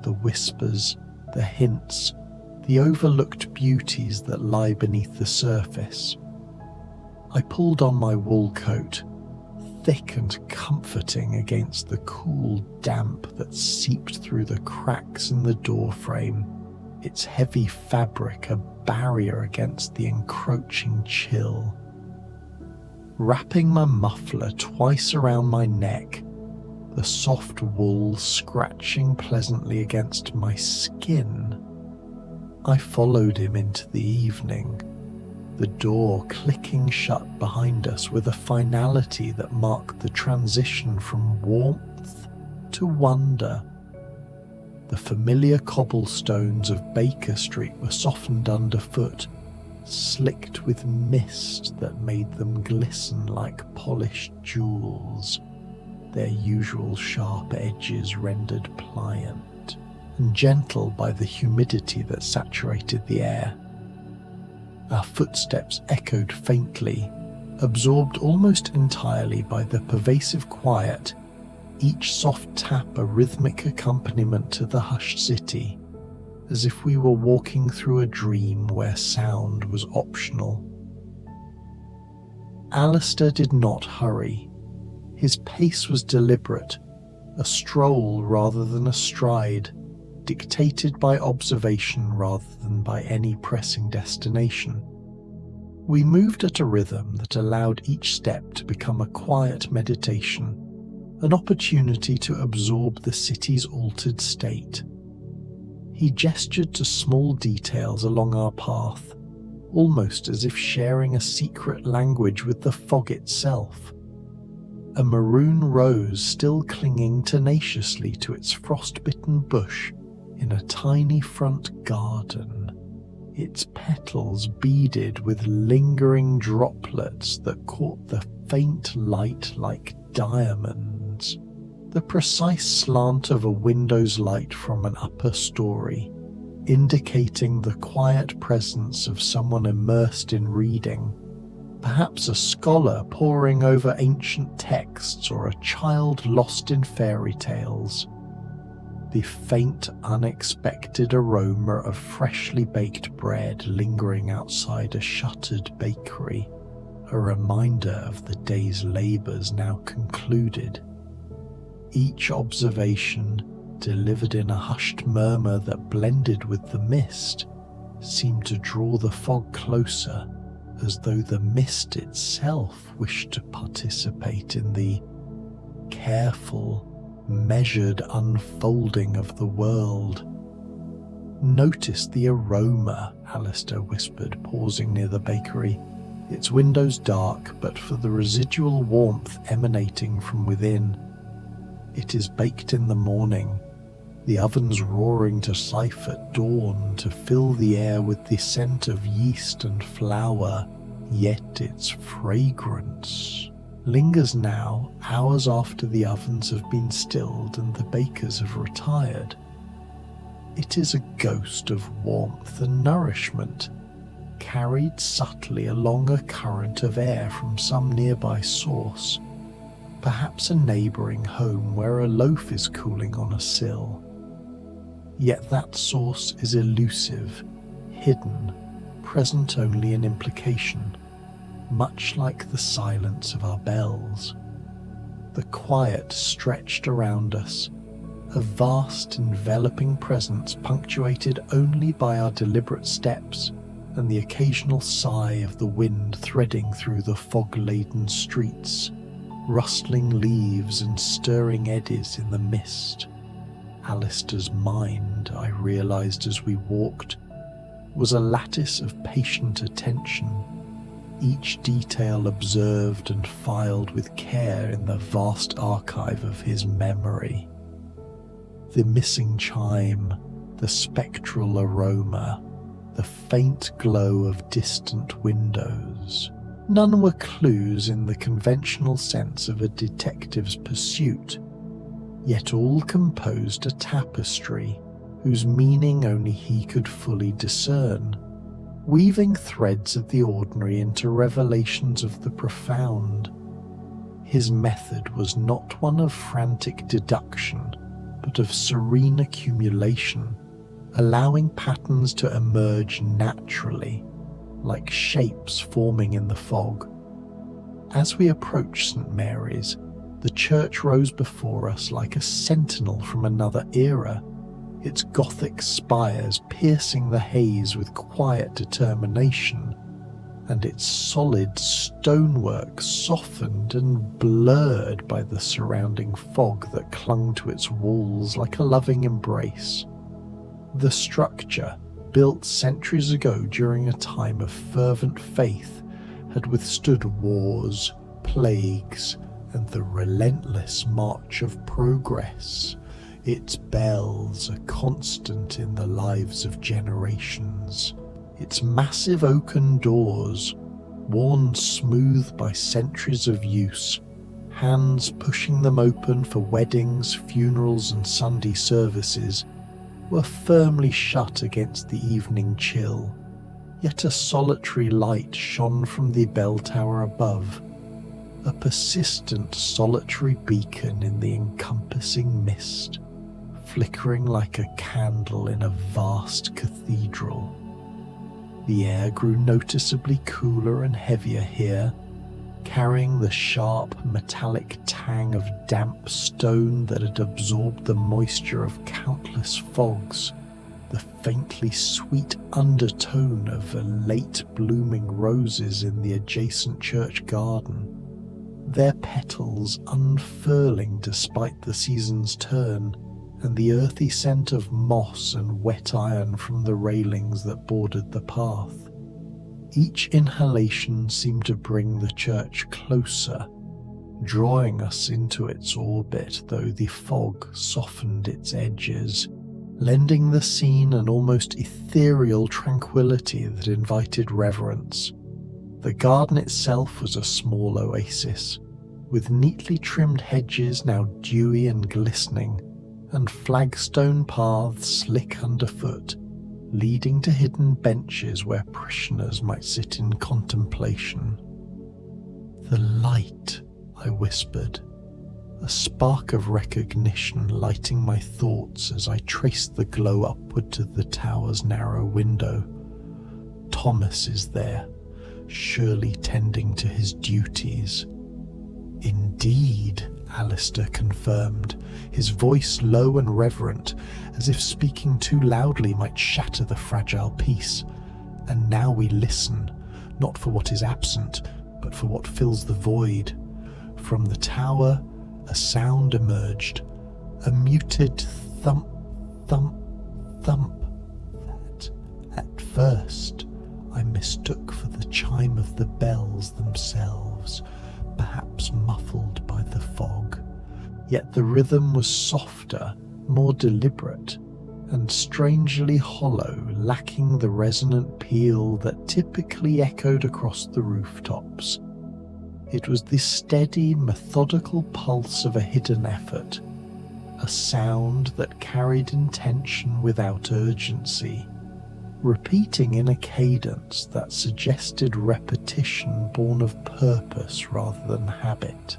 Speaker 2: the whispers, the hints, the overlooked beauties that lie beneath the surface." I pulled on my wool coat, thick and comforting against the cool damp that seeped through the cracks in the door frame, its heavy fabric a barrier against the encroaching chill. Wrapping my muffler twice around my neck, the soft wool scratching pleasantly against my skin, I followed him into the evening, the door clicking shut behind us with a finality that marked the transition from warmth to wonder. The familiar cobblestones of Baker Street were softened underfoot, slicked with mist that made them glisten like polished jewels, their usual sharp edges rendered pliant and gentle by the humidity that saturated the air. Our footsteps echoed faintly, absorbed almost entirely by the pervasive quiet, each soft tap a rhythmic accompaniment to the hushed city, as if we were walking through a dream where sound was optional. Alistair did not hurry. His pace was deliberate, a stroll rather than a stride, dictated by observation rather than by any pressing destination. We moved at a rhythm that allowed each step to become a quiet meditation, an opportunity to absorb the city's altered state. He gestured to small details along our path, almost as if sharing a secret language with the fog itself. A maroon rose still clinging tenaciously to its frost-bitten bush in a tiny front garden, its petals beaded with lingering droplets that caught the faint light like diamonds, the precise slant of a window's light from an upper story, indicating the quiet presence of someone immersed in reading, perhaps a scholar poring over ancient texts or a child lost in fairy tales. The faint, unexpected aroma of freshly baked bread lingering outside a shuttered bakery, a reminder of the day's labours now concluded. Each observation, delivered in a hushed murmur that blended with the mist, seemed to draw the fog closer, as though the mist itself wished to participate in the careful, measured unfolding of the world. "Notice the aroma," Alistair whispered, pausing near the bakery, its windows dark but for the residual warmth emanating from within. "It is baked in the morning, the ovens roaring to life at dawn to fill the air with the scent of yeast and flour, yet its fragrance lingers now, hours after the ovens have been stilled and the bakers have retired. It is a ghost of warmth and nourishment, carried subtly along a current of air from some nearby source, perhaps a neighbouring home where a loaf is cooling on a sill. Yet that source is elusive, hidden, present only in implication, much like the silence of our bells. The quiet stretched around us, a vast enveloping presence punctuated only by our deliberate steps and the occasional sigh of the wind threading through the fog-laden streets, rustling leaves and stirring eddies in the mist. Alistair's mind, I realised as we walked, was a lattice of patient attention, each detail observed and filed with care in the vast archive of his memory. The missing chime, the spectral aroma, the faint glow of distant windows. None were clues in the conventional sense of a detective's pursuit, yet all composed a tapestry whose meaning only he could fully discern, weaving threads of the ordinary into revelations of the profound. His method was not one of frantic deduction, but of serene accumulation, allowing patterns to emerge naturally, like shapes forming in the fog. As we approached St. Mary's, the church rose before us like a sentinel from another era, its Gothic spires piercing the haze with quiet determination, and its solid stonework softened and blurred by the surrounding fog that clung to its walls like a loving embrace. The structure, built centuries ago during a time of fervent faith, had withstood wars, plagues, and the relentless march of progress. Its bells a constant in the lives of generations. Its massive oaken doors, worn smooth by centuries of use, hands pushing them open for weddings, funerals, and Sunday services, were firmly shut against the evening chill. Yet a solitary light shone from the bell tower above, a persistent solitary beacon in the encompassing mist, flickering like a candle in a vast cathedral. The air grew noticeably cooler and heavier here, carrying the sharp metallic tang of damp stone that had absorbed the moisture of countless fogs, the faintly sweet undertone of late blooming roses in the adjacent church garden, their petals unfurling despite the season's turn, and the earthy scent of moss and wet iron from the railings that bordered the path. Each inhalation seemed to bring the church closer, drawing us into its orbit, though the fog softened its edges, lending the scene an almost ethereal tranquility that invited reverence. The garden itself was a small oasis, with neatly trimmed hedges now dewy and glistening, and flagstone paths slick underfoot, leading to hidden benches where parishioners might sit in contemplation. "The light," I whispered, a spark of recognition lighting my thoughts as I traced the glow upward to the tower's narrow window. "Thomas is there, surely tending to his duties." "Indeed," Alistair confirmed, his voice low and reverent, as if speaking too loudly might shatter the fragile peace. "And now we listen, not for what is absent, but for what fills the void." From the tower, a sound emerged, a muted thump, thump, thump, that, at first, I mistook for the chime of the bells themselves, perhaps muffled by the fog. Yet the rhythm was softer, more deliberate, and strangely hollow, lacking the resonant peal that typically echoed across the rooftops. It was the steady, methodical pulse of a hidden effort, a sound that carried intention without urgency, repeating in a cadence that suggested repetition born of purpose rather than habit.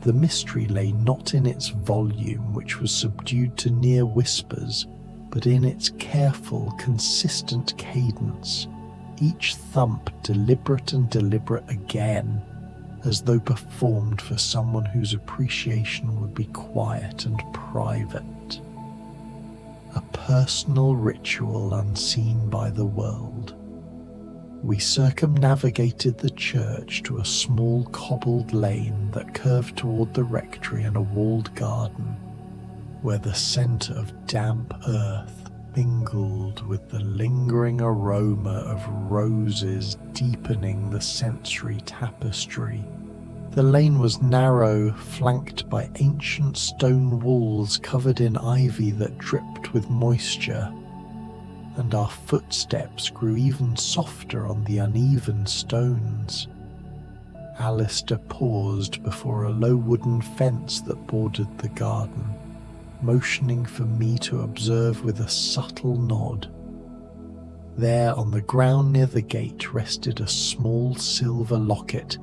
Speaker 2: The mystery lay not in its volume, which was subdued to near whispers, but in its careful, consistent cadence, each thump deliberate and deliberate again, as though performed for someone whose appreciation would be quiet and private. A personal ritual unseen by the world. We circumnavigated the church to a small cobbled lane that curved toward the rectory and a walled garden, where the scent of damp earth mingled with the lingering aroma of roses deepening the sensory tapestry. The lane was narrow, flanked by ancient stone walls covered in ivy that dripped with moisture, and our footsteps grew even softer on the uneven stones. Alistair paused before a low wooden fence that bordered the garden, motioning for me to observe with a subtle nod. There on the ground near the gate rested a small silver locket,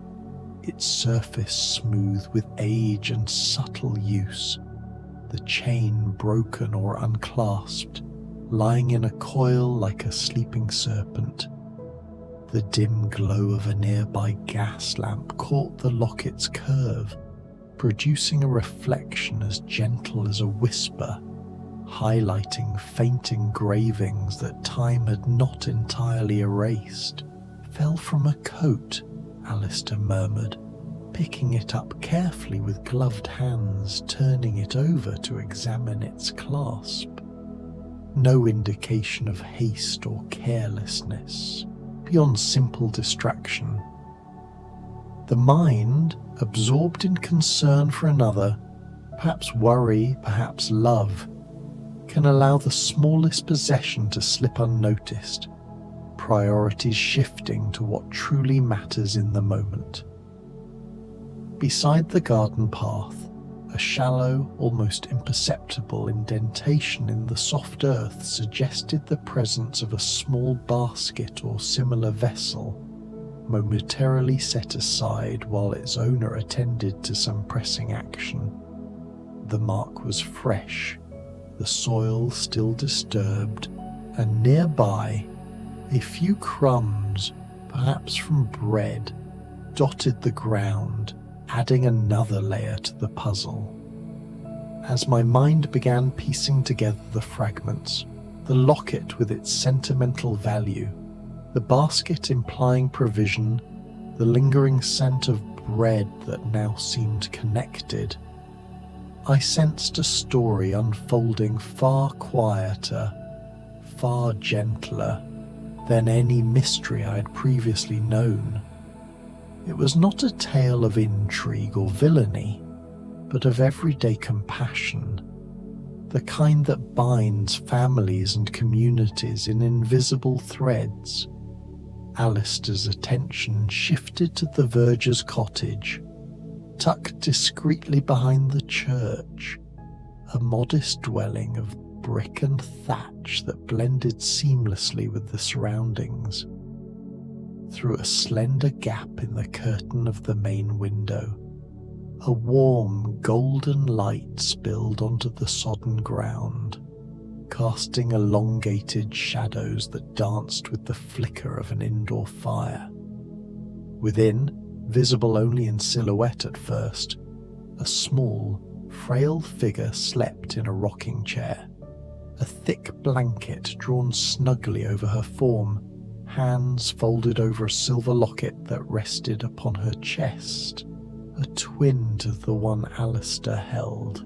Speaker 2: its surface smooth with age and subtle use, the chain broken or unclasped, lying in a coil like a sleeping serpent. The dim glow of a nearby gas lamp caught the locket's curve, producing a reflection as gentle as a whisper, highlighting faint engravings that time had not entirely erased. "Fell from a coat," Alistair murmured, picking it up carefully with gloved hands, turning it over to examine its clasp. No indication of haste or carelessness, beyond simple distraction. The mind, absorbed in concern for another, perhaps worry, perhaps love, can allow the smallest possession to slip unnoticed, priorities shifting to what truly matters in the moment. Beside the garden path, a shallow, almost imperceptible indentation in the soft earth suggested the presence of a small basket or similar vessel, momentarily set aside while its owner attended to some pressing action. The mark was fresh, the soil still disturbed, and nearby, a few crumbs, perhaps from bread, dotted the ground, adding another layer to the puzzle. As my mind began piecing together the fragments, the locket with its sentimental value, the basket implying provision, the lingering scent of bread that now seemed connected, I sensed a story unfolding far quieter, far gentler than any mystery I had previously known. It was not a tale of intrigue or villainy, but of everyday compassion, the kind that binds families and communities in invisible threads. Alistair's attention shifted to the verger's cottage, tucked discreetly behind the church, a modest dwelling of brick and thatch that blended seamlessly with the surroundings. Through a slender gap in the curtain of the main window, a warm golden light spilled onto the sodden ground, casting elongated shadows that danced with the flicker of an indoor fire. Within, visible only in silhouette at first, a small, frail figure slept in a rocking chair, a thick blanket drawn snugly over her form, hands folded over a silver locket that rested upon her chest, a twin to the one Alistair held.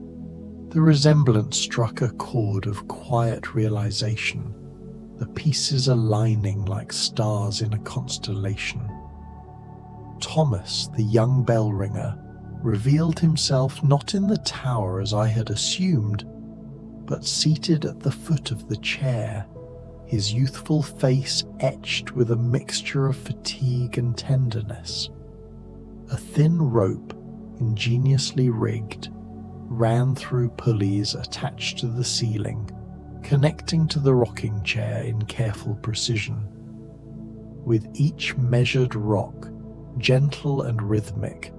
Speaker 2: The resemblance struck a chord of quiet realization, the pieces aligning like stars in a constellation. Thomas, the young bell ringer, revealed himself not in the tower as I had assumed, but seated at the foot of the chair, his youthful face etched with a mixture of fatigue and tenderness. A thin rope, ingeniously rigged, ran through pulleys attached to the ceiling, connecting to the rocking chair in careful precision. With each measured rock, gentle and rhythmic,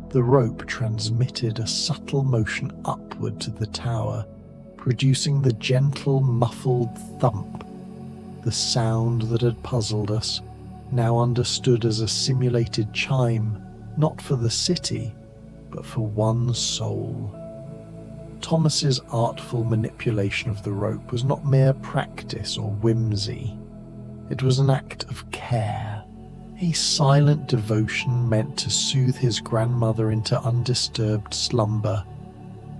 Speaker 2: the rope transmitted a subtle motion upward to the tower, producing the gentle, muffled thump, the sound that had puzzled us, now understood as a simulated chime, not for the city, but for one soul. Thomas's artful manipulation of the rope was not mere practice or whimsy. It was an act of care, a silent devotion meant to soothe his grandmother into undisturbed slumber.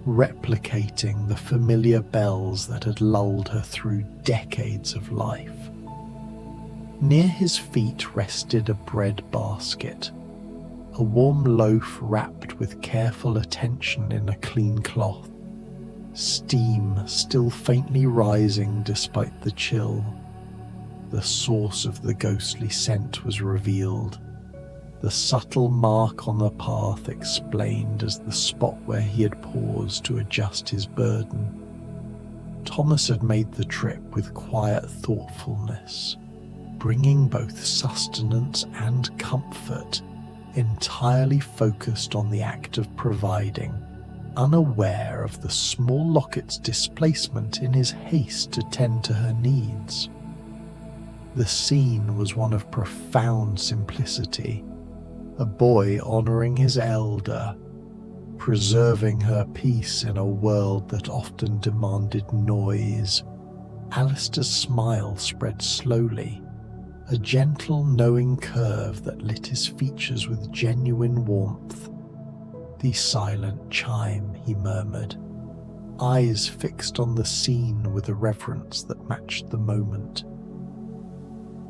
Speaker 2: replicating the familiar bells that had lulled her through decades of life. Near his feet rested a bread basket, a warm loaf wrapped with careful attention in a clean cloth, steam still faintly rising despite the chill. The source of the ghostly scent was revealed, the subtle mark on the path explained as the spot where he had paused to adjust his burden. Thomas had made the trip with quiet thoughtfulness, bringing both sustenance and comfort, entirely focused on the act of providing, unaware of the small locket's displacement in his haste to tend to her needs. The scene was one of profound simplicity, a boy honouring his elder, preserving her peace in a world that often demanded noise. Alistair's smile spread slowly, a gentle, knowing curve that lit his features with genuine warmth. "The silent chime," he murmured, eyes fixed on the scene with a reverence that matched the moment.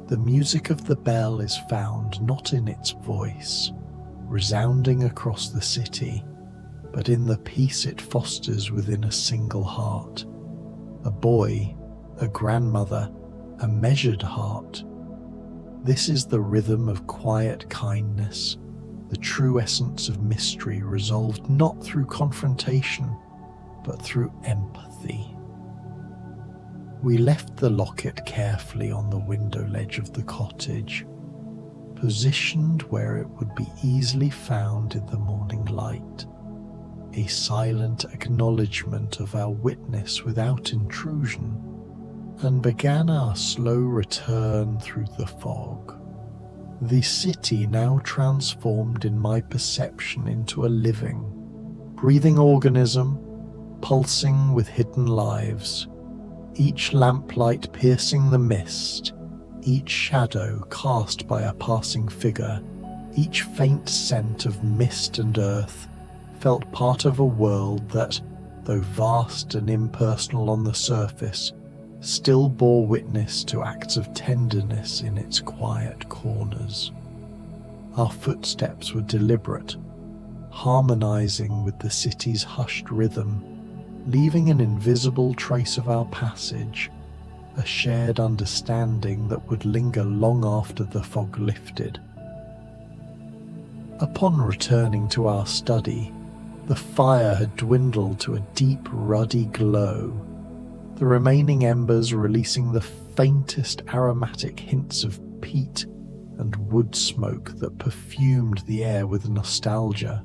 Speaker 2: The music of the bell is found not in its voice, resounding across the city, but in the peace it fosters within a single heart. A boy, a grandmother, a measured heart. This is the rhythm of quiet kindness, the true essence of mystery resolved not through confrontation, but through empathy. We left the locket carefully on the window ledge of the cottage, positioned where it would be easily found in the morning light, a silent acknowledgement of our witness without intrusion, and began our slow return through the fog. The city now transformed in my perception into a living, breathing organism, pulsing with hidden lives, each lamplight piercing the mist, each shadow cast by a passing figure, each faint scent of mist and earth felt part of a world that, though vast and impersonal on the surface, still bore witness to acts of tenderness in its quiet corners. Our footsteps were deliberate, harmonizing with the city's hushed rhythm, leaving an invisible trace of our passage, a shared understanding that would linger long after the fog lifted. Upon returning to our study, the fire had dwindled to a deep ruddy glow, the remaining embers releasing the faintest aromatic hints of peat and wood smoke that perfumed the air with nostalgia.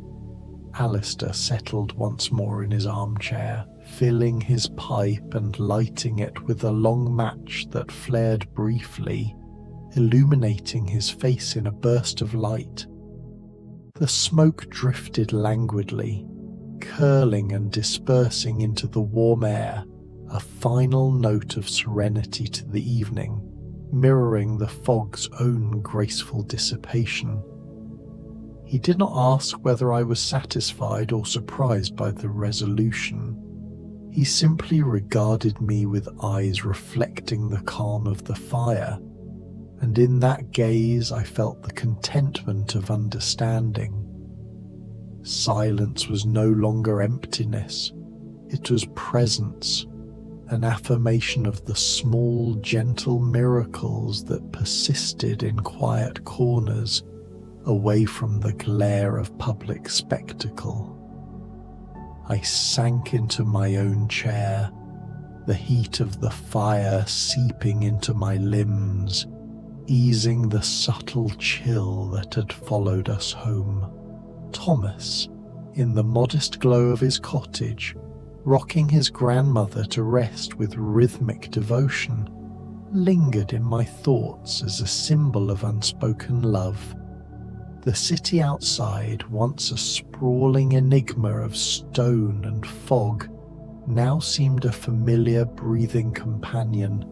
Speaker 2: Alistair settled once more in his armchair, filling his pipe and lighting it with a long match that flared briefly, illuminating his face in a burst of light. The smoke drifted languidly, curling and dispersing into the warm air, a final note of serenity to the evening, mirroring the fog's own graceful dissipation. He did not ask whether I was satisfied or surprised by the resolution. He simply regarded me with eyes reflecting the calm of the fire, and in that gaze I felt the contentment of understanding. Silence was no longer emptiness, it was presence, an affirmation of the small, gentle miracles that persisted in quiet corners, away from the glare of public spectacle. I sank into my own chair, the heat of the fire seeping into my limbs, easing the subtle chill that had followed us home. Thomas, in the modest glow of his cottage, rocking his grandmother to rest with rhythmic devotion, lingered in my thoughts as a symbol of unspoken love. The city outside, once a sprawling enigma of stone and fog, now seemed a familiar breathing companion,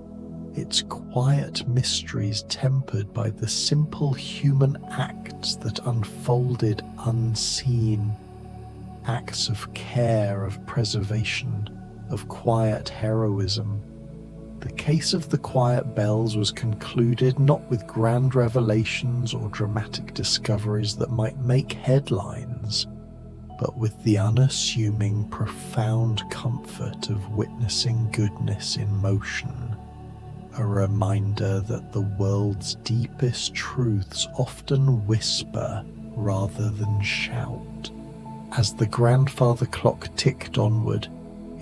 Speaker 2: its quiet mysteries tempered by the simple human acts that unfolded unseen. acts of care, of preservation, of quiet heroism. The case of the quiet bells was concluded not with grand revelations or dramatic discoveries that might make headlines, but with the unassuming, profound comfort of witnessing goodness in motion, a reminder that the world's deepest truths often whisper rather than shout. As the grandfather clock ticked onward,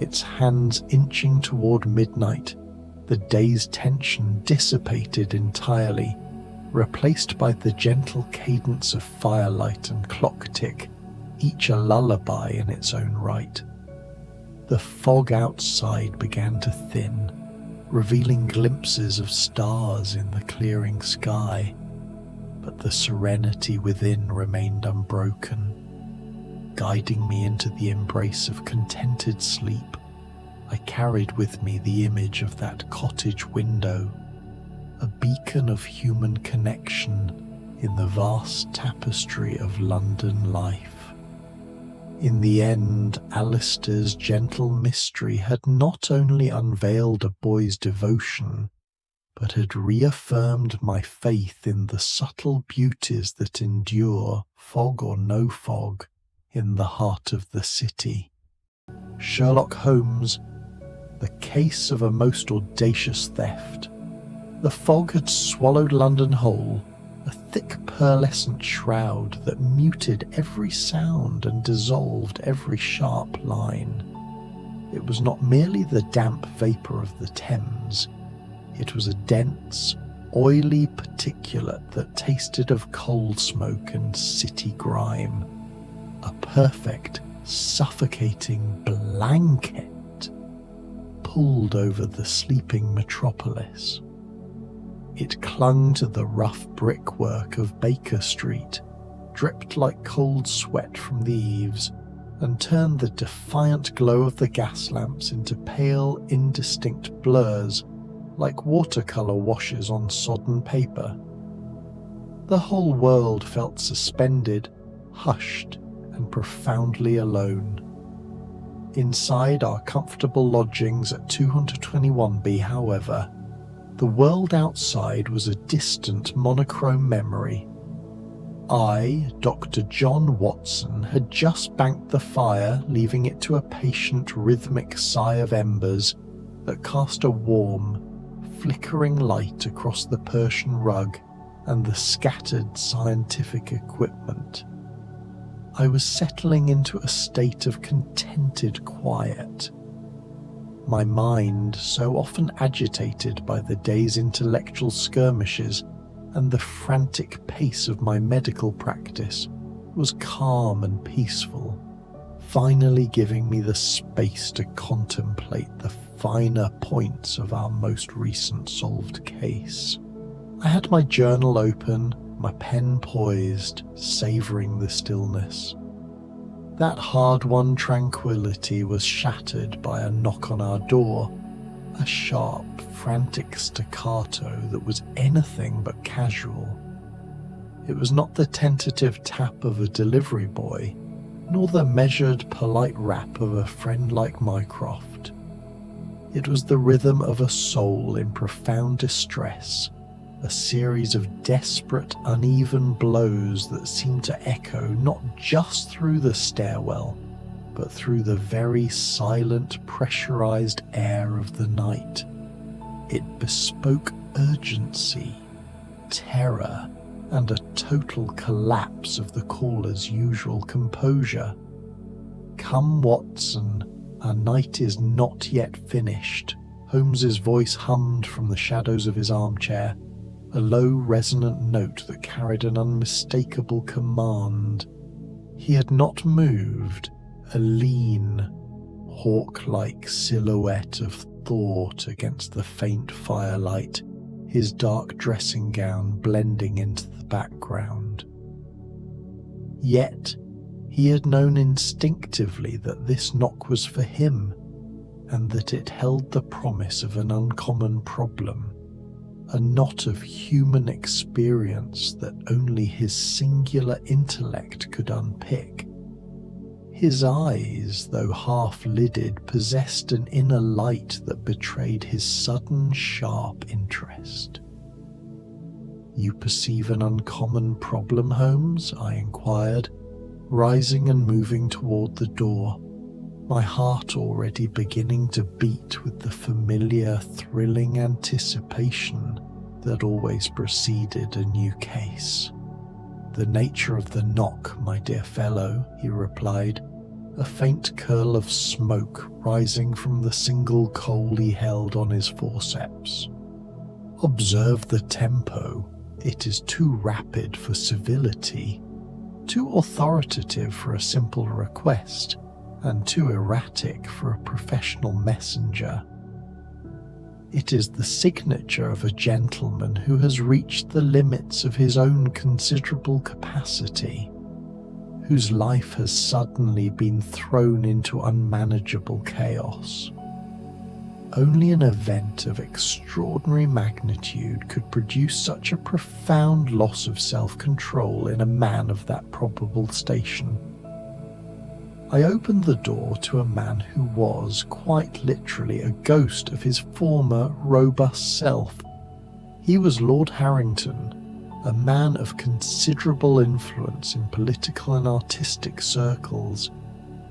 Speaker 2: its hands inching toward midnight, the day's tension dissipated entirely, replaced by the gentle cadence of firelight and clock tick, each a lullaby in its own right. The fog outside began to thin, revealing glimpses of stars in the clearing sky, but the serenity within remained unbroken. Guiding me into the embrace of contented sleep, I carried with me the image of that cottage window, a beacon of human connection in the vast tapestry of London life. In the end, Alistair's gentle mystery had not only unveiled a boy's devotion, but had reaffirmed my faith in the subtle beauties that endure, fog or no fog, in the heart of the city. Sherlock Holmes, the case of a most audacious theft. The fog had swallowed London whole, a thick pearlescent shroud that muted every sound and dissolved every sharp line. It was not merely the damp vapour of the Thames, it was a dense, oily particulate that tasted of coal smoke and city grime, a perfect, suffocating blanket pulled over the sleeping metropolis. It clung to the rough brickwork of Baker Street, dripped like cold sweat from the eaves, and turned the defiant glow of the gas lamps into pale, indistinct blurs, like watercolour washes on sodden paper. The whole world felt suspended, hushed, and profoundly alone. Inside our comfortable lodgings at 221B, however, the world outside was a distant monochrome memory. I, Dr. John Watson, had just banked the fire, leaving it to a patient rhythmic sigh of embers that cast a warm, flickering light across the Persian rug and the scattered scientific equipment. I was settling into a state of contented quiet. My mind, so often agitated by the day's intellectual skirmishes and the frantic pace of my medical practice, was calm and peaceful, finally giving me the space to contemplate the finer points of our most recent solved case. I had my journal open, my pen poised, savouring the stillness. That hard-won tranquility was shattered by a knock on our door, a sharp, frantic staccato that was anything but casual. It was not the tentative tap of a delivery boy, nor the measured, polite rap of a friend like Mycroft. It was the rhythm of a soul in profound distress, a series of desperate, uneven blows that seemed to echo not just through the stairwell, but through the very silent, pressurized air of the night. It bespoke urgency, terror, and a total collapse of the caller's usual composure. "Come, Watson, our night is not yet finished," Holmes's voice hummed from the shadows of his armchair, a low, resonant note that carried an unmistakable command. He had not moved, a lean, hawk-like silhouette of thought against the faint firelight, his dark dressing gown blending into the background. Yet, he had known instinctively that this knock was for him, and that it held the promise of an uncommon problem, a knot of human experience that only his singular intellect could unpick. His eyes, though half-lidded, possessed an inner light that betrayed his sudden, sharp interest. "You perceive an uncommon problem, Holmes?" I inquired, rising and moving toward the door, my heart already beginning to beat with the familiar, thrilling anticipation that always preceded a new case. "The nature of the knock, my dear fellow," he replied, a faint curl of smoke rising from the single coal he held on his forceps. "Observe the tempo. It is too rapid for civility, too authoritative for a simple request, and too erratic for a professional messenger. It is the signature of a gentleman who has reached the limits of his own considerable capacity, whose life has suddenly been thrown into unmanageable chaos. Only an event of extraordinary magnitude could produce such a profound loss of self-control in a man of that probable station." I opened the door to a man who was, quite literally, a ghost of his former robust self. He was Lord Harrington, a man of considerable influence in political and artistic circles,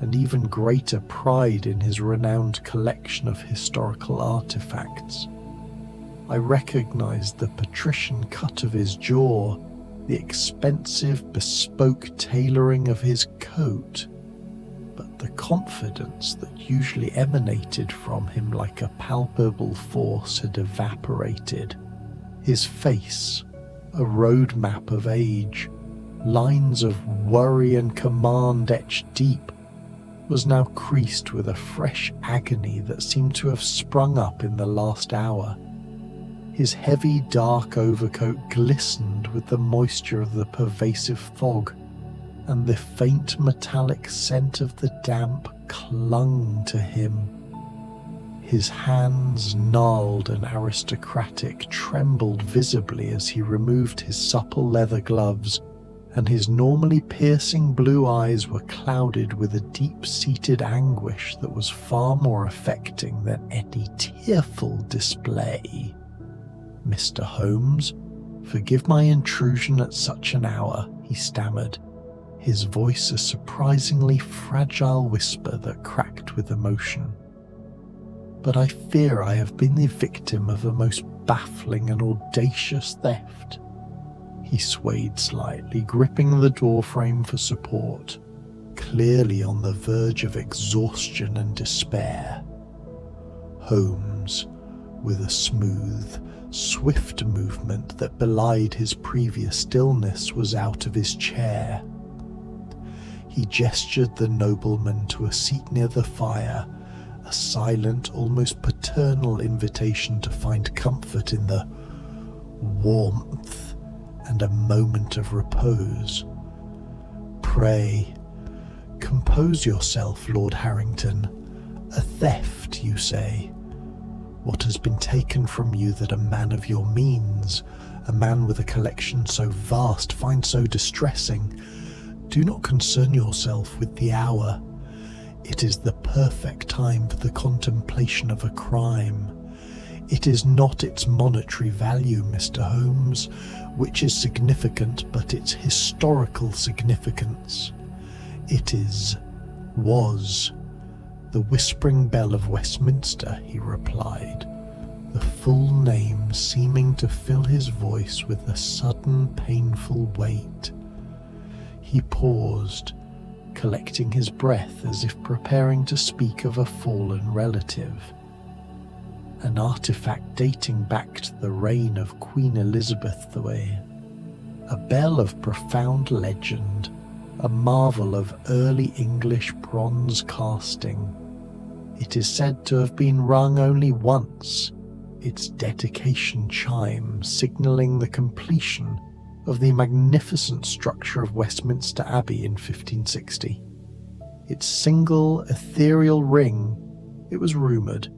Speaker 2: and even greater pride in his renowned collection of historical artifacts. I recognized the patrician cut of his jaw, the expensive, bespoke tailoring of his coat, but the confidence that usually emanated from him like a palpable force had evaporated. His face, a roadmap of age, lines of worry and command etched deep, was now creased with a fresh agony that seemed to have sprung up in the last hour. His heavy dark overcoat glistened with the moisture of the pervasive fog, and the faint metallic scent of the damp clung to him. His hands, gnarled and aristocratic, trembled visibly as he removed his supple leather gloves, and his normally piercing blue eyes were clouded with a deep-seated anguish that was far more affecting than any tearful display. "Mr. Holmes, forgive my intrusion at such an hour," he stammered, his voice a surprisingly fragile whisper that cracked with emotion. "But I fear I have been the victim of a most baffling and audacious theft." He swayed slightly, gripping the doorframe for support, clearly on the verge of exhaustion and despair. Holmes, with a smooth, swift movement that belied his previous stillness, was out of his chair. He gestured the nobleman to a seat near the fire, a silent, almost paternal invitation to find comfort in the warmth and a moment of repose. "Pray, compose yourself, Lord Harrington. A theft, you say? What has been taken from you that a man of your means, a man with a collection so vast, finds so distressing? Do not concern yourself with the hour. It is the perfect time for the contemplation of a crime. It is not its monetary value, Mr. Holmes, which is significant, but its historical significance. It was the Whispering Bell of Westminster," he replied, the full name seeming to fill his voice with a sudden painful weight. He paused, collecting his breath as if preparing to speak of a fallen relative. "An artifact dating back to the reign of Queen Elizabeth II. A bell of profound legend, a marvel of early English bronze casting. It is said to have been rung only once, its dedication chime signalling the completion of the magnificent structure of Westminster Abbey in 1560. Its single ethereal ring, it was rumoured,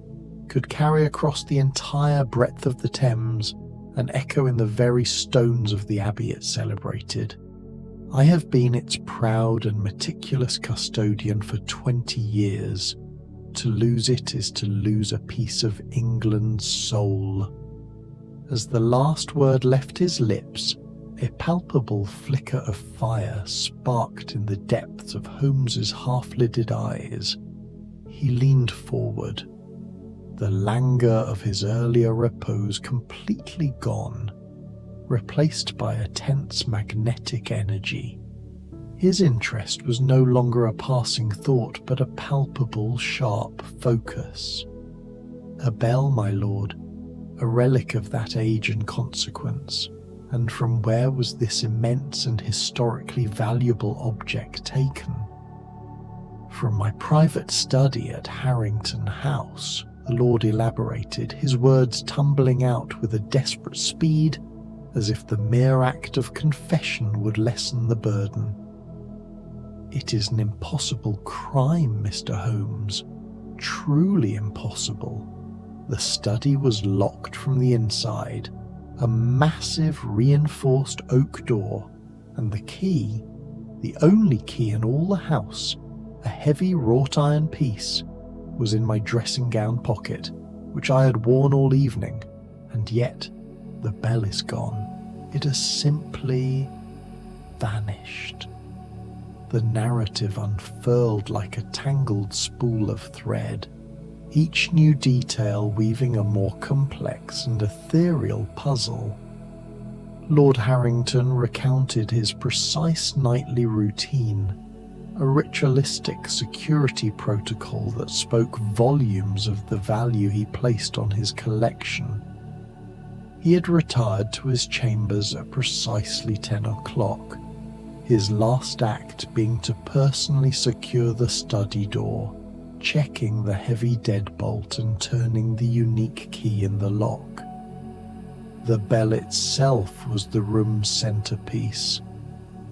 Speaker 2: could carry across the entire breadth of the Thames and echo in the very stones of the abbey it celebrated. I have been its proud and meticulous custodian for 20 years. To lose it is to lose a piece of England's soul. As the last word left his lips, a palpable flicker of fire sparked in the depths of Holmes's half-lidded eyes. He leaned forward, the languor of his earlier repose completely gone, replaced by a tense magnetic energy. His interest was no longer a passing thought, but a palpable, sharp focus. A bell, my lord, a relic of that age and consequence. And from where was this immense and historically valuable object taken? From my private study at Harrington House, the lord elaborated, his words tumbling out with a desperate speed, as if the mere act of confession would lessen the burden. It is an impossible crime, Mr. Holmes, truly impossible. The study was locked from the inside, a massive reinforced oak door, and the key, the only key in all the house, a heavy wrought iron piece, was in my dressing gown pocket, which I had worn all evening, and yet the bell is gone. It has simply vanished. The narrative unfurled like a tangled spool of thread, each new detail weaving a more complex and ethereal puzzle. Lord Harrington recounted his precise nightly routine, a ritualistic security protocol that spoke volumes of the value he placed on his collection. He had retired to his chambers at precisely 10 o'clock, his last act being to personally secure the study door, checking the heavy deadbolt and turning the unique key in the lock. The bell itself was the room's centerpiece,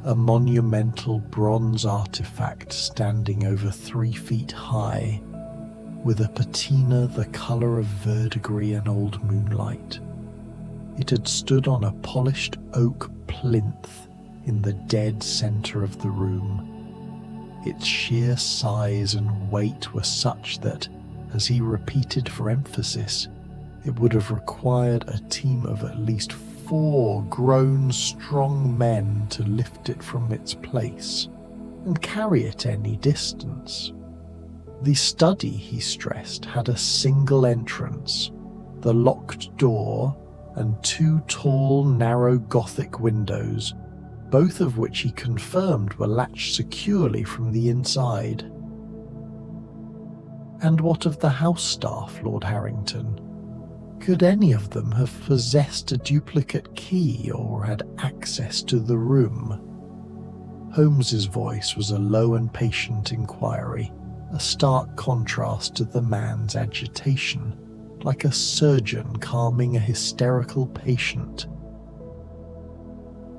Speaker 2: a monumental bronze artifact standing over 3 feet high, with a patina the color of verdigris and old moonlight. It had stood on a polished oak plinth in the dead center of the room. Its sheer size and weight were such that, as he repeated for emphasis, it would have required a team of at least 4 grown, strong men to lift it from its place and carry it any distance. The study, he stressed, had a single entrance, the locked door and 2 tall, narrow Gothic windows, both of which he confirmed were latched securely from the inside. And what of the house staff, Lord Harrington? Could any of them have possessed a duplicate key or had access to the room? Holmes's voice was a low and patient inquiry, a stark contrast to the man's agitation, like a surgeon calming a hysterical patient.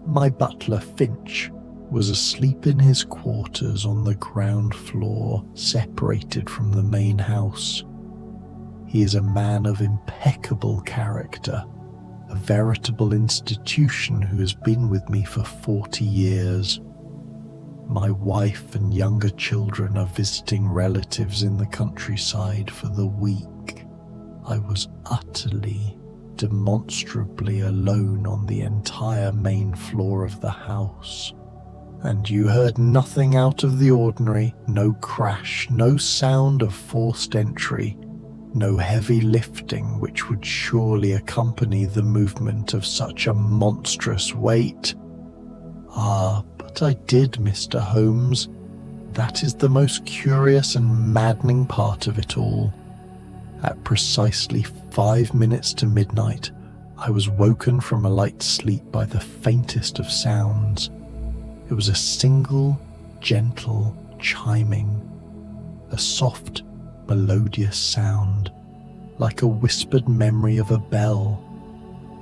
Speaker 2: My butler, Finch, was asleep in his quarters on the ground floor, separated from the main house. He is a man of impeccable character, a veritable institution who has been with me for 40 years. My wife and younger children are visiting relatives in the countryside for the week. I was utterly, demonstrably alone on the entire main floor of the house. And you heard nothing out of the ordinary, no crash, no sound of forced entry, no heavy lifting which would surely accompany the movement of such a monstrous weight. Ah, but I did, Mr. Holmes. That is the most curious and maddening part of it all. At precisely 5 minutes to midnight, I was woken from a light sleep by the faintest of sounds. It was a single, gentle chiming, a soft, melodious sound, like a whispered memory of a bell.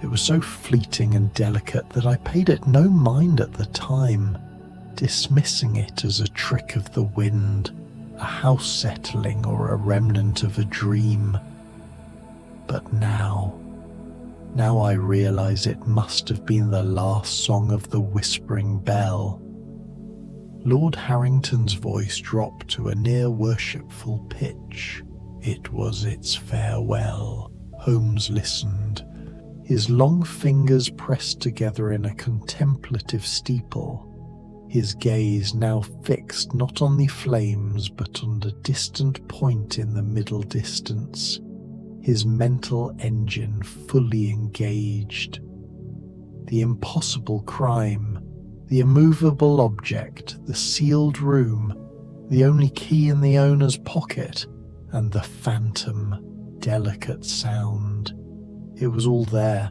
Speaker 2: It was so fleeting and delicate that I paid it no mind at the time, dismissing it as a trick of the wind, a house settling or a remnant of a dream. But now I realize it must have been the last song of the whispering bell, Lord Harrington's voice dropped to a near worshipful pitch. It was its farewell. Holmes listened, his long fingers pressed together in a contemplative steeple, his gaze now fixed not on the flames but on the distant point in the middle distance, his mental engine fully engaged. The impossible crime, the immovable object, the sealed room, the only key in the owner's pocket, and the phantom, delicate sound. It was all there,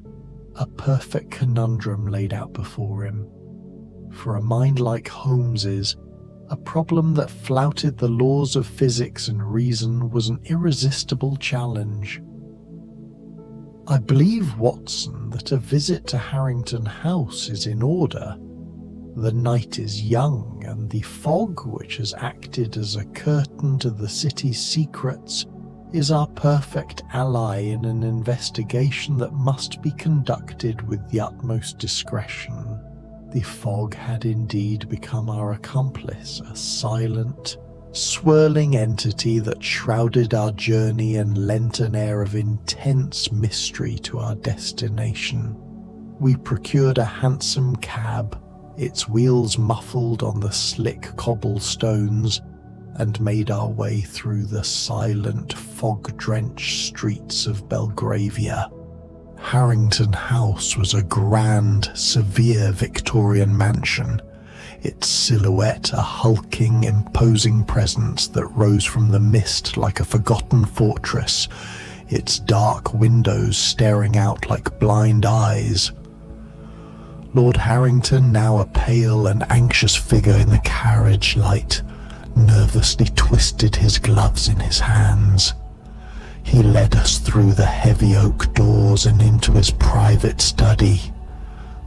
Speaker 2: a perfect conundrum laid out before him. For a mind like Holmes's, a problem that flouted the laws of physics and reason was an irresistible challenge. "I believe, Watson, that a visit to Harrington House is in order. The night is young, and the fog, which has acted as a curtain to the city's secrets, is our perfect ally in an investigation that must be conducted with the utmost discretion." The fog had indeed become our accomplice, a silent, swirling entity that shrouded our journey and lent an air of intense mystery to our destination. We procured a hansom cab, its wheels muffled on the slick cobblestones, and made our way through the silent, fog-drenched streets of Belgravia. Harrington House was a grand, severe Victorian mansion, its silhouette a hulking, imposing presence that rose from the mist like a forgotten fortress, its dark windows staring out like blind eyes. Lord Harrington, now a pale and anxious figure in the carriage light, nervously twisted his gloves in his hands. He led us through the heavy oak doors and into his private study.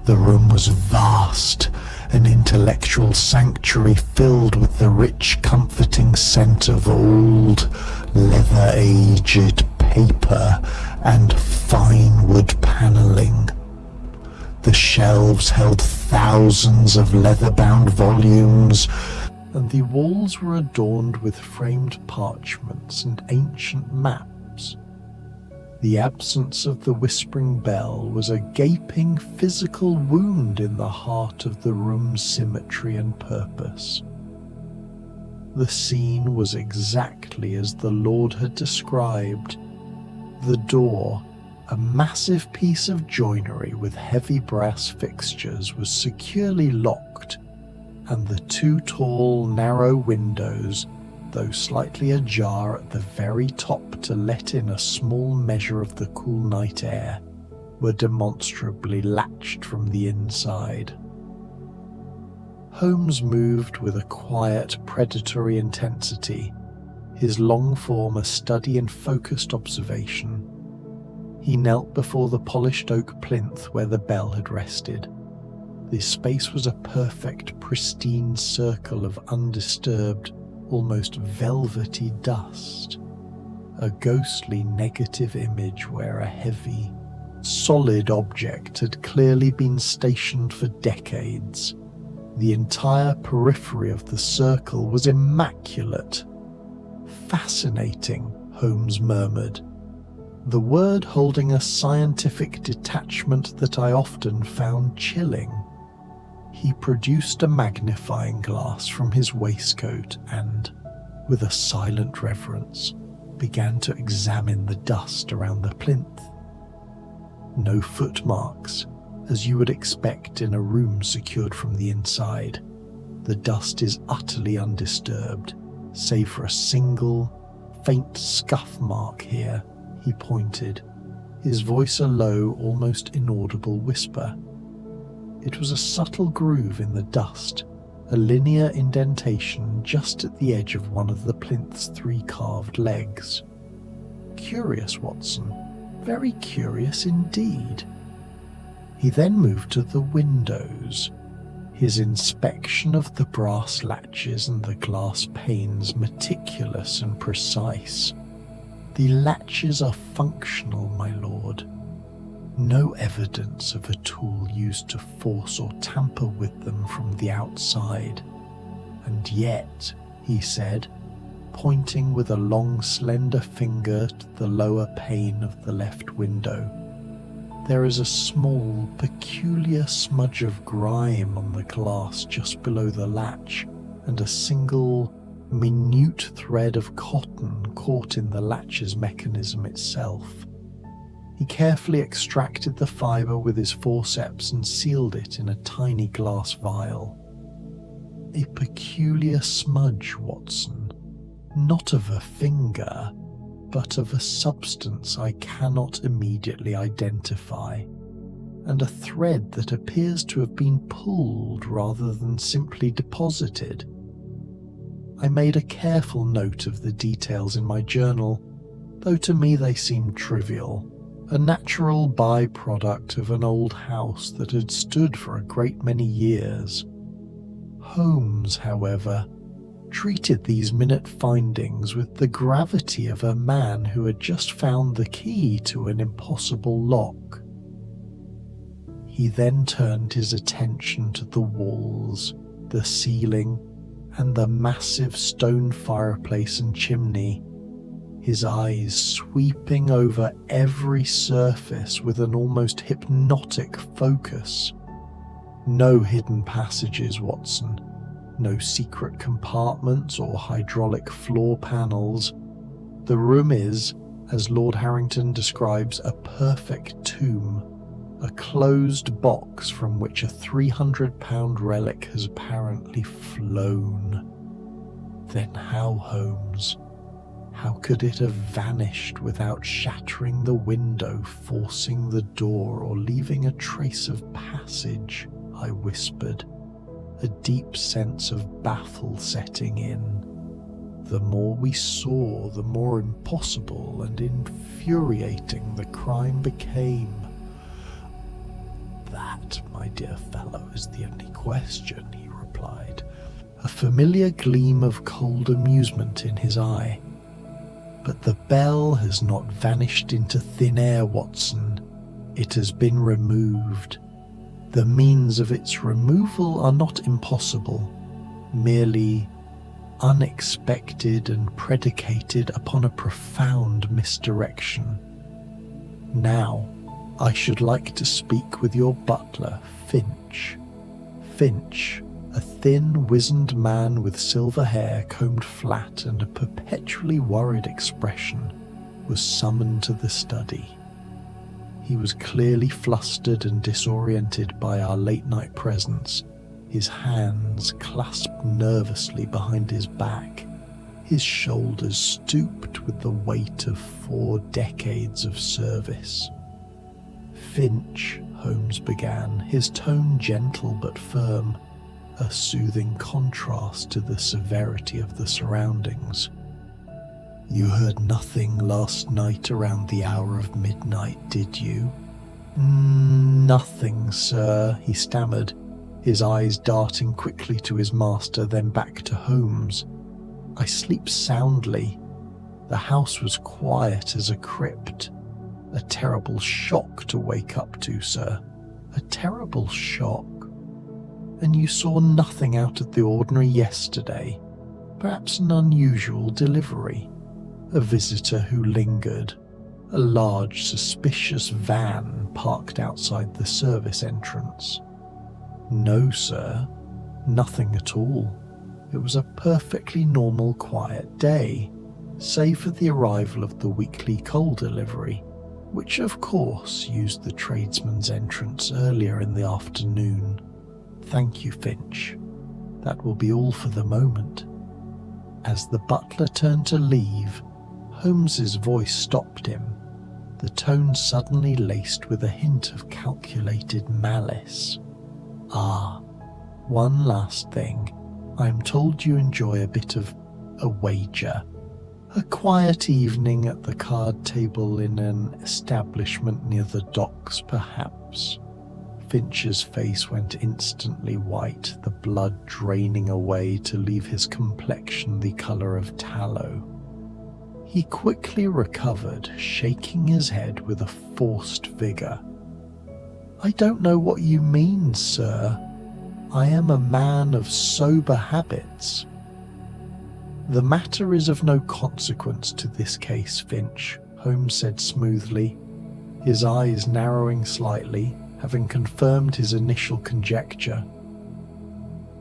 Speaker 2: The room was vast, an intellectual sanctuary filled with the rich, comforting scent of old, leather-aged paper and fine wood panelling. The shelves held thousands of leather-bound volumes, and the walls were adorned with framed parchments and ancient maps. The absence of the whispering bell was a gaping physical wound in the heart of the room's symmetry and purpose. The scene was exactly as the Lord had described. The door, a massive piece of joinery with heavy brass fixtures, was securely locked, and the two tall, narrow windows, though slightly ajar at the very top to let in a small measure of the cool night air, were demonstrably latched from the inside. Holmes moved with a quiet, predatory intensity, his long form a study in focused observation. He knelt before the polished oak plinth where the bell had rested. The space was a perfect, pristine circle of undisturbed, almost velvety dust, a ghostly negative image where a heavy, solid object had clearly been stationed for decades. The entire periphery of the circle was immaculate. "Fascinating," Holmes murmured, the word holding a scientific detachment that I often found chilling. He produced a magnifying glass from his waistcoat and, with a silent reverence, began to examine the dust around the plinth. No footmarks, as you would expect in a room secured from the inside. The dust is utterly undisturbed, save for a single, faint scuff mark here. He pointed, his voice a low, almost inaudible whisper. It was a subtle groove in the dust, a linear indentation just at the edge of one of the plinth's three carved legs. Curious, Watson, very curious indeed. He then moved to the windows, his inspection of the brass latches and the glass panes meticulous and precise. The latches are functional, my lord. No evidence of a tool used to force or tamper with them from the outside, And yet, he said, pointing with a long, slender finger to the lower pane of the left window, there is a small, peculiar smudge of grime on the glass just below the latch, and a single, minute thread of cotton caught in the latch's mechanism itself. He carefully extracted the fibre with his forceps and sealed it in a tiny glass vial. A peculiar smudge, Watson, not of a finger, but of a substance I cannot immediately identify, and a thread that appears to have been pulled rather than simply deposited. I made a careful note of the details in my journal, though to me they seemed trivial, a natural byproduct of an old house that had stood for a great many years. Holmes, however, treated these minute findings with the gravity of a man who had just found the key to an impossible lock. He then turned his attention to the walls, the ceiling, and the massive stone fireplace and chimney, his eyes sweeping over every surface with an almost hypnotic focus. No hidden passages, Watson. No secret compartments or hydraulic floor panels. The room is, as Lord Harrington describes, a perfect tomb, a closed box from which a 300-pound relic has apparently flown. Then how, Holmes? How could it have vanished without shattering the window, forcing the door, or leaving a trace of passage? I whispered, a deep sense of baffle setting in. The more we saw, the more impossible and infuriating the crime became. That, my dear fellow, is the only question, he replied, a familiar gleam of cold amusement in his eye. But the bell has not vanished into thin air, Watson. It has been removed. The means of its removal are not impossible, merely unexpected and predicated upon a profound misdirection. Now, I should like to speak with your butler, Finch. Finch, a thin, wizened man with silver hair combed flat and a perpetually worried expression, was summoned to the study. He was clearly flustered and disoriented by our late-night presence, his hands clasped nervously behind his back, his shoulders stooped with the weight of 4 decades of service. Finch, Holmes began, his tone gentle but firm, a soothing contrast to the severity of the surroundings. You heard nothing last night around the hour of midnight, did you? Nothing, sir, he stammered, his eyes darting quickly to his master, then back to Holmes. I sleep soundly. The house was quiet as a crypt. A terrible shock to wake up to, sir. A terrible shock. And you saw nothing out of the ordinary yesterday? Perhaps an unusual delivery? A visitor who lingered? A large, suspicious van parked outside the service entrance? No, sir. Nothing at all. It was a perfectly normal, quiet day, save for the arrival of the weekly coal delivery, which of course used the tradesman's entrance earlier in the afternoon. Thank you, Finch. That will be all for the moment. As the butler turned to leave, Holmes's voice stopped him, the tone suddenly laced with a hint of calculated malice. Ah, one last thing. I am told you enjoy a bit of a wager. A quiet evening at the card table in an establishment near the docks, perhaps. Finch's face went instantly white, the blood draining away to leave his complexion the colour of tallow. He quickly recovered, shaking his head with a forced vigour. I don't know what you mean, sir. I am a man of sober habits. The matter is of no consequence to this case, Finch, Holmes said smoothly, his eyes narrowing slightly, having confirmed his initial conjecture.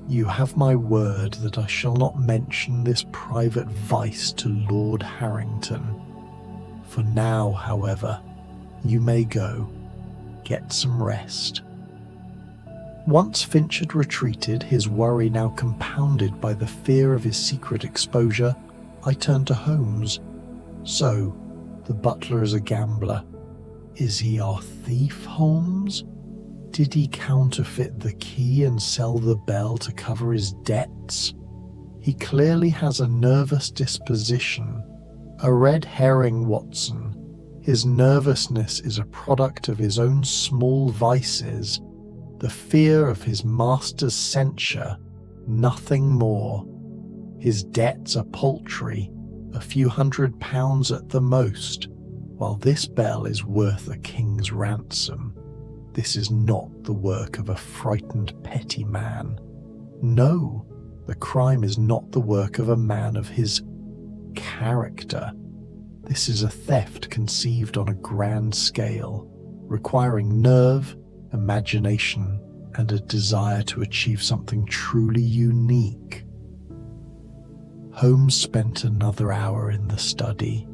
Speaker 2: You have my word that I shall not mention this private vice to Lord Harrington. For now, however, you may go. Get some rest. Once Finch had retreated, his worry now compounded by the fear of his secret exposure, I turned to Holmes. So, the butler is a gambler. Is he our thief, Holmes? Did he counterfeit the key and sell the bell to cover his debts? He clearly has a nervous disposition. A red herring, Watson. His nervousness is a product of his own small vices, the fear of his master's censure, nothing more. His debts are paltry, a few £100 at the most, while this bell is worth a king's ransom. This is not the work of a frightened petty man. No, the crime is not the work of a man of his character. This is a theft conceived on a grand scale, requiring nerve, imagination, and a desire to achieve something truly unique. Holmes spent another hour in the study,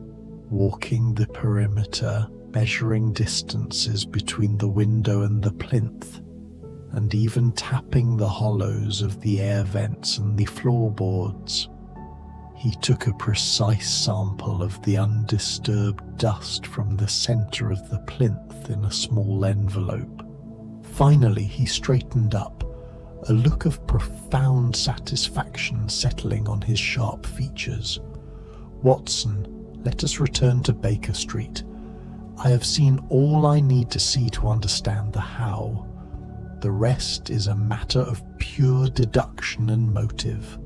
Speaker 2: walking the perimeter, measuring distances between the window and the plinth, and even tapping the hollows of the air vents and the floorboards. He took a precise sample of the undisturbed dust from the centre of the plinth in a small envelope. Finally, he straightened up, a look of profound satisfaction settling on his sharp features. Watson, let us return to Baker Street. I have seen all I need to see to understand the how. The rest is a matter of pure deduction and motive.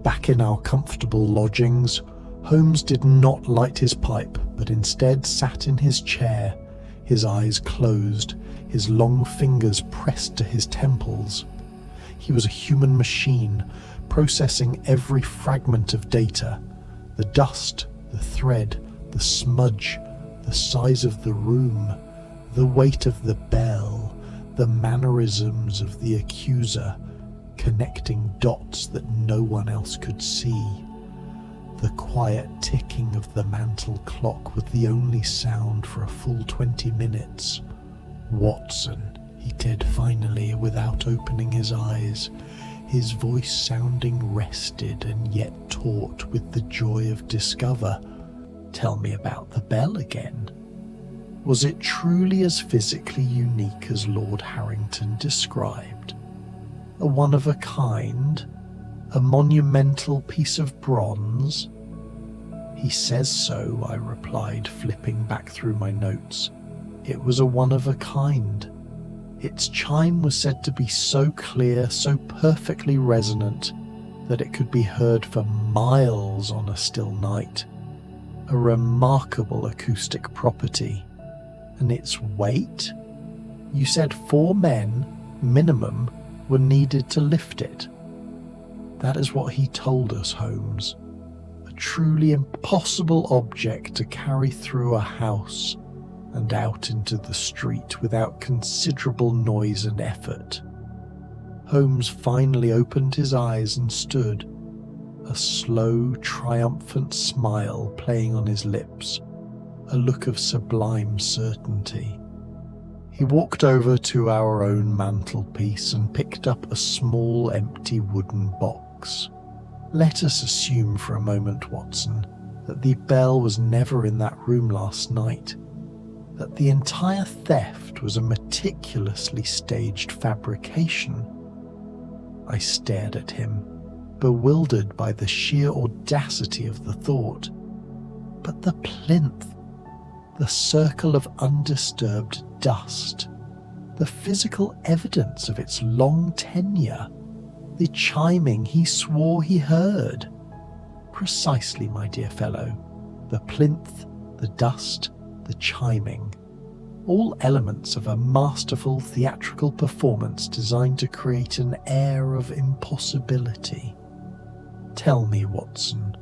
Speaker 2: Back in our comfortable lodgings, Holmes did not light his pipe, but instead sat in his chair, his eyes closed, his long fingers pressed to his temples. He was a human machine, processing every fragment of data: the dust, the thread, the smudge, the size of the room, the weight of the bell, the mannerisms of the accuser, connecting dots that no one else could see. The quiet ticking of the mantel clock was the only sound for a full 20 minutes. Watson, he said finally, without opening his eyes, his voice sounding rested and yet taut with the joy of discover. Tell me about the bell again. Was it truly as physically unique as Lord Harrington described? A one of a kind? A monumental piece of bronze? He says so, I replied, flipping back through my notes. It was a one of a kind. Its chime was said to be so clear, so perfectly resonant, that it could be heard for miles on a still night. A remarkable acoustic property. And its weight? You said 4 men, minimum, were needed to lift it. That is what he told us, Holmes. A truly impossible object to carry through a house and out into the street without considerable noise and effort. Holmes finally opened his eyes and stood, a slow, triumphant smile playing on his lips, a look of sublime certainty. He walked over to our own mantelpiece and picked up a small, empty wooden box. Let us assume for a moment, Watson, that the bell was never in that room last night, that the entire theft was a meticulously staged fabrication. I stared at him, bewildered by the sheer audacity of the thought. But the plinth, the circle of undisturbed dust, the physical evidence of its long tenure, the chiming he swore he heard. Precisely, my dear fellow. The plinth, the dust, the chiming. all elements of a masterful theatrical performance designed to create an air of impossibility. Tell me, Watson,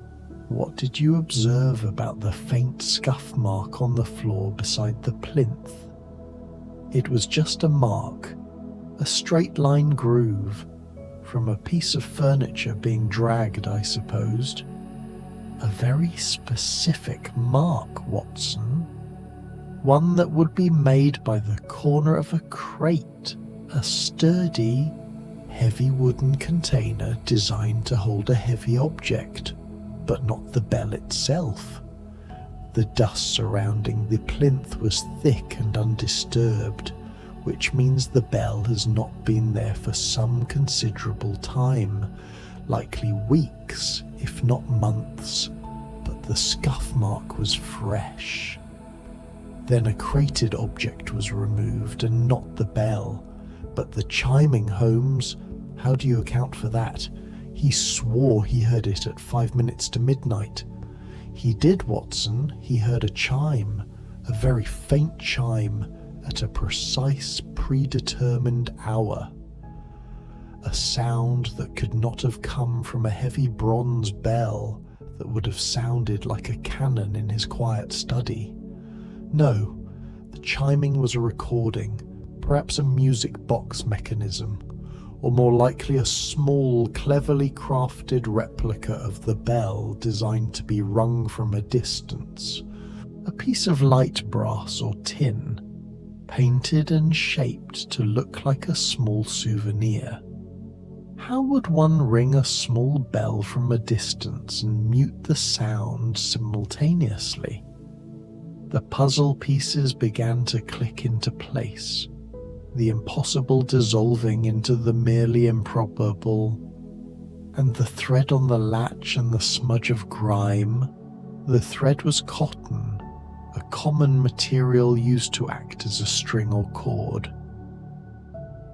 Speaker 2: what did you observe about the faint scuff mark on the floor beside the plinth? It was just a mark, a straight line groove, from a piece of furniture being dragged, I supposed. A very specific mark, Watson. One that would be made by the corner of a crate, a sturdy, heavy wooden container designed to hold a heavy object, but not the bell itself. The dust surrounding the plinth was thick and undisturbed, which means the bell has not been there for some considerable time, likely weeks, if not months, but the scuff mark was fresh. Then a crated object was removed, and not the bell, but the chiming. Holmes, how do you account for that? He swore he heard it at 5 minutes to midnight. He did, Watson. He heard a chime, a very faint chime, at a precise, predetermined hour. A sound that could not have come from a heavy bronze bell that would have sounded like a cannon in his quiet study. No, the chiming was a recording, perhaps a music box mechanism, or more likely a small, cleverly crafted replica of the bell designed to be rung from a distance. A piece of light brass or tin, painted and shaped to look like a small souvenir. How would one ring a small bell from a distance and mute the sound simultaneously? The puzzle pieces began to click into place, the impossible dissolving into the merely improbable, and the thread on the latch and the smudge of grime. The thread was cotton, a common material used to act as a string or cord.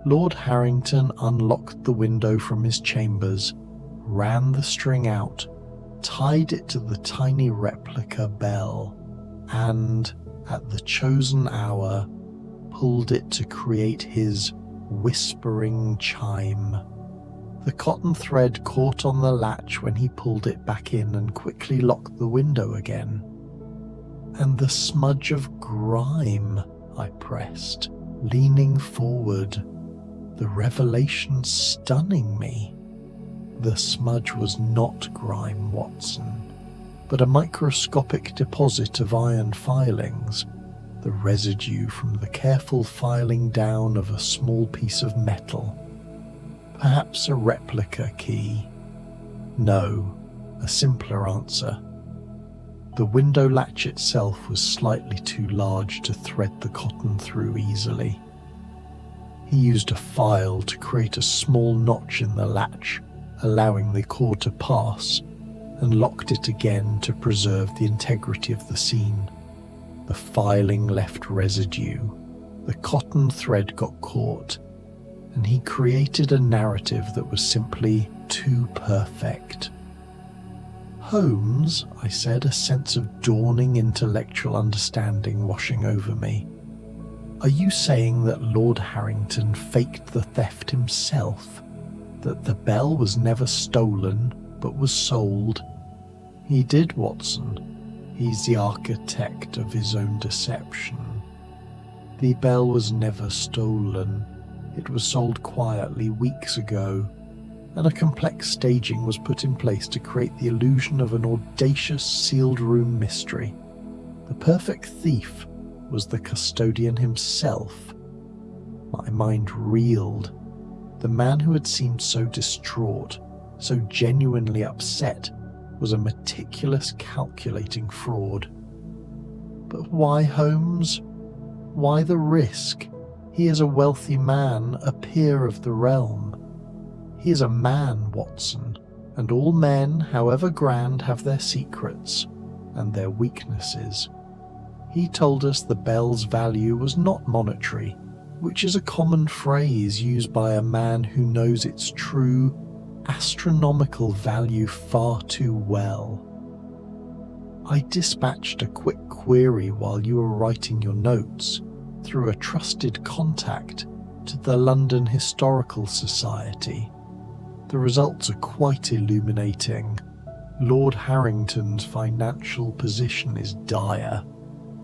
Speaker 2: Lord Harrington unlocked the window from his chambers, ran the string out, tied it to the tiny replica bell, and, at the chosen hour, pulled it to create his whispering chime. The cotton thread caught on the latch when he pulled it back in and quickly locked the window again. And the smudge of grime, I pressed, leaning forward, the revelation stunning me. The smudge was not grime, Watson, but a microscopic deposit of iron filings, the residue from the careful filing down of a small piece of metal. Perhaps a replica key. No, a simpler answer. The window latch itself was slightly too large to thread the cotton through easily. He used a file to create a small notch in the latch, allowing the cord to pass, and locked it again to preserve the integrity of the scene. The filing left residue. The cotton thread got caught, and he created a narrative that was simply too perfect. Holmes, I said, a sense of dawning intellectual understanding washing over me. Are you saying that Lord Harrington faked the theft himself? That the bell was never stolen, but was sold? He did, Watson. He's the architect of his own deception. The bell was never stolen. It was sold quietly weeks ago, and a complex staging was put in place to create the illusion of an audacious sealed room mystery. The perfect thief was the custodian himself. My mind reeled. The man who had seemed so distraught, so genuinely upset, was a meticulous, calculating fraud. But why Holmes? Why the risk? He is a wealthy man, a peer of the realm. He is a man, Watson, and all men, however grand, have their secrets and their weaknesses. He told us the bell's value was not monetary, which is a common phrase used by a man who knows its true, astronomical value far too well. I dispatched a quick query while you were writing your notes. through a trusted contact to the London Historical Society. The results are quite illuminating. Lord Harrington's financial position is dire.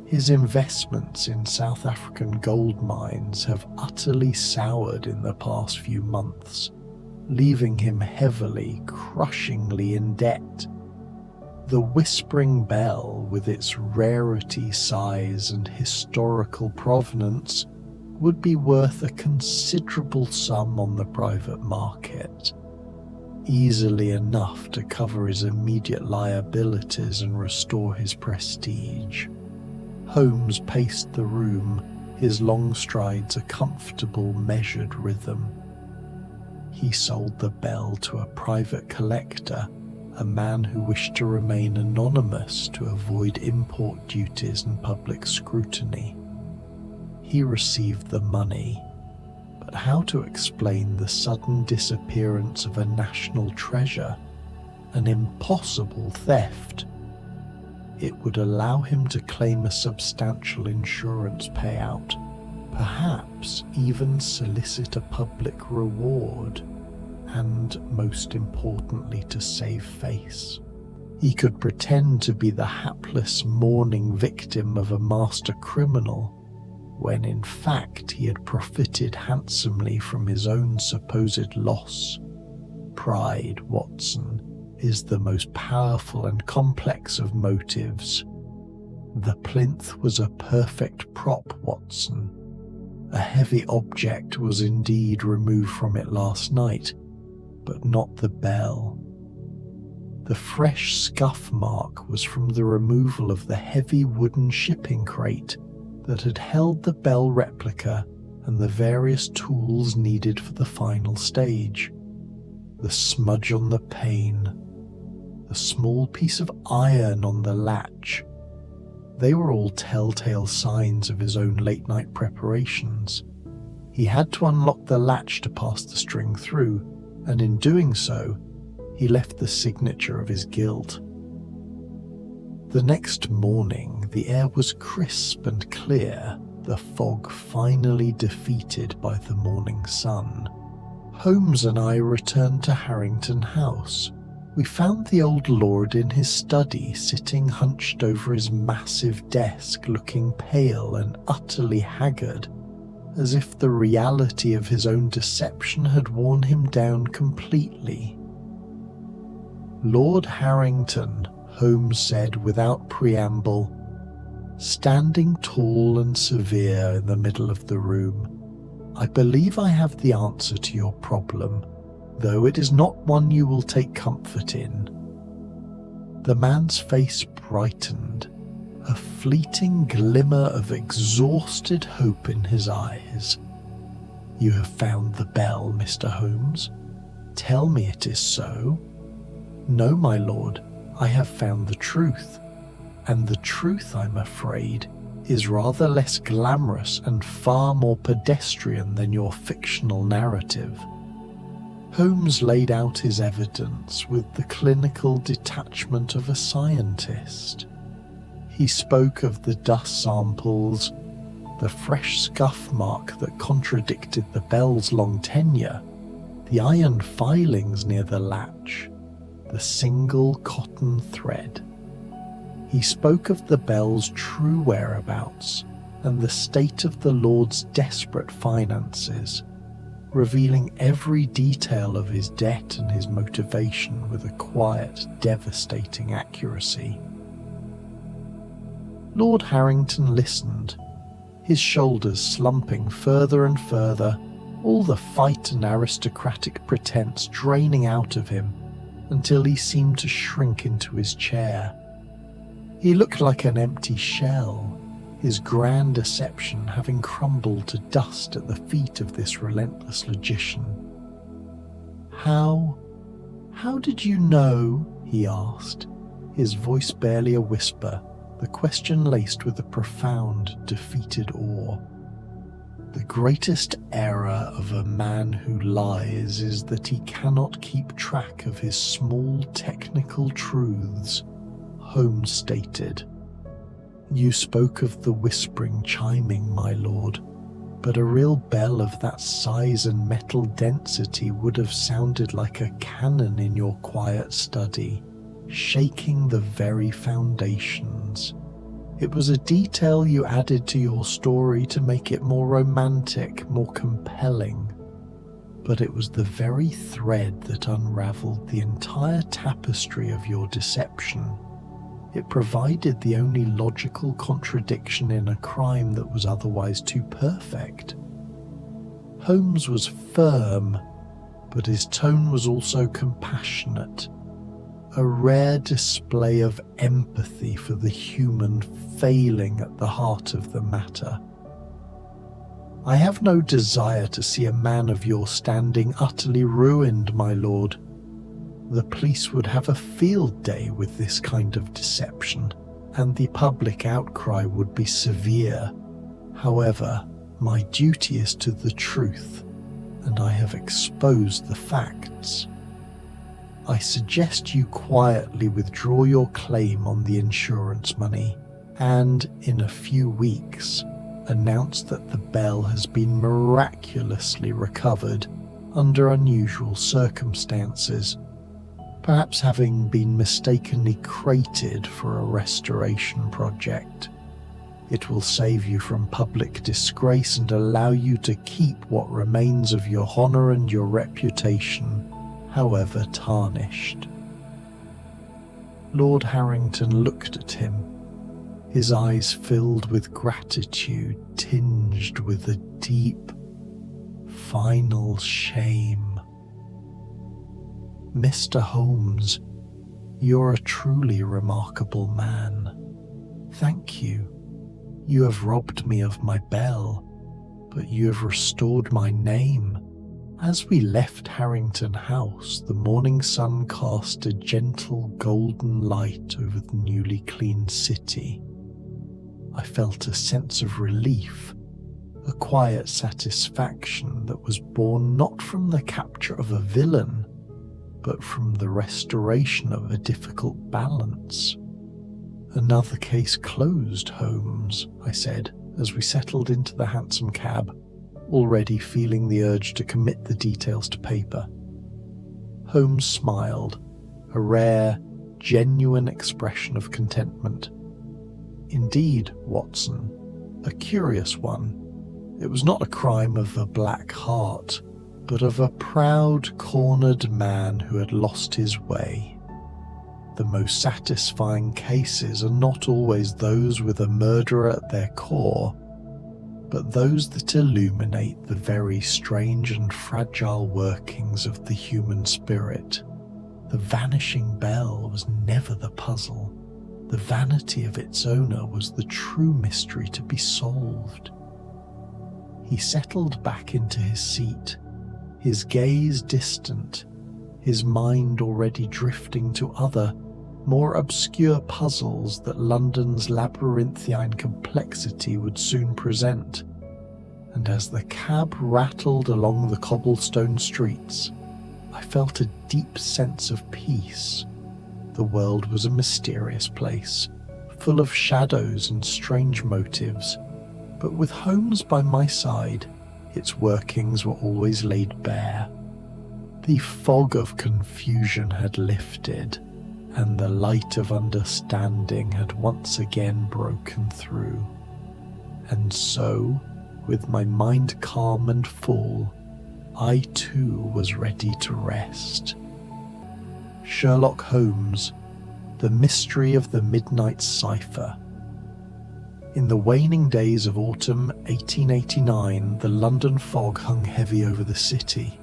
Speaker 2: His investments in South African gold mines have utterly soured in the past few months, leaving him heavily, crushingly in debt. The Whispering Bell, with its rarity, size, and historical provenance, would be worth a considerable sum on the private market, easily enough to cover his immediate liabilities and restore his prestige. Holmes paced the room, his long strides a comfortable, measured rhythm. He sold the bell to a private collector, a man who wished to remain anonymous to avoid import duties and public scrutiny. He received the money, but how to explain the sudden disappearance of a national treasure, an impossible theft? It would allow him to claim a substantial insurance payout, perhaps even solicit a public reward, and, most importantly, to save face. He could pretend to be the hapless mourning victim of a master criminal, when in fact he had profited handsomely from his own supposed loss. Pride, Watson, is the most powerful and complex of motives. The plinth was a perfect prop, Watson. A heavy object was indeed removed from it last night, but not the bell. The fresh scuff mark was from the removal of the heavy wooden shipping crate that had held the bell replica and the various tools needed for the final stage. The smudge on the pane, the small piece of iron on the latch, they were all telltale signs of his own late-night preparations. He had to unlock the latch to pass the string through, and in doing so, he left the signature of his guilt. The next morning, the air was crisp and clear, the fog finally defeated by the morning sun. Holmes and I returned to Harrington House. We found the old lord in his study, sitting hunched over his massive desk, looking pale and utterly haggard, as if the reality of his own deception had worn him down completely. "Lord Harrington," Holmes said without preamble, standing tall and severe in the middle of the room, "I believe I have the answer to your problem, though it is not one you will take comfort in." The man's face brightened, a fleeting glimmer of exhausted hope in his eyes. "You have found the bell, Mr. Holmes? Tell me it is so." "No, my lord, I have found the truth, and the truth, I'm afraid, is rather less glamorous and far more pedestrian than your fictional narrative." Holmes laid out his evidence with the clinical detachment of a scientist. He spoke of the dust samples, the fresh scuff mark that contradicted the bell's long tenure, the iron filings near the latch, the single cotton thread. He spoke of the bell's true whereabouts and the state of the Lord's desperate finances, revealing every detail of his debt and his motivation with a quiet, devastating accuracy. Lord Harrington listened, his shoulders slumping further and further, all the fight and aristocratic pretense draining out of him until he seemed to shrink into his chair. He looked like an empty shell, his grand deception having crumbled to dust at the feet of this relentless logician. How did you know?" he asked, his voice barely a whisper, the question laced with a profound, defeated awe. "The greatest error of a man who lies is that he cannot keep track of his small technical truths," Holmes stated. You spoke of the whispering chiming, my lord, but a real bell of that size and metal density would have sounded like a cannon in your quiet study, shaking the very foundations. It was a detail you added to your story to make it more romantic, more compelling. But it was the very thread that unraveled the entire tapestry of your deception. It provided the only logical contradiction in a crime that was otherwise too perfect. Holmes was firm, but his tone was also compassionate, a rare display of empathy for the human failing at the heart of the matter. I have no desire to see a man of your standing utterly ruined, my lord. The police would have a field day with this kind of deception, and the public outcry would be severe. However, my duty is to the truth, and I have exposed the facts. I suggest you quietly withdraw your claim on the insurance money, and in a few weeks, announce that the bell has been miraculously recovered under unusual circumstances, perhaps having been mistakenly crated for a restoration project. It will save you from public disgrace and allow you to keep what remains of your honour and your reputation, however tarnished. Lord Harrington looked at him, his eyes filled with gratitude tinged with a deep, final shame. Mr. Holmes, you're a truly remarkable man. Thank you. You have robbed me of my bell, but you have restored my name. As we left Harrington House, the morning sun cast a gentle golden light over the newly cleaned city. I felt a sense of relief, a quiet satisfaction that was born not from the capture of a villain, but from the restoration of a difficult balance. Another case closed, Holmes, I said, as we settled into the hansom cab, already feeling the urge to commit the details to paper. Holmes smiled, a rare, genuine expression of contentment. Indeed, Watson, a curious one. It was not a crime of a black heart, but of a proud, cornered man who had lost his way. The most satisfying cases are not always those with a murderer at their core, but those that illuminate the very strange and fragile workings of the human spirit. The vanishing bell was never the puzzle. The vanity of its owner was the true mystery to be solved. He settled back into his seat, his gaze distant, his mind already drifting to other, more obscure puzzles that London's labyrinthine complexity would soon present. And as the cab rattled along the cobblestone streets, I felt a deep sense of peace. The world was a mysterious place, full of shadows and strange motives, but with Holmes by my side, its workings were always laid bare. The fog of confusion had lifted, and the light of understanding had once again broken through. And so, with my mind calm and full, I too was ready to rest. Sherlock Holmes, The Mystery of the Midnight Cipher. In the waning days of autumn 1889, the London fog hung heavy over the city.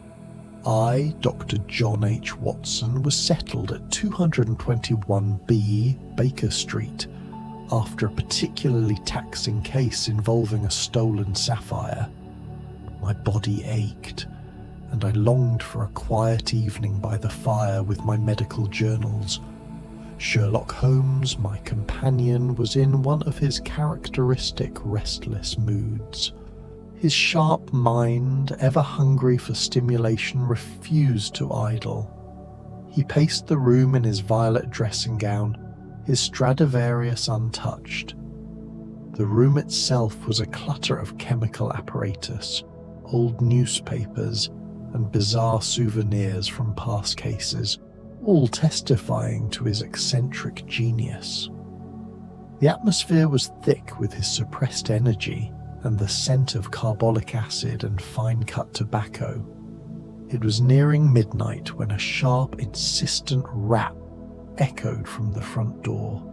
Speaker 2: I, Dr. John H. Watson, was settled at 221B Baker Street after a particularly taxing case involving a stolen sapphire. My body ached, and I longed for a quiet evening by the fire with my medical journals. Sherlock Holmes, my companion, was in one of his characteristic restless moods. His sharp mind, ever hungry for stimulation, refused to idle. He paced the room in his violet dressing gown, his Stradivarius untouched, The room itself was a clutter of chemical apparatus, old newspapers, and bizarre souvenirs from past cases, all testifying to his eccentric genius. The atmosphere was thick with his suppressed energy and the scent of carbolic acid and fine-cut tobacco. It was nearing midnight when a sharp, insistent rap echoed from the front door,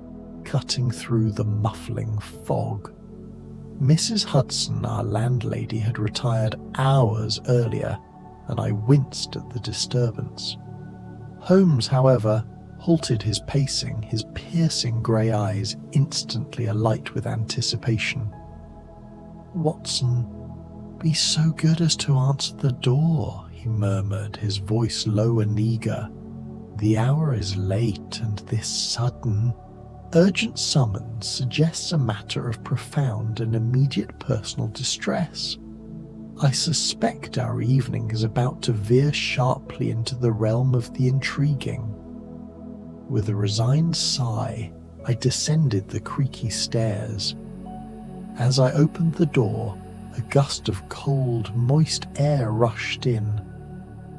Speaker 2: cutting through the muffling fog. Mrs. Hudson, our landlady, had retired hours earlier, and I winced at the disturbance. Holmes, however, halted his pacing, his piercing grey eyes instantly alight with anticipation. "Watson, be so good as to answer the door," he murmured, his voice low and eager. "The hour is late, and this sudden, urgent summons suggests a matter of profound and immediate personal distress. I suspect our evening is about to veer sharply into the realm of the intriguing." With a resigned sigh, I descended the creaky stairs. As I opened the door, a gust of cold, moist air rushed in.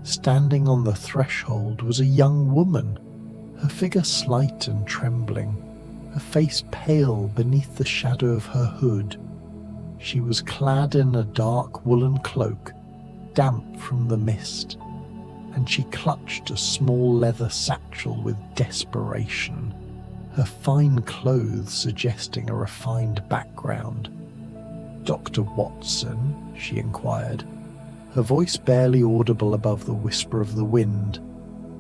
Speaker 2: Standing on the threshold was a young woman, her figure slight and trembling, her face pale beneath the shadow of her hood. She was clad in a dark woolen cloak, damp from the mist, and she clutched a small leather satchel with desperation, her fine clothes suggesting a refined background. "Dr. Watson?" she inquired, her voice barely audible above the whisper of the wind,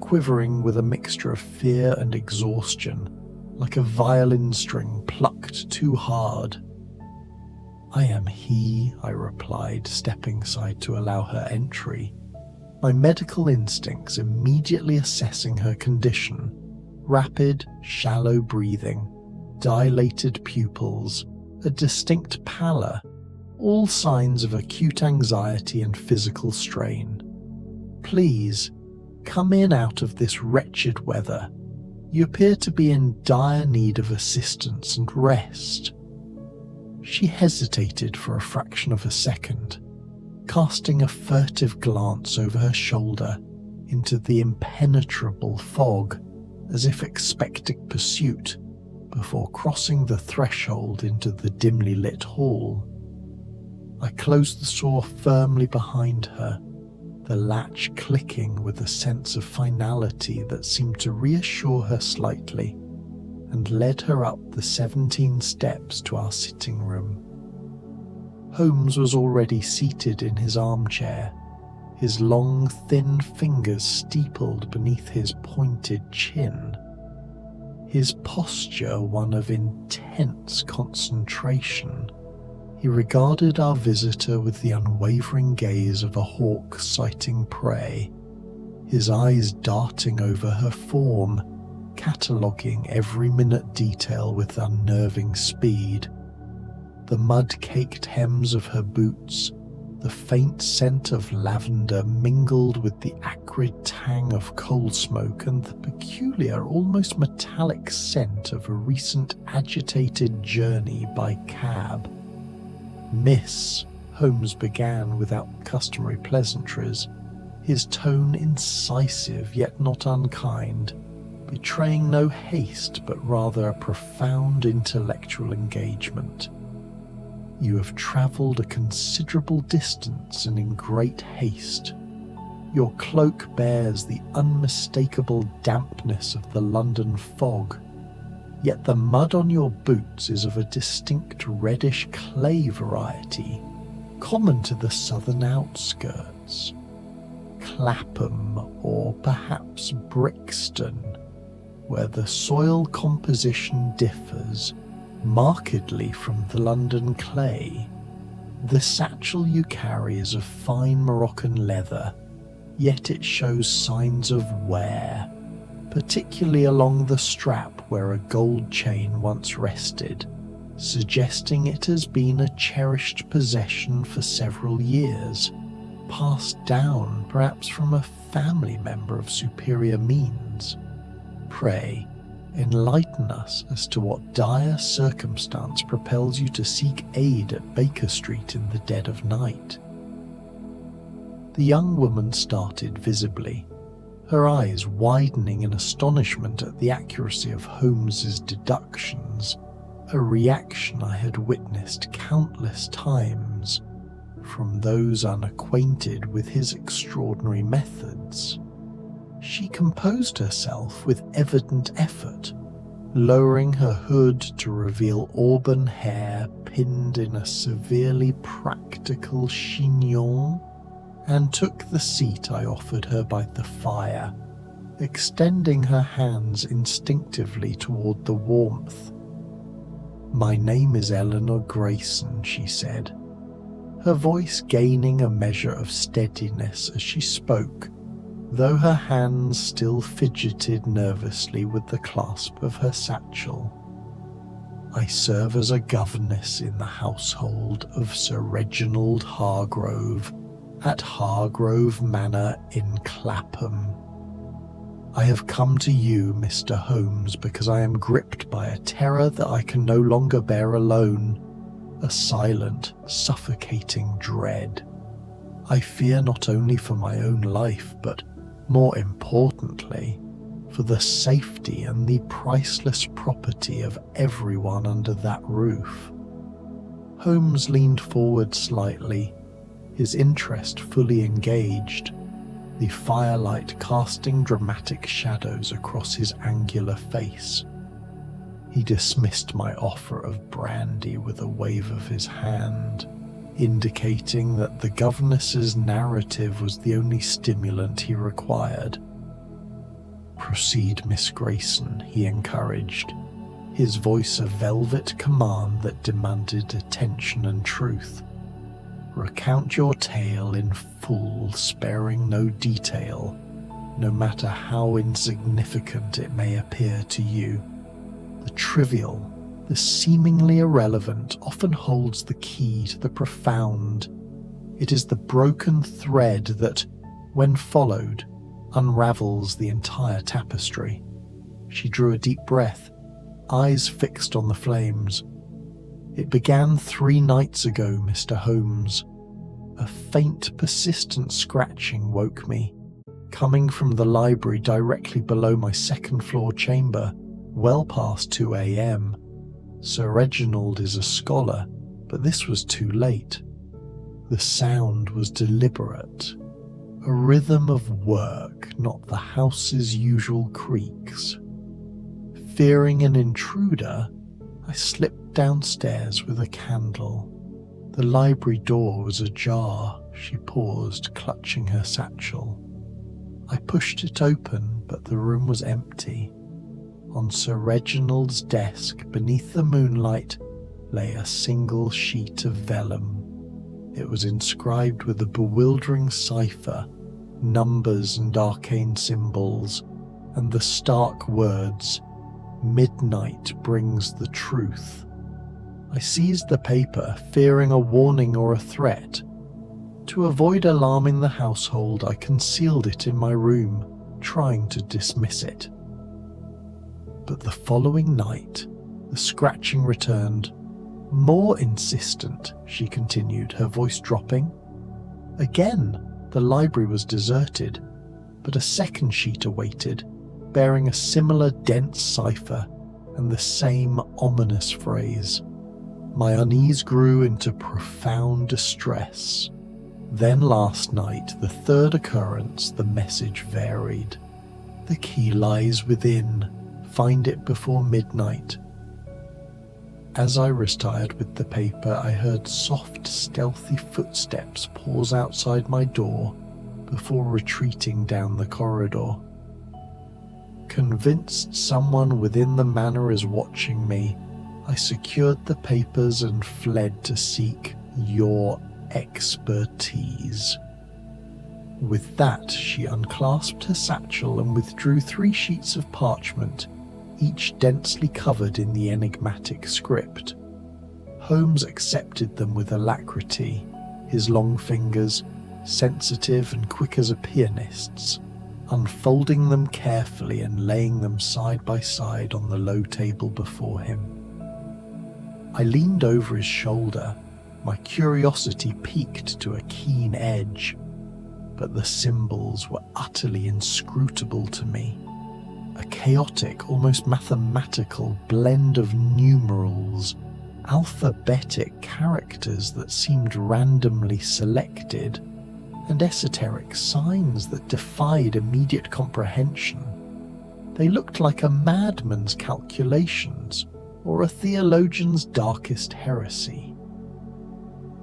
Speaker 2: quivering with a mixture of fear and exhaustion, like a violin string plucked too hard. "I am he," I replied, stepping aside to allow her entry, my medical instincts immediately assessing her condition: rapid, shallow breathing, dilated pupils, a distinct pallor, all signs of acute anxiety and physical strain. "Please, come in out of this wretched weather. You appear to be in dire need of assistance and rest." She hesitated for a fraction of a second, casting a furtive glance over her shoulder into the impenetrable fog, as if expecting pursuit, before crossing the threshold into the dimly lit hall. I closed the door firmly behind her, the latch clicking with a sense of finality that seemed to reassure her slightly, and led her up the 17 steps to our sitting room. Holmes was already seated in his armchair, his long, thin fingers steepled beneath his pointed chin, his posture one of intense concentration. He regarded our visitor with the unwavering gaze of a hawk sighting prey, his eyes darting over her form, cataloguing every minute detail with unnerving speed. The mud-caked hems of her boots, the faint scent of lavender mingled with the acrid tang of coal smoke and the peculiar, almost metallic scent of a recent agitated journey by cab. "Miss," Holmes began without customary pleasantries, his tone incisive yet not unkind, betraying no haste but rather a profound intellectual engagement. "You have travelled a considerable distance and in great haste. Your cloak bears the unmistakable dampness of the London fog, yet the mud on your boots is of a distinct reddish clay variety, common to the southern outskirts. Clapham, or perhaps Brixton, where the soil composition differs markedly from the London clay. The satchel you carry is of fine Moroccan leather, yet it shows signs of wear, particularly along the strap where a gold chain once rested, suggesting it has been a cherished possession for several years, passed down perhaps from a family member of superior means. Pray, enlighten us as to what dire circumstance propels you to seek aid at Baker Street in the dead of night." The young woman started visibly, her eyes widening in astonishment at the accuracy of Holmes's deductions, a reaction I had witnessed countless times from those unacquainted with his extraordinary methods. She composed herself with evident effort, lowering her hood to reveal auburn hair pinned in a severely practical chignon, and took the seat I offered her by the fire, extending her hands instinctively toward the warmth. "My name is Eleanor Grayson," she said, her voice gaining a measure of steadiness as she spoke, though her hands still fidgeted nervously with the clasp of her satchel. "I serve as a governess in the household of Sir Reginald Hargrove at Hargrove Manor in Clapham. I have come to you, Mr. Holmes, because I am gripped by a terror that I can no longer bear alone, a silent, suffocating dread. I fear not only for my own life, but, more importantly, for the safety and the priceless property of everyone under that roof." Holmes leaned forward slightly, his interest fully engaged, the firelight casting dramatic shadows across his angular face. He dismissed my offer of brandy with a wave of his hand, indicating that the governess's narrative was the only stimulant he required. "Proceed, Miss Grayson," he encouraged, his voice a velvet command that demanded attention and truth. "Recount your tale in full, sparing no detail, no matter how insignificant it may appear to you. The trivial, the seemingly irrelevant, often holds the key to the profound. It is the broken thread that, when followed, unravels the entire tapestry." She drew a deep breath, eyes fixed on the flames. "It began 3 nights ago, Mr. Holmes. A faint, persistent scratching woke me, coming from the library directly below my second-floor chamber, well past 2 a.m. Sir Reginald is a scholar, but this was too late. The sound was deliberate, a rhythm of work, not the house's usual creaks. Fearing an intruder, I slipped downstairs with a candle. The library door was ajar." She paused, clutching her satchel. "I pushed it open, but the room was empty. On Sir Reginald's desk, beneath the moonlight, lay a single sheet of vellum. It was inscribed with a bewildering cipher, numbers and arcane symbols, and the stark words, 'Midnight brings the truth.' I seized the paper, fearing a warning or a threat. To avoid alarming the household, I concealed it in my room, trying to dismiss it. But the following night, the scratching returned. More insistent," she continued, her voice dropping. "Again, the library was deserted, but a second sheet awaited, bearing a similar dense cipher and the same ominous phrase. My unease grew into profound distress. Then last night, the third occurrence, the message varied. 'The key lies within. Find it before midnight.' As I retired with the paper, I heard soft, stealthy footsteps pause outside my door before retreating down the corridor. Convinced someone within the manor is watching me, I secured the papers and fled to seek your expertise." With that, she unclasped her satchel and withdrew 3 sheets of parchment, each densely covered in the enigmatic script. Holmes accepted them with alacrity, his long fingers, sensitive and quick as a pianist's, unfolding them carefully and laying them side by side on the low table before him. I leaned over his shoulder, my curiosity piqued to a keen edge, but the symbols were utterly inscrutable to me. A chaotic, almost mathematical blend of numerals, alphabetic characters that seemed randomly selected, and esoteric signs that defied immediate comprehension. They looked like a madman's calculations or a theologian's darkest heresy.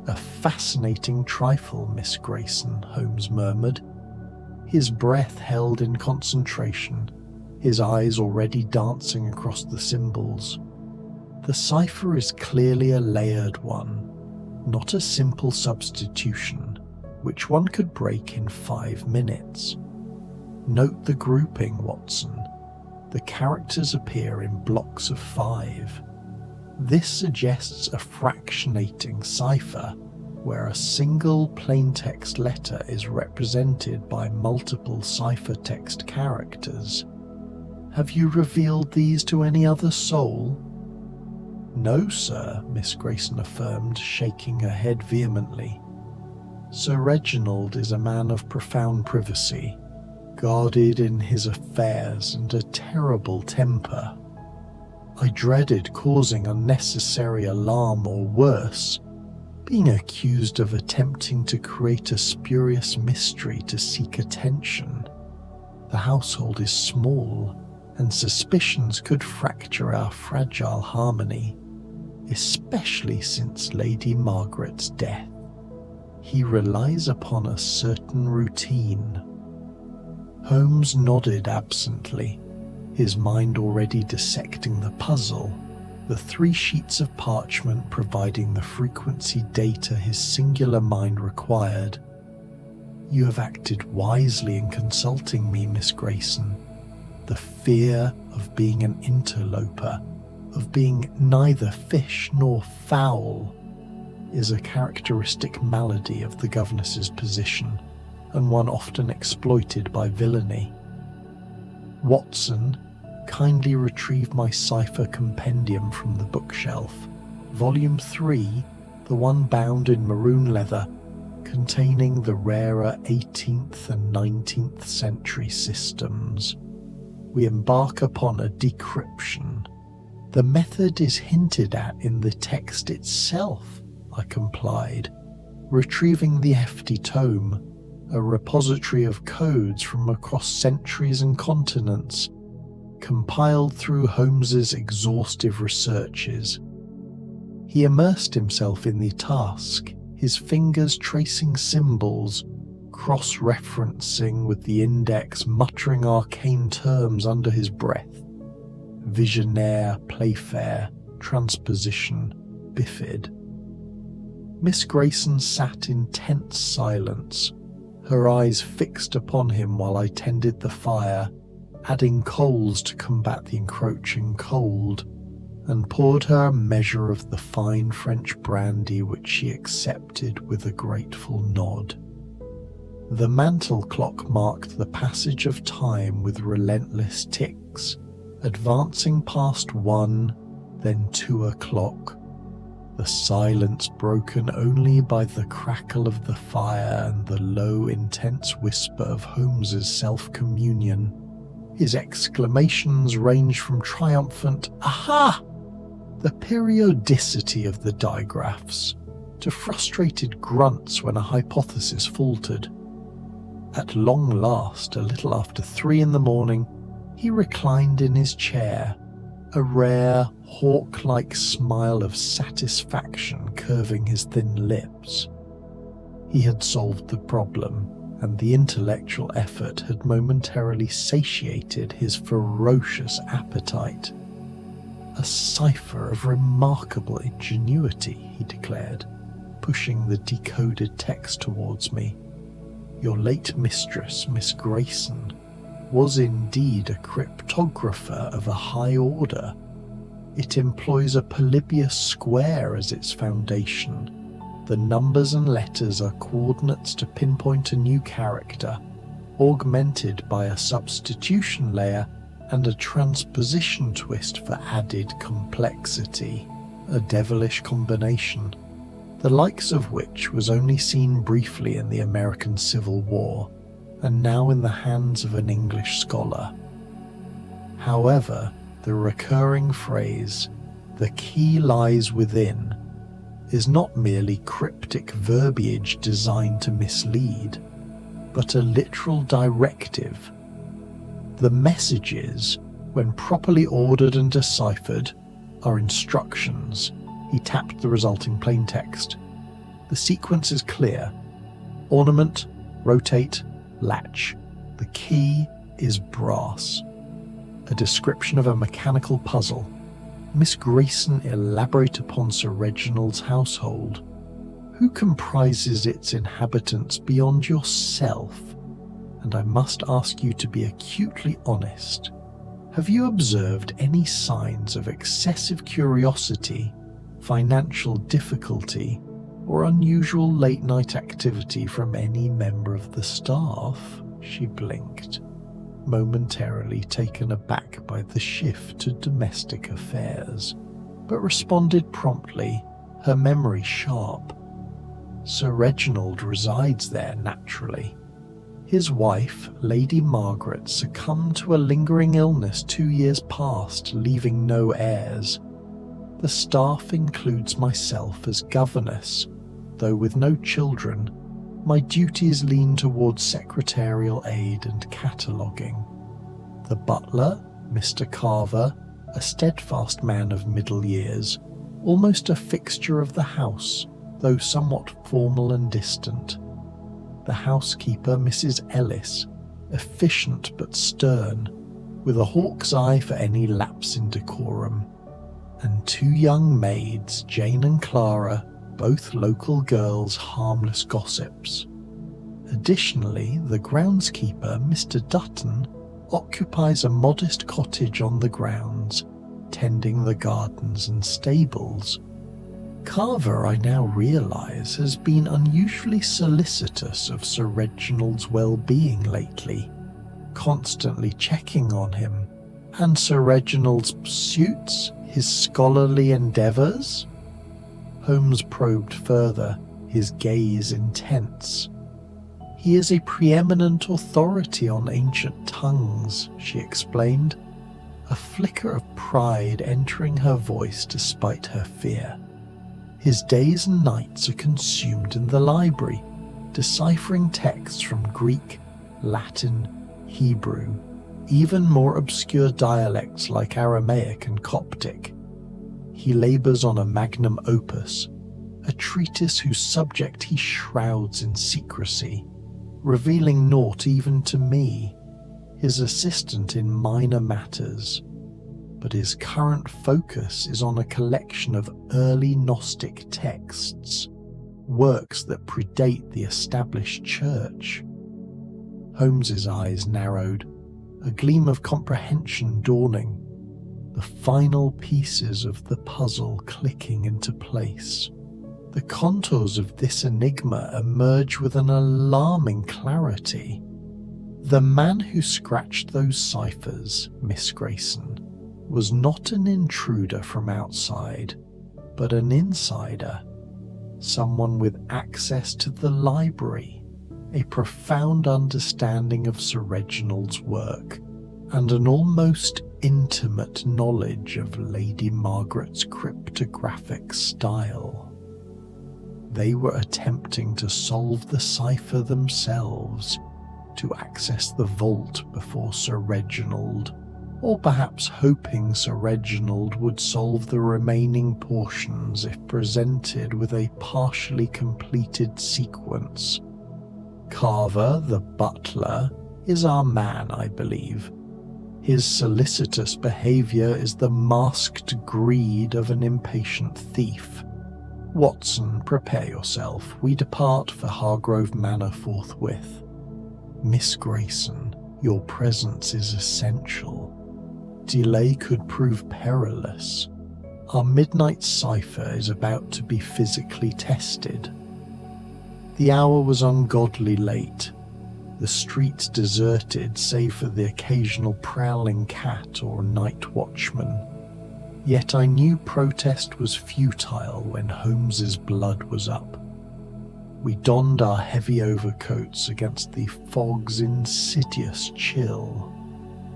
Speaker 2: "A fascinating trifle, Miss Grayson," Holmes murmured, his breath held in concentration, his eyes already dancing across the symbols. "The cipher is clearly a layered one, not a simple substitution, which one could break in 5 minutes. Note the grouping, Watson. The characters appear in blocks of 5. This suggests a fractionating cipher, where a single plaintext letter is represented by multiple ciphertext characters. Have you revealed these to any other soul?" "No, sir," Miss Grayson affirmed, shaking her head vehemently. "Sir Reginald is a man of profound privacy, guarded in his affairs and a terrible temper. I dreaded causing unnecessary alarm or worse, being accused of attempting to create a spurious mystery to seek attention. The household is small, and suspicions could fracture our fragile harmony, especially since Lady Margaret's death. He relies upon a certain routine." Holmes nodded absently, his mind already dissecting the puzzle, the 3 sheets of parchment providing the frequency data his singular mind required. "You have acted wisely in consulting me, Miss Grayson. The fear of being an interloper, of being neither fish nor fowl, is a characteristic malady of the governess's position, and one often exploited by villainy. Watson, kindly retrieve my cipher compendium from the bookshelf. Volume 3, the one bound in maroon leather, containing the rarer 18th and 19th century systems. We embark upon a decryption. The method is hinted at in the text itself," I complied, retrieving the hefty tome, a repository of codes from across centuries and continents, compiled through Holmes's exhaustive researches. He immersed himself in the task, his fingers tracing symbols, cross-referencing with the index, muttering arcane terms under his breath. Visionaire, Playfair, transposition, bifid. Miss Grayson sat in tense silence, her eyes fixed upon him while I tended the fire, adding coals to combat the encroaching cold, and poured her a measure of the fine French brandy which she accepted with a grateful nod. The mantel clock marked the passage of time with relentless ticks, advancing past 1, then 2 o'clock, the silence broken only by the crackle of the fire and the low, intense whisper of Holmes's self-communion. His exclamations ranged from triumphant "Aha!" the periodicity of the digraphs, to frustrated grunts when a hypothesis faltered. At long last, a little after 3 in the morning, he reclined in his chair, a rare, hawk-like smile of satisfaction curving his thin lips. He had solved the problem, and the intellectual effort had momentarily satiated his ferocious appetite. "A cipher of remarkable ingenuity," he declared, pushing the decoded text towards me. "Your late mistress, Miss Grayson, was indeed a cryptographer of a high order. It employs a Polybius square as its foundation. The numbers and letters are coordinates to pinpoint a new character, augmented by a substitution layer and a transposition twist for added complexity, a devilish combination, the likes of which was only seen briefly in the American Civil War, and now in the hands of an English scholar. However, the recurring phrase, "the key lies within," is not merely cryptic verbiage designed to mislead, but a literal directive. The messages, when properly ordered and deciphered, are instructions. He tapped the resulting plaintext. The sequence is clear. Ornament, rotate, latch. The key is brass. A description of a mechanical puzzle. Miss Grayson elaborate upon Sir Reginald's household. Who comprises its inhabitants beyond yourself? And I must ask you to be acutely honest. Have you observed any signs of excessive curiosity, financial difficulty, or unusual late-night activity from any member of the staff? She blinked, momentarily taken aback by the shift to domestic affairs, but responded promptly, her memory sharp. Sir Reginald resides there naturally. His wife, Lady Margaret, succumbed to a lingering illness 2 years past, leaving no heirs. The staff includes myself as governess, though with no children. My duties lean towards secretarial aid and cataloguing. The butler, Mr. Carver, a steadfast man of middle years, almost a fixture of the house, though somewhat formal and distant. The housekeeper, Mrs. Ellis, efficient but stern, with a hawk's eye for any lapse in decorum. And 2 young maids, Jane and Clara, both local girls, harmless gossips. Additionally, the groundskeeper, Mr. Dutton, occupies a modest cottage on the grounds, tending the gardens and stables. Carver, I now realise, has been unusually solicitous of Sir Reginald's well-being lately, constantly checking on him. And Sir Reginald's pursuits, his scholarly endeavours? Holmes probed further, his gaze intense. He is a preeminent authority on ancient tongues, she explained, a flicker of pride entering her voice despite her fear. His days and nights are consumed in the library, deciphering texts from Greek, Latin, Hebrew, even more obscure dialects like Aramaic and Coptic. He labours on a magnum opus, a treatise whose subject he shrouds in secrecy, revealing naught even to me, his assistant in minor matters. But his current focus is on a collection of early Gnostic texts, works that predate the established church. Holmes's eyes narrowed, a gleam of comprehension dawning, the final pieces of the puzzle clicking into place. The contours of this enigma emerge with an alarming clarity. The man who scratched those ciphers, Miss Grayson, was not an intruder from outside, but an insider, someone with access to the library, a profound understanding of Sir Reginald's work, and an almost intimate knowledge of Lady Margaret's cryptographic style. They were attempting to solve the cipher themselves, to access the vault before Sir Reginald, or perhaps hoping Sir Reginald would solve the remaining portions if presented with a partially completed sequence. Carver, the butler, is our man, I believe. His solicitous behaviour is the masked greed of an impatient thief. Watson, prepare yourself. We depart for Hargrove Manor forthwith. Miss Grayson, your presence is essential. Delay could prove perilous. Our midnight cipher is about to be physically tested. The hour was ungodly late. the streets deserted save for the occasional prowling cat or night watchman. Yet I knew protest was futile when Holmes's blood was up. We donned our heavy overcoats against the fog's insidious chill,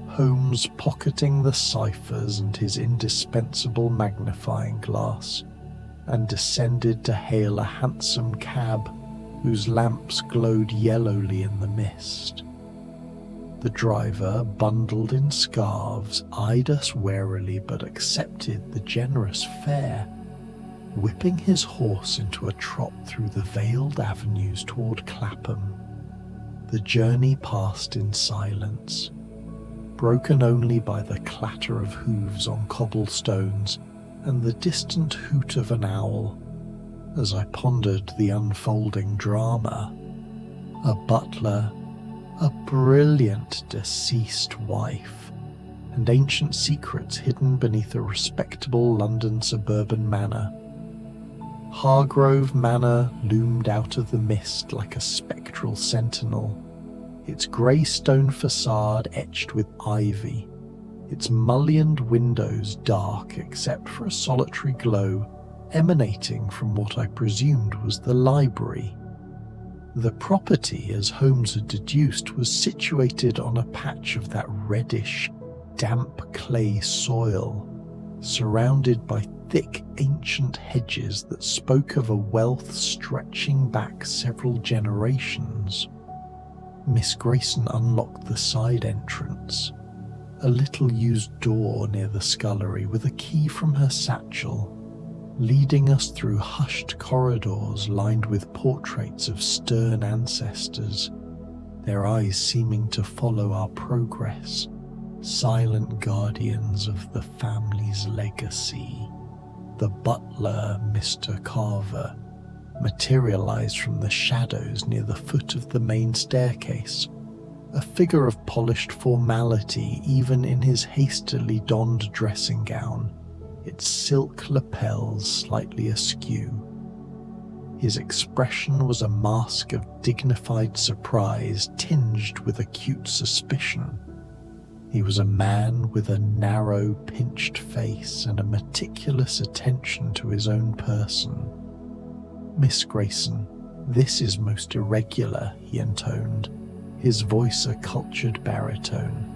Speaker 2: Holmes pocketing the ciphers and his indispensable magnifying glass, and descended to hail a hansom cab whose lamps glowed yellowly in the mist. The driver, bundled in scarves, eyed us warily but accepted the generous fare, whipping his horse into a trot through the veiled avenues toward Clapham. The journey passed in silence, broken only by the clatter of hooves on cobblestones and the distant hoot of an owl. As I pondered the unfolding drama, a butler, a brilliant deceased wife, and ancient secrets hidden beneath a respectable London suburban manor. Hargrove Manor loomed out of the mist like a spectral sentinel, its grey stone facade etched with ivy, its mullioned windows dark except for a solitary glow emanating from what I presumed was the library. The property, as Holmes had deduced, was situated on a patch of that reddish, damp clay soil, surrounded by thick ancient hedges that spoke of a wealth stretching back several generations. Miss Grayson unlocked the side entrance, a little used door near the scullery, with a key from her satchel, leading us through hushed corridors lined with portraits of stern ancestors, their eyes seeming to follow our progress, silent guardians of the family's legacy. The butler, Mr. Carver, materialized from the shadows near the foot of the main staircase, a figure of polished formality even in his hastily donned dressing gown, its silk lapels slightly askew. His expression was a mask of dignified surprise tinged with acute suspicion. He was a man with a narrow, pinched face and a meticulous attention to his own person. "Miss Grayson, this is most irregular," he intoned, his voice a cultured baritone,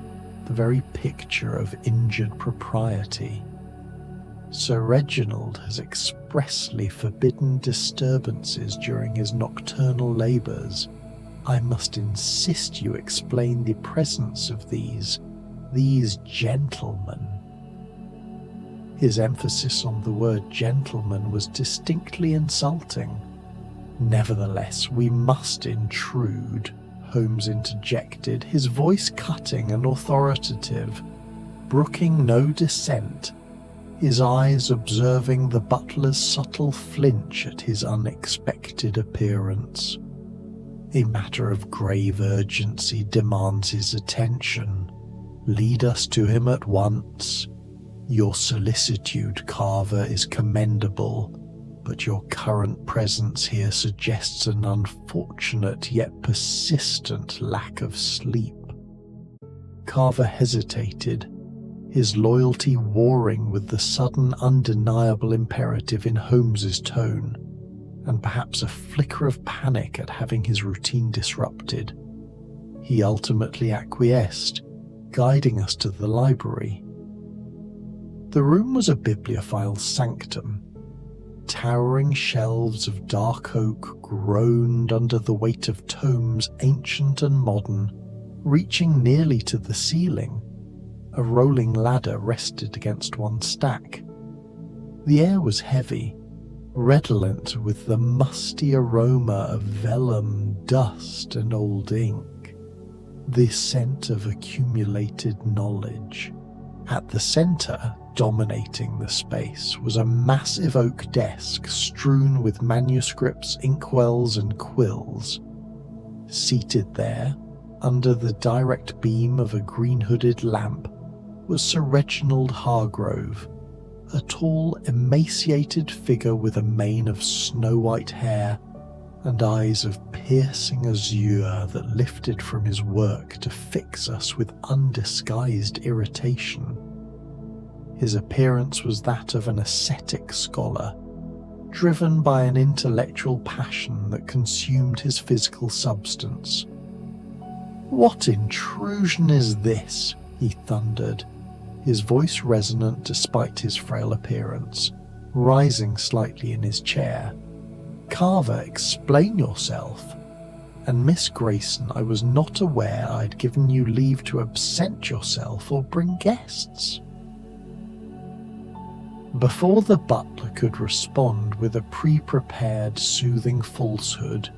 Speaker 2: the very picture of injured propriety. "Sir Reginald has expressly forbidden disturbances during his nocturnal labours. I must insist you explain the presence of these gentlemen." His emphasis on the word gentleman was distinctly insulting. "Nevertheless, we must intrude," Holmes interjected, his voice cutting and authoritative, brooking no dissent, his eyes observing the butler's subtle flinch at his unexpected appearance. "A matter of grave urgency demands his attention. Lead us to him at once. Your solicitude, Carver, is commendable, but your current presence here suggests an unfortunate yet persistent lack of sleep." Carver hesitated, his loyalty warring with the sudden undeniable imperative in Holmes's tone, and perhaps a flicker of panic at having his routine disrupted. He ultimately acquiesced, guiding us to the library. The room was a bibliophile's sanctum. Towering shelves of dark oak groaned under the weight of tomes ancient and modern, reaching nearly to the ceiling. A rolling ladder rested against one stack. The air was heavy, redolent with the musty aroma of vellum, dust, and old ink, the scent of accumulated knowledge. At the centre, dominating the space, was a massive oak desk strewn with manuscripts, inkwells, and quills. Seated there, under the direct beam of a green-hooded lamp, was Sir Reginald Hargrove, a tall, emaciated figure with a mane of snow-white hair, and eyes of piercing azure that lifted from his work to fix us with undisguised irritation. His appearance was that of an ascetic scholar, driven by an intellectual passion that consumed his physical substance. "What intrusion is this?" he thundered, his voice resonant despite his frail appearance, rising slightly in his chair. "Carver, explain yourself. And Miss Grayson, I was not aware I'd given you leave to absent yourself or bring guests." Before the butler could respond with a pre-prepared soothing falsehood,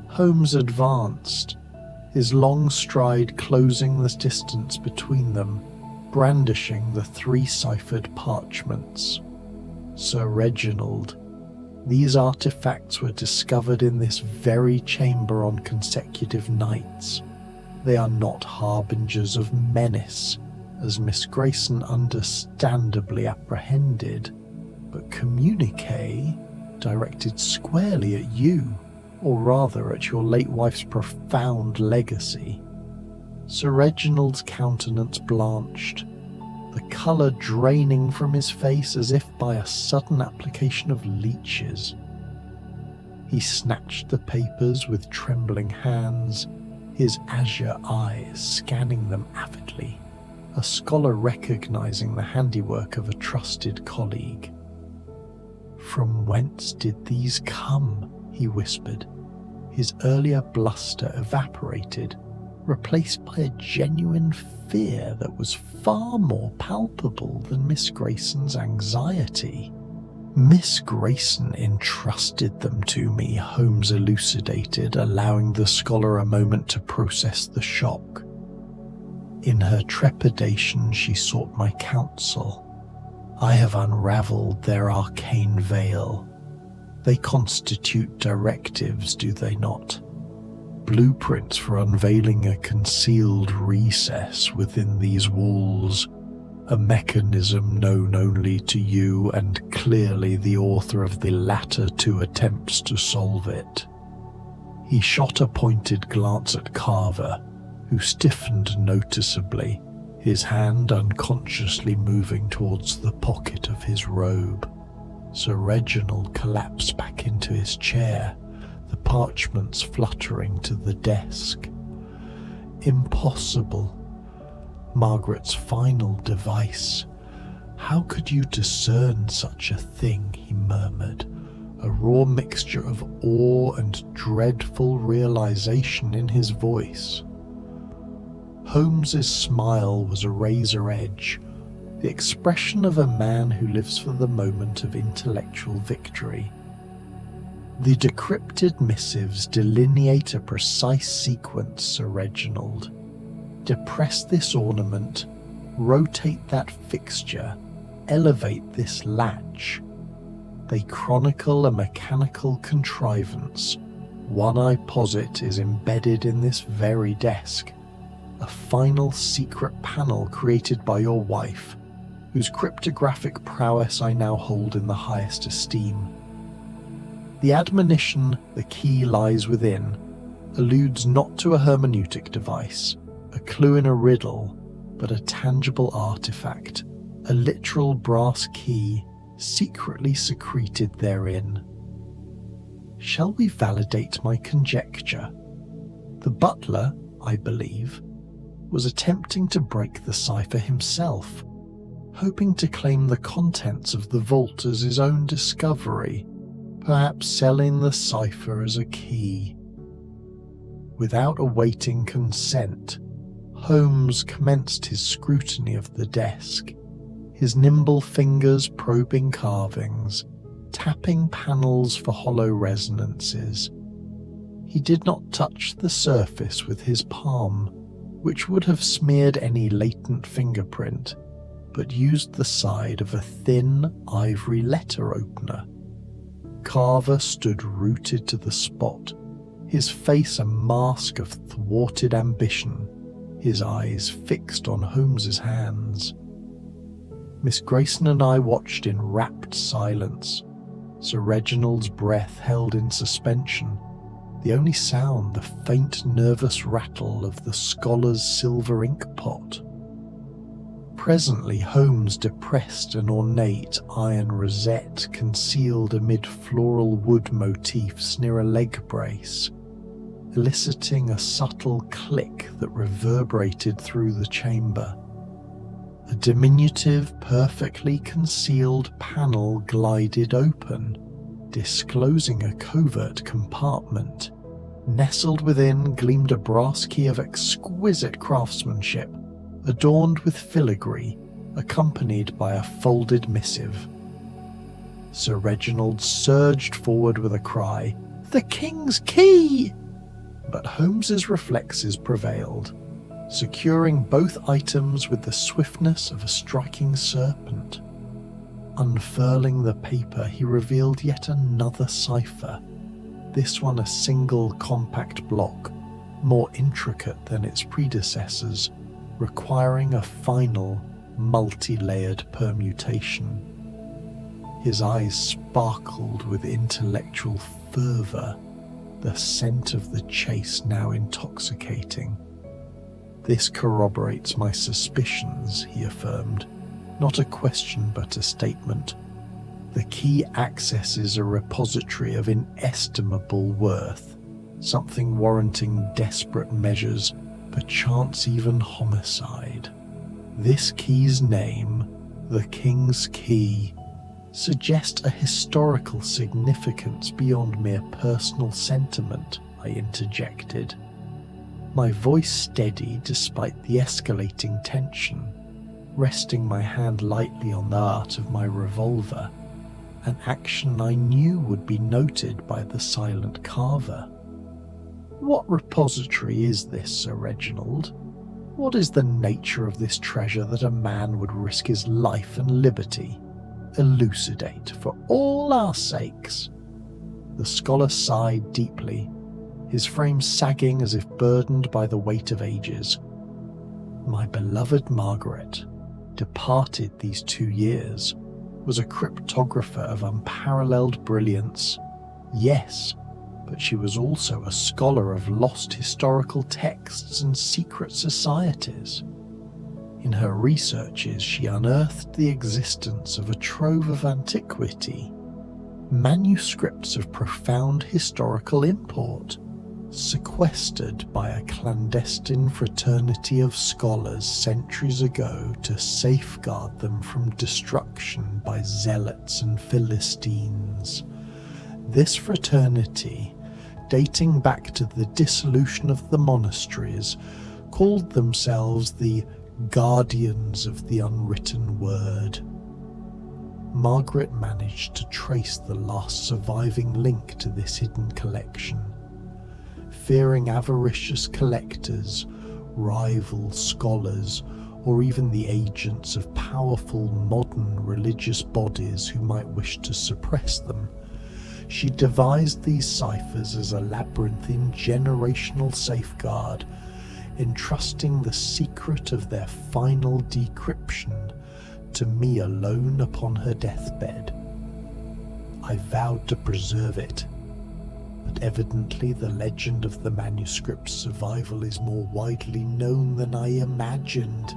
Speaker 2: Holmes advanced, his long stride closing the distance between them, brandishing the 3 ciphered parchments. "Sir Reginald, these artifacts were discovered in this very chamber on consecutive nights. They are not harbingers of menace, as Miss Grayson understandably apprehended, but communique directed squarely at you, or rather at your late wife's profound legacy." Sir Reginald's countenance blanched, the colour draining from his face as if by a sudden application of leeches. He snatched the papers with trembling hands, his azure eyes scanning them avidly, a scholar recognizing the handiwork of a trusted colleague. "From whence did these come?" he whispered, his earlier bluster evaporated, replaced by a genuine fear that was far more palpable than Miss Grayson's anxiety. "Miss Grayson entrusted them to me," Holmes elucidated, allowing the scholar a moment to process the shock. "In her trepidation she sought my counsel. I have unravelled their arcane veil. They constitute directives, do they not? Blueprints for unveiling a concealed recess within these walls, a mechanism known only to you and clearly the author of the latter 2 attempts to solve it." He shot a pointed glance at Carver, who stiffened noticeably, his hand unconsciously moving towards the pocket of his robe. Sir Reginald collapsed back into his chair, the parchments fluttering to the desk. "Impossible. Margaret's final device. How could you discern such a thing?" he murmured, a raw mixture of awe and dreadful realization in his voice. Holmes's smile was a razor edge, the expression of a man who lives for the moment of intellectual victory. "The decrypted missives delineate a precise sequence, Sir Reginald. Depress this ornament, rotate that fixture, elevate this latch. They chronicle a mechanical contrivance. One, I posit, is embedded in this very desk, a final secret panel created by your wife, whose cryptographic prowess I now hold in the highest esteem. The admonition, 'the key lies within,' alludes not to a hermeneutic device, a clue in a riddle, but a tangible artifact, a literal brass key secretly secreted therein. Shall we validate my conjecture? The butler, I believe, was attempting to break the cipher himself, hoping to claim the contents of the vault as his own discovery, perhaps selling the cipher as a key. Without awaiting consent, Holmes commenced his scrutiny of the desk, his nimble fingers probing carvings, tapping panels for hollow resonances. He did not touch the surface with his palm, which would have smeared any latent fingerprint, but used the side of a thin ivory letter opener. Carver stood rooted to the spot, his face a mask of thwarted ambition, his eyes fixed on Holmes's hands. Miss Grayson and I watched in rapt silence, Sir Reginald's breath held in suspension, the only sound the faint nervous rattle of the scholar's silver ink pot. Presently Holmes depressed an ornate iron rosette concealed amid floral wood motifs near a leg brace, eliciting a subtle click that reverberated through the chamber. A diminutive, perfectly concealed panel glided open, disclosing a covert compartment. Nestled within gleamed a brass key of exquisite craftsmanship, adorned with filigree, accompanied by a folded missive. Sir Reginald surged forward with a cry, "The King's Key!" But Holmes's reflexes prevailed, securing both items with the swiftness of a striking serpent. Unfurling the paper, he revealed yet another cipher, this one a single compact block, more intricate than its predecessors, requiring a final, multi-layered permutation. His eyes sparkled with intellectual fervour, the scent of the chase now intoxicating. "This corroborates my suspicions," he affirmed. "Not a question, but a statement. The key accesses a repository of inestimable worth, something warranting desperate measures, perchance even homicide. This key's name, the King's Key, suggests a historical significance beyond mere personal sentiment," I interjected, my voice steady despite the escalating tension, resting my hand lightly on the butt of my revolver, an action I knew would be noted by the silent carver. "What repository is this, Sir Reginald? What is the nature of this treasure that a man would risk his life and liberty? Elucidate, for all our sakes." The scholar sighed deeply, his frame sagging as if burdened by the weight of ages. "My beloved Margaret, departed these 2 years, was a cryptographer of unparalleled brilliance. Yes, but she was also a scholar of lost historical texts and secret societies. In her researches, she unearthed the existence of a trove of antiquity, manuscripts of profound historical import, sequestered by a clandestine fraternity of scholars centuries ago to safeguard them from destruction by zealots and Philistines. This fraternity, dating back to the dissolution of the monasteries, called themselves the Guardians of the Unwritten Word. Margaret managed to trace the last surviving link to this hidden collection. Fearing avaricious collectors, rival scholars, or even the agents of powerful modern religious bodies who might wish to suppress them, she devised these ciphers as a labyrinthine generational safeguard, entrusting the secret of their final decryption to me alone upon her deathbed. I vowed to preserve it, but evidently the legend of the manuscript's survival is more widely known than I imagined,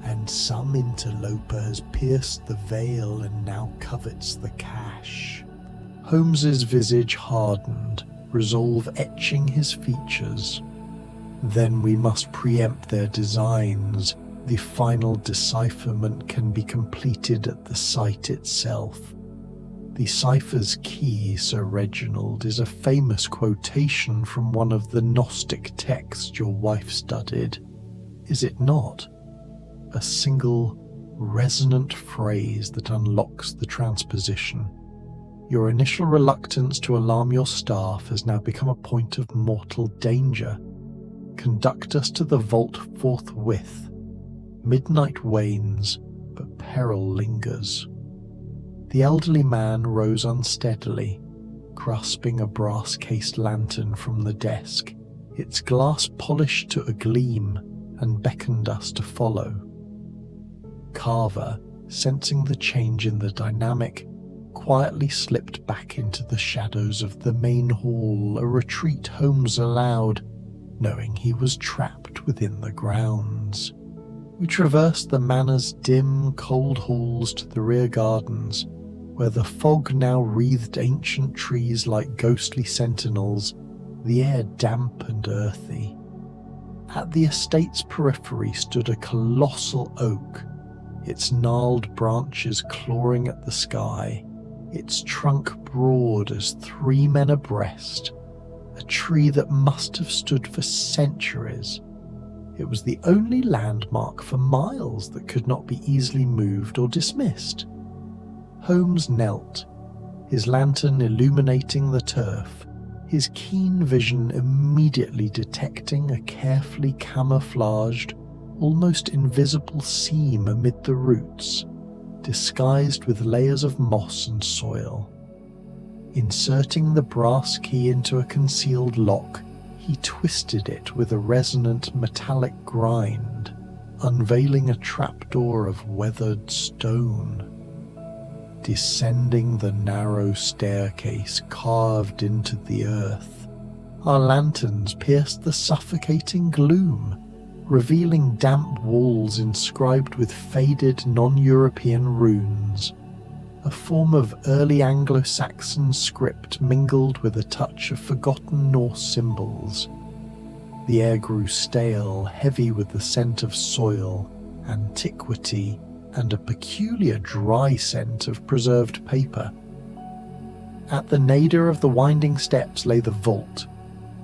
Speaker 2: and some interloper has pierced the veil and now covets the cash." Holmes's visage hardened, resolve etching his features. "Then we must preempt their designs. The final decipherment can be completed at the site itself. The cipher's key, Sir Reginald, is a famous quotation from one of the Gnostic texts your wife studied, is it not? A single, resonant phrase that unlocks the transposition. Your initial reluctance to alarm your staff has now become a point of mortal danger. Conduct us to the vault forthwith. Midnight wanes, but peril lingers." The elderly man rose unsteadily, grasping a brass-cased lantern from the desk, its glass polished to a gleam, and beckoned us to follow. Carver, sensing the change in the dynamic, quietly slipped back into the shadows of the main hall, a retreat Holmes allowed, knowing he was trapped within the grounds. We traversed the manor's dim, cold halls to the rear gardens, where the fog now wreathed ancient trees like ghostly sentinels, the air damp and earthy. At the estate's periphery stood a colossal oak, its gnarled branches clawing at the sky, its trunk broad as 3 men abreast, a tree that must have stood for centuries. It was the only landmark for miles that could not be easily moved or dismissed. Holmes knelt, his lantern illuminating the turf, his keen vision immediately detecting a carefully camouflaged, almost invisible seam amid the roots, disguised with layers of moss and soil. Inserting the brass key into a concealed lock, he twisted it with a resonant metallic grind, unveiling a trapdoor of weathered stone. Descending the narrow staircase carved into the earth, our lanterns pierced the suffocating gloom, revealing damp walls inscribed with faded non-European runes, a form of early Anglo-Saxon script mingled with a touch of forgotten Norse symbols. The air grew stale, heavy with the scent of soil, antiquity, and a peculiar dry scent of preserved paper. At the nadir of the winding steps lay the vault,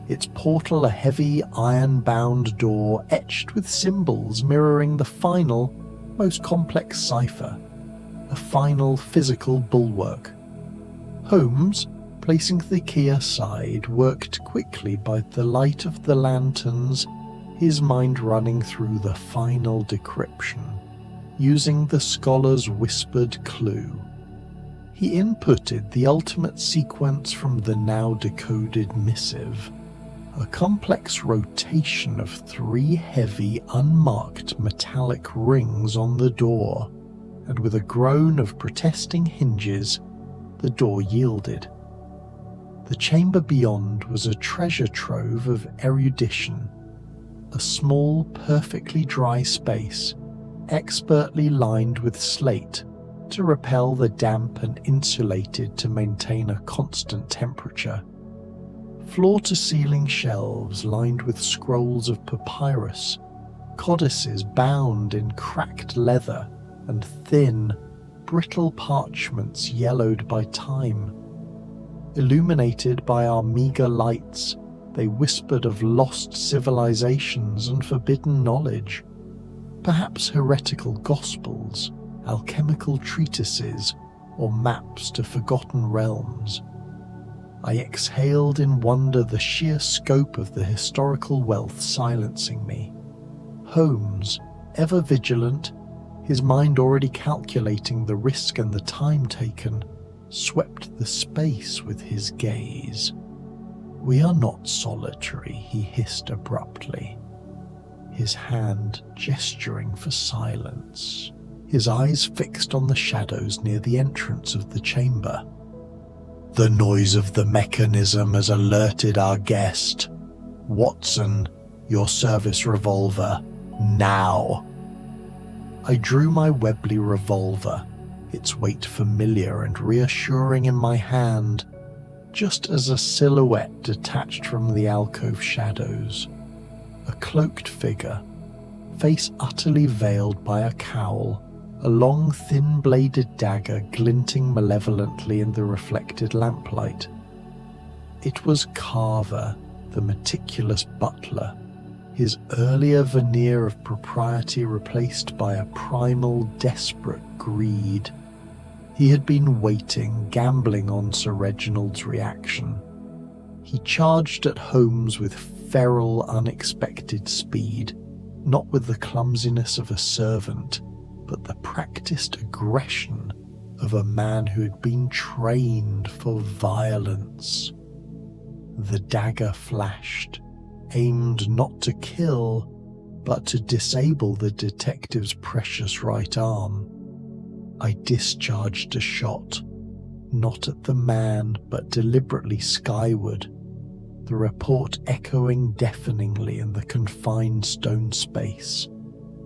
Speaker 2: its portal a heavy iron-bound door etched with symbols mirroring the final, most complex cipher, a final physical bulwark. Holmes, placing the key aside, worked quickly by the light of the lanterns, his mind running through the final decryption, using the scholar's whispered clue. He inputted the ultimate sequence from the now decoded missive, a complex rotation of 3 heavy, unmarked metallic rings on the door, and with a groan of protesting hinges, the door yielded. The chamber beyond was a treasure trove of erudition, a small, perfectly dry space, expertly lined with slate to repel the damp and insulated to maintain a constant temperature. Floor-to-ceiling shelves lined with scrolls of papyrus, codices bound in cracked leather, and thin, brittle parchments yellowed by time. Illuminated by our meagre lights, they whispered of lost civilizations and forbidden knowledge, perhaps heretical gospels, alchemical treatises, or maps to forgotten realms. I exhaled in wonder, the sheer scope of the historical wealth silencing me. Holmes, ever vigilant, his mind already calculating the risk and the time taken, swept the space with his gaze. "We are not solitary," he hissed abruptly, his hand gesturing for silence, his eyes fixed on the shadows near the entrance of the chamber. "The noise of the mechanism has alerted our guest. Watson, your service revolver, now." I drew my Webley revolver, its weight familiar and reassuring in my hand, just as a silhouette detached from the alcove shadows. A cloaked figure, face utterly veiled by a cowl, a long thin-bladed dagger glinting malevolently in the reflected lamplight. It was Carver, the meticulous butler, his earlier veneer of propriety replaced by a primal, desperate greed. He had been waiting, gambling on Sir Reginald's reaction. He charged at Holmes with feral, unexpected speed, not with the clumsiness of a servant, but the practiced aggression of a man who had been trained for violence. The dagger flashed, aimed not to kill, but to disable the detective's precious right arm. I discharged a shot, not at the man but deliberately skyward, the report echoing deafeningly in the confined stone space,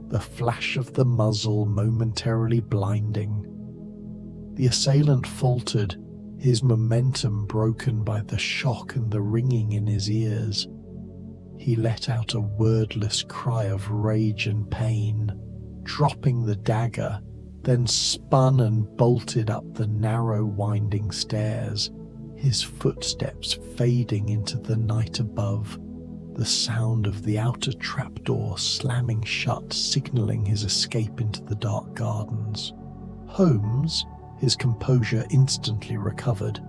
Speaker 2: the flash of the muzzle momentarily blinding. The assailant faltered, his momentum broken by the shock and the ringing in his ears. He let out a wordless cry of rage and pain, dropping the dagger, then spun and bolted up the narrow winding stairs, his footsteps fading into the night above, the sound of the outer trapdoor slamming shut signalling his escape into the dark gardens. Holmes, his composure instantly recovered,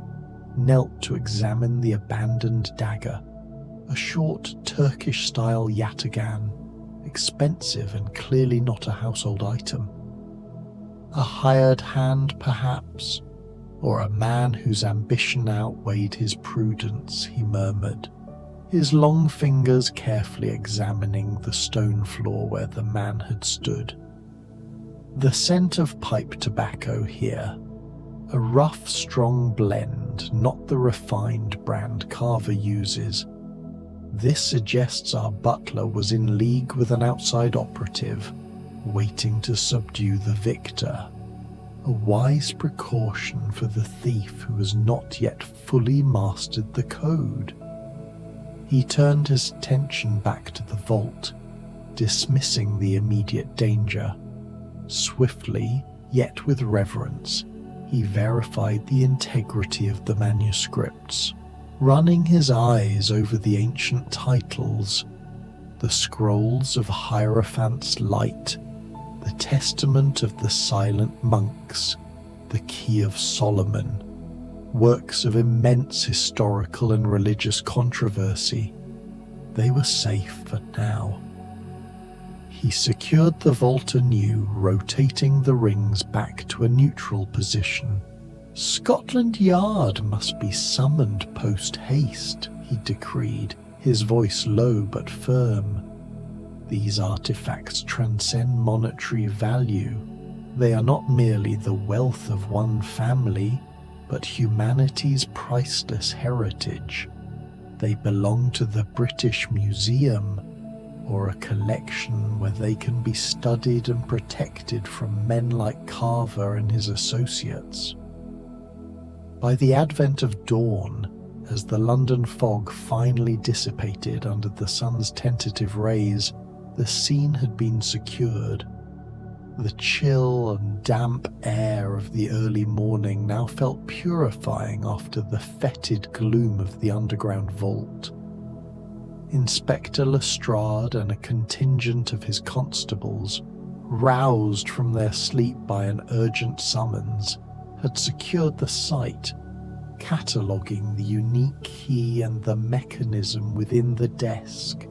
Speaker 2: knelt to examine the abandoned dagger, a short Turkish-style yataghan, expensive and clearly not a household item. A hired hand, perhaps, or a man whose ambition outweighed his prudence, he murmured, his long fingers carefully examining the stone floor where the man had stood. The scent of pipe tobacco here, a rough, strong blend, not the refined brand Carver uses. This suggests our butler was in league with an outside operative, waiting to subdue the victor. A wise precaution for the thief who has not yet fully mastered the code. He turned his attention back to the vault, dismissing the immediate danger. Swiftly, yet with reverence, he verified the integrity of the manuscripts, running his eyes over the ancient titles, the scrolls of Hierophant's Light, the Testament of the Silent Monks, the Key of Solomon, works of immense historical and religious controversy. They were safe for now. He secured the vault anew, rotating the rings back to a neutral position. Scotland Yard must be summoned post-haste, he decreed, his voice low but firm. These artifacts transcend monetary value. They are not merely the wealth of one family, but humanity's priceless heritage. They belong to the British Museum, or a collection where they can be studied and protected from men like Carver and his associates. By the advent of dawn, as the London fog finally dissipated under the sun's tentative rays, the scene had been secured. The chill and damp air of the early morning now felt purifying after the fetid gloom of the underground vault. Inspector Lestrade and a contingent of his constables, roused from their sleep by an urgent summons, had secured the site, cataloguing the unique key and the mechanism within the desk.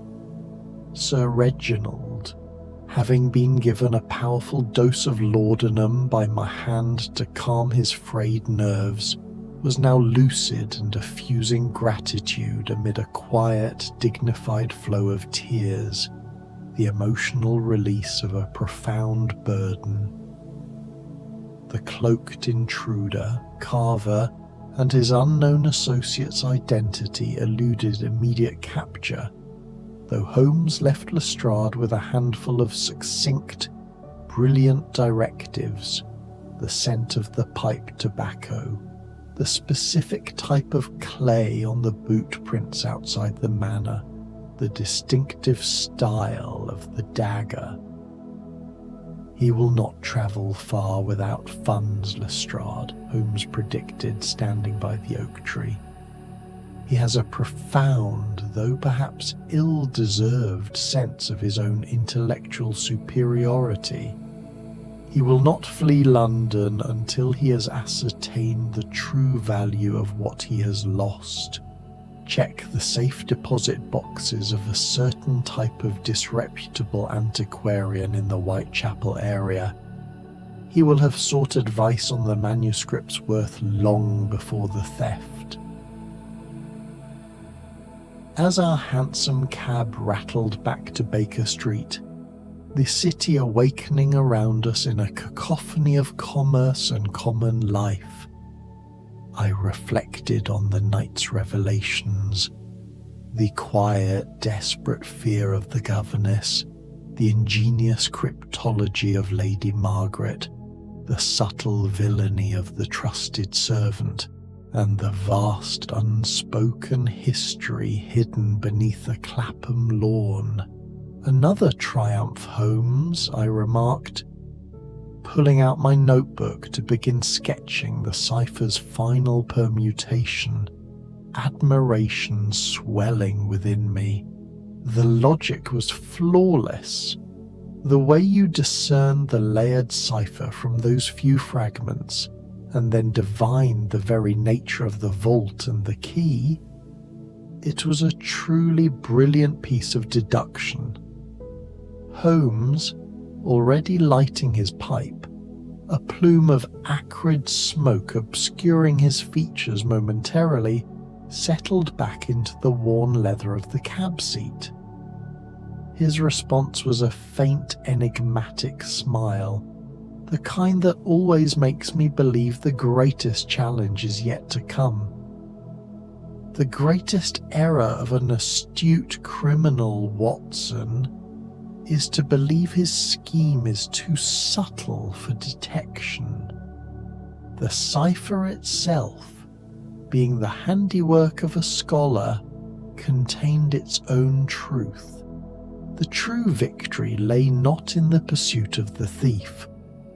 Speaker 2: Sir Reginald, having been given a powerful dose of laudanum by my hand to calm his frayed nerves, was now lucid and effusing gratitude amid a quiet, dignified flow of tears, the emotional release of a profound burden. The cloaked intruder, Carver, and his unknown associate's identity eluded immediate capture, though Holmes left Lestrade with a handful of succinct, brilliant directives: the scent of the pipe tobacco, the specific type of clay on the boot prints outside the manor, the distinctive style of the dagger. He will not travel far without funds, Lestrade, Holmes predicted, standing by the oak tree. He has a profound, though perhaps ill-deserved, sense of his own intellectual superiority. He will not flee London until he has ascertained the true value of what he has lost. Check the safe deposit boxes of a certain type of disreputable antiquarian in the Whitechapel area. He will have sought advice on the manuscript's worth long before the theft. As our hansom cab rattled back to Baker Street, the city awakening around us in a cacophony of commerce and common life, I reflected on the night's revelations, the quiet, desperate fear of the governess, the ingenious cryptology of Lady Margaret, the subtle villainy of the trusted servant, and the vast unspoken history hidden beneath a Clapham lawn. "Another triumph, Holmes," I remarked, pulling out my notebook to begin sketching the cipher's final permutation, admiration swelling within me. The logic was flawless. The way you discerned the layered cipher from those few fragments, and then divined the very nature of the vault and the key, it was a truly brilliant piece of deduction. Holmes, already lighting his pipe, a plume of acrid smoke obscuring his features momentarily, settled back into the worn leather of the cab seat. His response was a faint, enigmatic smile, the kind that always makes me believe the greatest challenge is yet to come. The greatest error of an astute criminal, Watson, is to believe his scheme is too subtle for detection. The cipher itself, being the handiwork of a scholar, contained its own truth. The true victory lay not in the pursuit of the thief,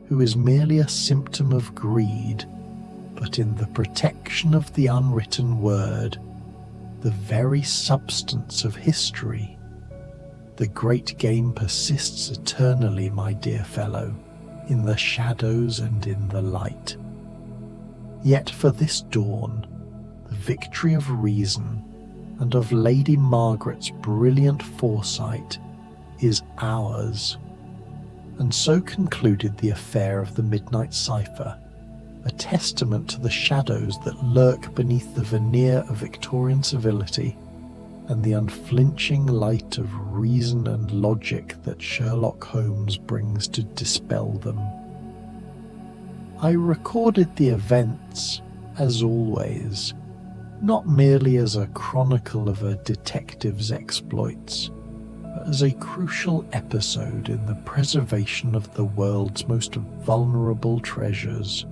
Speaker 2: who is merely a symptom of greed, but in the protection of the unwritten word, the very substance of history. The great game persists eternally, my dear fellow, in the shadows and in the light. Yet for this dawn, the victory of reason and of Lady Margaret's brilliant foresight is ours. And so concluded the affair of the midnight cipher, a testament to the shadows that lurk beneath the veneer of Victorian civility and the unflinching light of reason and logic that Sherlock Holmes brings to dispel them. I recorded the events, as always, not merely as a chronicle of a detective's exploits, but as a crucial episode in the preservation of the world's most vulnerable treasures.